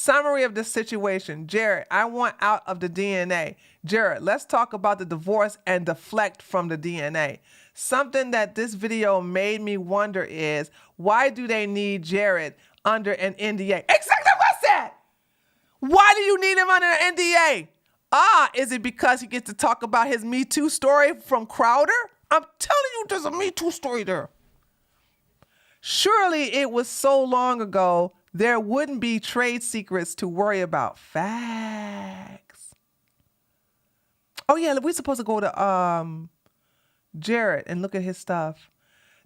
Summary of the situation. Jared, I want out of the DNA. Jared, let's talk about the divorce and deflect from the DNA. Something that this video made me wonder is, why do they need Jared under an NDA? Exactly what I said! Why do you need him under an NDA? Is it because he gets to talk about his Me Too story from Crowder? I'm telling you, there's a Me Too story there. Surely it was so long ago, there wouldn't be trade secrets to worry about. Facts. Oh yeah, we're supposed to go to Jared and look at his stuff.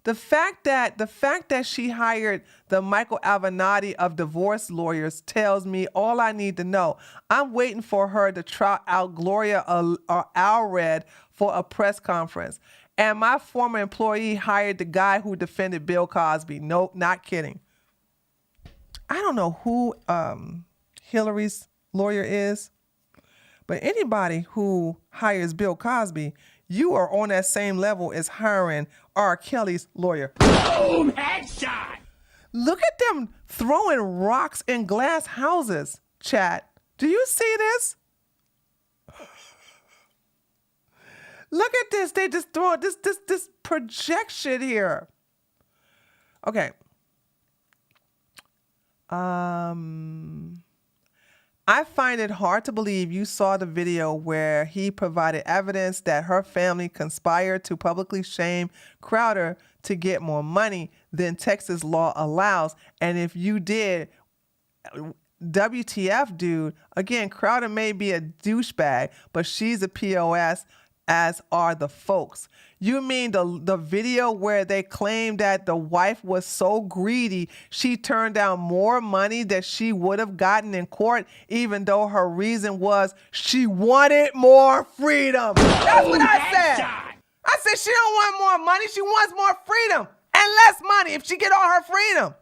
The fact that she hired the Michael Avenatti of divorce lawyers tells me all I need to know. I'm waiting for her to trot out Gloria Allred for a press conference. And my former employee hired the guy who defended Bill Cosby. Nope, not kidding. I don't know who Hillary's lawyer is, but anybody who hires Bill Cosby, you are on that same level as hiring R. Kelly's lawyer. Boom! Headshot! Look at them throwing rocks in glass houses, chat. Do you see this? Look at this. They just throw this projection here. Okay. I find it hard to believe you saw the video where he provided evidence that her family conspired to publicly shame Crowder to get more money than Texas law allows. And if you did, WTF, dude. Again, Crowder may be a douchebag, but she's a POS, as are the folks. You mean the video where they claim that the wife was so greedy she turned down more money that she would have gotten in court, even though her reason was she wanted more freedom? That's what I said. I said she don't want more money. She wants more freedom and less money if she get all her freedom.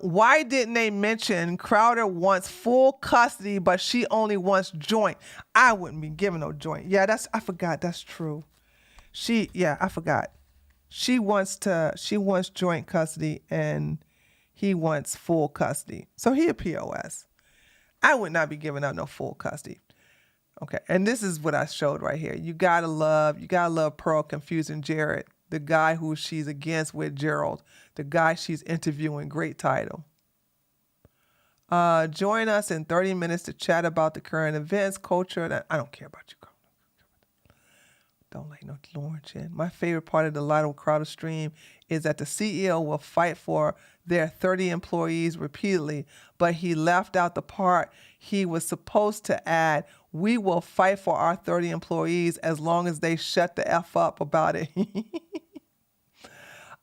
Why didn't they mention Crowder wants full custody, but she only wants joint? I wouldn't be giving no joint. Yeah, I forgot. That's true. I forgot. She wants joint custody and he wants full custody. So he a POS. I would not be giving out no full custody. Okay. And this is what I showed right here. You gotta love Pearl confusing Jared, the guy who she's against with Gerald, the guy she's interviewing. Great title. Join us in 30 minutes to chat about the current events, culture. I don't care about you, girl. Don't like no Lawrence in. My favorite part of the Lotto Crowder stream is that the CEO will fight for their 30 employees repeatedly, but he left out the part he was supposed to add. We will fight for our 30 employees as long as they shut the F up about it.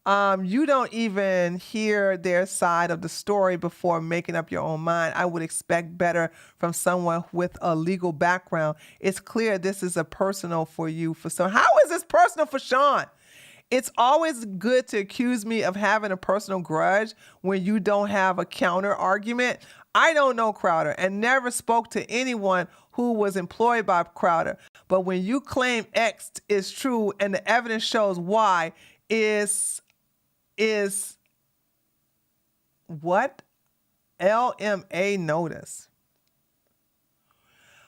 You don't even hear their side of the story before making up your own mind. I would expect better from someone with a legal background. It's clear this is a personal for you for some. How is this personal for Sean? It's always good to accuse me of having a personal grudge when you don't have a counter argument. I don't know Crowder and never spoke to anyone who was employed by Crowder. But when you claim X is true and the evidence shows Y, is what? LMA notice.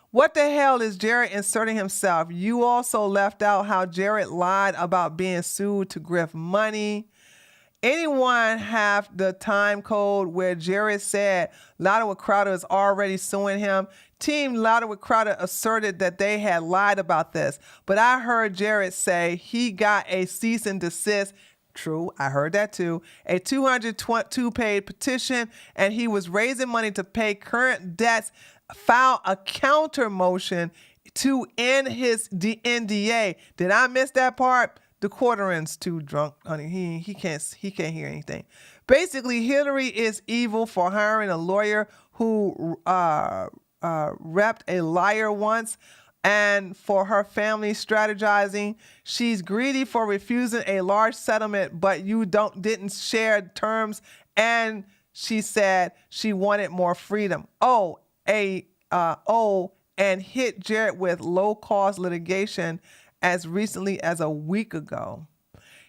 What the hell is Jared inserting himself? You also left out how Jared lied about being sued to grift money. Anyone have the time code where Jared said Louder with Crowder is already suing him? Team Louder with Crowder asserted that they had lied about this, but I heard Jared say he got a cease and desist. True, I heard that too. A 202-page petition, and he was raising money to pay current debts, filed a counter motion to end his NDA. Did I miss that part? The quartering's too drunk, honey. He can't hear anything. Basically, Hillary is evil for hiring a lawyer who repped a liar once, and for her family strategizing. She's greedy for refusing a large settlement, but you didn't share terms, and she said she wanted more freedom. And hit Jared with low-cost litigation as recently as a week ago.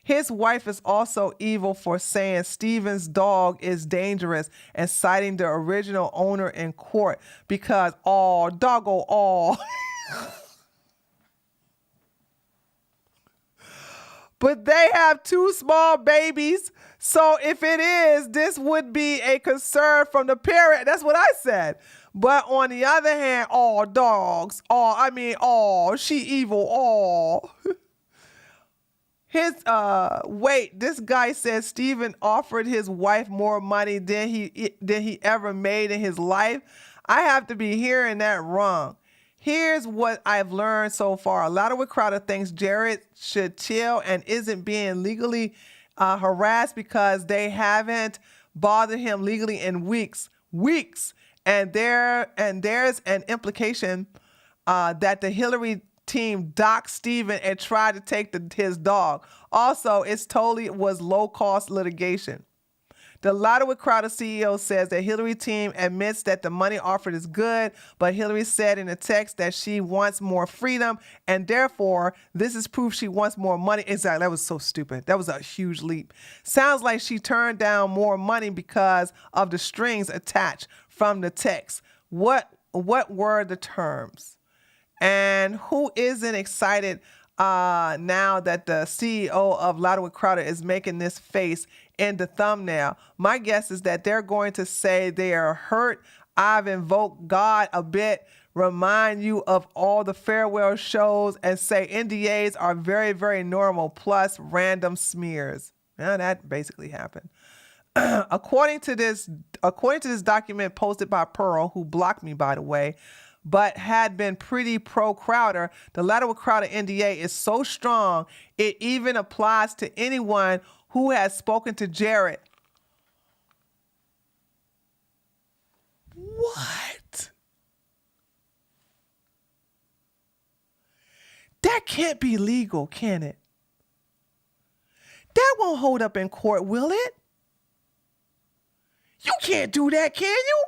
His wife is also evil for saying Steven's dog is dangerous and citing the original owner in court because, oh, doggo, oh. But they have 2 small babies. So if it is, this would be a concern from the parent. That's what I said. But on the other hand, oh, dogs. Oh, she evil. Oh. This guy says Steven offered his wife more money than he ever made in his life. I have to be hearing that wrong. Here's what I've learned so far. A lot of what Crowder thinks Jared should chill and isn't being legally harassed because they haven't bothered him legally in weeks. And there's an implication that the Hillary team docked Steven and tried to take his dog. Also, was low-cost litigation. The Louder with Crowder CEO says that Hillary team admits that the money offered is good, but Hillary said in a text that she wants more freedom, and therefore, this is proof she wants more money. Exactly. That was so stupid. That was a huge leap. Sounds like she turned down more money because of the strings attached from the text. What were the terms? And who isn't excited now that the CEO of Louder with Crowder is making this face in the thumbnail? My guess is that they're going to say they are hurt. I've invoked God a bit, remind you of all the farewell shows, and say NDAs are very, very normal, plus random smears. Now that basically happened. According to this document posted by Pearl, who blocked me, by the way, but had been pretty pro-Crowder, the Louder with Crowder NDA is so strong, it even applies to anyone who has spoken to Jared. What? That can't be legal, can it? That won't hold up in court, will it? You can't do that, can you?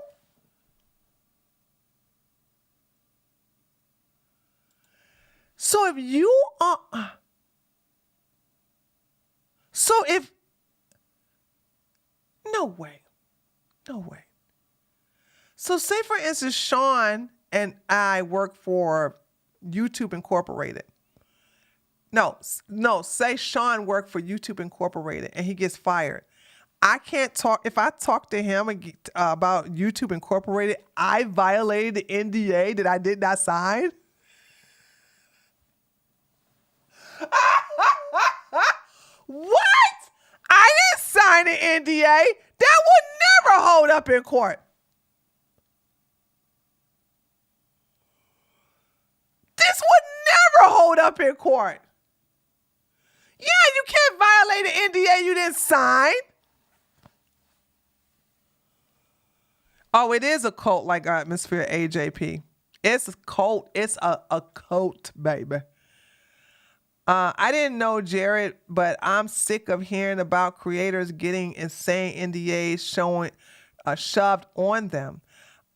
So if you are, no way. So say for instance, Sean and I work for YouTube Incorporated. Say Sean worked for YouTube Incorporated and he gets fired. I can't talk, if I talk to him about YouTube Incorporated, I violated the NDA that I did not sign. What? I didn't sign an NDA. That would never hold up in court. This would never hold up in court. Yeah, you can't violate an NDA you didn't sign. Oh, it is a cult like Atmosphere AJP. It's a cult. It's a cult, baby. I didn't know Jared, but I'm sick of hearing about creators getting insane NDAs shoved on them.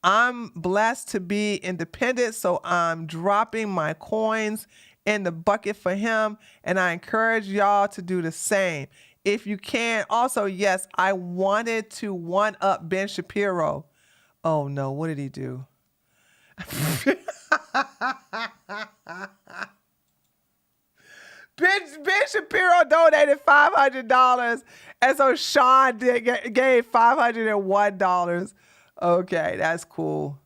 I'm blessed to be independent, so I'm dropping my coins in the bucket for him, and I encourage y'all to do the same. If you can. Also, yes, I wanted to one-up Ben Shapiro. Oh, no. What did he do? Ben Shapiro donated $500, and so Sean gave $501. Okay, that's cool.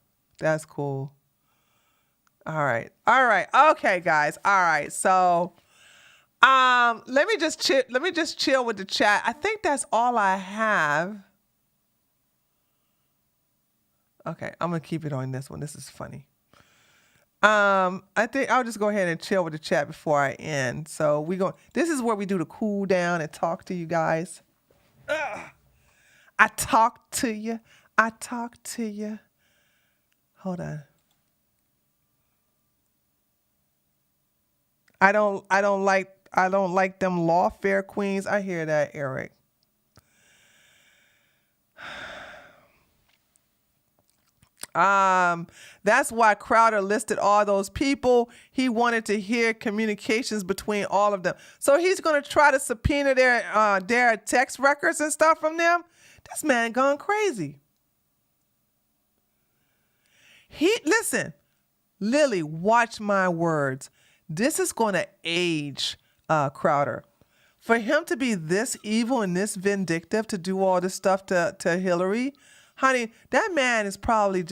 All right. Okay, guys. All right. So, let me just chill with the chat. I think that's all I have. Okay, I'm gonna keep it on this one. This is funny. I think I'll just go ahead and chill with the chat before I end. So this is where we do the cool down and talk to you guys. I talk to you. Hold on. I don't like them lawfare queens. I hear that, Eric. That's why Crowder listed all those people. He wanted to hear communications between all of them. So he's going to try to subpoena their text records and stuff from them. This man gone crazy. Listen, Lily, watch my words. This is going to age Crowder. For him to be this evil and this vindictive, to do all this stuff to Hillary, honey, that man is probably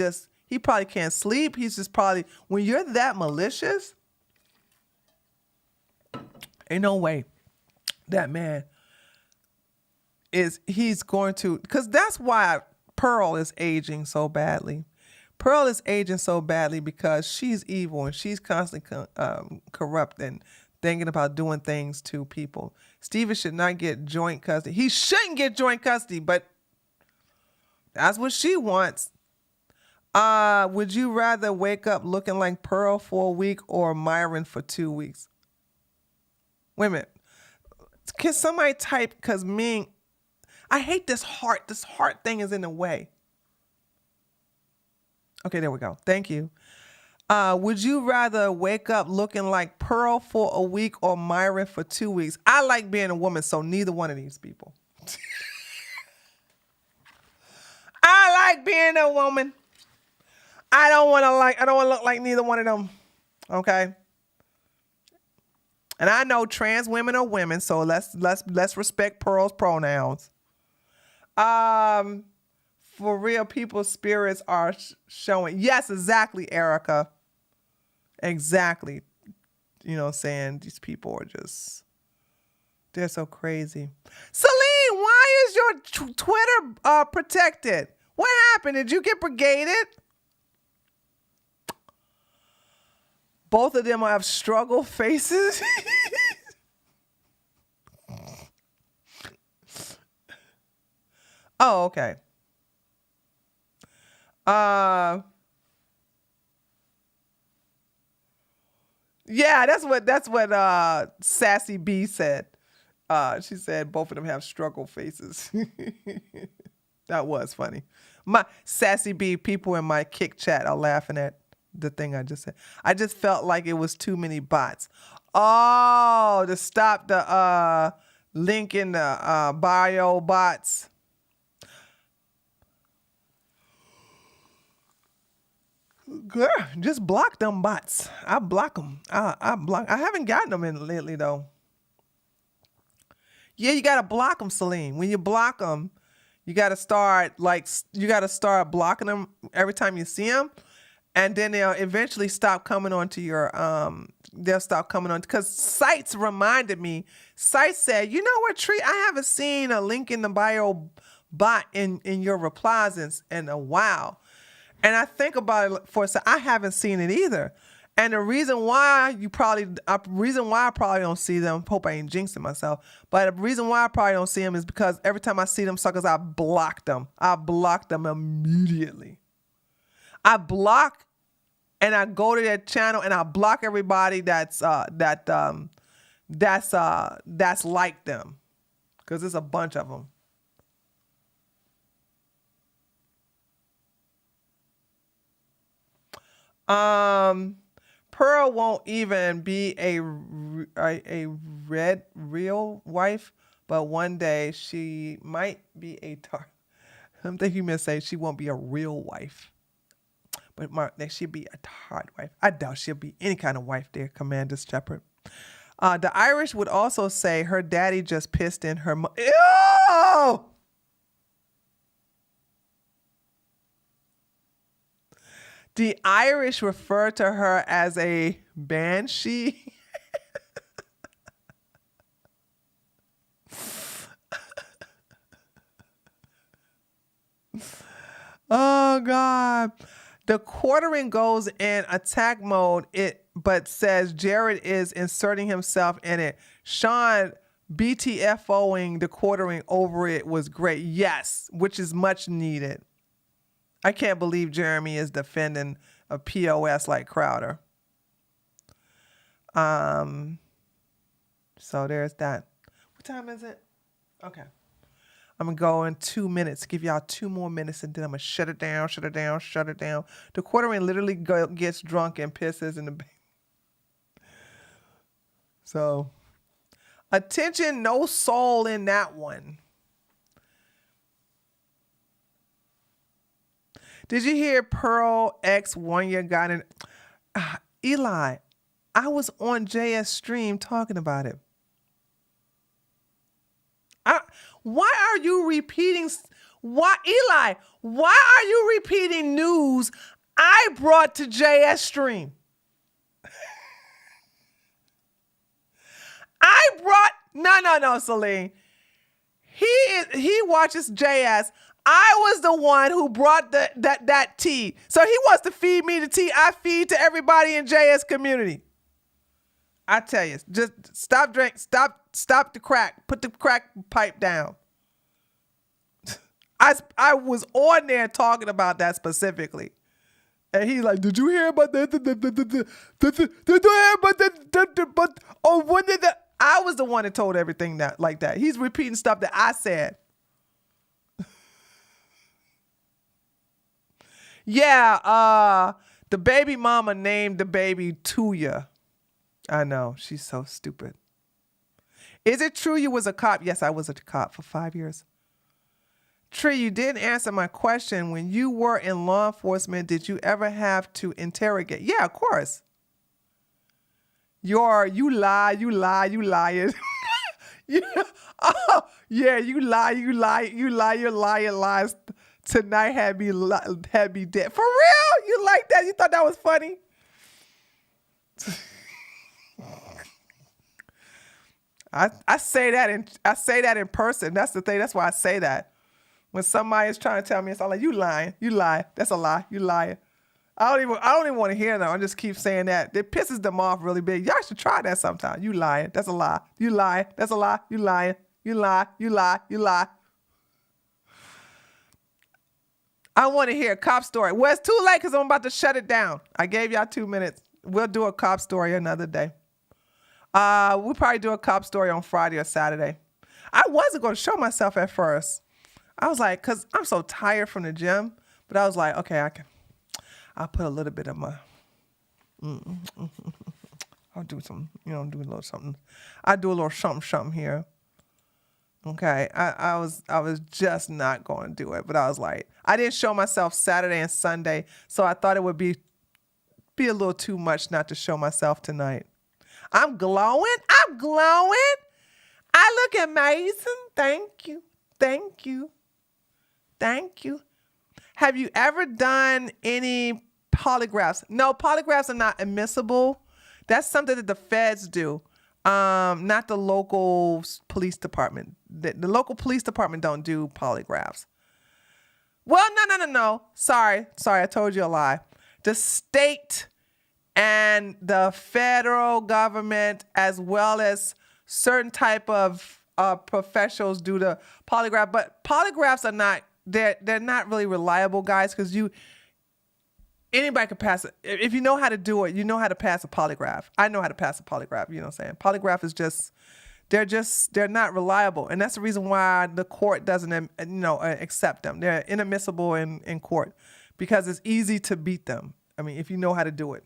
he probably can't sleep. He's just probably, when you're that malicious, ain't no way that man he's going to, because that's why Pearl is aging so badly. Pearl is aging so badly because she's evil and she's constantly corrupt and thinking about doing things to people. Steven should not get joint custody. He shouldn't get joint custody, but that's what she wants. Would you rather wake up looking like Pearl for a week or Myron for 2 weeks? Wait a minute. Can somebody type, because I hate this heart. This heart thing is in the way. Okay, there we go. Thank you. Would you rather wake up looking like Pearl for a week or Myron for 2 weeks? I like being a woman, so neither one of these people. I like being a woman. I don't want to look like neither one of them. Okay? And I know trans women are women, so let's respect Pearl's pronouns. For real, people's spirits are showing. Yes, exactly, Erica. Exactly. You know what I'm saying? These people are they're so crazy. Celine, why is your Twitter protected? What happened? Did you get brigaded? Both of them have struggle faces. Oh, okay. Yeah, that's what Sassy B said. She said both of them have struggle faces. That was funny. My Sassy B, people in my kick chat are laughing at the thing I just said. I just felt like it was too many bots. Oh, to stop the link in the bio bots. Girl, just block them bots. I block them. I haven't gotten them in lately though. Yeah, you gotta block them, Celine. When you block them, you gotta start blocking them every time you see them, and then they'll eventually stop coming onto your They'll stop coming on, because Sites reminded me. Sites said, "You know what, Tree? I haven't seen a link in the bio bot in your replies in a while." And I think about it for a second. I haven't seen it either. And the reason why I probably don't see them, hope I ain't jinxing myself, but the reason why I probably don't see them is because every time I see them suckers, I block them. I block them immediately. I block, and I go to their channel and I block everybody that's like them, because there's a bunch of them. Pearl won't even be a real wife, but one day she might be a I'm thinking you may say she won't be a real wife, but she'll be a hard wife. I doubt she'll be any kind of wife there, Commander Shepard. The Irish would also say her daddy just pissed in her Ew! The Irish refer to her as a banshee. Oh, God. The quartering goes in attack mode, but says Jared is inserting himself in it. Sean BTFOing the quartering over it was great. Yes, which is much needed. I can't believe Jeremy is defending a POS like Crowder. So there's that. What time is it? Okay. I'm going to go in 2 minutes, give y'all 2 more minutes, and then I'm going to shut it down, shut it down, shut it down. The quarterman literally gets drunk and pisses in the bed. So, attention, no soul in that one. Did you hear Pearl X 1 year got in? Eli, I was on JS stream talking about it. Why are you repeating? Why, Eli? Why are you repeating news I brought to JS stream? No, Celine. He watches JS. I was the one who brought that tea. So he wants to feed me the tea I feed to everybody in JS community. I tell you, just stop the crack. Put the crack pipe down. I was on there talking about that specifically. And he's like, did you hear about that? Did you hear about that? Oh, when did that? I was the one that told everything that like that. He's repeating stuff that I said. Yeah, the baby mama named the baby Tuya. I know, she's so stupid. Is it true you was a cop? Yes, I was a cop for 5 years. Tree, you didn't answer my question. When you were in law enforcement, did you ever have to interrogate? Yeah, of course. You lying. you lie, you lying lies tonight had me dead. For real? You like that? You thought that was funny? I say that in person. That's the thing. That's why I say that. When somebody is trying to tell me, it's all like, you lying. You lie. That's a lie. You lying. I don't even want to hear that. I just keep saying that. It pisses them off really big. Y'all should try that sometime. You lying. That's a lie. You lying. That's a lie. You lying. You lie. You lie. You lie. I want to hear a cop story. Well, it's too late because I'm about to shut it down. I gave y'all 2 minutes. We'll do a cop story another day. We'll probably do a cop story on Friday or Saturday. I wasn't going to show myself at first. I was like, because I'm so tired from the gym. But I was like, okay, I'll put a little bit of my, I'll do some, do a little something. I do a little something here. Okay, I was just not going to do it, but I was like, I didn't show myself Saturday and Sunday, so I thought it would be a little too much not to show myself tonight. I'm glowing. I look amazing. Thank you. Have you ever done any polygraphs? No, polygraphs are not admissible. That's something that the feds do. Not the local police department. The local police department don't do polygraphs. Well, no. Sorry, I told you a lie. The state and the federal government, as well as certain type of professionals, do the polygraph. But polygraphs are not. They're not really reliable, guys, because anybody can pass it. If you know how to do it, you know how to pass a polygraph. I know how to pass a polygraph, you know what I'm saying? Polygraph is they're not reliable. And that's the reason why the court doesn't, accept them. They're inadmissible in court because it's easy to beat them. I mean, if you know how to do it.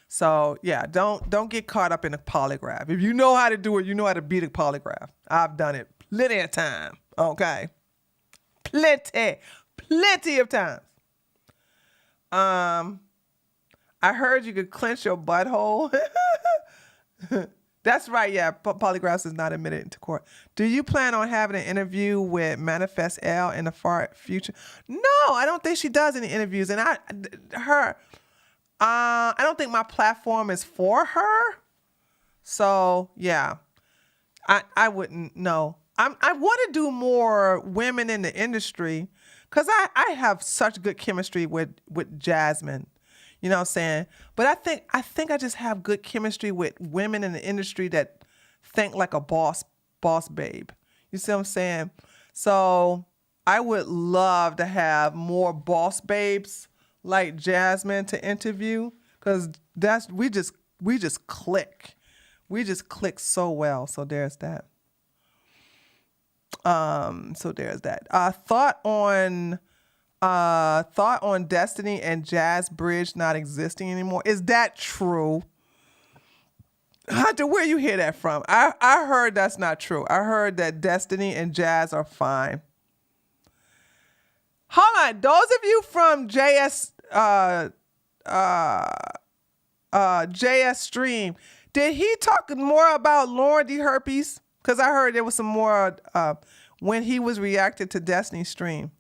So yeah, don't get caught up in a polygraph. If you know how to do it, you know how to beat a polygraph. I've done it plenty of time. Okay. Plenty of times. I heard you could clench your butthole. That's right. Yeah. Polygraphs is not admitted into court. Do you plan on having an interview with Manifest L in the far future? No, I don't think she does any interviews. And I don't think my platform is for her. So yeah, I wouldn't know. I want to do more women in the industry because I have such good chemistry with Jasmine. You know what I'm saying? But I think I just have good chemistry with women in the industry that think like a boss babe. You see what I'm saying? So I would love to have more boss babes like Jasmine to interview because we just click. We just click so well. So there's that. So there's that. Thought on Destiny and Jazz Bridge not existing anymore. Is that true? Hunter, where you hear that from? I heard that's not true. I heard that Destiny and Jazz are fine. Hold on. Those of you from JS Stream, did he talk more about Lauren D. Herpes? Because I heard there was some more when he was reacting to Destiny's stream.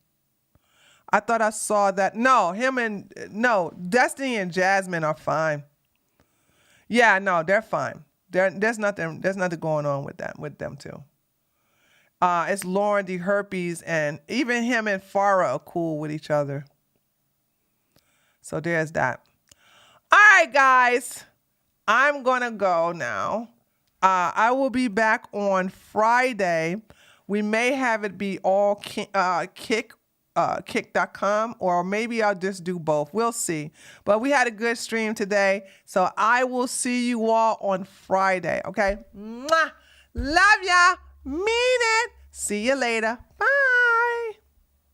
I thought I saw that. No, Destiny and Jasmine are fine. Yeah, no, they're fine. There's nothing going on with them too. It's Lauren D. Herpes, and even him and Farrah are cool with each other. So there's that. All right, guys. I'm going to go now. I will be back on Friday. We may have it be all kick.com, or maybe I'll just do both. We'll see. But we had a good stream today, so I will see you all on Friday, okay? Mwah! Love ya. Mean it. See you later. Bye.